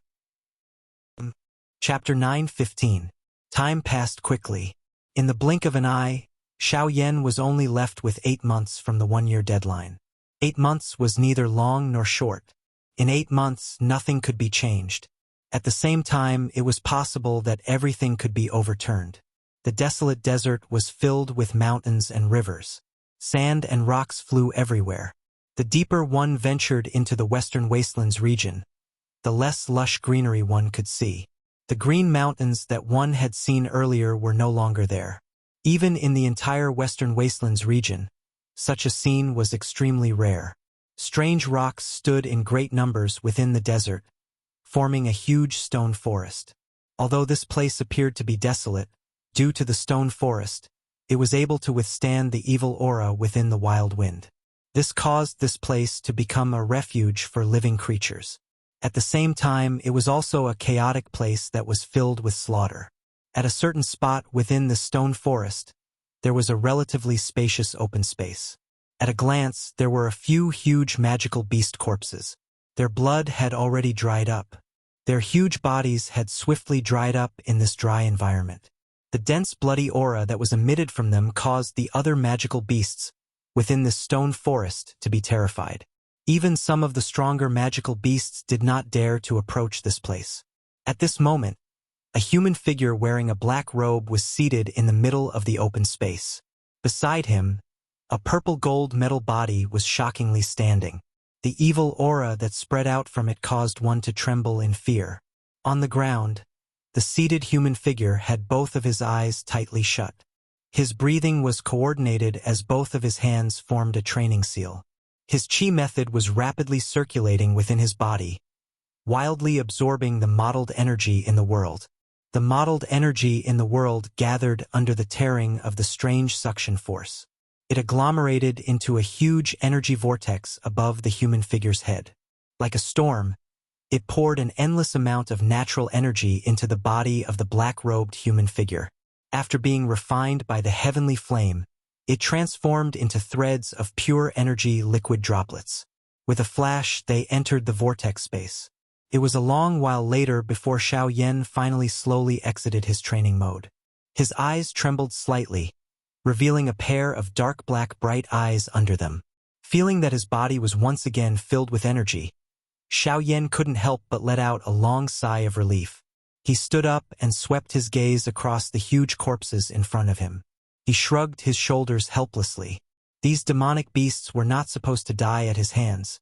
Speaker 1: Chapter 9:15. Time passed quickly. In the blink of an eye, Xiao Yan was only left with 8 months from the 1-year deadline. 8 months was neither long nor short. In 8 months, nothing could be changed. At the same time, it was possible that everything could be overturned. The desolate desert was filled with mountains and rivers. Sand and rocks flew everywhere. The deeper one ventured into the western wastelands region, the less lush greenery one could see. The green mountains that one had seen earlier were no longer there. Even in the entire western wastelands region, such a scene was extremely rare. Strange rocks stood in great numbers within the desert, forming a huge stone forest. Although this place appeared to be desolate, due to the stone forest, it was able to withstand the evil aura within the wild wind. This caused this place to become a refuge for living creatures. At the same time, it was also a chaotic place that was filled with slaughter. At a certain spot within the stone forest, there was a relatively spacious open space. At a glance, there were a few huge magical beast corpses. Their blood had already dried up. Their huge bodies had swiftly dried up in this dry environment. The dense bloody aura that was emitted from them caused the other magical beasts within this stone forest to be terrified. Even some of the stronger magical beasts did not dare to approach this place. At this moment, a human figure wearing a black robe was seated in the middle of the open space. Beside him, a purple gold metal body was shockingly standing. The evil aura that spread out from it caused one to tremble in fear. On the ground, the seated human figure had both of his eyes tightly shut. His breathing was coordinated as both of his hands formed a training seal. His chi method was rapidly circulating within his body, wildly absorbing the modeled energy in the world. The modeled energy in the world gathered under the tearing of the strange suction force. It agglomerated into a huge energy vortex above the human figure's head. Like a storm, it poured an endless amount of natural energy into the body of the black-robed human figure. After being refined by the heavenly flame, it transformed into threads of pure energy liquid droplets. With a flash, they entered the vortex space. It was a long while later before Xiao Yan finally slowly exited his training mode. His eyes trembled slightly, revealing a pair of dark black bright eyes under them. Feeling that his body was once again filled with energy, Xiao Yan couldn't help but let out a long sigh of relief. He stood up and swept his gaze across the huge corpses in front of him. He shrugged his shoulders helplessly. These demonic beasts were not supposed to die at his hands,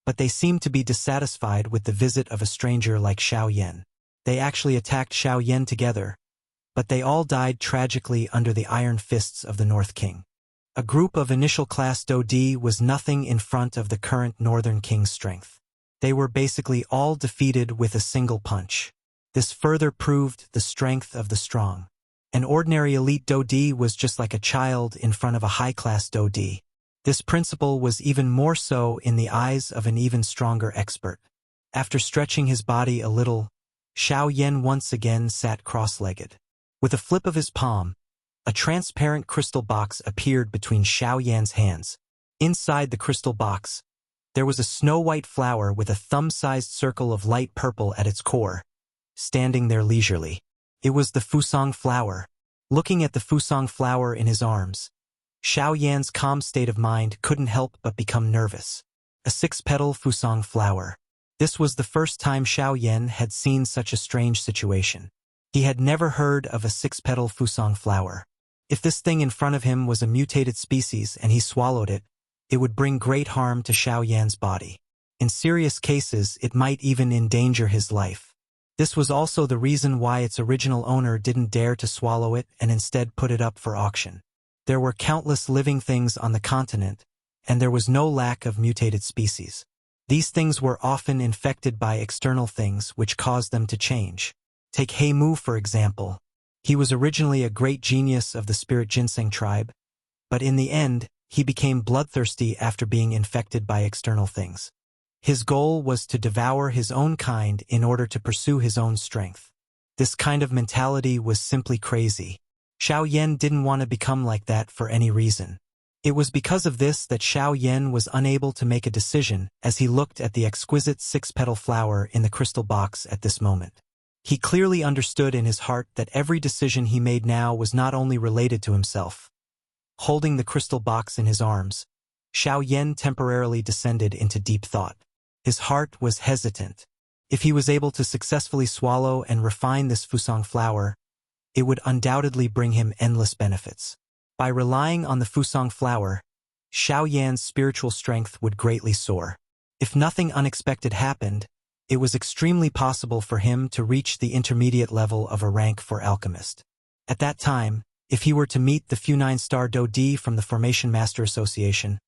Speaker 1: but they seemed to be dissatisfied with the visit of a stranger like Xiao Yan. They actually attacked Xiao Yan together, but they all died tragically under the iron fists of the North King. A group of initial class Dodi was nothing in front of the current Northern King's strength. They were basically all defeated with a single punch. This further proved the strength of the strong. An ordinary elite Dodi was just like a child in front of a high-class Dodi. This principle was even more so in the eyes of an even stronger expert. After stretching his body a little, Xiao Yan once again sat cross-legged. With a flip of his palm, a transparent crystal box appeared between Xiao Yan's hands. Inside the crystal box, there was a snow-white flower with a thumb-sized circle of light purple at its core, standing there leisurely. It was the Fusang flower. Looking at the Fusang flower in his arms, Xiao Yan's calm state of mind couldn't help but become nervous. A 6-petal Fusang flower. This was the first time Xiao Yan had seen such a strange situation. He had never heard of a 6-petal Fusang flower. If this thing in front of him was a mutated species and he swallowed it, it would bring great harm to Xiao Yan's body. In serious cases, it might even endanger his life. This was also the reason why its original owner didn't dare to swallow it and instead put it up for auction. There were countless living things on the continent, and there was no lack of mutated species. These things were often infected by external things which caused them to change. Take He Mu, for example. He was originally a great genius of the spirit ginseng tribe, but in the end, he became bloodthirsty after being infected by external things. His goal was to devour his own kind in order to pursue his own strength. This kind of mentality was simply crazy. Xiao Yan didn't want to become like that for any reason. It was because of this that Xiao Yan was unable to make a decision as he looked at the exquisite 6-petal flower in the crystal box at this moment. He clearly understood in his heart that every decision he made now was not only related to himself. Holding the crystal box in his arms, Xiao Yan temporarily descended into deep thought. His heart was hesitant. If he was able to successfully swallow and refine this Fusang flower, it would undoubtedly bring him endless benefits. By relying on the Fusang flower, Xiao Yan's spiritual strength would greatly soar. If nothing unexpected happened, it was extremely possible for him to reach the intermediate level of a rank for alchemist. At that time, if he were to meet the few 9-star Do Di from the Formation Master Association,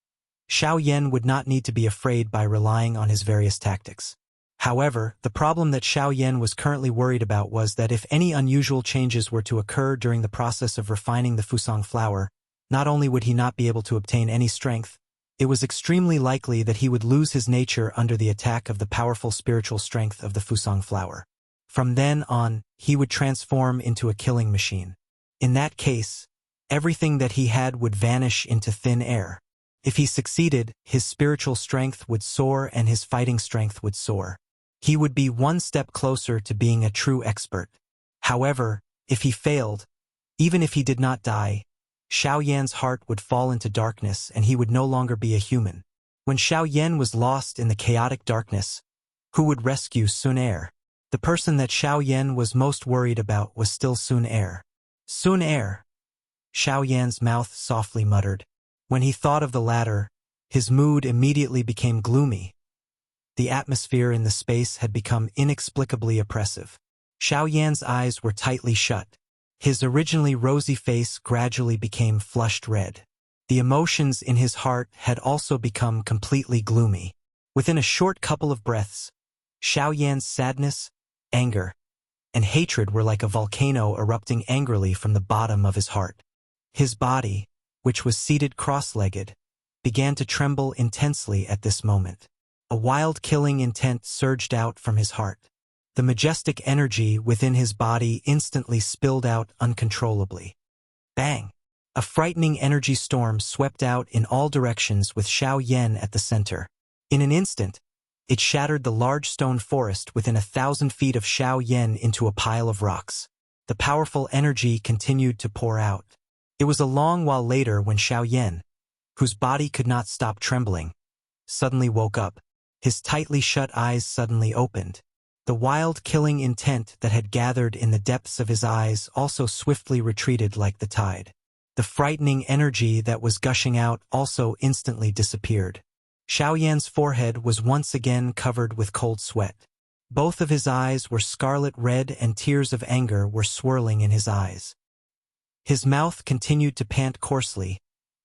Speaker 1: Xiao Yan would not need to be afraid by relying on his various tactics. However, the problem that Xiao Yan was currently worried about was that if any unusual changes were to occur during the process of refining the Fusang flower, not only would he not be able to obtain any strength, it was extremely likely that he would lose his nature under the attack of the powerful spiritual strength of the Fusang flower. From then on, he would transform into a killing machine. In that case, everything that he had would vanish into thin air. If he succeeded, his spiritual strength would soar and his fighting strength would soar. He would be one step closer to being a true expert. However, if he failed, even if he did not die, Xiao Yan's heart would fall into darkness and he would no longer be a human. When Xiao Yan was lost in the chaotic darkness, who would rescue Sun Er? The person that Xiao Yan was most worried about was still Sun Er. Sun Er! Xiao Yan's mouth softly muttered. When he thought of the latter, his mood immediately became gloomy. The atmosphere in the space had become inexplicably oppressive. Xiao Yan's eyes were tightly shut. His originally rosy face gradually became flushed red. The emotions in his heart had also become completely gloomy. Within a short couple of breaths, Xiao Yan's sadness, anger, and hatred were like a volcano erupting angrily from the bottom of his heart. His body, which was seated cross-legged, began to tremble intensely at this moment. A wild killing intent surged out from his heart. The majestic energy within his body instantly spilled out uncontrollably. Bang! A frightening energy storm swept out in all directions with Xiao Yan at the center. In an instant, it shattered the large stone forest within 1,000 feet of Xiao Yan into a pile of rocks. The powerful energy continued to pour out. It was a long while later when Xiao Yan, whose body could not stop trembling, suddenly woke up. His tightly shut eyes suddenly opened. The wild killing intent that had gathered in the depths of his eyes also swiftly retreated like the tide. The frightening energy that was gushing out also instantly disappeared. Xiao Yan's forehead was once again covered with cold sweat. Both of his eyes were scarlet red and tears of anger were swirling in his eyes. His mouth continued to pant coarsely,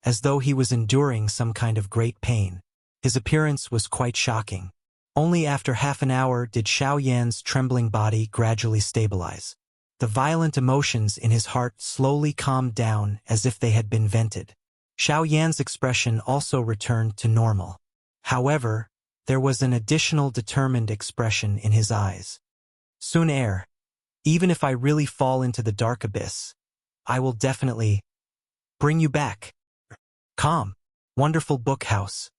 Speaker 1: as though he was enduring some kind of great pain. His appearance was quite shocking. Only after half an hour did Xiao Yan's trembling body gradually stabilize. The violent emotions in his heart slowly calmed down as if they had been vented. Xiao Yan's expression also returned to normal. However, there was an additional determined expression in his eyes. Sun Er, even if I really fall into the dark abyss, I will definitely bring you back. Calm. Wonderful Book House.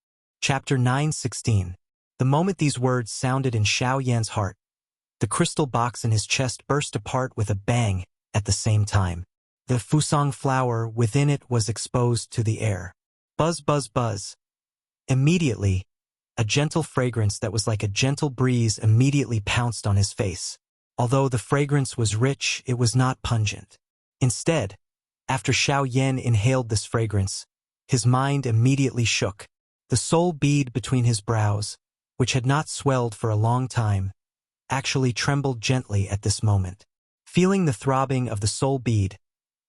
Speaker 1: Chapter 9:16. The moment these words sounded in Xiao Yan's heart, the crystal box in his chest burst apart with a bang at the same time. The Fusang flower within it was exposed to the air. Buzz, buzz, buzz. Immediately, a gentle fragrance that was like a gentle breeze immediately pounced on his face. Although the fragrance was rich, it was not pungent. Instead, after Xiao Yan inhaled this fragrance, his mind immediately shook. The soul bead between his brows, which had not swelled for a long time, actually trembled gently at this moment. Feeling the throbbing of the soul bead,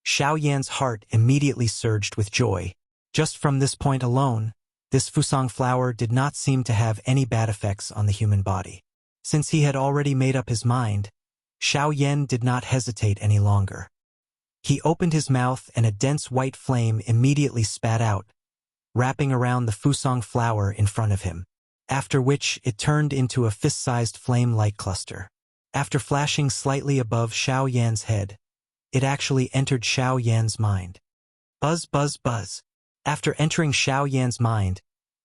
Speaker 1: Xiao Yan's heart immediately surged with joy. Just from this point alone, this Fusang flower did not seem to have any bad effects on the human body. Since he had already made up his mind, Xiao Yan did not hesitate any longer. He opened his mouth and a dense white flame immediately spat out, wrapping around the Fusang flower in front of him, after which it turned into a fist-sized flame light cluster. After flashing slightly above Xiao Yan's head, it actually entered Xiao Yan's mind. Buzz, buzz, buzz. After entering Xiao Yan's mind,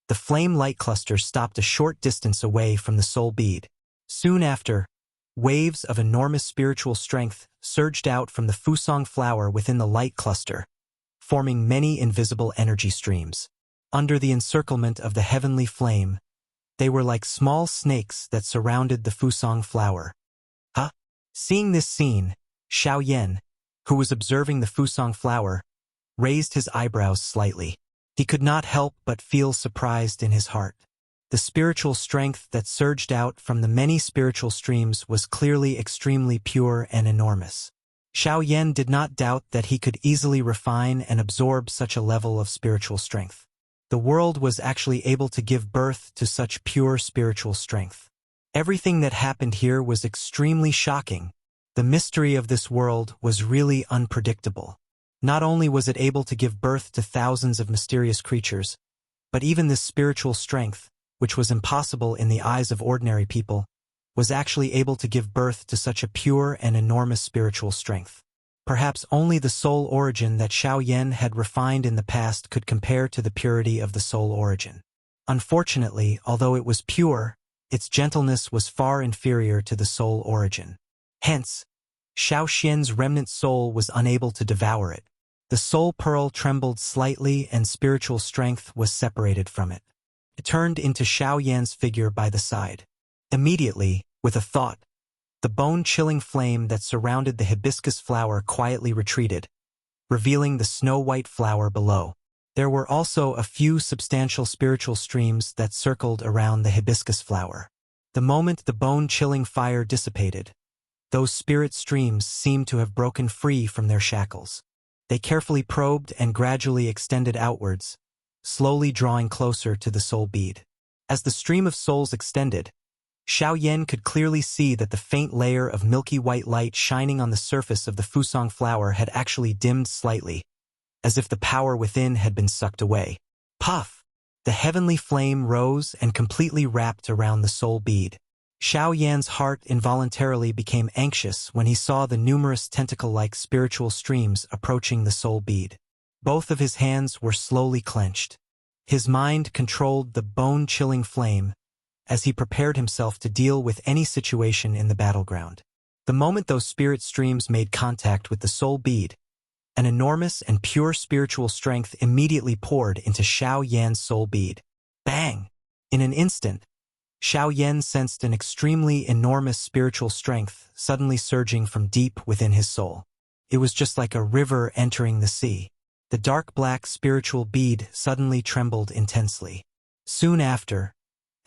Speaker 1: the flame light cluster stopped a short distance away from the soul bead. Soon after, Waves of enormous spiritual strength surged out from the Fusong flower within the light cluster, forming many invisible energy streams. Under the encirclement of the heavenly flame, they were like small snakes that surrounded the Fusong flower. Huh? Seeing this scene, Xiao Yan, who was observing the Fusong flower, raised his eyebrows slightly. He could not help but feel surprised in his heart. The spiritual strength that surged out from the many spiritual streams was clearly extremely pure and enormous. Xiao Yan did not doubt that he could easily refine and absorb such a level of spiritual strength. The world was actually able to give birth to such pure spiritual strength. Everything that happened here was extremely shocking. The mystery of this world was really unpredictable. Not only was it able to give birth to thousands of mysterious creatures, but even this spiritual strength, which was impossible in the eyes of ordinary people, was actually able to give birth to such a pure and enormous spiritual strength. Perhaps only the soul origin that Xiao Yan had refined in the past could compare to the purity of the soul origin. Unfortunately, although it was pure, its gentleness was far inferior to the soul origin. Hence, Xiao Xian's remnant soul was unable to devour it. The soul pearl trembled slightly and spiritual strength was separated from it. It turned into Xiao Yan's figure by the side. Immediately, with a thought, the bone-chilling flame that surrounded the hibiscus flower quietly retreated, revealing the snow-white flower below. There were also a few substantial spiritual streams that circled around the hibiscus flower. The moment the bone-chilling fire dissipated, those spirit streams seemed to have broken free from their shackles. They carefully probed and gradually extended outwards, slowly drawing closer to the soul bead. As the stream of souls extended, Xiao Yan could clearly see that the faint layer of milky white light shining on the surface of the Fusong flower had actually dimmed slightly, as if the power within had been sucked away. Puff! The heavenly flame rose and completely wrapped around the soul bead. Xiao Yan's heart involuntarily became anxious when he saw the numerous tentacle-like spiritual streams approaching the soul bead. Both of his hands were slowly clenched. His mind controlled the bone-chilling flame as he prepared himself to deal with any situation in the battleground. The moment those spirit streams made contact with the soul bead, an enormous and pure spiritual strength immediately poured into Xiao Yan's soul bead. Bang! In an instant, Xiao Yan sensed an extremely enormous spiritual strength suddenly surging from deep within his soul. It was just like a river entering the sea. The dark black spiritual bead suddenly trembled intensely. Soon after,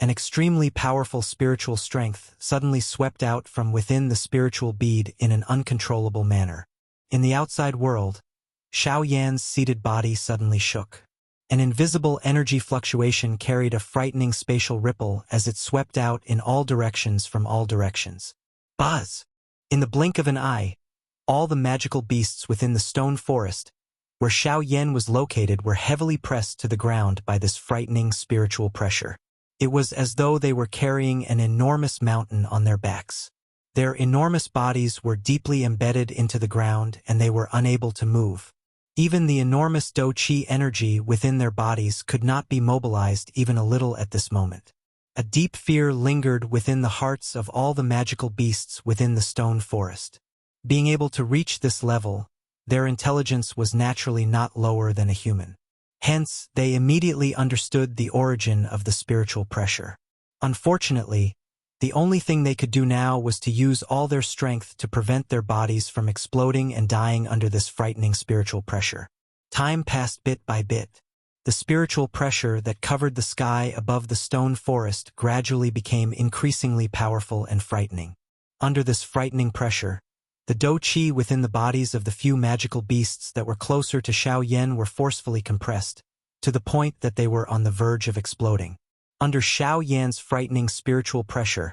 Speaker 1: an extremely powerful spiritual strength suddenly swept out from within the spiritual bead in an uncontrollable manner. In the outside world, Xiao Yan's seated body suddenly shook. An invisible energy fluctuation carried a frightening spatial ripple as it swept out in all directions from all directions. Buzz! In the blink of an eye, all the magical beasts within the stone forest, where Xiao Yan was located, were heavily pressed to the ground by this frightening spiritual pressure. It was as though they were carrying an enormous mountain on their backs. Their enormous bodies were deeply embedded into the ground and they were unable to move. Even the enormous Do-Chi energy within their bodies could not be mobilized even a little at this moment. A deep fear lingered within the hearts of all the magical beasts within the stone forest. Being able to reach this level, their intelligence was naturally not lower than a human. Hence, they immediately understood the origin of the spiritual pressure. Unfortunately, the only thing they could do now was to use all their strength to prevent their bodies from exploding and dying under this frightening spiritual pressure. Time passed bit by bit. The spiritual pressure that covered the sky above the stone forest gradually became increasingly powerful and frightening. Under this frightening pressure, the Do-Chi within the bodies of the few magical beasts that were closer to Xiao Yan were forcefully compressed, to the point that they were on the verge of exploding. Under Xiao Yan's frightening spiritual pressure,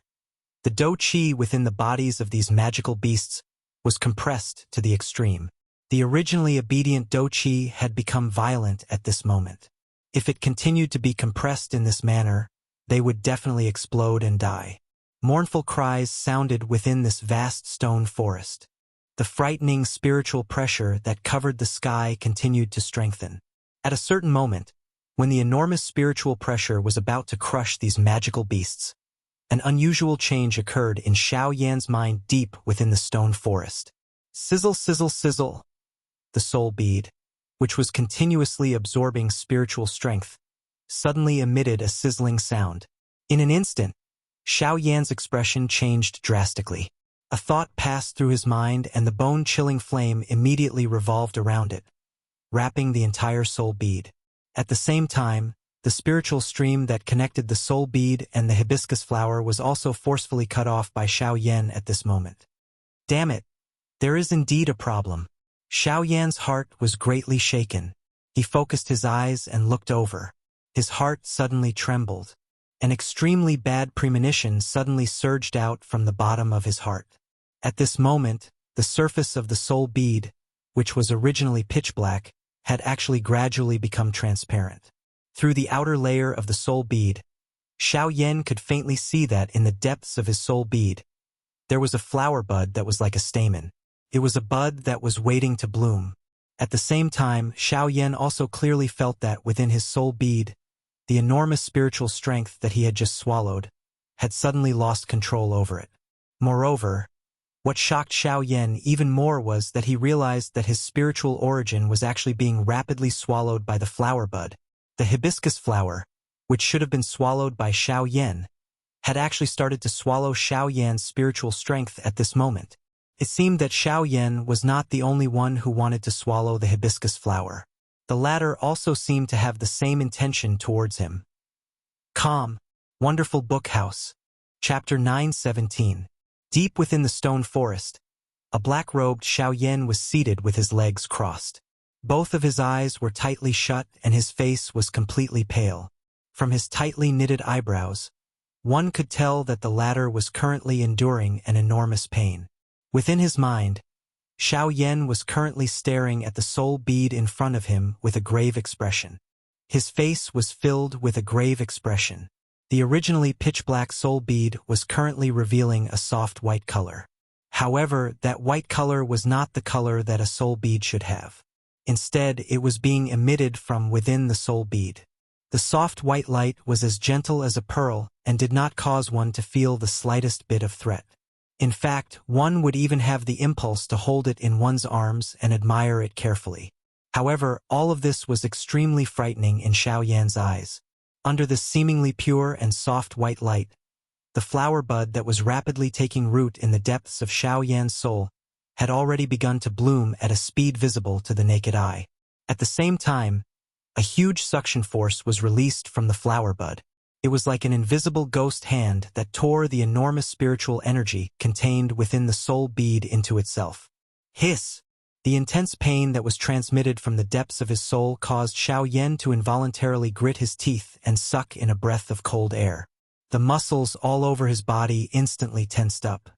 Speaker 1: the Do-Chi within the bodies of these magical beasts was compressed to the extreme. The originally obedient Do-Chi had become violent at this moment. If it continued to be compressed in this manner, they would definitely explode and die. Mournful cries sounded within this vast stone forest. The frightening spiritual pressure that covered the sky continued to strengthen. At a certain moment, when the enormous spiritual pressure was about to crush these magical beasts, An unusual change occurred in Xiao Yan's mind deep within the stone forest. Sizzle, sizzle, sizzle. The soul bead, which was continuously absorbing spiritual strength, suddenly emitted a sizzling sound. In an instant, Xiao Yan's expression changed drastically. A thought passed through his mind and the bone-chilling flame immediately revolved around it, wrapping the entire soul bead. At the same time, the spiritual stream that connected the soul bead and the hibiscus flower was also forcefully cut off by Xiao Yan at this moment. Damn it! There is indeed a problem. Xiao Yan's heart was greatly shaken. He focused his eyes and looked over. His heart suddenly trembled. An extremely bad premonition suddenly surged out from the bottom of his heart. At this moment, the surface of the soul bead, which was originally pitch black, had actually gradually become transparent. Through the outer layer of the soul bead, Xiao Yan could faintly see that in the depths of his soul bead, there was a flower bud that was like a stamen. It was a bud that was waiting to bloom. At the same time, Xiao Yan also clearly felt that within his soul bead, the enormous spiritual strength that he had just swallowed had suddenly lost control over it. Moreover, what shocked Xiao Yan even more was that he realized that his spiritual origin was actually being rapidly swallowed by the flower bud. The hibiscus flower, which should have been swallowed by Xiao Yan, had actually started to swallow Xiao Yan's spiritual strength at this moment. It seemed that Xiao Yan was not the only one who wanted to swallow the hibiscus flower. The latter also seemed to have the same intention towards him. Calm, Wonderful Book House. Chapter 9:17. Deep within the stone forest, a black-robed Xiao Yan was seated with his legs crossed. Both of his eyes were tightly shut and his face was completely pale. From his tightly knitted eyebrows, one could tell that the latter was currently enduring an enormous pain. Within his mind, Xiao Yan was currently staring at the soul bead in front of him with a grave expression. His face was filled with a grave expression. The originally pitch-black soul bead was currently revealing a soft white color. However, that white color was not the color that a soul bead should have. Instead, it was being emitted from within the soul bead. The soft white light was as gentle as a pearl and did not cause one to feel the slightest bit of threat. In fact, one would even have the impulse to hold it in one's arms and admire it carefully. However, all of this was extremely frightening in Xiao Yan's eyes. Under this seemingly pure and soft white light, the flower bud that was rapidly taking root in the depths of Xiao Yan's soul had already begun to bloom at a speed visible to the naked eye. At the same time, a huge suction force was released from the flower bud. It was like an invisible ghost hand that tore the enormous spiritual energy contained within the soul bead into itself. Hiss! The intense pain that was transmitted from the depths of his soul caused Xiao Yan to involuntarily grit his teeth and suck in a breath of cold air. The muscles all over his body instantly tensed up.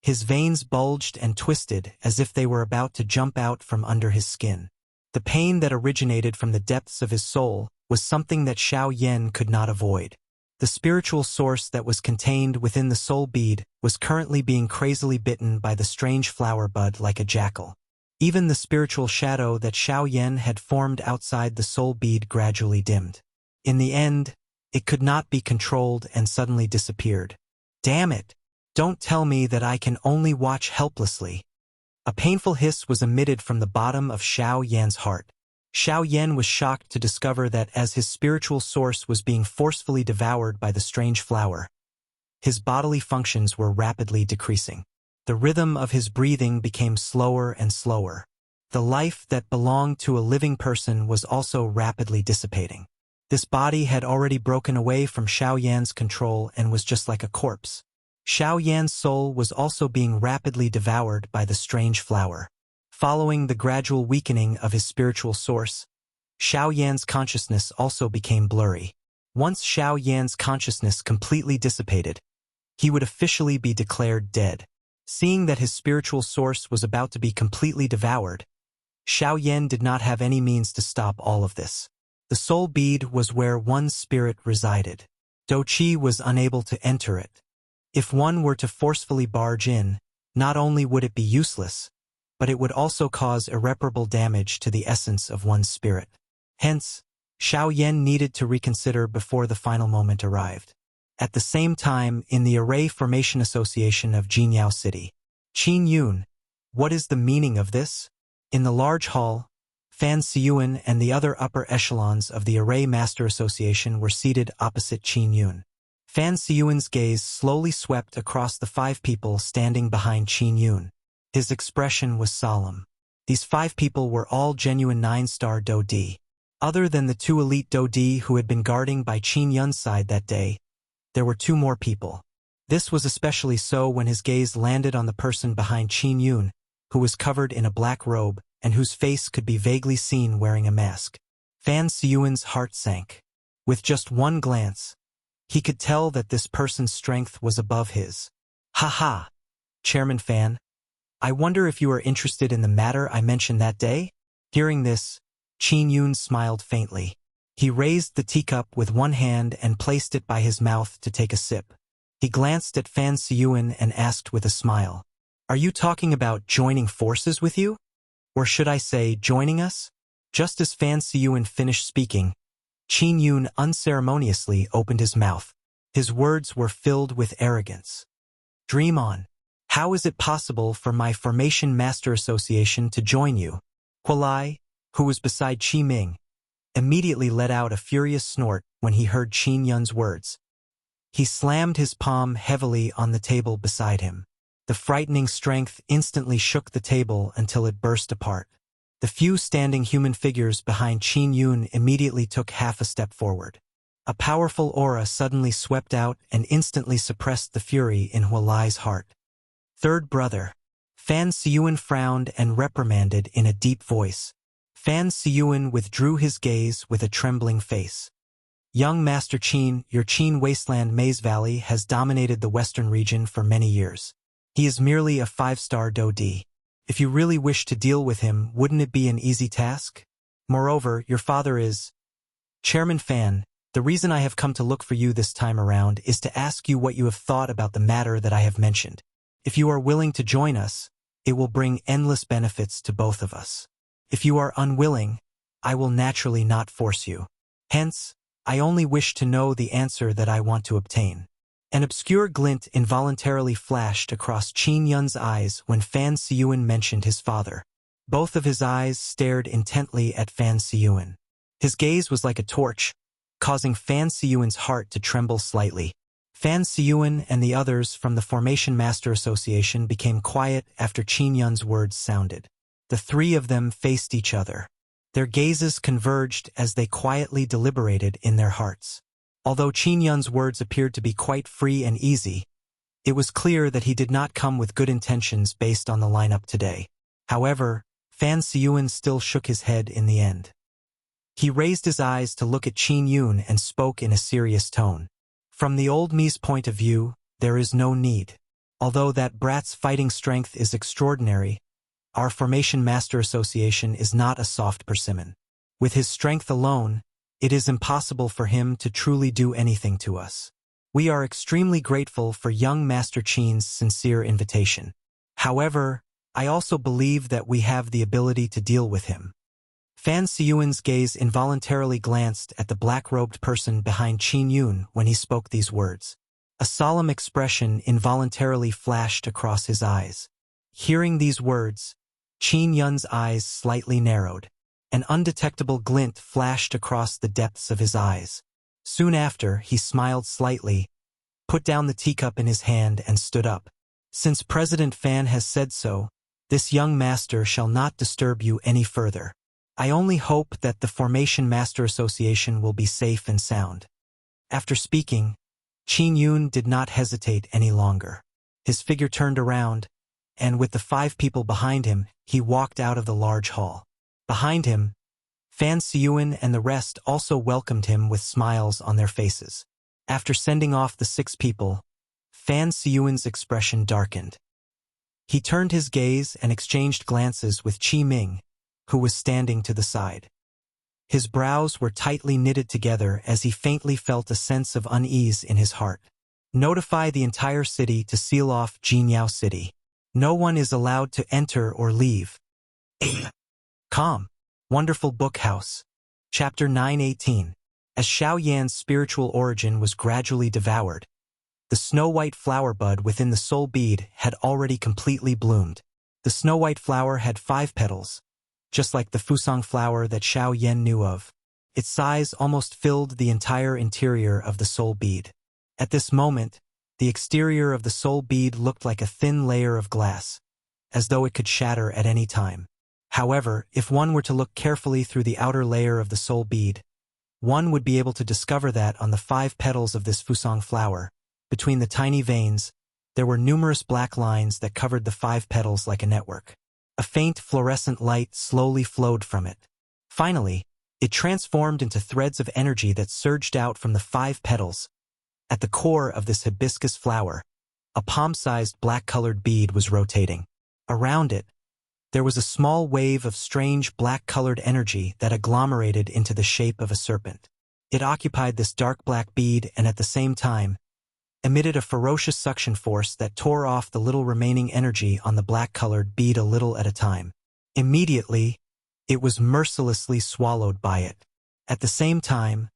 Speaker 1: His veins bulged and twisted as if they were about to jump out from under his skin. The pain that originated from the depths of his soul was something that Xiao Yan could not avoid. The spiritual source that was contained within the soul bead was currently being crazily bitten by the strange flower bud like a jackal. Even the spiritual shadow that Xiao Yan had formed outside the soul bead gradually dimmed. In the end, it could not be controlled and suddenly disappeared. Damn it! Don't tell me that I can only watch helplessly. A painful hiss was emitted from the bottom of Xiao Yan's heart. Xiao Yan was shocked to discover that as his spiritual source was being forcefully devoured by the strange flower, his bodily functions were rapidly decreasing. The rhythm of his breathing became slower and slower. The life that belonged to a living person was also rapidly dissipating. This body had already broken away from Xiao Yan's control and was just like a corpse. Xiao Yan's soul was also being rapidly devoured by the strange flower. Following the gradual weakening of his spiritual source, Xiao Yan's consciousness also became blurry. Once Xiao Yan's consciousness completely dissipated, he would officially be declared dead. Seeing that his spiritual source was about to be completely devoured, Xiao Yan did not have any means to stop all of this. The soul bead was where one's spirit resided. Do Qi was unable to enter it. If one were to forcefully barge in, not only would it be useless, but it would also cause irreparable damage to the essence of one's spirit. Hence, Xiao Yan needed to reconsider before the final moment arrived. At the same time, in the Array Formation Association of Jinyao City. Qin Yun, what is the meaning of this? In the large hall, Fan Siyuan and the other upper echelons of the Array Master Association were seated opposite Qin Yun. Fan Siyuan's gaze slowly swept across the 5 people standing behind Qin Yun. His expression was solemn. These 5 people were all genuine 9-star Do Di. Other than the 2 elite Do Di who had been guarding by Qin Yun's side that day, there were 2 more people. This was especially so when his gaze landed on the person behind Qin Yun, who was covered in a black robe and whose face could be vaguely seen wearing a mask. Fan Siyuan's heart sank. With just one glance, he could tell that this person's strength was above his. Ha ha! Chairman Fan, I wonder if you are interested in the matter I mentioned that day? Hearing this, Qin Yun smiled faintly. He raised the teacup with one hand and placed it by his mouth to take a sip. He glanced at Fan Siyuan and asked with a smile, "Are you talking about joining forces with you? Or should I say, joining us?" Just as Fan Siyuan finished speaking, Qin Yun unceremoniously opened his mouth. His words were filled with arrogance. "Dream on. How is it possible for my Formation Master Association to join you?" Hualai, who was beside Qi Ming, immediately let out a furious snort when he heard Qin Yun's words. He slammed his palm heavily on the table beside him. The frightening strength instantly shook the table until it burst apart. The few standing human figures behind Qin Yun immediately took half a step forward. A powerful aura suddenly swept out and instantly suppressed the fury in Hualai's heart. "Third brother." Fan Siyuan frowned and reprimanded in a deep voice. Fan Siyuan withdrew his gaze with a trembling face. "Young Master Qin, your Qin Wasteland Maze Valley has dominated the western region for many years. He is merely a 5-star Do Di. If you really wish to deal with him, wouldn't it be an easy task? Moreover, your father is..." Chairman Fan, the reason I have come to look for you this time around is to ask you what you have thought about the matter that I have mentioned. If you are willing to join us, it will bring endless benefits to both of us. If you are unwilling, I will naturally not force you. Hence, I only wish to know the answer that I want to obtain. An obscure glint involuntarily flashed across Qin Yun's eyes when Fan Siyuan mentioned his father. Both of his eyes stared intently at Fan Siyuan. His gaze was like a torch, causing Fan Siyuan's heart to tremble slightly. Fan Siyuan and the others from the Formation Master Association became quiet after Qin Yun's words sounded. The 3 of them faced each other. Their gazes converged as they quietly deliberated in their hearts. Although Qin Yun's words appeared to be quite free and easy, it was clear that he did not come with good intentions based on the lineup today. However, Fan Siyuan still shook his head in the end. He raised his eyes to look at Qin Yun and spoke in a serious tone. "From the old me's point of view, there is no need. Although that brat's fighting strength is extraordinary, our Formation Master Association is not a soft persimmon. With his strength alone, it is impossible for him to truly do anything to us. We are extremely grateful for young Master Qin's sincere invitation. However, I also believe that we have the ability to deal with him." Fan Siyuan's gaze involuntarily glanced at the black-robed person behind Qin Yun when he spoke these words. A solemn expression involuntarily flashed across his eyes. Hearing these words, Qin Yun's eyes slightly narrowed. An undetectable glint flashed across the depths of his eyes. Soon after, he smiled slightly, put down the teacup in his hand and stood up. "Since President Fan has said so, this young master shall not disturb you any further. I only hope that the Formation Master Association will be safe and sound." After speaking, Qin Yun did not hesitate any longer. His figure turned around, and with the 5 people behind him, he walked out of the large hall. Behind him, Fan Siyuan and the rest also welcomed him with smiles on their faces. After sending off the 6 people, Fan Siyuan's expression darkened. He turned his gaze and exchanged glances with Qi Ming, who was standing to the side. His brows were tightly knitted together as he faintly felt a sense of unease in his heart. "Notify the entire city to seal off Jinyao City. No one is allowed to enter or leave." Calm. Wonderful Book House. Chapter 918. As Xiao Yan's spiritual origin was gradually devoured, The snow-white flower bud within the soul bead had already completely bloomed. The snow-white flower had 5 petals, just like the fusang flower that Xiao Yan knew of. Its size almost filled the entire interior of the soul bead. At this moment, the exterior of the soul bead looked like a thin layer of glass, as though it could shatter at any time. However, if one were to look carefully through the outer layer of the soul bead, one would be able to discover that on the 5 petals of this fusang flower, between the tiny veins, there were numerous black lines that covered the 5 petals like a network. A faint fluorescent light slowly flowed from it. Finally, it transformed into threads of energy that surged out from the 5 petals. At the core of this hibiscus flower, a palm-sized black-colored bead was rotating. Around it, there was a small wave of strange black-colored energy that agglomerated into the shape of a serpent. It occupied this dark black bead and at the same time, emitted a ferocious suction force that tore off the little remaining energy on the black-colored bead a little at a time. Immediately, it was mercilessly swallowed by it. At the same time,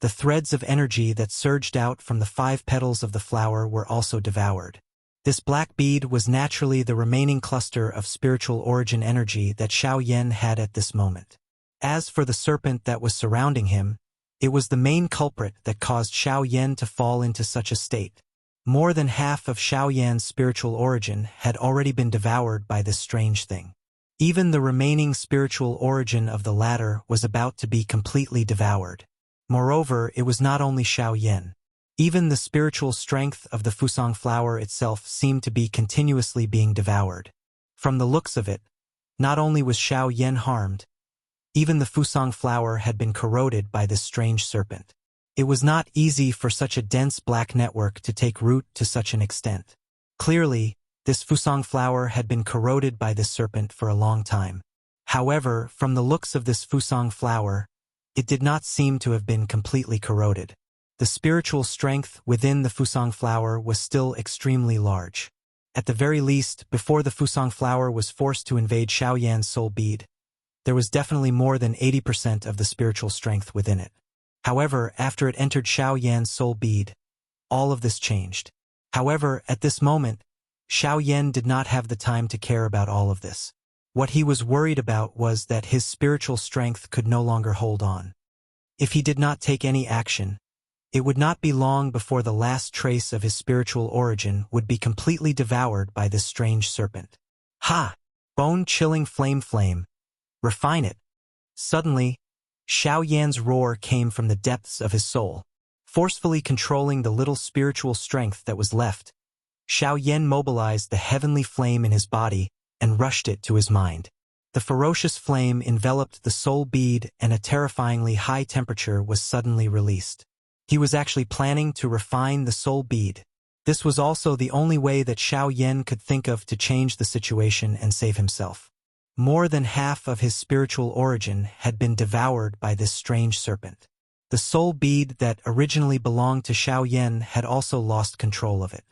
Speaker 1: the threads of energy that surged out from the 5 petals of the flower were also devoured. This black bead was naturally the remaining cluster of spiritual origin energy that Xiao Yan had at this moment. As for the serpent that was surrounding him, it was the main culprit that caused Xiao Yan to fall into such a state. More than half of Xiao Yan's spiritual origin had already been devoured by this strange thing. Even the remaining spiritual origin of the latter was about to be completely devoured. Moreover, it was not only Xiao Yan. Even the spiritual strength of the fusang flower itself seemed to be continuously being devoured. From the looks of it, not only was Xiao Yan harmed, even the fusang flower had been corroded by this strange serpent. It was not easy for such a dense black network to take root to such an extent. Clearly, this fusang flower had been corroded by this serpent for a long time. However, from the looks of this fusang flower, it did not seem to have been completely corroded. The spiritual strength within the fusang flower was still extremely large. At the very least, before the fusang flower was forced to invade Xiao Yan's soul bead, there was definitely more than 80% of the spiritual strength within it. However, after it entered Xiao Yan's soul bead, all of this changed. However, at this moment, Xiao Yan did not have the time to care about all of this. What he was worried about was that his spiritual strength could no longer hold on. If he did not take any action, it would not be long before the last trace of his spiritual origin would be completely devoured by this strange serpent. Ha! Bone-chilling flame. Refine it. Suddenly, Xiao Yan's roar came from the depths of his soul. Forcefully controlling the little spiritual strength that was left, Xiao Yan mobilized the heavenly flame in his body and rushed it to his mind. The ferocious flame enveloped the soul bead and a terrifyingly high temperature was suddenly released. He was actually planning to refine the soul bead. This was also the only way that Xiao Yan could think of to change the situation and save himself. More than half of his spiritual origin had been devoured by this strange serpent. The soul bead that originally belonged to Xiao Yan had also lost control of it.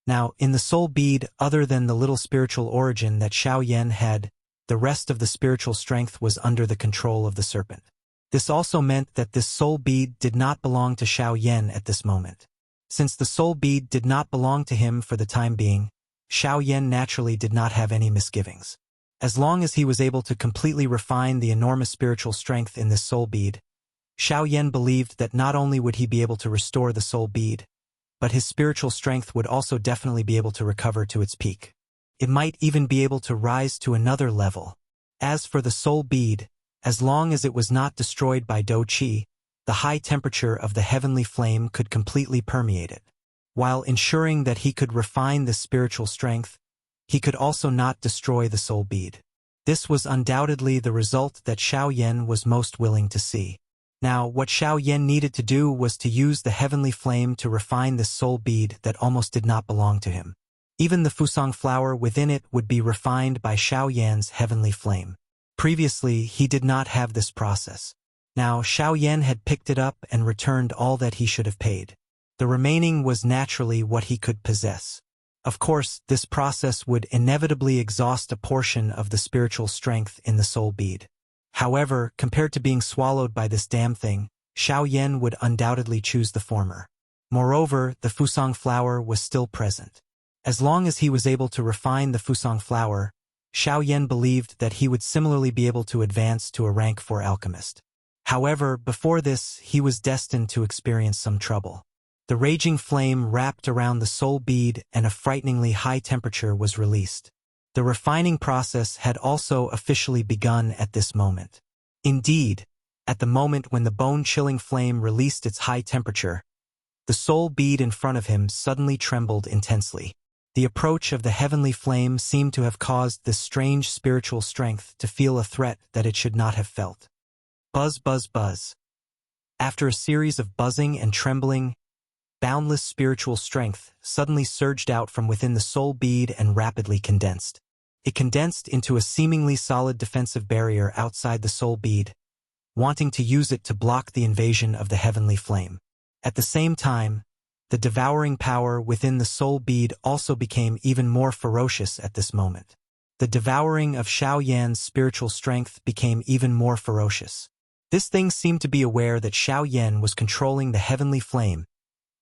Speaker 1: Now, in the soul bead, other than the little spiritual origin that Xiao Yan had, the rest of the spiritual strength was under the control of the serpent. This also meant that this soul bead did not belong to Xiao Yan at this moment. Since the soul bead did not belong to him for the time being, Xiao Yan naturally did not have any misgivings. As long as he was able to completely refine the enormous spiritual strength in this soul bead, Xiao Yan believed that not only would he be able to restore the soul bead, but his spiritual strength would also definitely be able to recover to its peak. It might even be able to rise to another level. As for the soul bead, as long as it was not destroyed by Do Qi, the high temperature of the heavenly flame could completely permeate it. While ensuring that he could refine this spiritual strength, he could also not destroy the soul bead. This was undoubtedly the result that Xiao Yan was most willing to see. Now, what Xiao Yan needed to do was to use the heavenly flame to refine this soul bead that almost did not belong to him. Even the fusang flower within it would be refined by Xiao Yan's heavenly flame. Previously, he did not have this process. Now, Xiao Yan had picked it up and returned all that he should have paid. The remaining was naturally what he could possess. Of course, this process would inevitably exhaust a portion of the spiritual strength in the soul bead. However, compared to being swallowed by this damn thing, Xiao Yan would undoubtedly choose the former. Moreover, the fusang flower was still present. As long as he was able to refine the fusang flower, Xiao Yan believed that he would similarly be able to advance to a rank 4 alchemist. However, before this, he was destined to experience some trouble. The raging flame wrapped around the soul bead and a frighteningly high temperature was released. The refining process had also officially begun at this moment. Indeed, at the moment when the bone-chilling flame released its high temperature, the soul bead in front of him suddenly trembled intensely. The approach of the heavenly flame seemed to have caused this strange spiritual strength to feel a threat that it should not have felt. Buzz, buzz, buzz. After a series of buzzing and trembling, boundless spiritual strength suddenly surged out from within the soul bead and rapidly condensed. It condensed into a seemingly solid defensive barrier outside the soul bead, wanting to use it to block the invasion of the heavenly flame. At the same time, the devouring power within the soul bead also became even more ferocious at this moment. The devouring of Xiao Yan's spiritual strength became even more ferocious. This thing seemed to be aware that Xiao Yan was controlling the heavenly flame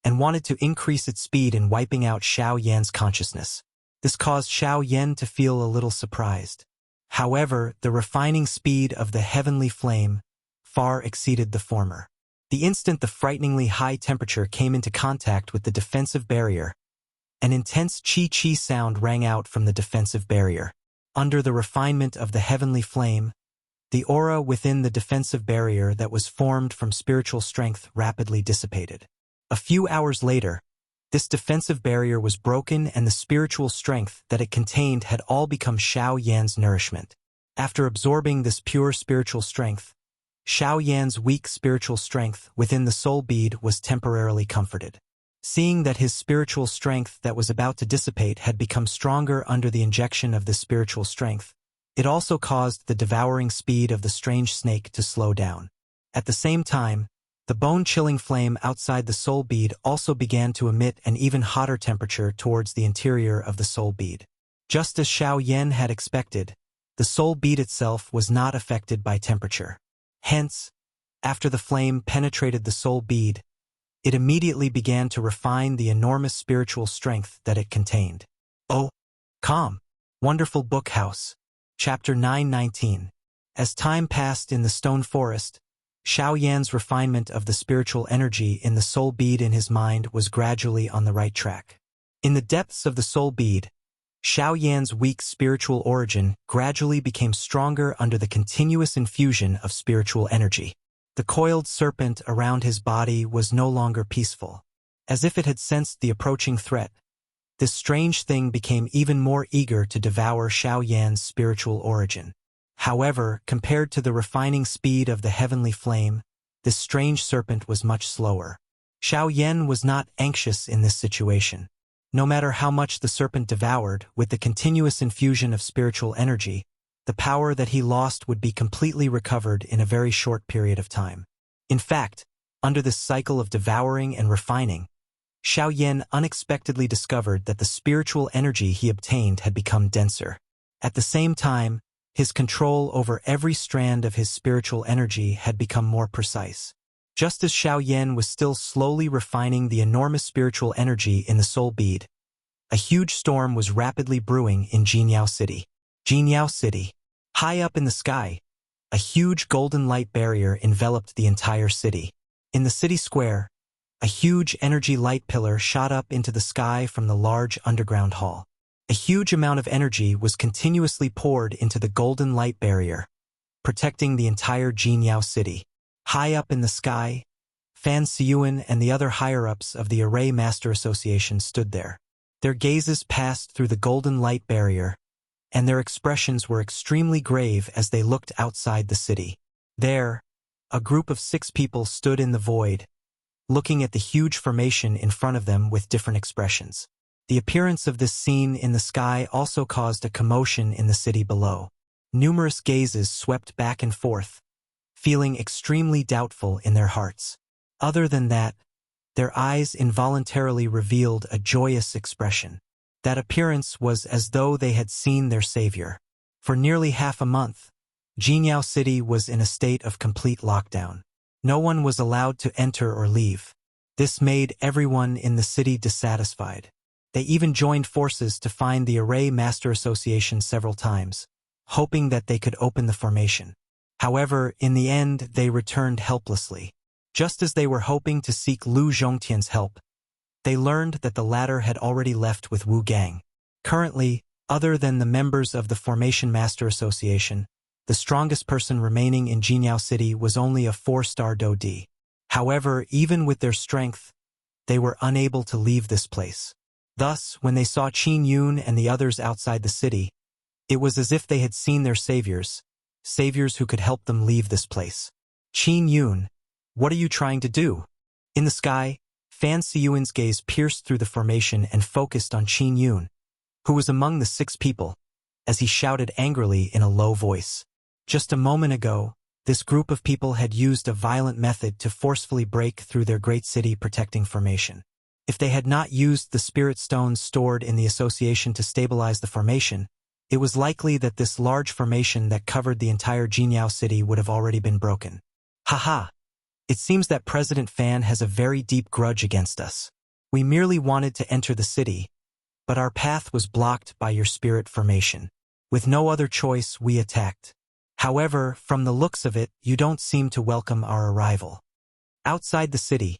Speaker 1: and wanted to increase its speed in wiping out Xiao Yan's consciousness. This caused Xiao Yan to feel a little surprised. However, the refining speed of the heavenly flame far exceeded the former. The instant the frighteningly high temperature came into contact with the defensive barrier, an intense chi-chi sound rang out from the defensive barrier. Under the refinement of the heavenly flame, the aura within the defensive barrier that was formed from spiritual strength rapidly dissipated. A few hours later, this defensive barrier was broken and the spiritual strength that it contained had all become Xiao Yan's nourishment. After absorbing this pure spiritual strength, Xiao Yan's weak spiritual strength within the soul bead was temporarily comforted. Seeing that his spiritual strength that was about to dissipate had become stronger under the injection of this spiritual strength, it also caused the devouring speed of the strange snake to slow down. At the same time, the bone-chilling flame outside the soul bead also began to emit an even hotter temperature towards the interior of the soul bead. Just as Xiao Yan had expected, the soul bead itself was not affected by temperature. Hence, after the flame penetrated the soul bead, it immediately began to refine the enormous spiritual strength that it contained. Oh, calm, wonderful book house. Chapter 919. As time passed in the stone forest, Xiao Yan's refinement of the spiritual energy in the soul bead in his mind was gradually on the right track. In the depths of the soul bead, Xiao Yan's weak spiritual origin gradually became stronger under the continuous infusion of spiritual energy. The coiled serpent around his body was no longer peaceful. As if it had sensed the approaching threat, this strange thing became even more eager to devour Xiao Yan's spiritual origin. However, compared to the refining speed of the heavenly flame, this strange serpent was much slower. Xiao Yan was not anxious in this situation. No matter how much the serpent devoured, with the continuous infusion of spiritual energy, the power that he lost would be completely recovered in a very short period of time. In fact, under this cycle of devouring and refining, Xiao Yan unexpectedly discovered that the spiritual energy he obtained had become denser. At the same time, his control over every strand of his spiritual energy had become more precise. Just as Xiao Yan was still slowly refining the enormous spiritual energy in the soul bead, a huge storm was rapidly brewing in Jinyao City. Jinyao City. High up in the sky, a huge golden light barrier enveloped the entire city. In the city square, a huge energy light pillar shot up into the sky from the large underground hall. A huge amount of energy was continuously poured into the golden light barrier, protecting the entire Jinyao City. High up in the sky, Fan Siyuan and the other higher-ups of the Array Master Association stood there. Their gazes passed through the golden light barrier, and their expressions were extremely grave as they looked outside the city. There, a group of 6 people stood in the void, looking at the huge formation in front of them with different expressions. The appearance of this scene in the sky also caused a commotion in the city below. Numerous gazes swept back and forth, feeling extremely doubtful in their hearts. Other than that, their eyes involuntarily revealed a joyous expression. That appearance was as though they had seen their savior. For nearly half a month, Jinyao City was in a state of complete lockdown. No one was allowed to enter or leave. This made everyone in the city dissatisfied. They even joined forces to find the Array Master Association several times, hoping that they could open the formation. However, in the end, they returned helplessly. Just as they were hoping to seek Lu Zhongtian's help, they learned that the latter had already left with Wu Gang. Currently, other than the members of the Formation Master Association, the strongest person remaining in Jinyao City was only a 4-star Dodi. However, even with their strength, they were unable to leave this place. Thus, when they saw Qin Yun and the others outside the city, it was as if they had seen their saviors who could help them leave this place. Qin Yun, what are you trying to do? In the sky, Fan Siyuan's gaze pierced through the formation and focused on Qin Yun, who was among the 6 people, as he shouted angrily in a low voice. Just a moment ago, this group of people had used a violent method to forcefully break through their great city protecting formation. If they had not used the spirit stones stored in the association to stabilize the formation, it was likely that this large formation that covered the entire Jinyao city would have already been broken. Haha! It seems that President Fan has a very deep grudge against us. We merely wanted to enter the city, but our path was blocked by your spirit formation. With no other choice, we attacked. However, from the looks of it, you don't seem to welcome our arrival. Outside the city,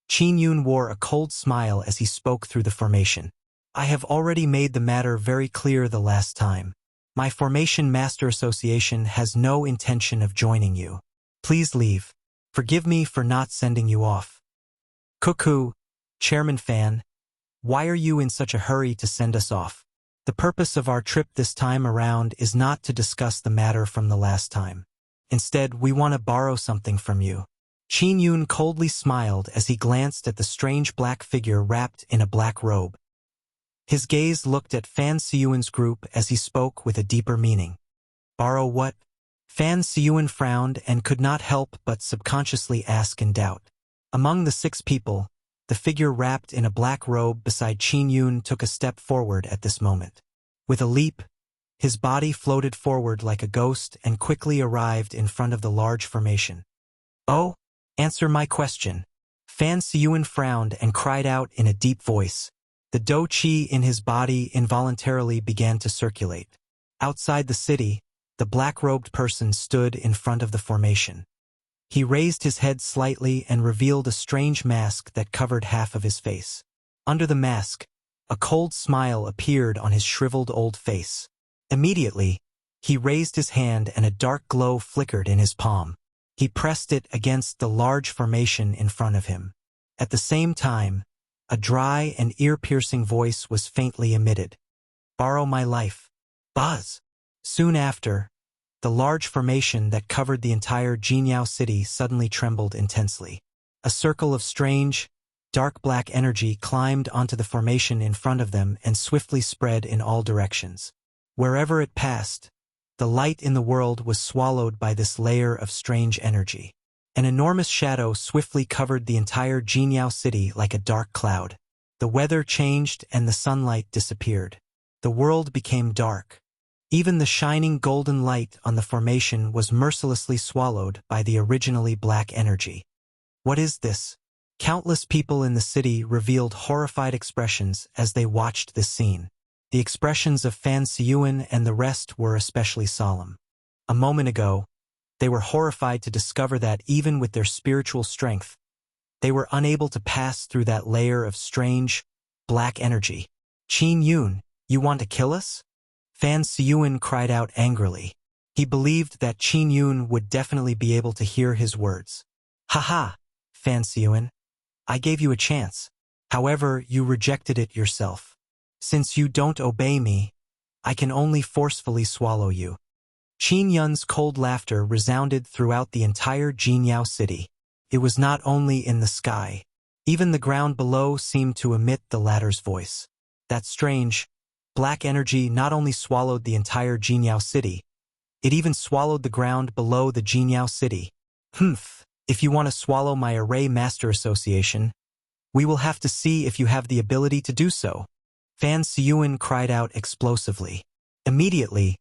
Speaker 1: Qin Yun wore a cold smile as he spoke through the formation. I have already made the matter very clear the last time. My Formation Master Association has no intention of joining you. Please leave. Forgive me for not sending you off. Cuckoo, Chairman Fan, why are you in such a hurry to send us off? The purpose of our trip this time around is not to discuss the matter from the last time. Instead, we want to borrow something from you. Qin Yun coldly smiled as he glanced at the strange black figure wrapped in a black robe. His gaze looked at Fan Siyuan's group as he spoke with a deeper meaning. Borrow what? Fan Siyuan frowned and could not help but subconsciously ask in doubt. Among the 6 people, the figure wrapped in a black robe beside Qin Yun took a step forward at this moment. With a leap, his body floated forward like a ghost and quickly arrived in front of the large formation. Oh, answer my question. Fan Siyuan frowned and cried out in a deep voice. The Do Qi in his body involuntarily began to circulate. Outside the city, the black-robed person stood in front of the formation. He raised his head slightly and revealed a strange mask that covered half of his face. Under the mask, a cold smile appeared on his shriveled old face. Immediately, he raised his hand and a dark glow flickered in his palm. He pressed it against the large formation in front of him. At the same time, a dry and ear-piercing voice was faintly emitted. Borrow my life. Buzz! Soon after, the large formation that covered the entire Jinyao city suddenly trembled intensely. A circle of strange, dark black energy climbed onto the formation in front of them and swiftly spread in all directions. Wherever it passed, the light in the world was swallowed by this layer of strange energy. An enormous shadow swiftly covered the entire Jinyao city like a dark cloud. The weather changed and the sunlight disappeared. The world became dark. Even the shining golden light on the formation was mercilessly swallowed by the originally black energy. What is this? Countless people in the city revealed horrified expressions as they watched this scene. The expressions of Fan Siyuan and the rest were especially solemn. A moment ago, they were horrified to discover that even with their spiritual strength, they were unable to pass through that layer of strange, black energy. Qin Yun, you want to kill us? Fan Siyuan cried out angrily. He believed that Qin Yun would definitely be able to hear his words. Haha, Fan Siyuan, I gave you a chance. However, you rejected it yourself. Since you don't obey me, I can only forcefully swallow you. Qin Yun's cold laughter resounded throughout the entire Jinyao city. It was not only in the sky. Even the ground below seemed to emit the latter's voice. That strange, black energy not only swallowed the entire Jinyao city, it even swallowed the ground below the Jinyao city. If you want to swallow my Array Master Association, we will have to see if you have the ability to do so. Fan Siyuan cried out explosively. Immediately,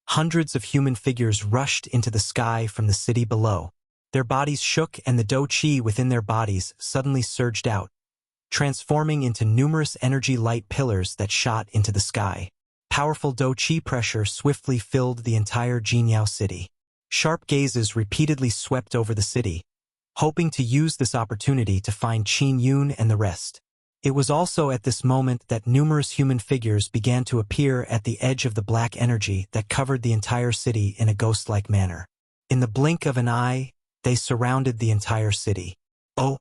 Speaker 1: hundreds of human figures rushed into the sky from the city below. Their bodies shook and the Do Chi within their bodies suddenly surged out, transforming into numerous energy light pillars that shot into the sky. Powerful Do Chi pressure swiftly filled the entire Jinyao city. Sharp gazes repeatedly swept over the city, hoping to use this opportunity to find Qin Yun and the rest. It was also at this moment that numerous human figures began to appear at the edge of the black energy that covered the entire city in a ghost-like manner. In the blink of an eye, they surrounded the entire city. Oh,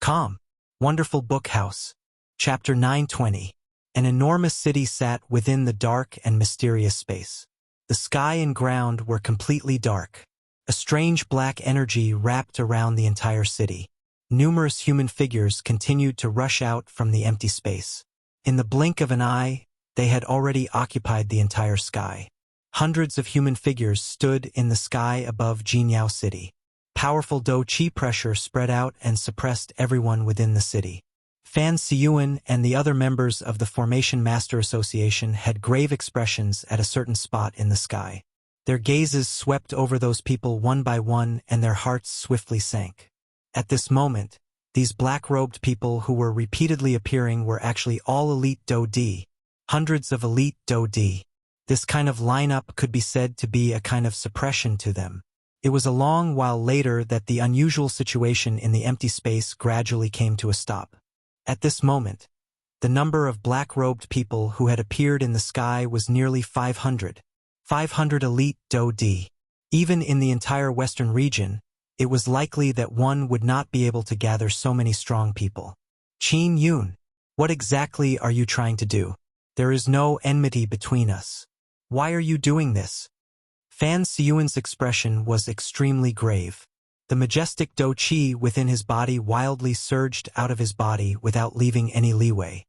Speaker 1: calm. Wonderful Book House. Chapter 920. An enormous city sat within the dark and mysterious space. The sky and ground were completely dark. A strange black energy wrapped around the entire city. Numerous human figures continued to rush out from the empty space. In the blink of an eye, they had already occupied the entire sky. Hundreds of human figures stood in the sky above Jinyao City. Powerful Do Chi pressure spread out and suppressed everyone within the city. Fan Siyuan and the other members of the Formation Master Association had grave expressions at a certain spot in the sky. Their gazes swept over those people one by one and their hearts swiftly sank. At this moment, these black-robed people who were repeatedly appearing were actually all elite Do Di. Hundreds of elite Do Di. This kind of lineup could be said to be a kind of suppression to them. It was a long while later that the unusual situation in the empty space gradually came to a stop. At this moment, the number of black-robed people who had appeared in the sky was nearly 500. 500 elite Do Di. Even in the entire western region, it was likely that one would not be able to gather so many strong people. Qin Yun, what exactly are you trying to do? There is no enmity between us. Why are you doing this? Fan Siyuan's expression was extremely grave. The majestic Do Chi within his body wildly surged out of his body without leaving any leeway.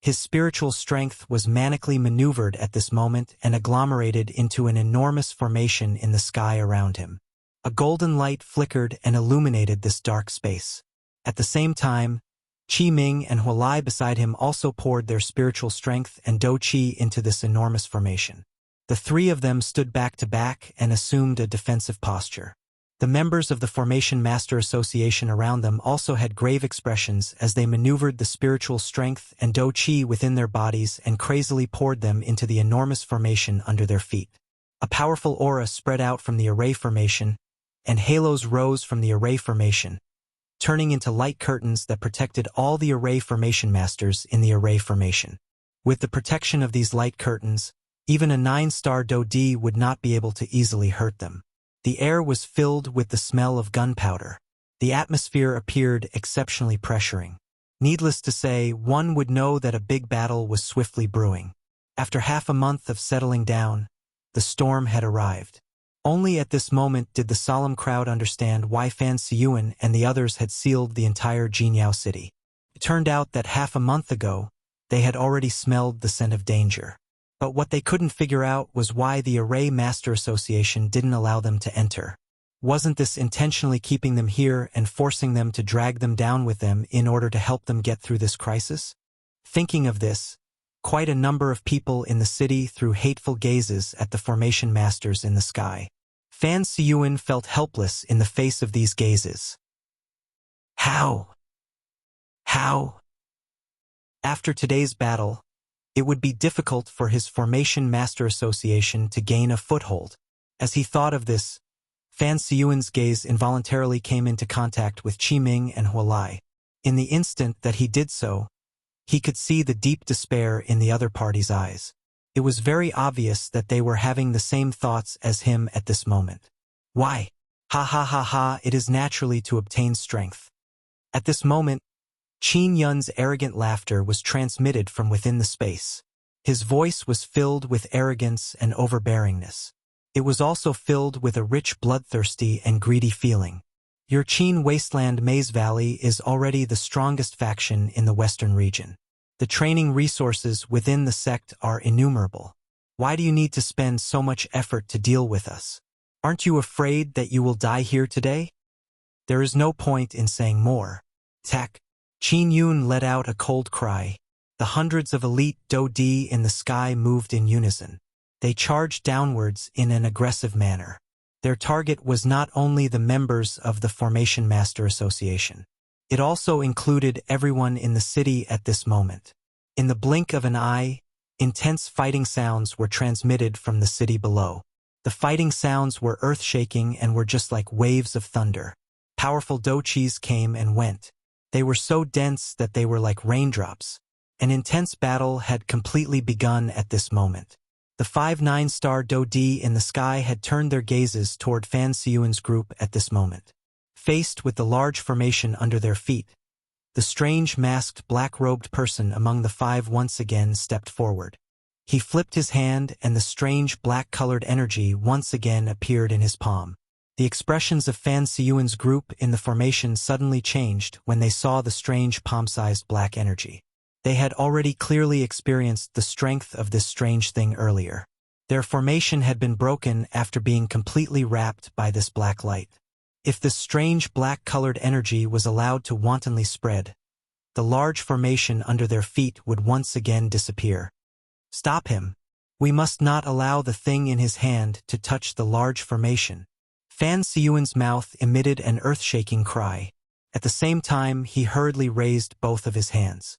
Speaker 1: His spiritual strength was manically maneuvered at this moment and agglomerated into an enormous formation in the sky around him. A golden light flickered and illuminated this dark space. At the same time, Qi Ming and Hualai beside him also poured their spiritual strength and Do Chi into this enormous formation. The three of them stood back to back and assumed a defensive posture. The members of the Formation Master Association around them also had grave expressions as they maneuvered the spiritual strength and Do Chi within their bodies and crazily poured them into the enormous formation under their feet. A powerful aura spread out from the array formation, and halos rose from the array formation, turning into light curtains that protected all the array formation masters in the array formation. With the protection of these light curtains, even a 9-star Do Di would not be able to easily hurt them. The air was filled with the smell of gunpowder. The atmosphere appeared exceptionally pressuring. Needless to say, one would know that a big battle was swiftly brewing. After half a month of settling down, the storm had arrived. Only at this moment did the solemn crowd understand why Fan Siyuan and the others had sealed the entire Jinyao city. It turned out that half a month ago, they had already smelled the scent of danger. But what they couldn't figure out was why the Array Master Association didn't allow them to enter. Wasn't this intentionally keeping them here and forcing them to drag them down with them in order to help them get through this crisis? Thinking of this, quite a number of people in the city threw hateful gazes at the Formation Masters in the sky. Fan Siyuan felt helpless in the face of these gazes. How? After today's battle, it would be difficult for his Formation Master Association to gain a foothold. As he thought of this, Fan Siyuan's gaze involuntarily came into contact with Qi Ming and Hualai. In the instant that he did so, he could see the deep despair in the other party's eyes. It was very obvious that they were having the same thoughts as him at this moment. Why? Ha, it is naturally to obtain strength. At this moment, Qin Yun's arrogant laughter was transmitted from within the space. His voice was filled with arrogance and overbearingness. It was also filled with a rich bloodthirsty and greedy feeling. Your Qin Wasteland Maze Valley is already the strongest faction in the western region. The training resources within the sect are innumerable. Why do you need to spend so much effort to deal with us? Aren't you afraid that you will die here today? There is no point in saying more. Tak. Qin Yun let out a cold cry. The hundreds of elite Do Di in the sky moved in unison. They charged downwards in an aggressive manner. Their target was not only the members of the Formation Master Association. It also included everyone in the city at this moment. In the blink of an eye, intense fighting sounds were transmitted from the city below. The fighting sounds were earth-shaking and were just like waves of thunder. Powerful dochis came and went. They were so dense that they were like raindrops. An intense battle had completely begun at this moment. The 5 9-star Do-D in the sky had turned their gazes toward Fan Siyuan's group at this moment. Faced with the large formation under their feet, the strange masked black-robed person among the 5 once again stepped forward. He flipped his hand and the strange black-colored energy once again appeared in his palm. The expressions of Fan Siyuan's group in the formation suddenly changed when they saw the strange palm-sized black energy. They had already clearly experienced the strength of this strange thing earlier. Their formation had been broken after being completely wrapped by this black light. If this strange black-colored energy was allowed to wantonly spread, the large formation under their feet would once again disappear. Stop him. We must not allow the thing in his hand to touch the large formation. Fan Siyuan's mouth emitted an earth-shaking cry. At the same time, he hurriedly raised both of his hands.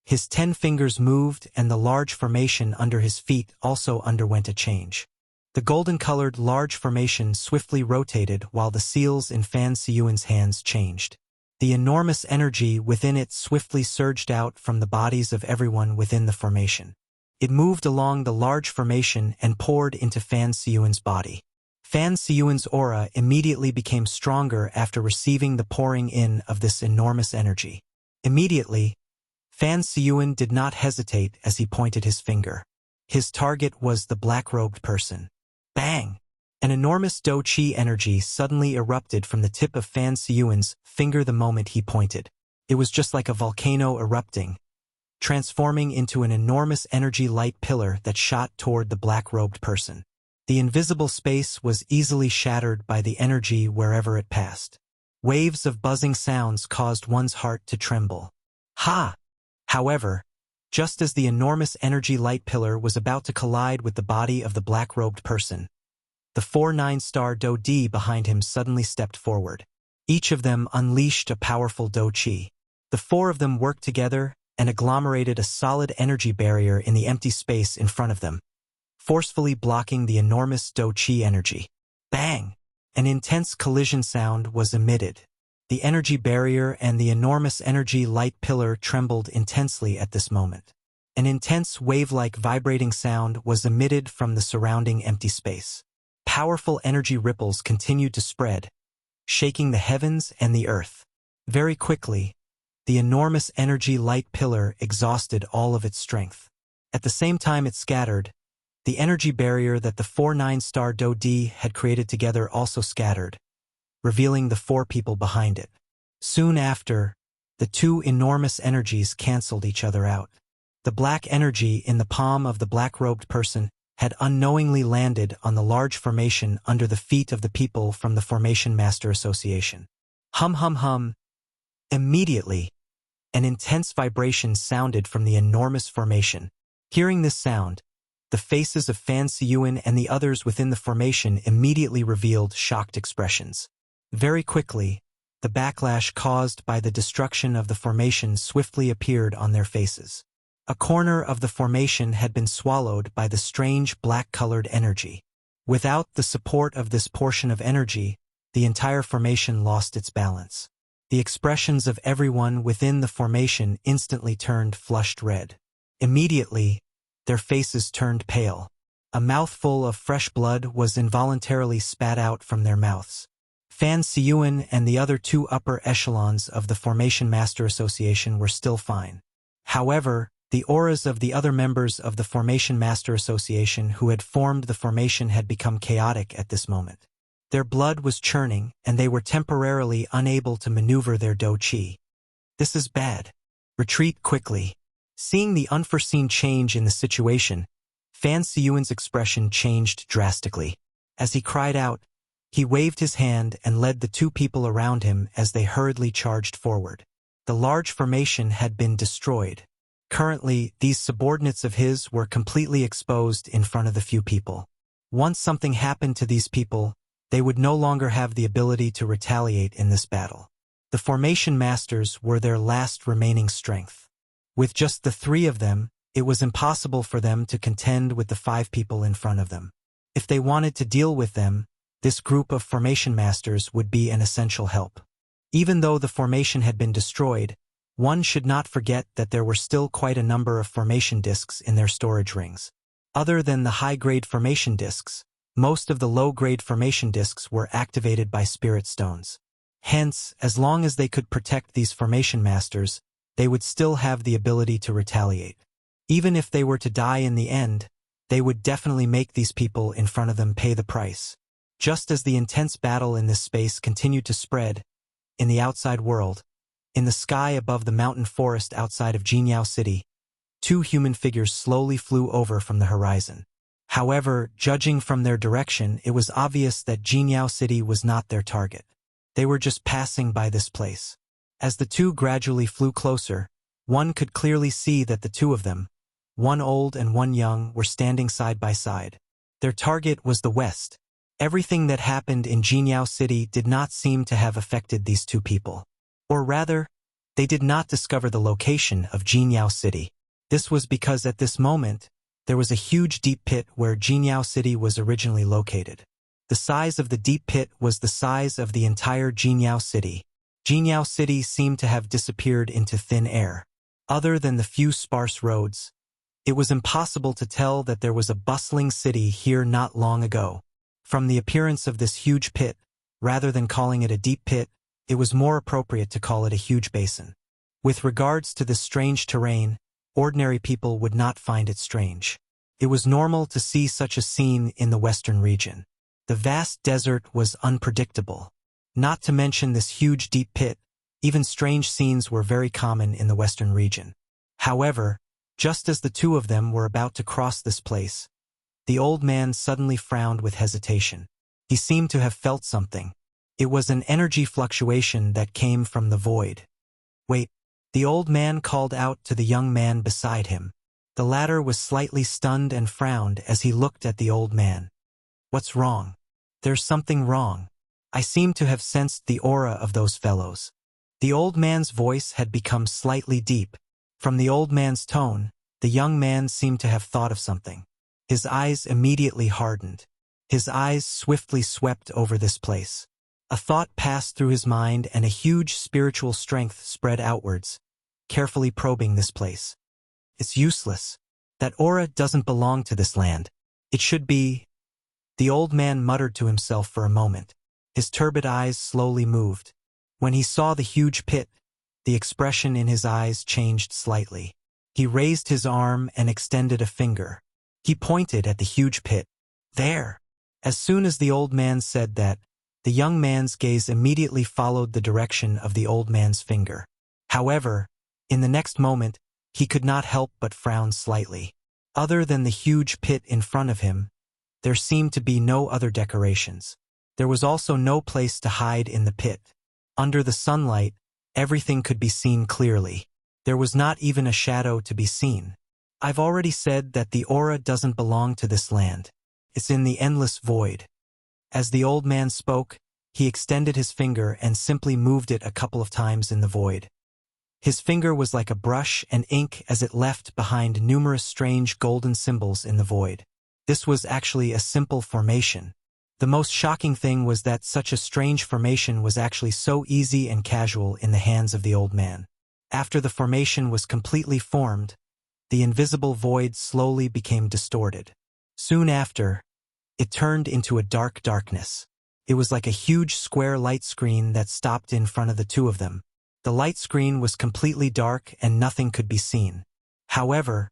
Speaker 1: His 10 fingers moved and the large formation under his feet also underwent a change. The golden-colored large formation swiftly rotated while the seals in Fan Siyuan's hands changed. The enormous energy within it swiftly surged out from the bodies of everyone within the formation. It moved along the large formation and poured into Fan Siyuan's body. Fan Siyuan's aura immediately became stronger after receiving the pouring in of this enormous energy. Immediately, Fan Siyuan did not hesitate as he pointed his finger. His target was the black-robed person. Bang! An enormous Do-Chi energy suddenly erupted from the tip of Fan Siyuan's finger the moment he pointed. It was just like a volcano erupting, transforming into an enormous energy light pillar that shot toward the black-robed person. The invisible space was easily shattered by the energy wherever it passed. Waves of buzzing sounds caused one's heart to tremble. Ha! However, just as the enormous energy light pillar was about to collide with the body of the black-robed person, the 4 9-star Do-D behind him suddenly stepped forward. Each of them unleashed a powerful Do-Chi. The 4 of them worked together and agglomerated a solid energy barrier in the empty space in front of them, forcefully blocking the enormous Do-Chi energy. Bang! An intense collision sound was emitted. The energy barrier and the enormous energy light pillar trembled intensely at this moment. An intense wave-like vibrating sound was emitted from the surrounding empty space. Powerful energy ripples continued to spread, shaking the heavens and the earth. Very quickly, the enormous energy light pillar exhausted all of its strength. At the same time it scattered, the energy barrier that the 4 9-star Do-D had created together also scattered, revealing the 4 people behind it. Soon after, the 2 enormous energies canceled each other out. The black energy in the palm of the black-robed person had unknowingly landed on the large formation under the feet of the people from the Formation Master Association. Hum hum hum. Immediately, an intense vibration sounded from the enormous formation. Hearing this sound, the faces of Fan Siyuan and the others within the formation immediately revealed shocked expressions. Very quickly, the backlash caused by the destruction of the formation swiftly appeared on their faces. A corner of the formation had been swallowed by the strange black-colored energy. Without the support of this portion of energy, the entire formation lost its balance. The expressions of everyone within the formation instantly turned flushed red. Immediately, their faces turned pale. A mouthful of fresh blood was involuntarily spat out from their mouths. Fan Siyuan and the other 2 upper echelons of the Formation Master Association were still fine. However, the auras of the other members of the Formation Master Association who had formed the formation had become chaotic at this moment. Their blood was churning, and they were temporarily unable to maneuver their Do-Chi. This is bad. Retreat quickly. Seeing the unforeseen change in the situation, Fan Siyuan's expression changed drastically. As he cried out, he waved his hand and led the 2 people around him as they hurriedly charged forward. The large formation had been destroyed. Currently, these subordinates of his were completely exposed in front of the few people. Once something happened to these people, they would no longer have the ability to retaliate in this battle. The formation masters were their last remaining strength. With just the 3 of them, it was impossible for them to contend with the 5 people in front of them. If they wanted to deal with them, this group of formation masters would be an essential help. Even though the formation had been destroyed, one should not forget that there were still quite a number of formation discs in their storage rings. Other than the high-grade formation discs, most of the low-grade formation discs were activated by spirit stones. Hence, as long as they could protect these formation masters, they would still have the ability to retaliate. Even if they were to die in the end, they would definitely make these people in front of them pay the price. Just as the intense battle in this space continued to spread, in the outside world, in the sky above the mountain forest outside of Jingyao City, 2 human figures slowly flew over from the horizon. However, judging from their direction, it was obvious that Jingyao City was not their target. They were just passing by this place. As the 2 gradually flew closer, one could clearly see that the 2 of them, one old and one young, were standing side by side. Their target was the west. Everything that happened in Jingyao City did not seem to have affected these 2 people. Or rather, they did not discover the location of Jingyao City. This was because at this moment, there was a huge deep pit where Jingyao City was originally located. The size of the deep pit was the size of the entire Jingyao City. Jingyao City seemed to have disappeared into thin air. Other than the few sparse roads, it was impossible to tell that there was a bustling city here not long ago. From the appearance of this huge pit, rather than calling it a deep pit, it was more appropriate to call it a huge basin. With regards to this strange terrain, ordinary people would not find it strange. It was normal to see such a scene in the western region. The vast desert was unpredictable. Not to mention this huge deep pit, even strange scenes were very common in the western region. However, just as the 2 of them were about to cross this place, the old man suddenly frowned with hesitation. He seemed to have felt something. It was an energy fluctuation that came from the void. "Wait," the old man called out to the young man beside him. The latter was slightly stunned and frowned as he looked at the old man. "What's wrong?" "There's something wrong. I seem to have sensed the aura of those fellows." The old man's voice had become slightly deep. From the old man's tone, the young man seemed to have thought of something. His eyes immediately hardened. His eyes swiftly swept over this place. A thought passed through his mind and a huge spiritual strength spread outwards, carefully probing this place. "It's useless. That aura doesn't belong to this land. It should be—" The old man muttered to himself for a moment. His turbid eyes slowly moved. When he saw the huge pit, the expression in his eyes changed slightly. He raised his arm and extended a finger. He pointed at the huge pit. "There!" As soon as the old man said that, the young man's gaze immediately followed the direction of the old man's finger. However, in the next moment, he could not help but frown slightly. Other than the huge pit in front of him, there seemed to be no other decorations. There was also no place to hide in the pit. Under the sunlight, everything could be seen clearly. There was not even a shadow to be seen. I've already said that the aura doesn't belong to this land. It's in the endless void. As the old man spoke, he extended his finger and simply moved it a couple of times in the void. His finger was like a brush and ink as it left behind numerous strange golden symbols in the void. This was actually a simple formation. The most shocking thing was that such a strange formation was actually so easy and casual in the hands of the old man. After the formation was completely formed, the invisible void slowly became distorted. Soon after, it turned into a dark darkness. It was like a huge square light screen that stopped in front of the 2 of them. The light screen was completely dark and nothing could be seen. However,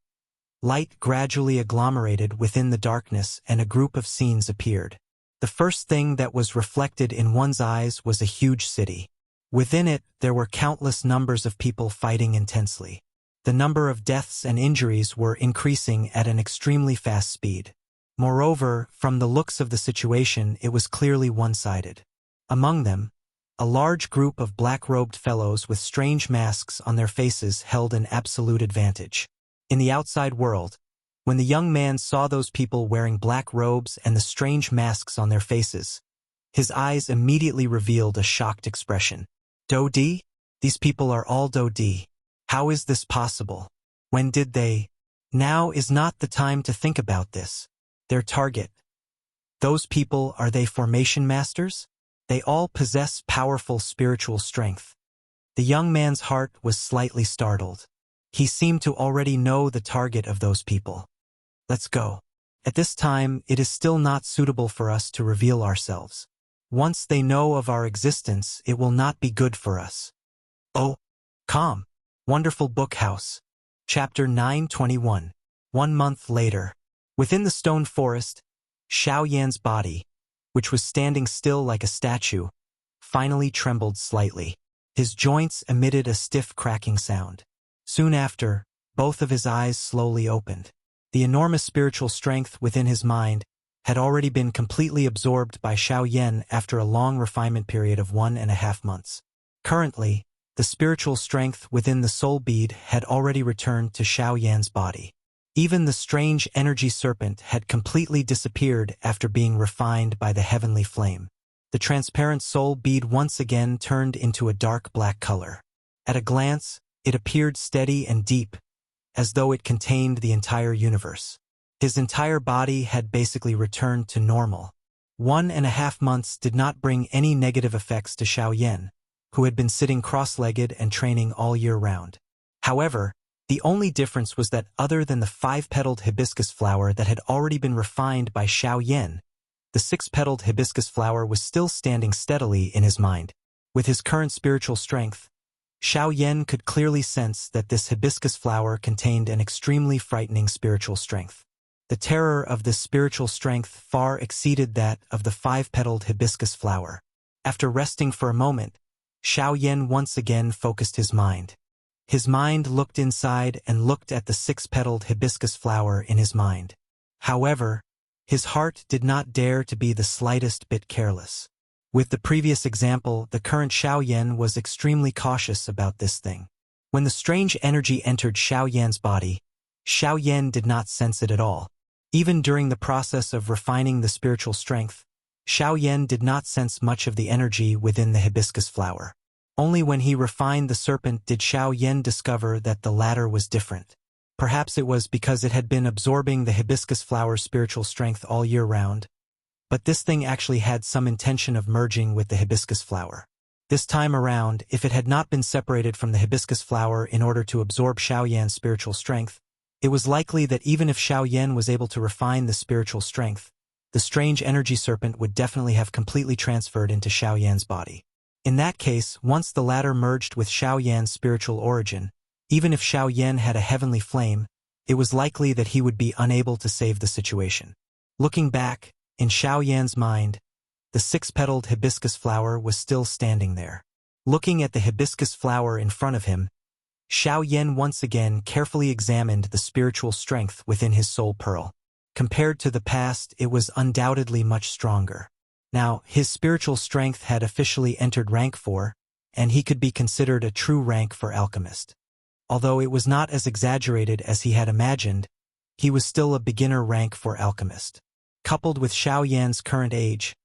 Speaker 1: light gradually agglomerated within the darkness and a group of scenes appeared. The first thing that was reflected in one's eyes was a huge city. Within it, there were countless numbers of people fighting intensely. The number of deaths and injuries were increasing at an extremely fast speed. Moreover, from the looks of the situation, it was clearly one-sided. Among them, a large group of black-robed fellows with strange masks on their faces held an absolute advantage. In the outside world, when the young man saw those people wearing black robes and the strange masks on their faces, His eyes immediately revealed a shocked expression. Do Di? These people are all Do Di. How is this possible? When did they? Now is not the time to think about this. Their target. Those people, are they formation masters? They all possess powerful spiritual strength. The young man's heart was slightly startled. He seemed to already know the target of those people. Let's go. At this time, it is still not suitable for us to reveal ourselves. Once they know of our existence, it will not be good for us. Oh, calm. Wonderful Book House. Chapter 921. 1 month later. Within the stone forest, Xiao Yan's body, which was standing still like a statue, finally trembled slightly. His joints emitted a stiff cracking sound. Soon after, both of his eyes slowly opened. The enormous spiritual strength within his mind had already been completely absorbed by Xiao Yan after a long refinement period of 1.5 months. Currently, the spiritual strength within the soul bead had already returned to Xiao Yan's body. Even the strange energy serpent had completely disappeared after being refined by the heavenly flame. The transparent soul bead once again turned into a dark black color. At a glance, it appeared steady and deep, as though it contained the entire universe. His entire body had basically returned to normal. 1.5 months did not bring any negative effects to Xiao Yan, who had been sitting cross-legged and training all year round. However, the only difference was that other than the 5-petaled hibiscus flower that had already been refined by Xiao Yan, the 6-petaled hibiscus flower was still standing steadily in his mind. With his current spiritual strength, Xiao Yan could clearly sense that this hibiscus flower contained an extremely frightening spiritual strength. The terror of this spiritual strength far exceeded that of the 5-petaled hibiscus flower. After resting for a moment, Xiao Yan once again focused his mind. His mind looked inside and looked at the 6-petaled hibiscus flower in his mind. However, his heart did not dare to be the slightest bit careless. With the previous example, the current Xiao Yan was extremely cautious about this thing. When the strange energy entered Xiao Yan's body, Xiao Yan did not sense it at all. Even during the process of refining the spiritual strength, Xiao Yan did not sense much of the energy within the hibiscus flower. Only when he refined the serpent did Xiao Yan discover that the latter was different. Perhaps it was because it had been absorbing the hibiscus flower's spiritual strength all year round, but this thing actually had some intention of merging with the hibiscus flower. This time around, if it had not been separated from the hibiscus flower in order to absorb Xiao Yan's spiritual strength, it was likely that even if Xiao Yan was able to refine the spiritual strength, the strange energy serpent would definitely have completely transferred into Xiao Yan's body. In that case, once the latter merged with Xiao Yan's spiritual origin, even if Xiao Yan had a heavenly flame, it was likely that he would be unable to save the situation. Looking back, in Xiao Yan's mind, the 6-petaled hibiscus flower was still standing there. Looking at the hibiscus flower in front of him, Xiao Yan once again carefully examined the spiritual strength within his soul pearl. Compared to the past, it was undoubtedly much stronger. Now, his spiritual strength had officially entered rank 4, and he could be considered a true rank for alchemist. Although it was not as exaggerated as he had imagined, he was still a beginner rank for alchemist. Coupled with Xiao Yan's current age,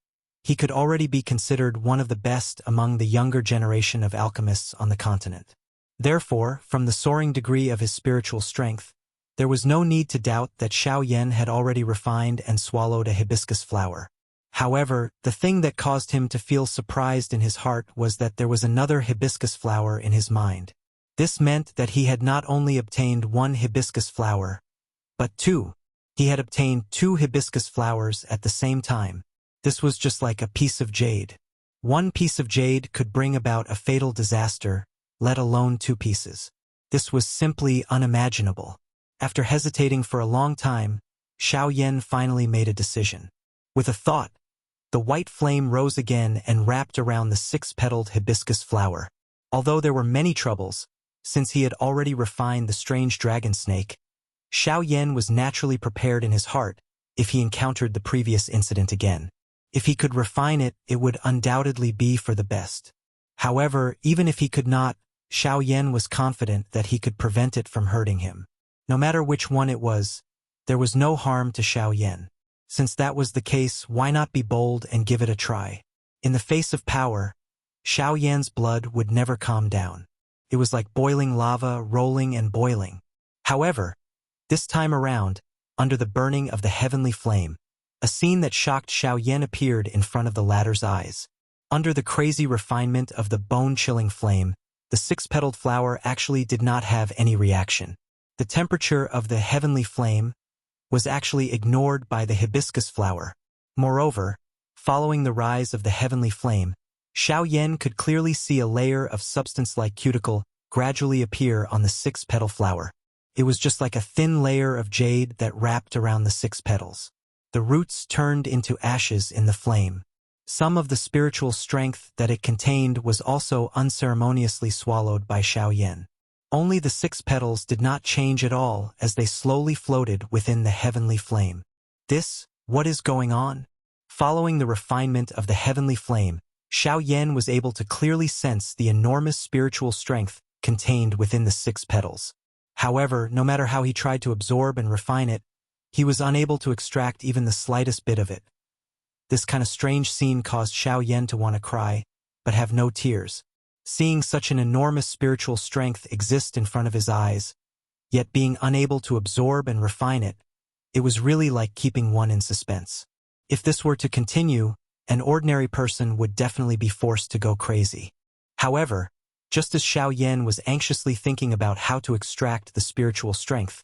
Speaker 1: he could already be considered one of the best among the younger generation of alchemists on the continent. Therefore, from the soaring degree of his spiritual strength, there was no need to doubt that Xiao Yan had already refined and swallowed a hibiscus flower. However, the thing that caused him to feel surprised in his heart was that there was another hibiscus flower in his mind. This meant that he had not only obtained 1 hibiscus flower, but 2. He had obtained 2 hibiscus flowers at the same time. This was just like a piece of jade. 1 piece of jade could bring about a fatal disaster, let alone 2 pieces. This was simply unimaginable. After hesitating for a long time, Xiao Yan finally made a decision. With a thought, the white flame rose again and wrapped around the 6-petaled hibiscus flower. Although there were many troubles, since he had already refined the strange dragon snake, Xiao Yan was naturally prepared in his heart if he encountered the previous incident again. If he could refine it, it would undoubtedly be for the best. However, even if he could not, Xiao Yan was confident that he could prevent it from hurting him. No matter which one it was, there was no harm to Xiao Yan. Since that was the case, why not be bold and give it a try? In the face of power, Xiao Yan's blood would never calm down. It was like boiling lava, rolling and boiling. However, this time around, under the burning of the heavenly flame, a scene that shocked Xiao Yan appeared in front of the latter's eyes. Under the crazy refinement of the bone-chilling flame, the six-petaled flower actually did not have any reaction. The temperature of the heavenly flame was actually ignored by the hibiscus flower. Moreover, following the rise of the heavenly flame, Xiao Yan could clearly see a layer of substance-like cuticle gradually appear on the six-petal flower. It was just like a thin layer of jade that wrapped around the six petals. The roots turned into ashes in the flame. Some of the spiritual strength that it contained was also unceremoniously swallowed by Xiao Yan. Only the six petals did not change at all as they slowly floated within the heavenly flame. What is going on? Following the refinement of the heavenly flame, Xiao Yan was able to clearly sense the enormous spiritual strength contained within the six petals. However, no matter how he tried to absorb and refine it, he was unable to extract even the slightest bit of it. This kind of strange scene caused Xiao Yan to want to cry, but have no tears. Seeing such an enormous spiritual strength exist in front of his eyes, yet being unable to absorb and refine it, it was really like keeping one in suspense. If this were to continue, an ordinary person would definitely be forced to go crazy. However, just as Xiao Yan was anxiously thinking about how to extract the spiritual strength,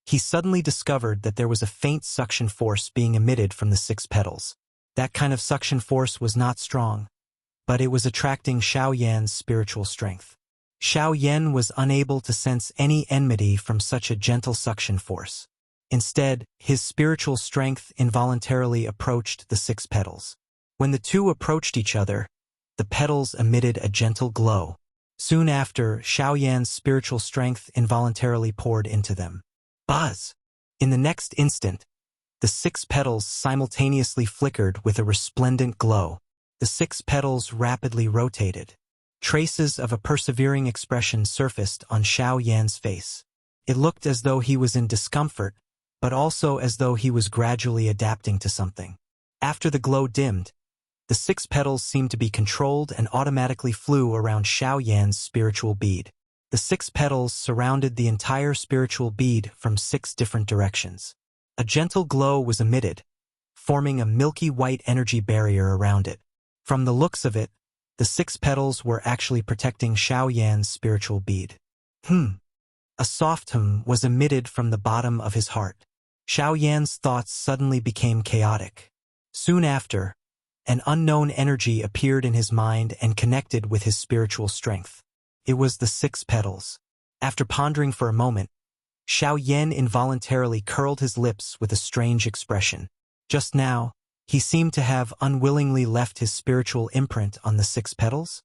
Speaker 1: he suddenly discovered that there was a faint suction force being emitted from the six petals. That kind of suction force was not strong, but it was attracting Xiao Yan's spiritual strength. Xiao Yan was unable to sense any enmity from such a gentle suction force. Instead, his spiritual strength involuntarily approached the six petals. When the two approached each other, the petals emitted a gentle glow. Soon after, Xiao Yan's spiritual strength involuntarily poured into them. Buzz! In the next instant, the six petals simultaneously flickered with a resplendent glow. The six petals rapidly rotated. Traces of a persevering expression surfaced on Xiao Yan's face. It looked as though he was in discomfort, but also as though he was gradually adapting to something. After the glow dimmed, the six petals seemed to be controlled and automatically flew around Xiao Yan's spiritual bead. The six petals surrounded the entire spiritual bead from 6 different directions. A gentle glow was emitted, forming a milky white energy barrier around it. From the looks of it, the 6 petals were actually protecting Xiao Yan's spiritual bead. A soft hum was emitted from the bottom of his heart. Xiao Yan's thoughts suddenly became chaotic. Soon after, an unknown energy appeared in his mind and connected with his spiritual strength. It was the 6 petals. After pondering for a moment, Xiao Yan involuntarily curled his lips with a strange expression. Just now, he seemed to have unwillingly left his spiritual imprint on the 6 petals.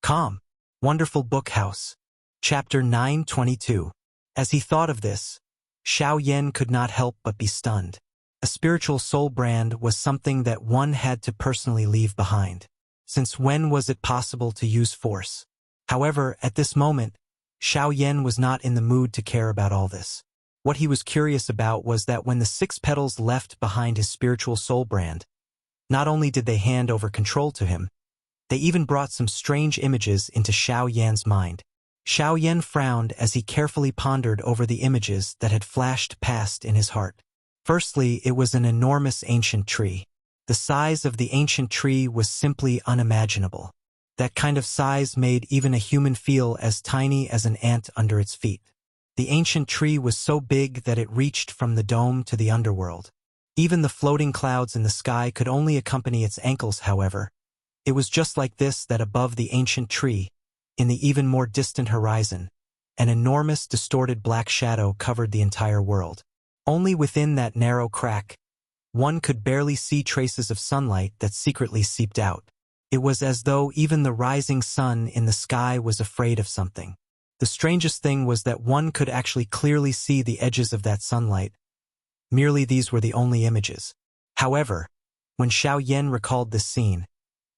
Speaker 1: Calm. Wonderful Book House. Chapter 922. As he thought of this, Xiao Yan could not help but be stunned. A spiritual soul brand was something that one had to personally leave behind. Since when was it possible to use force? However, at this moment, Xiao Yan was not in the mood to care about all this. What he was curious about was that when the 6 petals left behind his spiritual soul brand, not only did they hand over control to him, they even brought some strange images into Xiao Yan's mind. Xiao Yan frowned as he carefully pondered over the images that had flashed past in his heart. Firstly, it was an enormous ancient tree. The size of the ancient tree was simply unimaginable. That kind of size made even a human feel as tiny as an ant under its feet. The ancient tree was so big that it reached from the dome to the underworld. Even the floating clouds in the sky could only accompany its ankles, however. It was just like this that above the ancient tree, in the even more distant horizon, an enormous distorted black shadow covered the entire world. Only within that narrow crack, one could barely see traces of sunlight that secretly seeped out. It was as though even the rising sun in the sky was afraid of something. The strangest thing was that one could actually clearly see the edges of that sunlight. Merely these were the only images. However, when Xiao Yan recalled this scene,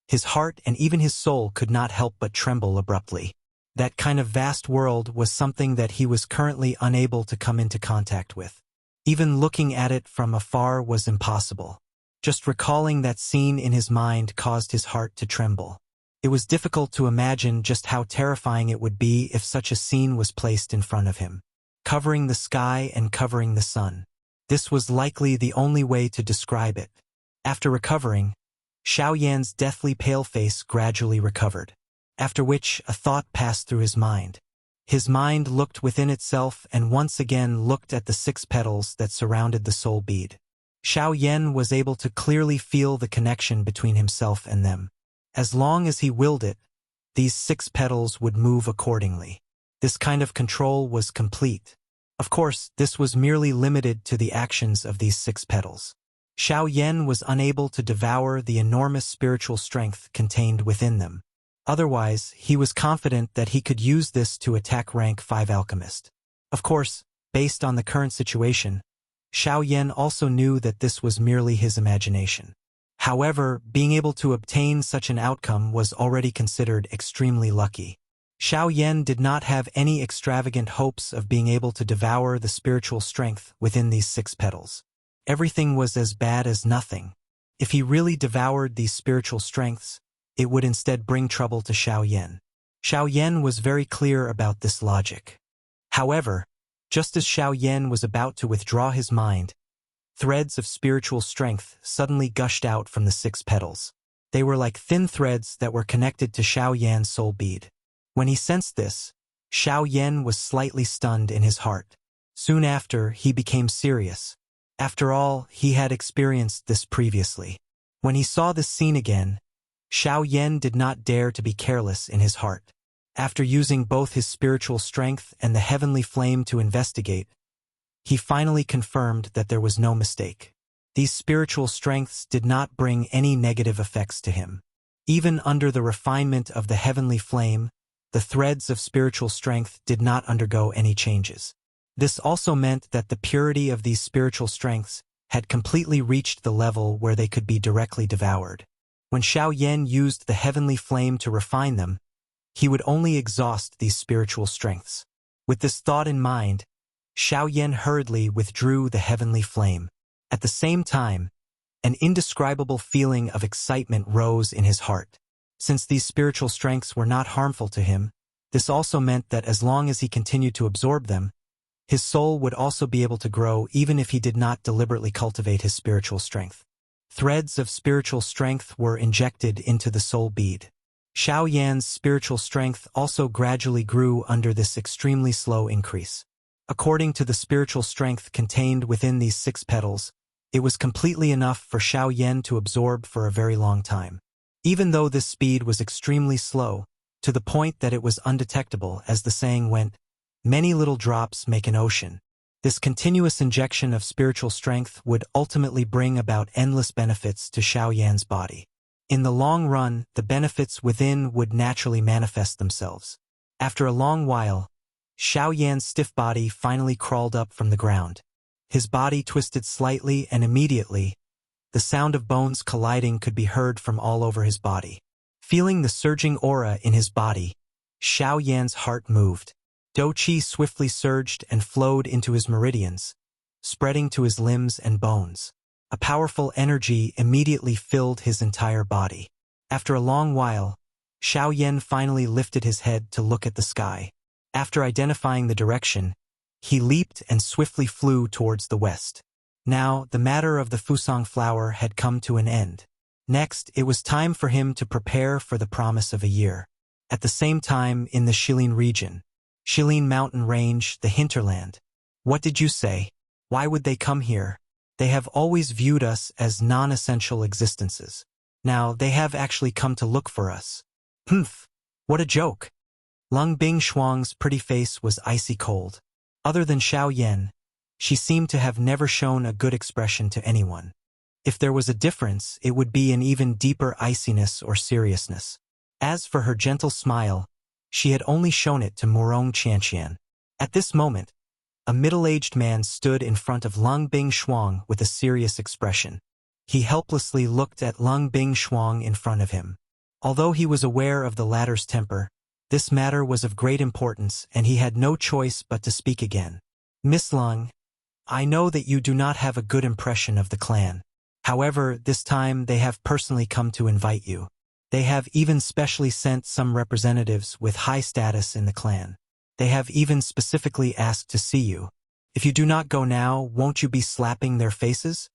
Speaker 1: his heart and even his soul could not help but tremble abruptly. That kind of vast world was something that he was currently unable to come into contact with. Even looking at it from afar was impossible. Just recalling that scene in his mind caused his heart to tremble. It was difficult to imagine just how terrifying it would be if such a scene was placed in front of him. Covering the sky and covering the sun. This was likely the only way to describe it. After recovering, Xiao Yan's deathly pale face gradually recovered, after which a thought passed through his mind. His mind looked within itself and once again looked at the 6 petals that surrounded the soul bead. Xiao Yan was able to clearly feel the connection between himself and them. As long as he willed it, these 6 petals would move accordingly. This kind of control was complete. Of course, this was merely limited to the actions of these 6 petals. Xiao Yan was unable to devour the enormous spiritual strength contained within them. Otherwise, he was confident that he could use this to attack rank 5 alchemist. Of course, based on the current situation, Xiao Yan also knew that this was merely his imagination. However, being able to obtain such an outcome was already considered extremely lucky. Xiao Yan did not have any extravagant hopes of being able to devour the spiritual strength within these 6 petals. Everything was as bad as nothing. If he really devoured these spiritual strengths, it would instead bring trouble to Xiao Yan. Xiao Yan was very clear about this logic. However, just as Xiao Yan was about to withdraw his mind, threads of spiritual strength suddenly gushed out from the 6 petals. They were like thin threads that were connected to Xiao Yan's soul bead. When he sensed this, Xiao Yan was slightly stunned in his heart. Soon after, he became serious. After all, he had experienced this previously. When he saw this scene again, Xiao Yan did not dare to be careless in his heart. After using both his spiritual strength and the heavenly flame to investigate, he finally confirmed that there was no mistake. These spiritual strengths did not bring any negative effects to him. Even under the refinement of the heavenly flame, the threads of spiritual strength did not undergo any changes. This also meant that the purity of these spiritual strengths had completely reached the level where they could be directly devoured. When Xiao Yan used the heavenly flame to refine them, he would only exhaust these spiritual strengths. With this thought in mind, Xiao Yan hurriedly withdrew the heavenly flame. At the same time, an indescribable feeling of excitement rose in his heart. Since these spiritual strengths were not harmful to him, this also meant that as long as he continued to absorb them, his soul would also be able to grow even if he did not deliberately cultivate his spiritual strength. Threads of spiritual strength were injected into the soul bead. Xiao Yan's spiritual strength also gradually grew under this extremely slow increase. According to the spiritual strength contained within these 6 petals, it was completely enough for Xiao Yan to absorb for a very long time. Even though this speed was extremely slow, to the point that it was undetectable, as the saying went, many little drops make an ocean. This continuous injection of spiritual strength would ultimately bring about endless benefits to Xiao Yan's body. In the long run, the benefits within would naturally manifest themselves. After a long while, Xiao Yan's stiff body finally crawled up from the ground. His body twisted slightly and immediately, the sound of bones colliding could be heard from all over his body. Feeling the surging aura in his body, Xiao Yan's heart moved. Do Qi swiftly surged and flowed into his meridians, spreading to his limbs and bones. A powerful energy immediately filled his entire body. After a long while, Xiao Yan finally lifted his head to look at the sky. After identifying the direction, he leaped and swiftly flew towards the west. Now, the matter of the Fusang flower had come to an end. Next, it was time for him to prepare for the promise of a year. At the same time, in the Shilin region, Shilin mountain range, the hinterland. What did you say? Why would they come here? They have always viewed us as non-essential existences. Now, they have actually come to look for us. Humph! What a joke! Lung Bing Shuang's pretty face was icy cold. Other than Xiao Yan, she seemed to have never shown a good expression to anyone. If there was a difference, it would be an even deeper iciness or seriousness. As for her gentle smile, she had only shown it to Murong Qianqian. At this moment, a middle-aged man stood in front of Lung Bing Shuang with a serious expression. He helplessly looked at Lung Bing Shuang in front of him. Although he was aware of the latter's temper, this matter was of great importance and he had no choice but to speak again. Miss Lung, I know that you do not have a good impression of the clan. However, this time they have personally come to invite you. They have even specially sent some representatives with high status in the clan. They have even specifically asked to see you. If you do not go now, won't you be slapping their faces?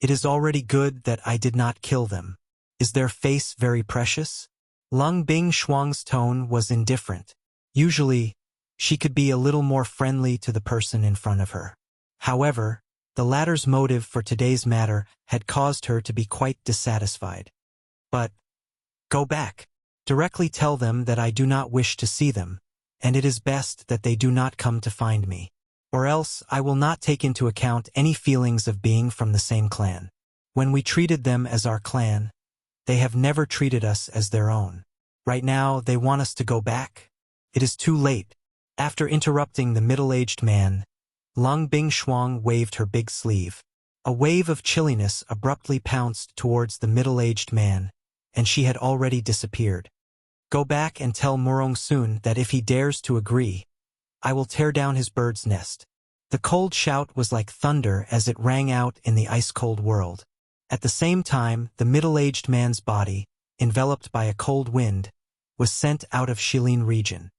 Speaker 1: It is already good that I did not kill them. Is their face very precious? Lung Bing Shuang's tone was indifferent. Usually, she could be a little more friendly to the person in front of her. However, the latter's motive for today's matter had caused her to be quite dissatisfied. But, go back. Directly tell them that I do not wish to see them, and it is best that they do not come to find me. Or else I will not take into account any feelings of being from the same clan. When we treated them as our clan, they have never treated us as their own. Right now, they want us to go back. It is too late. After interrupting the middle-aged man, Lung Bing Shuang waved her big sleeve. A wave of chilliness abruptly pounced towards the middle-aged man, and she had already disappeared. Go back and tell Murong Sun that if he dares to agree, I will tear down his bird's nest. The cold shout was like thunder as it rang out in the ice-cold world. At the same time, the middle-aged man's body, enveloped by a cold wind, was sent out of Shilin region.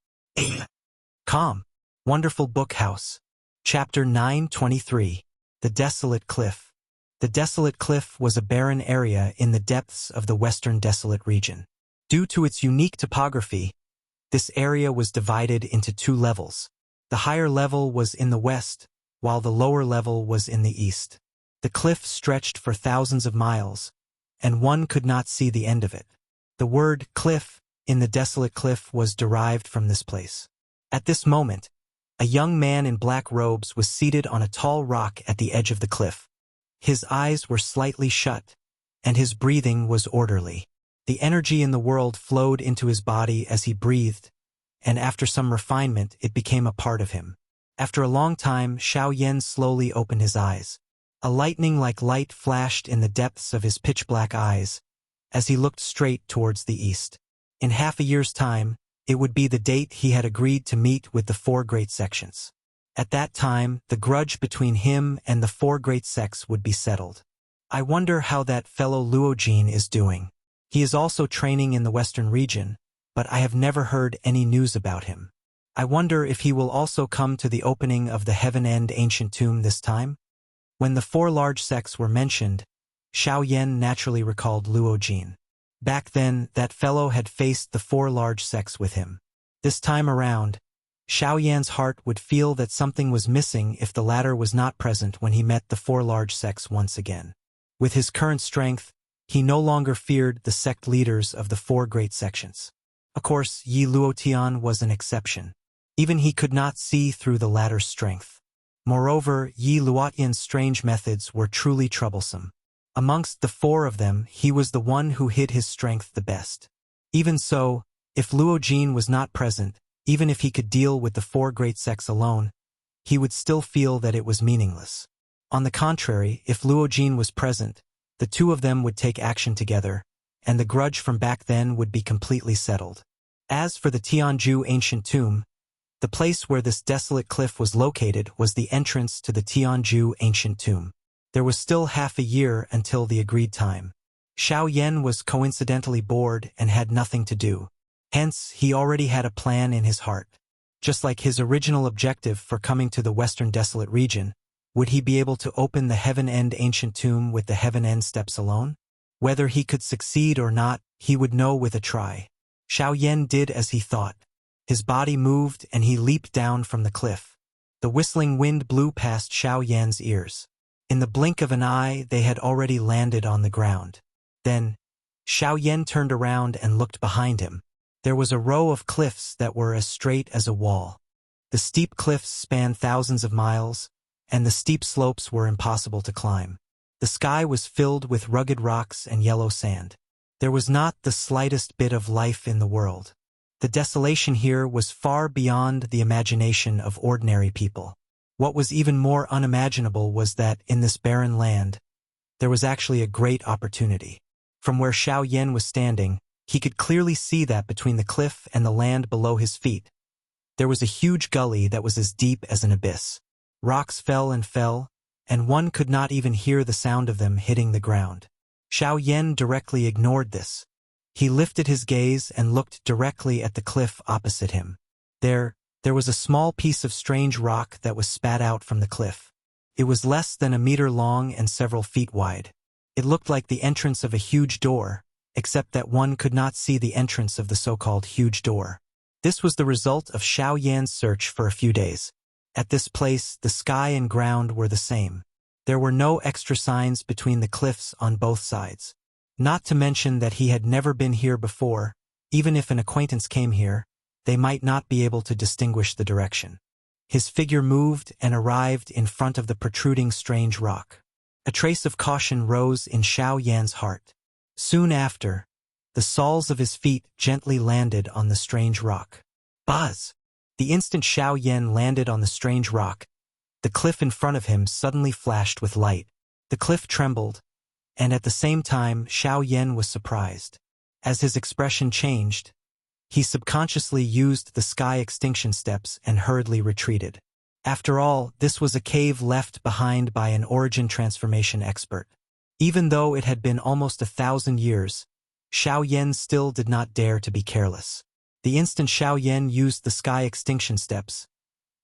Speaker 1: Calm. Wonderful Book House. Chapter 923. The Desolate Cliff. The Desolate Cliff was a barren area in the depths of the Western Desolate region. Due to its unique topography, this area was divided into two levels. The higher level was in the west, while the lower level was in the east. The cliff stretched for thousands of miles, and one could not see the end of it. The word cliff in the Desolate Cliff was derived from this place. At this moment, a young man in black robes was seated on a tall rock at the edge of the cliff. His eyes were slightly shut, and his breathing was orderly. The energy in the world flowed into his body as he breathed, and after some refinement, it became a part of him. After a long time, Xiao Yan slowly opened his eyes. A lightning-like light flashed in the depths of his pitch-black eyes as he looked straight towards the east. In half a year's time, it would be the date he had agreed to meet with the four great sections. At that time, the grudge between him and the four great sects would be settled. I wonder how that fellow Luo Jin is doing. He is also training in the Western region, but I have never heard any news about him. I wonder if he will also come to the opening of the Heaven End Ancient Tomb this time? When the four large sects were mentioned, Xiao Yan naturally recalled Luo Jin. Back then, that fellow had faced the four large sects with him. This time around, Xiao Yan's heart would feel that something was missing if the latter was not present when he met the four large sects once again. With his current strength, he no longer feared the sect leaders of the four great sections. Of course, Yi Luotian was an exception. Even he could not see through the latter's strength. Moreover, Yi Luotian's strange methods were truly troublesome. Amongst the four of them, he was the one who hid his strength the best. Even so, if Luo Jin was not present, even if he could deal with the four great sects alone, he would still feel that it was meaningless. On the contrary, if Luo Jin was present, the two of them would take action together, and the grudge from back then would be completely settled. As for the Tianju Ancient Tomb, the place where this desolate cliff was located was the entrance to the Tianju Ancient Tomb. There was still half a year until the agreed time. Xiao Yan was coincidentally bored and had nothing to do. Hence, he already had a plan in his heart. Just like his original objective for coming to the Western Desolate region, would he be able to open the Heaven End Ancient Tomb with the Heaven End steps alone? Whether he could succeed or not, he would know with a try. Xiao Yan did as he thought. His body moved and he leaped down from the cliff. The whistling wind blew past Xiao Yan's ears. In the blink of an eye, they had already landed on the ground. Then, Xiao Yan turned around and looked behind him. There was a row of cliffs that were as straight as a wall. The steep cliffs spanned thousands of miles, and the steep slopes were impossible to climb. The sky was filled with rugged rocks and yellow sand. There was not the slightest bit of life in the world. The desolation here was far beyond the imagination of ordinary people. What was even more unimaginable was that, in this barren land, there was actually a great opportunity. From where Xiao Yan was standing, he could clearly see that between the cliff and the land below his feet, there was a huge gully that was as deep as an abyss. Rocks fell, and one could not even hear the sound of them hitting the ground. Xiao Yan directly ignored this. He lifted his gaze and looked directly at the cliff opposite him. There was a small piece of strange rock that was spat out from the cliff. It was less than a meter long and several feet wide. It looked like the entrance of a huge door, except that one could not see the entrance of the so-called huge door. This was the result of Xiao Yan's search for a few days. At this place, the sky and ground were the same. There were no extra signs between the cliffs on both sides. Not to mention that he had never been here before. Even if an acquaintance came here, they might not be able to distinguish the direction. His figure moved and arrived in front of the protruding strange rock. A trace of caution rose in Xiao Yan's heart. Soon after, the soles of his feet gently landed on the strange rock. Buzz! The instant Xiao Yan landed on the strange rock, the cliff in front of him suddenly flashed with light. The cliff trembled, and at the same time Xiao Yan was surprised. As his expression changed, he subconsciously used the sky extinction steps and hurriedly retreated. After all, this was a cave left behind by an origin transformation expert. Even though it had been almost 1,000 years, Xiao Yan still did not dare to be careless. The instant Xiao Yan used the sky extinction steps,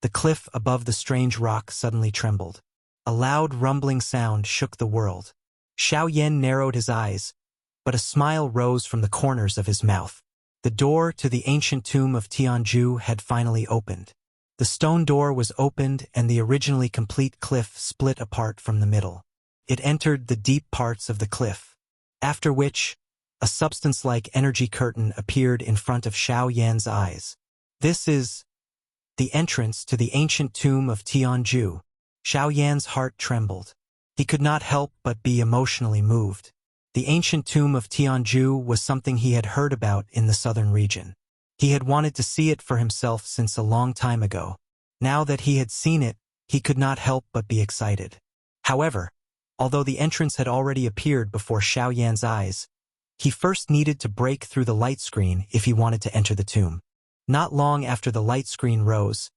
Speaker 1: the cliff above the strange rock suddenly trembled. A loud rumbling sound shook the world. Xiao Yan narrowed his eyes, but a smile rose from the corners of his mouth. The door to the ancient tomb of Tianzhu had finally opened. The stone door was opened and the originally complete cliff split apart from the middle. It entered the deep parts of the cliff, after which a substance-like energy curtain appeared in front of Xiao Yan's eyes. This is the entrance to the ancient tomb of Tianzhu. Xiao Yan's heart trembled. He could not help but be emotionally moved. The ancient tomb of Tianzhu was something he had heard about in the southern region. He had wanted to see it for himself since a long time ago. Now that he had seen it, he could not help but be excited. However, although the entrance had already appeared before Xiao Yan's eyes, he first needed to break through the light screen if he wanted to enter the tomb. Not long after the light screen rose,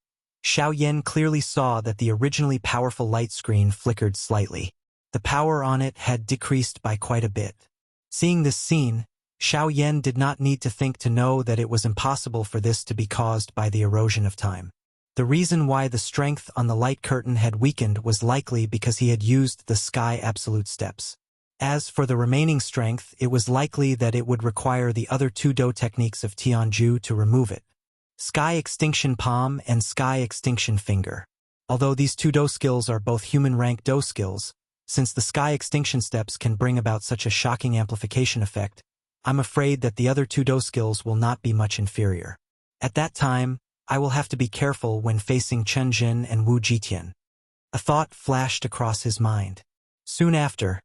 Speaker 1: Xiao Yan clearly saw that the originally powerful light screen flickered slightly. The power on it had decreased by quite a bit. Seeing this scene, Xiao Yan did not need to think to know that it was impossible for this to be caused by the erosion of time. The reason why the strength on the light curtain had weakened was likely because he had used the sky absolute steps. As for the remaining strength, it was likely that it would require the other two Do techniques of Tianzhu to remove it. Sky Extinction Palm and Sky Extinction Finger. Although these two Do skills are both human rank Do skills, since the Sky Extinction steps can bring about such a shocking amplification effect, I'm afraid that the other two Do skills will not be much inferior. At that time, I will have to be careful when facing Chen Jin and Wu Jitian. A thought flashed across his mind. Soon after,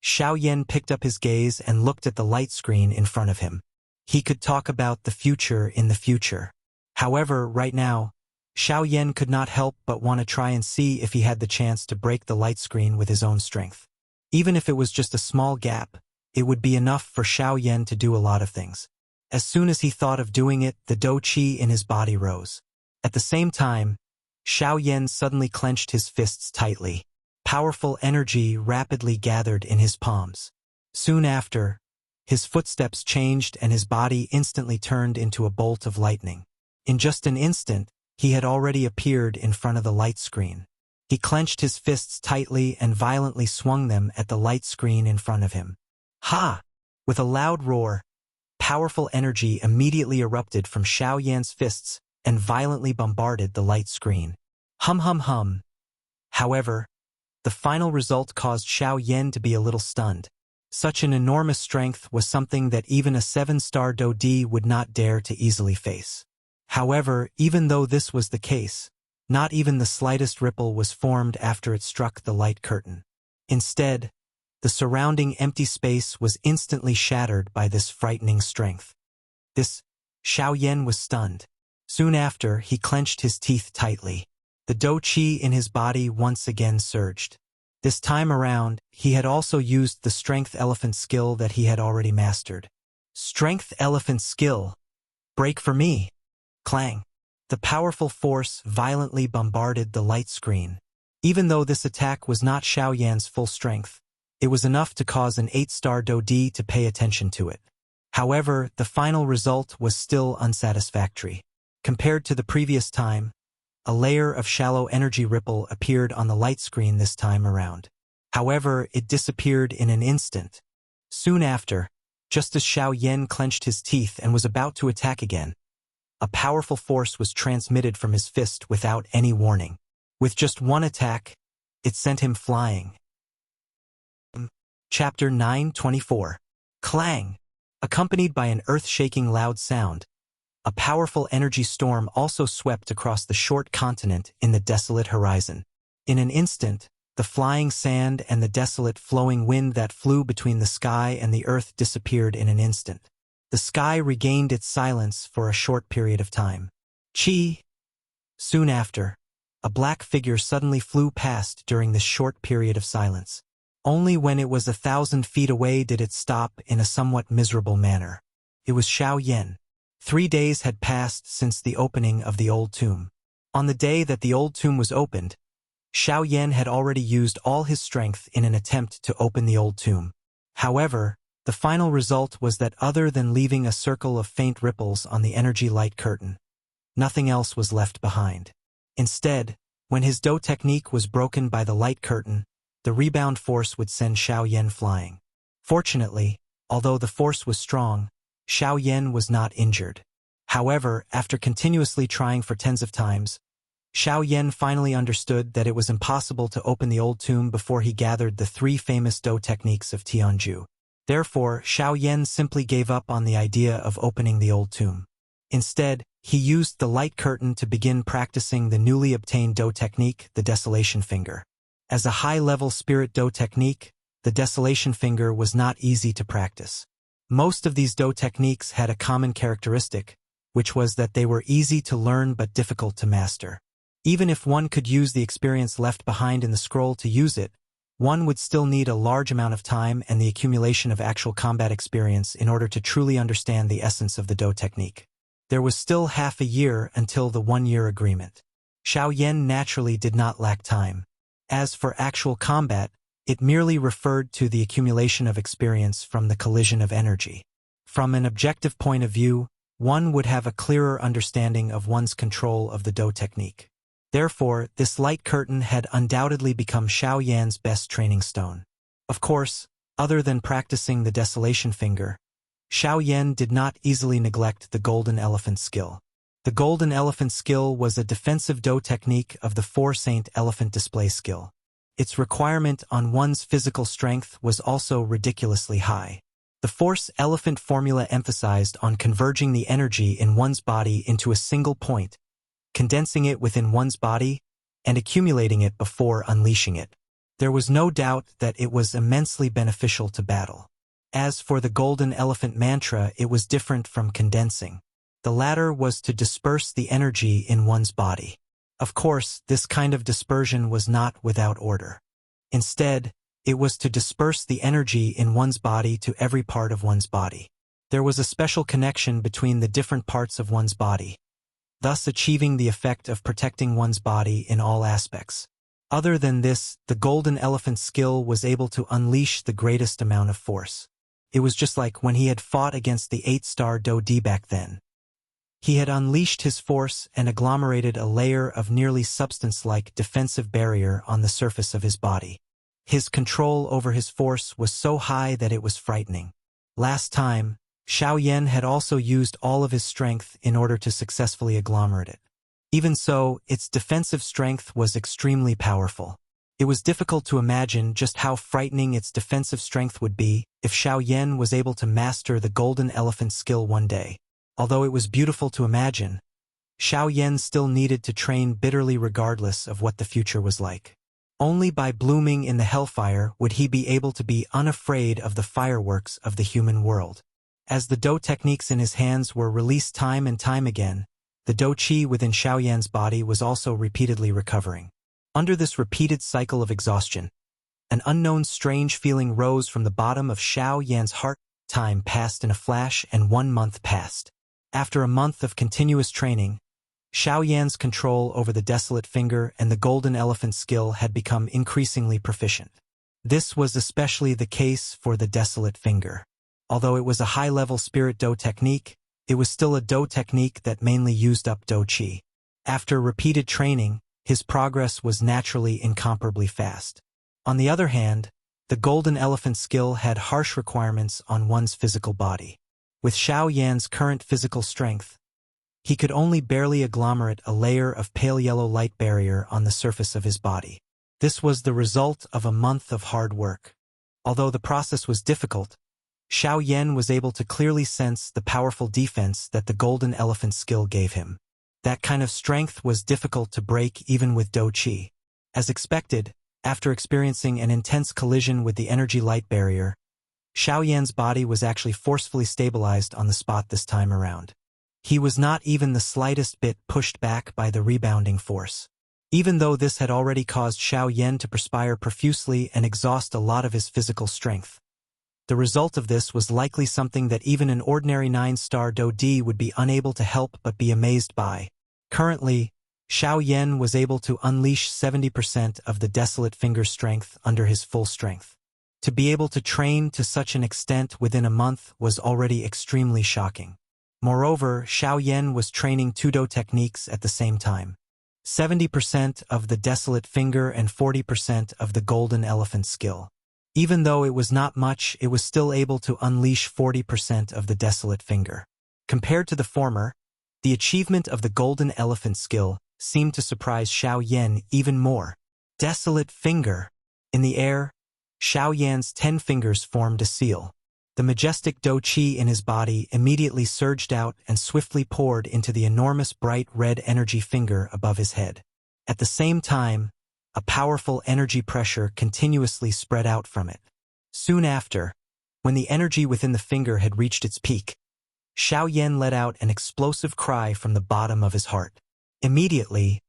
Speaker 1: Xiao Yan picked up his gaze and looked at the light screen in front of him. He could talk about the future in the future. However, right now, Xiao Yan could not help but want to try and see if he had the chance to break the light screen with his own strength. Even if it was just a small gap, it would be enough for Xiao Yan to do a lot of things. As soon as he thought of doing it, the Do Qi in his body rose. At the same time, Xiao Yan suddenly clenched his fists tightly. Powerful energy rapidly gathered in his palms. Soon after, his footsteps changed and his body instantly turned into a bolt of lightning. In just an instant, he had already appeared in front of the light screen. He clenched his fists tightly and violently swung them at the light screen in front of him. Ha! With a loud roar, powerful energy immediately erupted from Xiao Yan's fists and violently bombarded the light screen. Hum hum hum. However, the final result caused Xiao Yan to be a little stunned. Such an enormous strength was something that even a 7-star Do D would not dare to easily face. However, even though this was the case, not even the slightest ripple was formed after it struck the light curtain. Instead, the surrounding empty space was instantly shattered by this frightening strength. Xiao Yan was stunned. Soon after, he clenched his teeth tightly. The Do Qi in his body once again surged. This time around, he had also used the Strength Elephant skill that he had already mastered. Strength Elephant skill. Break for me. Clang. The powerful force violently bombarded the light screen. Even though this attack was not Xiao Yan's full strength, it was enough to cause an 8-star Dodi to pay attention to it. However, the final result was still unsatisfactory. Compared to the previous time, a layer of shallow energy ripple appeared on the light screen this time around. However, it disappeared in an instant. Soon after, just as Xiao Yan clenched his teeth and was about to attack again, a powerful force was transmitted from his fist without any warning. With just one attack, it sent him flying. Chapter 9:24. Clang! Accompanied by an earth-shaking loud sound, a powerful energy storm also swept across the short continent in the desolate horizon. In an instant, the flying sand and the desolate flowing wind that flew between the sky and the earth disappeared in an instant. The sky regained its silence for a short period of time. Chi! Soon after, a black figure suddenly flew past during this short period of silence. Only when it was 1,000 feet away did it stop in a somewhat miserable manner. It was Xiao Yan. 3 days had passed since the opening of the old tomb. On the day that the old tomb was opened, Xiao Yan had already used all his strength in an attempt to open the old tomb. However, the final result was that other than leaving a circle of faint ripples on the energy light curtain, nothing else was left behind. Instead, when his Do technique was broken by the light curtain, the rebound force would send Xiao Yan flying. Fortunately, although the force was strong, Xiao Yan was not injured. However, after continuously trying for tens of times, Xiao Yan finally understood that it was impossible to open the old tomb before he gathered the 3 famous Do techniques of Tianju. Therefore, Xiao Yan simply gave up on the idea of opening the old tomb. Instead, he used the light curtain to begin practicing the newly obtained Do technique, the Desolation Finger. As a high-level spirit Do technique, the Desolation Finger was not easy to practice. Most of these Do techniques had a common characteristic, which was that they were easy to learn but difficult to master. Even if one could use the experience left behind in the scroll to use it, one would still need a large amount of time and the accumulation of actual combat experience in order to truly understand the essence of the Do technique. There was still half a year until the 1-year agreement. Xiao Yan naturally did not lack time. As for actual combat, it merely referred to the accumulation of experience from the collision of energy. From an objective point of view, one would have a clearer understanding of one's control of the Do technique. Therefore, this light curtain had undoubtedly become Xiao Yan's best training stone. Of course, other than practicing the Desolation Finger, Xiao Yan did not easily neglect the Golden Elephant skill. The Golden Elephant skill was a defensive Do technique of the 4-Saint Elephant display skill. Its requirement on one's physical strength was also ridiculously high. The Force Elephant formula emphasized on converging the energy in one's body into a single point, condensing it within one's body, and accumulating it before unleashing it. There was no doubt that it was immensely beneficial to battle. As for the Golden Elephant mantra, it was different from condensing. The latter was to disperse the energy in one's body. Of course, this kind of dispersion was not without order. Instead, it was to disperse the energy in one's body to every part of one's body. There was a special connection between the different parts of one's body, thus achieving the effect of protecting one's body in all aspects. Other than this, the Golden Elephant skill was able to unleash the greatest amount of force. It was just like when he had fought against the 8-star Do D back then. He had unleashed his force and agglomerated a layer of nearly substance-like defensive barrier on the surface of his body. His control over his force was so high that it was frightening. Last time, Xiao Yan had also used all of his strength in order to successfully agglomerate it. Even so, its defensive strength was extremely powerful. It was difficult to imagine just how frightening its defensive strength would be if Xiao Yan was able to master the Golden Elephant skill one day. Although it was beautiful to imagine, Xiao Yan still needed to train bitterly regardless of what the future was like. Only by blooming in the hellfire would he be able to be unafraid of the fireworks of the human world. As the Do techniques in his hands were released time and time again, the Do Qi within Xiao Yan's body was also repeatedly recovering. Under this repeated cycle of exhaustion, an unknown strange feeling rose from the bottom of Xiao Yan's heart. Time passed in a flash and 1 month passed. After a month of continuous training, Xiao Yan's control over the desolate finger and the golden elephant skill had become increasingly proficient. This was especially the case for the desolate finger. Although it was a high-level spirit do technique, it was still a do technique that mainly used up do qi. After repeated training, his progress was naturally incomparably fast. On the other hand, the golden elephant skill had harsh requirements on one's physical body. With Xiao Yan's current physical strength, he could only barely agglomerate a layer of pale yellow light barrier on the surface of his body. This was the result of a month of hard work. Although the process was difficult, Xiao Yan was able to clearly sense the powerful defense that the golden elephant skill gave him. That kind of strength was difficult to break even with do qi. As expected, after experiencing an intense collision with the energy light barrier, Xiao Yan's body was actually forcefully stabilized on the spot this time around. He was not even the slightest bit pushed back by the rebounding force. Even though this had already caused Xiao Yan to perspire profusely and exhaust a lot of his physical strength, the result of this was likely something that even an ordinary 9-star Do-D would be unable to help but be amazed by. Currently, Xiao Yan was able to unleash 70% of the desolate finger strength under his full strength. To be able to train to such an extent within a month was already extremely shocking. Moreover, Xiao Yan was training two Do techniques at the same time. 70% of the desolate finger and 40% of the golden elephant skill. Even though it was not much, it was still able to unleash 40% of the desolate finger. Compared to the former, the achievement of the golden elephant skill seemed to surprise Xiao Yan even more. Desolate finger. In the air, Xiao Yan's 10 fingers formed a seal. The majestic do qi in his body immediately surged out and swiftly poured into the enormous bright red energy finger above his head. At the same time, a powerful energy pressure continuously spread out from it. Soon after, when the energy within the finger had reached its peak, Xiao Yan let out an explosive cry from the bottom of his heart. Immediately,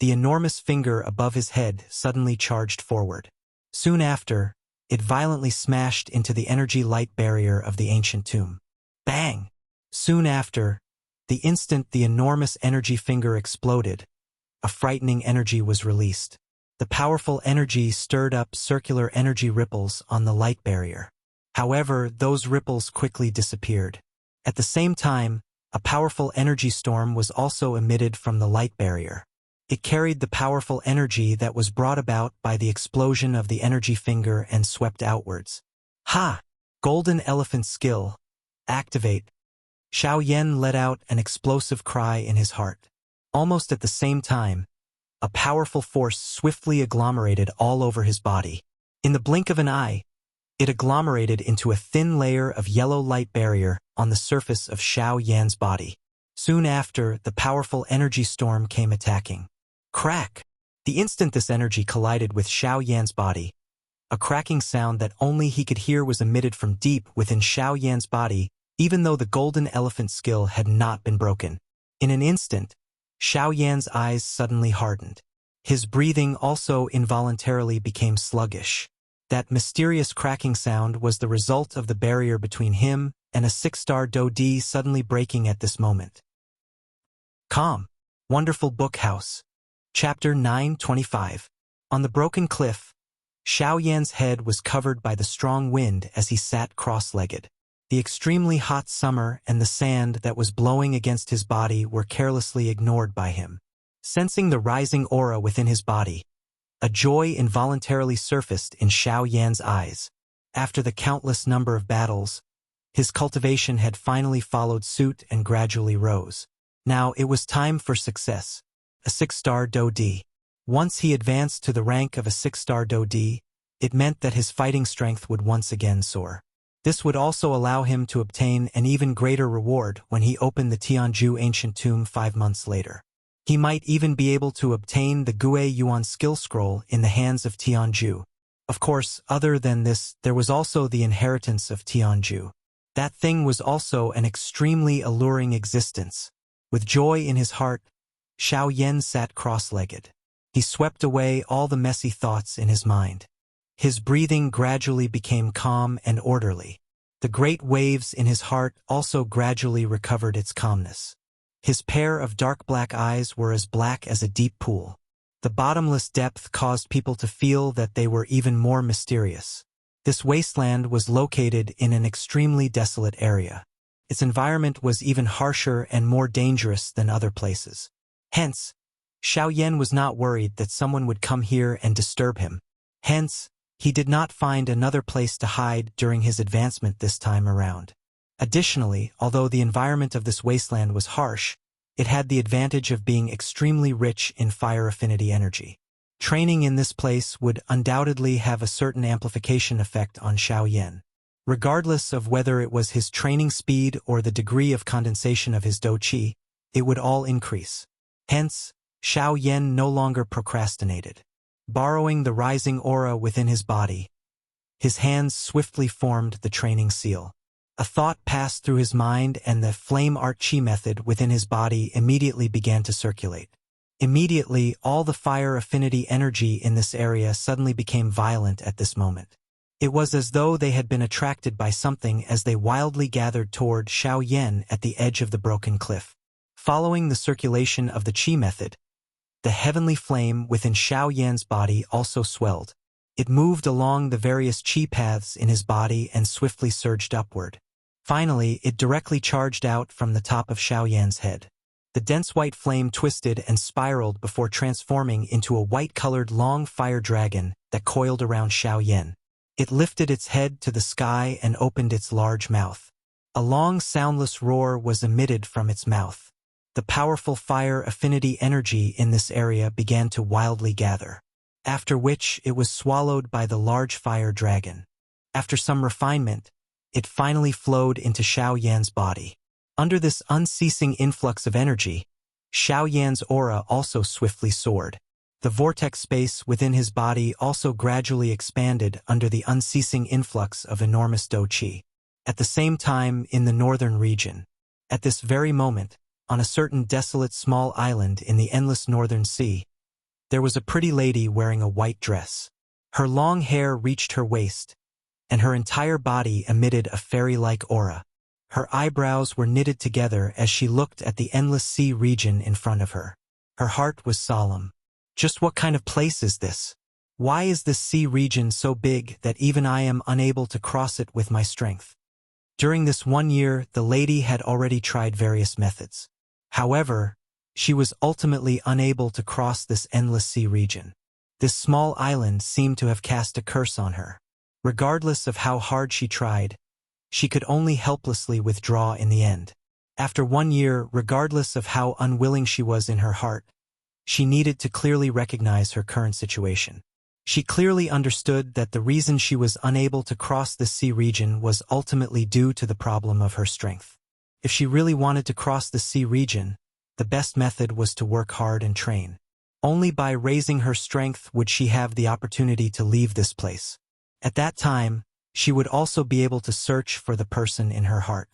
Speaker 1: the enormous finger above his head suddenly charged forward. Soon after, it violently smashed into the energy light barrier of the ancient tomb. Bang! Soon after, the instant the enormous energy finger exploded, a frightening energy was released. The powerful energy stirred up circular energy ripples on the light barrier. However, those ripples quickly disappeared. At the same time, a powerful energy storm was also emitted from the light barrier. It carried the powerful energy that was brought about by the explosion of the energy finger and swept outwards. Ha! Golden elephant skill. Activate. Xiao Yan let out an explosive cry in his heart. Almost at the same time, a powerful force swiftly agglomerated all over his body. In the blink of an eye, it agglomerated into a thin layer of yellow light barrier on the surface of Xiao Yan's body. Soon after, the powerful energy storm came attacking. Crack! The instant this energy collided with Xiao Yan's body, a cracking sound that only he could hear was emitted from deep within Xiao Yan's body, even though the golden elephant skill had not been broken. In an instant, Xiao Yan's eyes suddenly hardened. His breathing also involuntarily became sluggish. That mysterious cracking sound was the result of the barrier between him and a 6-star Do-D suddenly breaking at this moment. Calm. Wonderful Book House. Chapter 925. On the broken cliff, Xiao Yan's head was covered by the strong wind as he sat cross-legged. The extremely hot summer and the sand that was blowing against his body were carelessly ignored by him. Sensing the rising aura within his body, a joy involuntarily surfaced in Xiao Yan's eyes. After the countless number of battles, his cultivation had finally followed suit and gradually rose. Now it was time for success. A 6-star Do-D. Once he advanced to the rank of a 6-star Do-D, it meant that his fighting strength would once again soar. This would also allow him to obtain an even greater reward when he opened the Tianju ancient tomb 5 months later. He might even be able to obtain the Gue Yuan skill scroll in the hands of Tianju. Of course, other than this, there was also the inheritance of Tianju. That thing was also an extremely alluring existence. With joy in his heart, Xiao Yan sat cross-legged. He swept away all the messy thoughts in his mind. His breathing gradually became calm and orderly. The great waves in his heart also gradually recovered its calmness. His pair of dark black eyes were as black as a deep pool. The bottomless depth caused people to feel that they were even more mysterious. This wasteland was located in an extremely desolate area. Its environment was even harsher and more dangerous than other places. Hence, Xiao Yan was not worried that someone would come here and disturb him. Hence, he did not find another place to hide during his advancement this time around. Additionally, although the environment of this wasteland was harsh, it had the advantage of being extremely rich in fire affinity energy. Training in this place would undoubtedly have a certain amplification effect on Xiao Yan. Regardless of whether it was his training speed or the degree of condensation of his dou qi, it would all increase. Hence, Xiao Yan no longer procrastinated. Borrowing the rising aura within his body, his hands swiftly formed the training seal. A thought passed through his mind and the flame art chi method within his body immediately began to circulate. Immediately, all the fire affinity energy in this area suddenly became violent at this moment. It was as though they had been attracted by something as they wildly gathered toward Xiao Yan at the edge of the broken cliff. Following the circulation of the chi method, the heavenly flame within Xiao Yan's body also swelled. It moved along the various chi paths in his body and swiftly surged upward. Finally, it directly charged out from the top of Xiao Yan's head. The dense white flame twisted and spiraled before transforming into a white-colored long fire dragon that coiled around Xiao Yan. It lifted its head to the sky and opened its large mouth. A long soundless roar was emitted from its mouth. The powerful fire affinity energy in this area began to wildly gather, after which it was swallowed by the large fire dragon. After some refinement, it finally flowed into Xiao Yan's body. Under this unceasing influx of energy, Xiao Yan's aura also swiftly soared. The vortex space within his body also gradually expanded under the unceasing influx of enormous dou qi. At the same time, in the northern region, at this very moment, on a certain desolate small island in the endless northern sea, there was a pretty lady wearing a white dress. Her long hair reached her waist, and her entire body emitted a fairy-like aura. Her eyebrows were knitted together as she looked at the endless sea region in front of her. Her heart was solemn. Just what kind of place is this? Why is this sea region so big that even I am unable to cross it with my strength? During this 1 year, the lady had already tried various methods. However, she was ultimately unable to cross this endless sea region. This small island seemed to have cast a curse on her. Regardless of how hard she tried, she could only helplessly withdraw in the end. After 1 year, regardless of how unwilling she was in her heart, she needed to clearly recognize her current situation. She clearly understood that the reason she was unable to cross this sea region was ultimately due to the problem of her strength. If she really wanted to cross the sea region, the best method was to work hard and train. Only by raising her strength would she have the opportunity to leave this place. At that time, she would also be able to search for the person in her heart.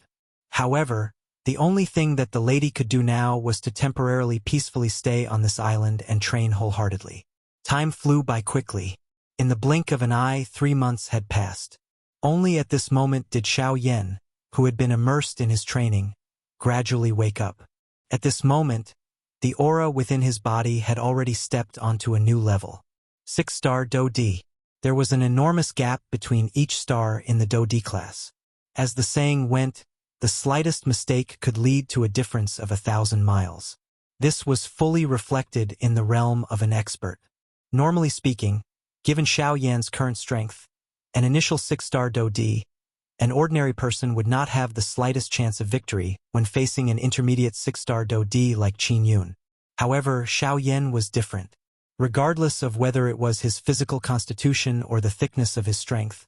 Speaker 1: However, the only thing that the lady could do now was to temporarily peacefully stay on this island and train wholeheartedly. Time flew by quickly. In the blink of an eye, 3 months had passed. Only at this moment did Xiao Yan, who had been immersed in his training, gradually wake up. At this moment, the aura within his body had already stepped onto a new level. 6-star Dou D. There was an enormous gap between each star in the Dou D class. As the saying went, the slightest mistake could lead to a difference of 1,000 miles. This was fully reflected in the realm of an expert. Normally speaking, given Xiao Yan's current strength, an initial 6-star Dou D, an ordinary person would not have the slightest chance of victory when facing an intermediate 6-star Dou D like Qin Yun. However, Xiao Yan was different. Regardless of whether it was his physical constitution or the thickness of his strength,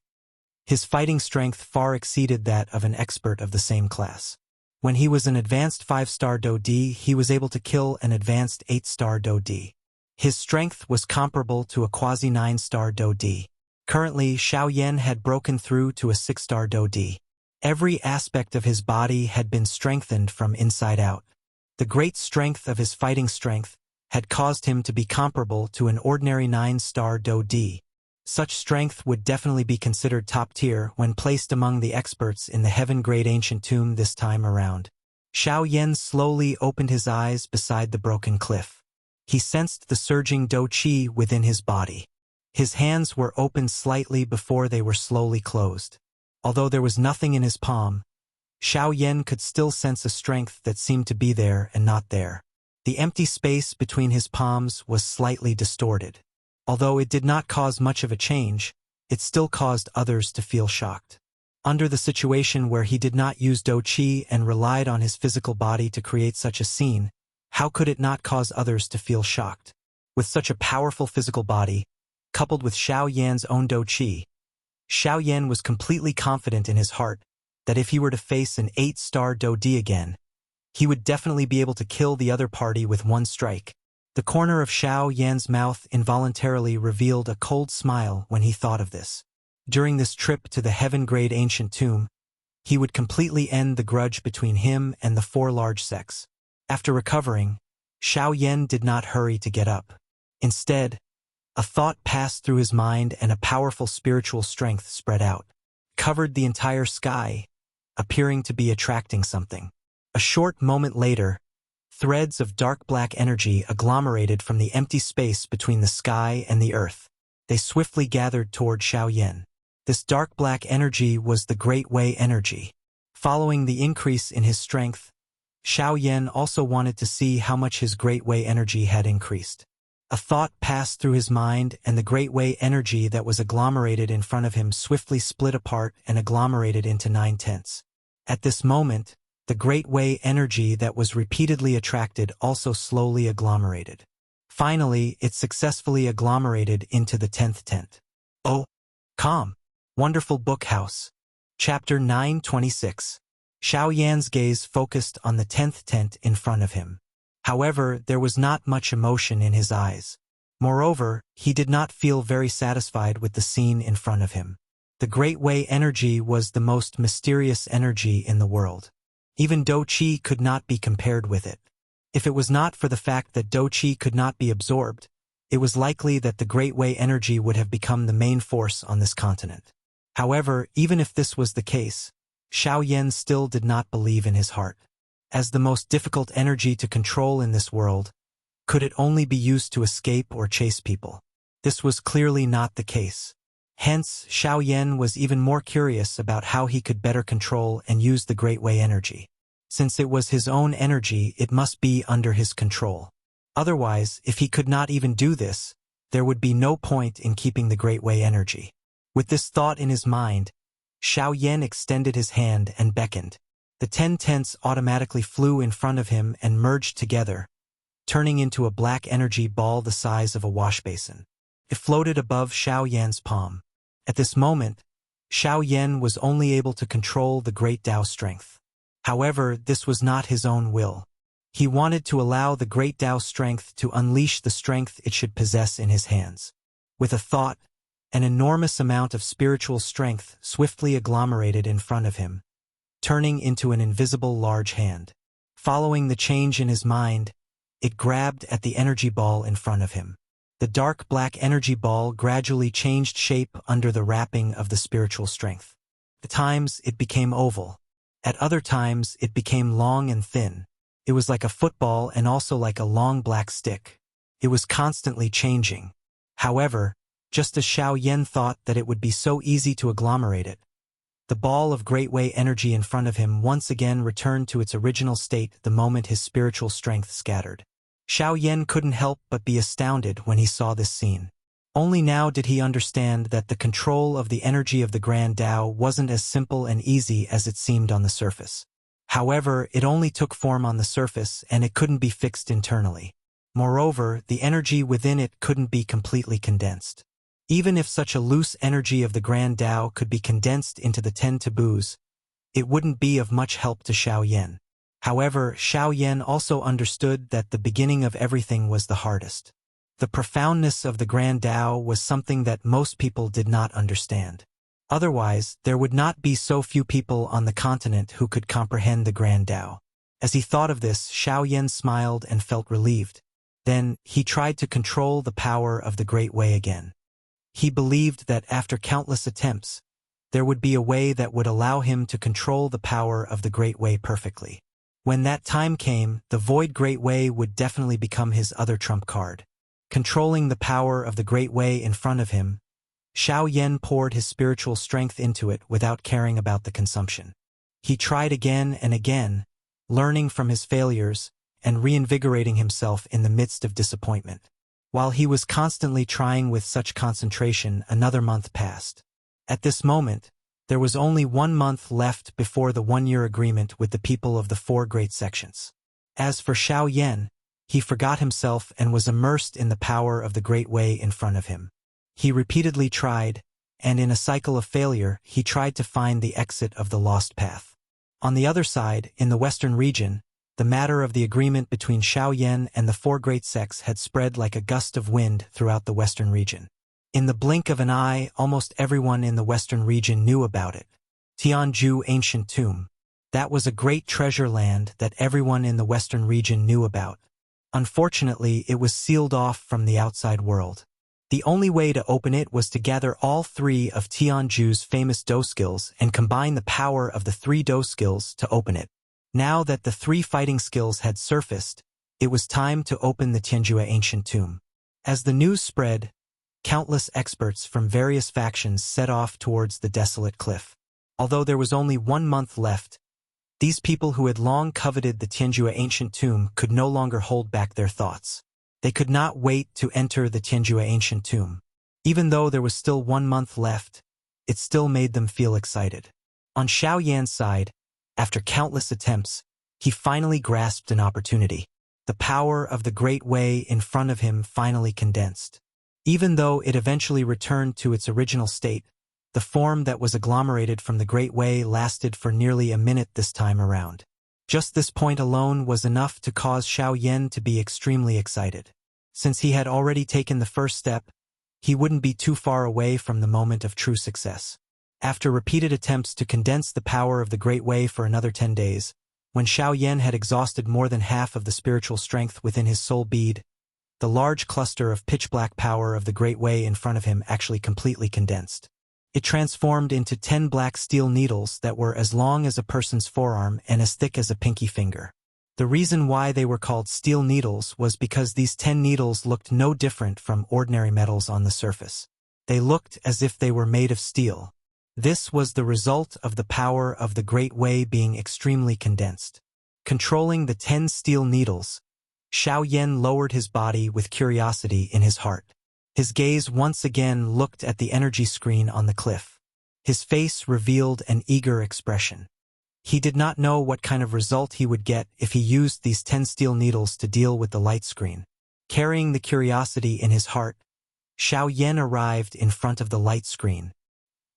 Speaker 1: his fighting strength far exceeded that of an expert of the same class. When he was an advanced 5-star Dou D, he was able to kill an advanced 8-star Dou D. His strength was comparable to a quasi-9-star Dou D. Currently, Xiao Yan had broken through to a 6-star Dou D. Every aspect of his body had been strengthened from inside out. The great strength of his fighting strength had caused him to be comparable to an ordinary 9-star Dou D. Such strength would definitely be considered top tier when placed among the experts in the heaven-grade ancient tomb this time around. Xiao Yan slowly opened his eyes beside the broken cliff. He sensed the surging dou qi within his body. His hands were opened slightly before they were slowly closed. Although there was nothing in his palm, Xiao Yan could still sense a strength that seemed to be there and not there. The empty space between his palms was slightly distorted. Although it did not cause much of a change, it still caused others to feel shocked. Under the situation where he did not use dou qi and relied on his physical body to create such a scene, how could it not cause others to feel shocked? With such a powerful physical body, coupled with Xiao Yan's own dou qi, Xiao Yan was completely confident in his heart that if he were to face an 8-star dou di again, he would definitely be able to kill the other party with one strike. The corner of Xiao Yan's mouth involuntarily revealed a cold smile when he thought of this. During this trip to the heaven-grade ancient tomb, he would completely end the grudge between him and the 4 large sects. After recovering, Xiao Yan did not hurry to get up. Instead, a thought passed through his mind and a powerful spiritual strength spread out, covered the entire sky, appearing to be attracting something. A short moment later, threads of dark black energy agglomerated from the empty space between the sky and the earth. They swiftly gathered toward Xiao Yan. This dark black energy was the Great Way energy. Following the increase in his strength, Xiao Yan also wanted to see how much his Great Way energy had increased. A thought passed through his mind, and the Great Way energy that was agglomerated in front of him swiftly split apart and agglomerated into 9/10. At this moment, the Great Way energy that was repeatedly attracted also slowly agglomerated. Finally, it successfully agglomerated into the 10th tent. Oh, calm. Wonderful Book House. Chapter 926. Xiao Yan's gaze focused on the 10th tent in front of him. However, there was not much emotion in his eyes. Moreover, he did not feel very satisfied with the scene in front of him. The Great Way energy was the most mysterious energy in the world. Even dou qi could not be compared with it. If it was not for the fact that dou qi could not be absorbed, it was likely that the Great Way energy would have become the main force on this continent. However, even if this was the case, Xiao Yan still did not believe in his heart. As the most difficult energy to control in this world, could it only be used to escape or chase people? This was clearly not the case. Hence, Xiao Yan was even more curious about how he could better control and use the Great Way energy. Since it was his own energy, it must be under his control. Otherwise, if he could not even do this, there would be no point in keeping the Great Way energy. With this thought in his mind, Xiao Yan extended his hand and beckoned. The 10 tents automatically flew in front of him and merged together, turning into a black energy ball the size of a wash basin. It floated above Xiao Yan's palm. At this moment, Xiao Yan was only able to control the great Tao strength. However, this was not his own will. He wanted to allow the great Tao strength to unleash the strength it should possess in his hands. With a thought, an enormous amount of spiritual strength swiftly agglomerated in front of him, turning into an invisible large hand. Following the change in his mind, it grabbed at the energy ball in front of him. The dark black energy ball gradually changed shape under the wrapping of the spiritual strength. At times, it became oval. At other times, it became long and thin. It was like a football and also like a long black stick. It was constantly changing. However, just as Xiao Yan thought that it would be so easy to agglomerate it, the ball of Great Way energy in front of him once again returned to its original state the moment his spiritual strength scattered. Xiao Yan couldn't help but be astounded when he saw this scene. Only now did he understand that the control of the energy of the Grand Tao wasn't as simple and easy as it seemed on the surface. However, it only took form on the surface and it couldn't be fixed internally. Moreover, the energy within it couldn't be completely condensed. Even if such a loose energy of the Grand Tao could be condensed into the 10 taboos, it wouldn't be of much help to Xiao Yan. However, Xiao Yan also understood that the beginning of everything was the hardest. The profoundness of the Grand Tao was something that most people did not understand. Otherwise, there would not be so few people on the continent who could comprehend the Grand Tao. As he thought of this, Xiao Yan smiled and felt relieved. Then, he tried to control the power of the Great Way again. He believed that after countless attempts, there would be a way that would allow him to control the power of the Great Way perfectly. When that time came, the Void Great Way would definitely become his other trump card. Controlling the power of the Great Way in front of him, Xiao Yan poured his spiritual strength into it without caring about the consumption. He tried again and again, learning from his failures and reinvigorating himself in the midst of disappointment. While he was constantly trying with such concentration, another month passed. At this moment, there was only 1 month left before the 1-year agreement with the people of the 4 great sections. As for Xiao Yan, he forgot himself and was immersed in the power of the Great Way in front of him. He repeatedly tried, and in a cycle of failure, he tried to find the exit of the lost path. On the other side, in the western region, the matter of the agreement between Xiao Yan and the 4 great sects had spread like a gust of wind throughout the western region. In the blink of an eye, almost everyone in the western region knew about it. Tianju Ancient Tomb. That was a great treasure land that everyone in the western region knew about. Unfortunately, it was sealed off from the outside world. The only way to open it was to gather all 3 of Tianju's famous Do skills and combine the power of the 3 Do skills to open it. Now that the 3 fighting skills had surfaced, it was time to open the Tianjua Ancient Tomb. As the news spread, countless experts from various factions set off towards the desolate cliff. Although there was only 1 month left, these people who had long coveted the Tianjua Ancient Tomb could no longer hold back their thoughts. They could not wait to enter the Tianjua Ancient Tomb. Even though there was still 1 month left, it still made them feel excited. On Xiao Yan's side, after countless attempts, he finally grasped an opportunity. The power of the Great Way in front of him finally condensed. Even though it eventually returned to its original state, the form that was agglomerated from the Great Way lasted for nearly a minute this time around. Just this point alone was enough to cause Xiao Yan to be extremely excited. Since he had already taken the first step, he wouldn't be too far away from the moment of true success. After repeated attempts to condense the power of the Great Way for another 10 days, when Xiao Yan had exhausted more than half of the spiritual strength within his soul bead, the large cluster of pitch-black power of the Great Way in front of him actually completely condensed. It transformed into 10 black steel needles that were as long as a person's forearm and as thick as a pinky finger. The reason why they were called steel needles was because these 10 needles looked no different from ordinary metals on the surface. They looked as if they were made of steel. This was the result of the power of the Great Way being extremely condensed. Controlling the 10 steel needles, Xiao Yan lowered his body with curiosity in his heart. His gaze once again looked at the energy screen on the cliff. His face revealed an eager expression. He did not know what kind of result he would get if he used these 10 steel needles to deal with the light screen. Carrying the curiosity in his heart, Xiao Yan arrived in front of the light screen.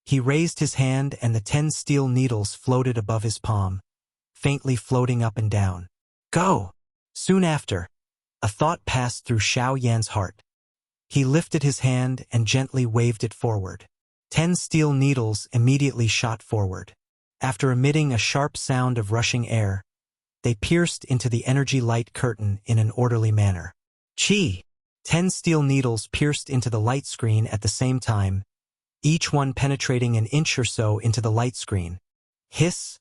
Speaker 1: He raised his hand and the 10 steel needles floated above his palm, faintly floating up and down. Go! Soon after, a thought passed through Xiao Yan's heart. He lifted his hand and gently waved it forward. 10 steel needles immediately shot forward. After emitting a sharp sound of rushing air, they pierced into the energy light curtain in an orderly manner. Chi! 10 steel needles pierced into the light screen at the same time, each one penetrating an inch or so into the light screen. Hiss!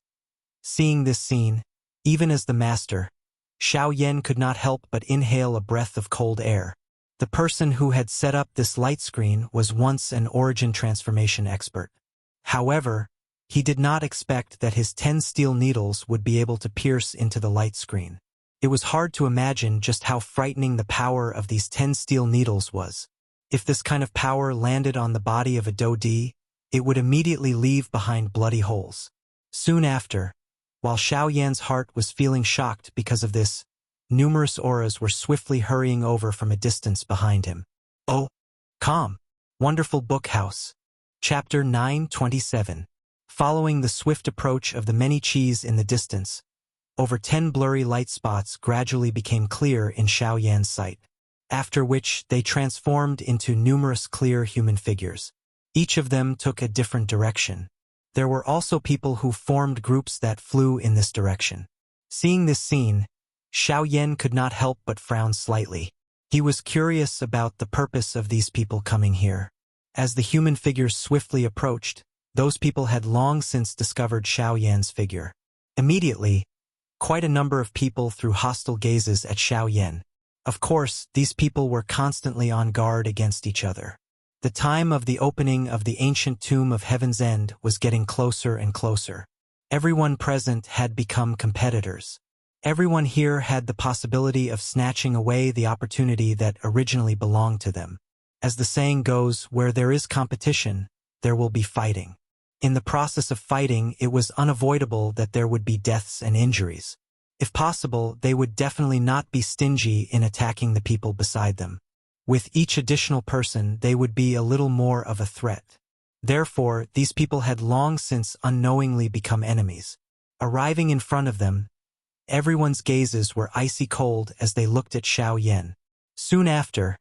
Speaker 1: Seeing this scene, even as the master, Xiao Yan could not help but inhale a breath of cold air. The person who had set up this light screen was once an origin transformation expert. However, he did not expect that his 10 steel needles would be able to pierce into the light screen. It was hard to imagine just how frightening the power of these 10 steel needles was. If this kind of power landed on the body of a Do-D, it would immediately leave behind bloody holes. Soon after, while Xiao Yan's heart was feeling shocked because of this, numerous auras were swiftly hurrying over from a distance behind him. Oh, calm. Wonderful Book House. Chapter 927. Following the swift approach of the many Chis in the distance, over 10 blurry light spots gradually became clear in Xiao Yan's sight, after which they transformed into numerous clear human figures. Each of them took a different direction. There were also people who formed groups that flew in this direction. Seeing this scene, Xiao Yan could not help but frown slightly. He was curious about the purpose of these people coming here. As the human figures swiftly approached, those people had long since discovered Xiao Yan's figure. Immediately, Quite a number of people threw hostile gazes at Xiao Yan. Of course, these people were constantly on guard against each other. The time of the opening of the ancient tomb of Heaven's End was getting closer and closer. Everyone present had become competitors. Everyone here had the possibility of snatching away the opportunity that originally belonged to them. As the saying goes, where there is competition, there will be fighting. In the process of fighting, it was unavoidable that there would be deaths and injuries. If possible, they would definitely not be stingy in attacking the people beside them. With each additional person, they would be a little more of a threat. Therefore, these people had long since unknowingly become enemies. Arriving in front of them, everyone's gazes were icy cold as they looked at Xiao Yan. Soon after,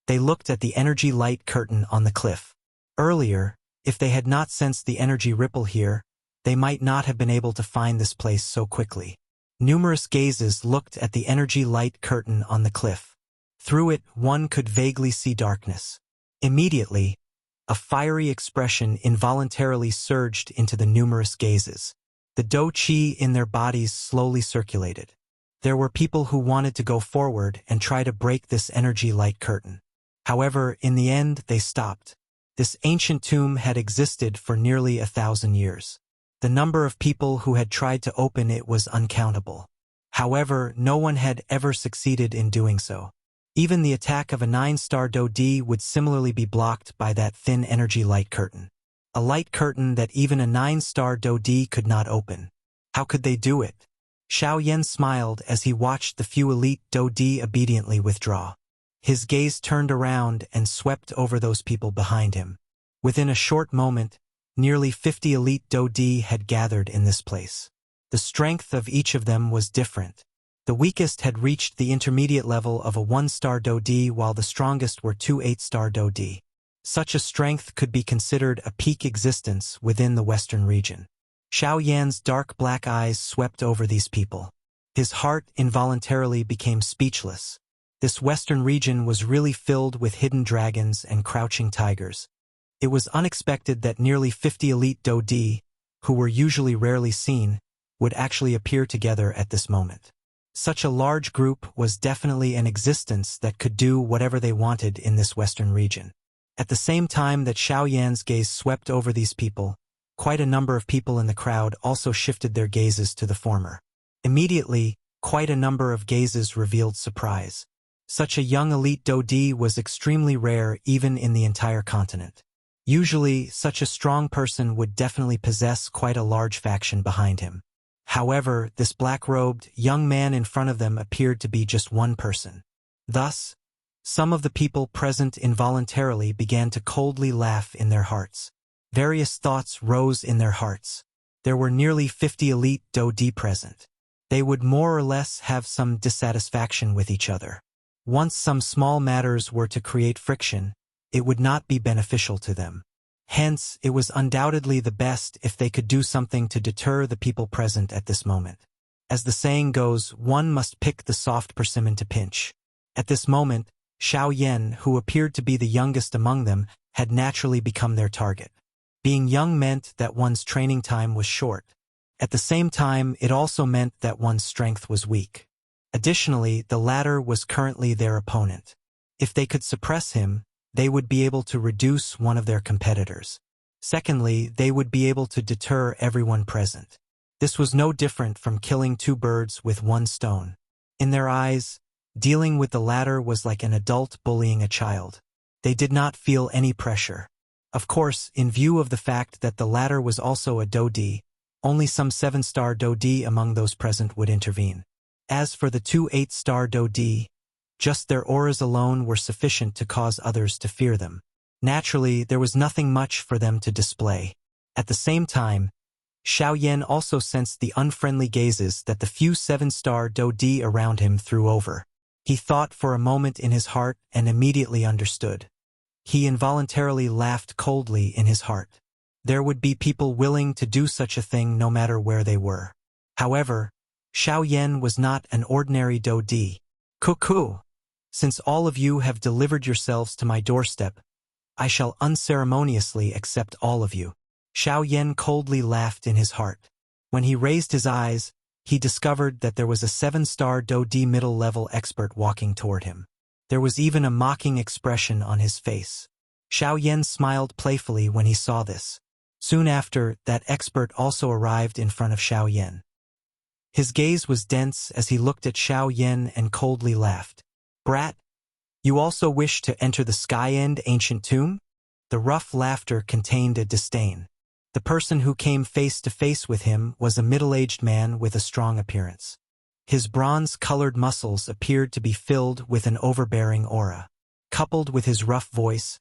Speaker 1: they looked at the energy light curtain on the cliff. Earlier, if they had not sensed the energy ripple here, they might not have been able to find this place so quickly. Numerous gazes looked at the energy light curtain on the cliff. Through it, one could vaguely see darkness. Immediately, a fiery expression involuntarily surged into the numerous gazes. The dou qi in their bodies slowly circulated. There were people who wanted to go forward and try to break this energy light curtain. However, in the end, they stopped. This ancient tomb had existed for nearly 1,000 years. The number of people who had tried to open it was uncountable. However, no one had ever succeeded in doing so. Even the attack of a 9-star Dodi would similarly be blocked by that thin energy light curtain. A light curtain that even a 9-star Dodi could not open. How could they do it? Xiao Yan smiled as he watched the few elite Dodi obediently withdraw. His gaze turned around and swept over those people behind him. Within a short moment, nearly 50 elite Dodi had gathered in this place. The strength of each of them was different. The weakest had reached the intermediate level of a 1-star Dodi while the strongest were 2 8-star Dodi. Such a strength could be considered a peak existence within the western region. Xiao Yan's dark black eyes swept over these people. His heart involuntarily became speechless. This western region was really filled with hidden dragons and crouching tigers. It was unexpected that nearly 50 elite Dodi, who were usually rarely seen, would actually appear together at this moment. Such a large group was definitely an existence that could do whatever they wanted in this western region. At the same time that Xiao Yan's gaze swept over these people, quite a number of people in the crowd also shifted their gazes to the former. Immediately, quite a number of gazes revealed surprise. Such a young elite Dodi was extremely rare even in the entire continent. Usually, such a strong person would definitely possess quite a large faction behind him. However, this black-robed, young man in front of them appeared to be just one person. Thus, some of the people present involuntarily began to coldly laugh in their hearts. Various thoughts rose in their hearts. There were nearly 50 elite Dodi present. They would more or less have some dissatisfaction with each other. Once some small matters were to create friction, it would not be beneficial to them. Hence, it was undoubtedly the best if they could do something to deter the people present at this moment. As the saying goes, one must pick the soft persimmon to pinch. At this moment, Xiao Yan, who appeared to be the youngest among them, had naturally become their target. Being young meant that one's training time was short. At the same time, it also meant that one's strength was weak. Additionally, the latter was currently their opponent. If they could suppress him, they would be able to reduce one of their competitors. Secondly, they would be able to deter everyone present. This was no different from killing 2 birds with 1 stone. In their eyes, dealing with the latter was like an adult bullying a child. They did not feel any pressure. Of course, in view of the fact that the latter was also a Dodi, only some 7-star Dodi among those present would intervene. As for the 2 8-star Dodi, just their auras alone were sufficient to cause others to fear them. Naturally, there was nothing much for them to display. At the same time, Xiao Yan also sensed the unfriendly gazes that the few 7-star Dodi around him threw over. He thought for a moment in his heart and immediately understood. He involuntarily laughed coldly in his heart. There would be people willing to do such a thing no matter where they were. However, Xiao Yan was not an ordinary Dodi. Cuckoo! Since all of you have delivered yourselves to my doorstep, I shall unceremoniously accept all of you. Xiao Yan coldly laughed in his heart. When he raised his eyes, he discovered that there was a 7-star Do-D middle-level expert walking toward him. There was even a mocking expression on his face. Xiao Yan smiled playfully when he saw this. Soon after, that expert also arrived in front of Xiao Yan. His gaze was dense as he looked at Xiao Yan and coldly laughed. "Brat, you also wish to enter the Sky-End ancient tomb?" The rough laughter contained a disdain. The person who came face to face with him was a middle-aged man with a strong appearance. His bronze-colored muscles appeared to be filled with an overbearing aura. Coupled with his rough voice,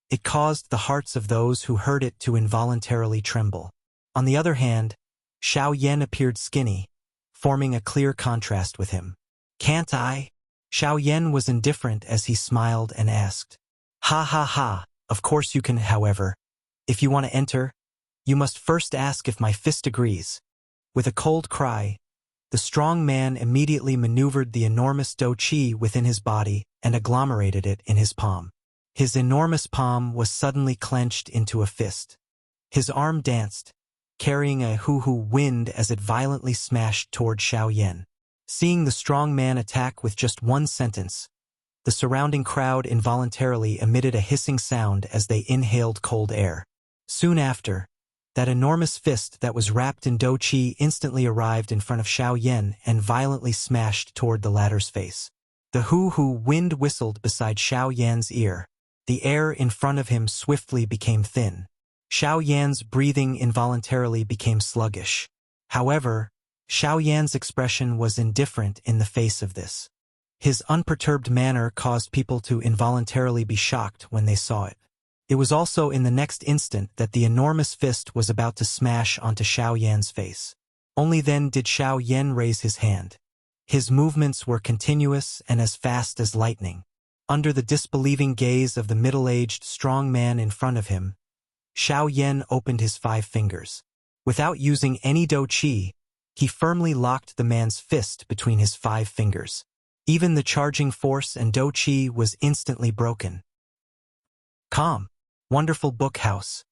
Speaker 1: it caused the hearts of those who heard it to involuntarily tremble. On the other hand, Xiao Yan appeared skinny, forming a clear contrast with him. "Can't I?" Xiao Yan was indifferent as he smiled and asked. "Ha ha ha, of course you can, however. If you want to enter, you must first ask if my fist agrees." With a cold cry, the strong man immediately maneuvered the enormous Do-Chi within his body and agglomerated it in his palm. His enormous palm was suddenly clenched into a fist. His arm danced, carrying a hoo-hoo wind as it violently smashed toward Xiao Yan. Seeing the strong man attack with just one sentence, the surrounding crowd involuntarily emitted a hissing sound as they inhaled cold air. Soon after, that enormous fist that was wrapped in Do-Chi instantly arrived in front of Xiao Yan and violently smashed toward the latter's face. The hoo-hoo wind whistled beside Xiao Yan's ear. The air in front of him swiftly became thin. Xiao Yan's breathing involuntarily became sluggish. However, Xiao Yan's expression was indifferent in the face of this. His unperturbed manner caused people to involuntarily be shocked when they saw it. It was also in the next instant that the enormous fist was about to smash onto Xiao Yan's face. Only then did Xiao Yan raise his hand. His movements were continuous and as fast as lightning. Under the disbelieving gaze of the middle-aged strong man in front of him, Xiao Yan opened his 5 fingers. Without using any Do-Chi, he firmly locked the man's fist between his 5 fingers. Even the charging force and Do-Chi was instantly broken. Calm. Wonderful book house.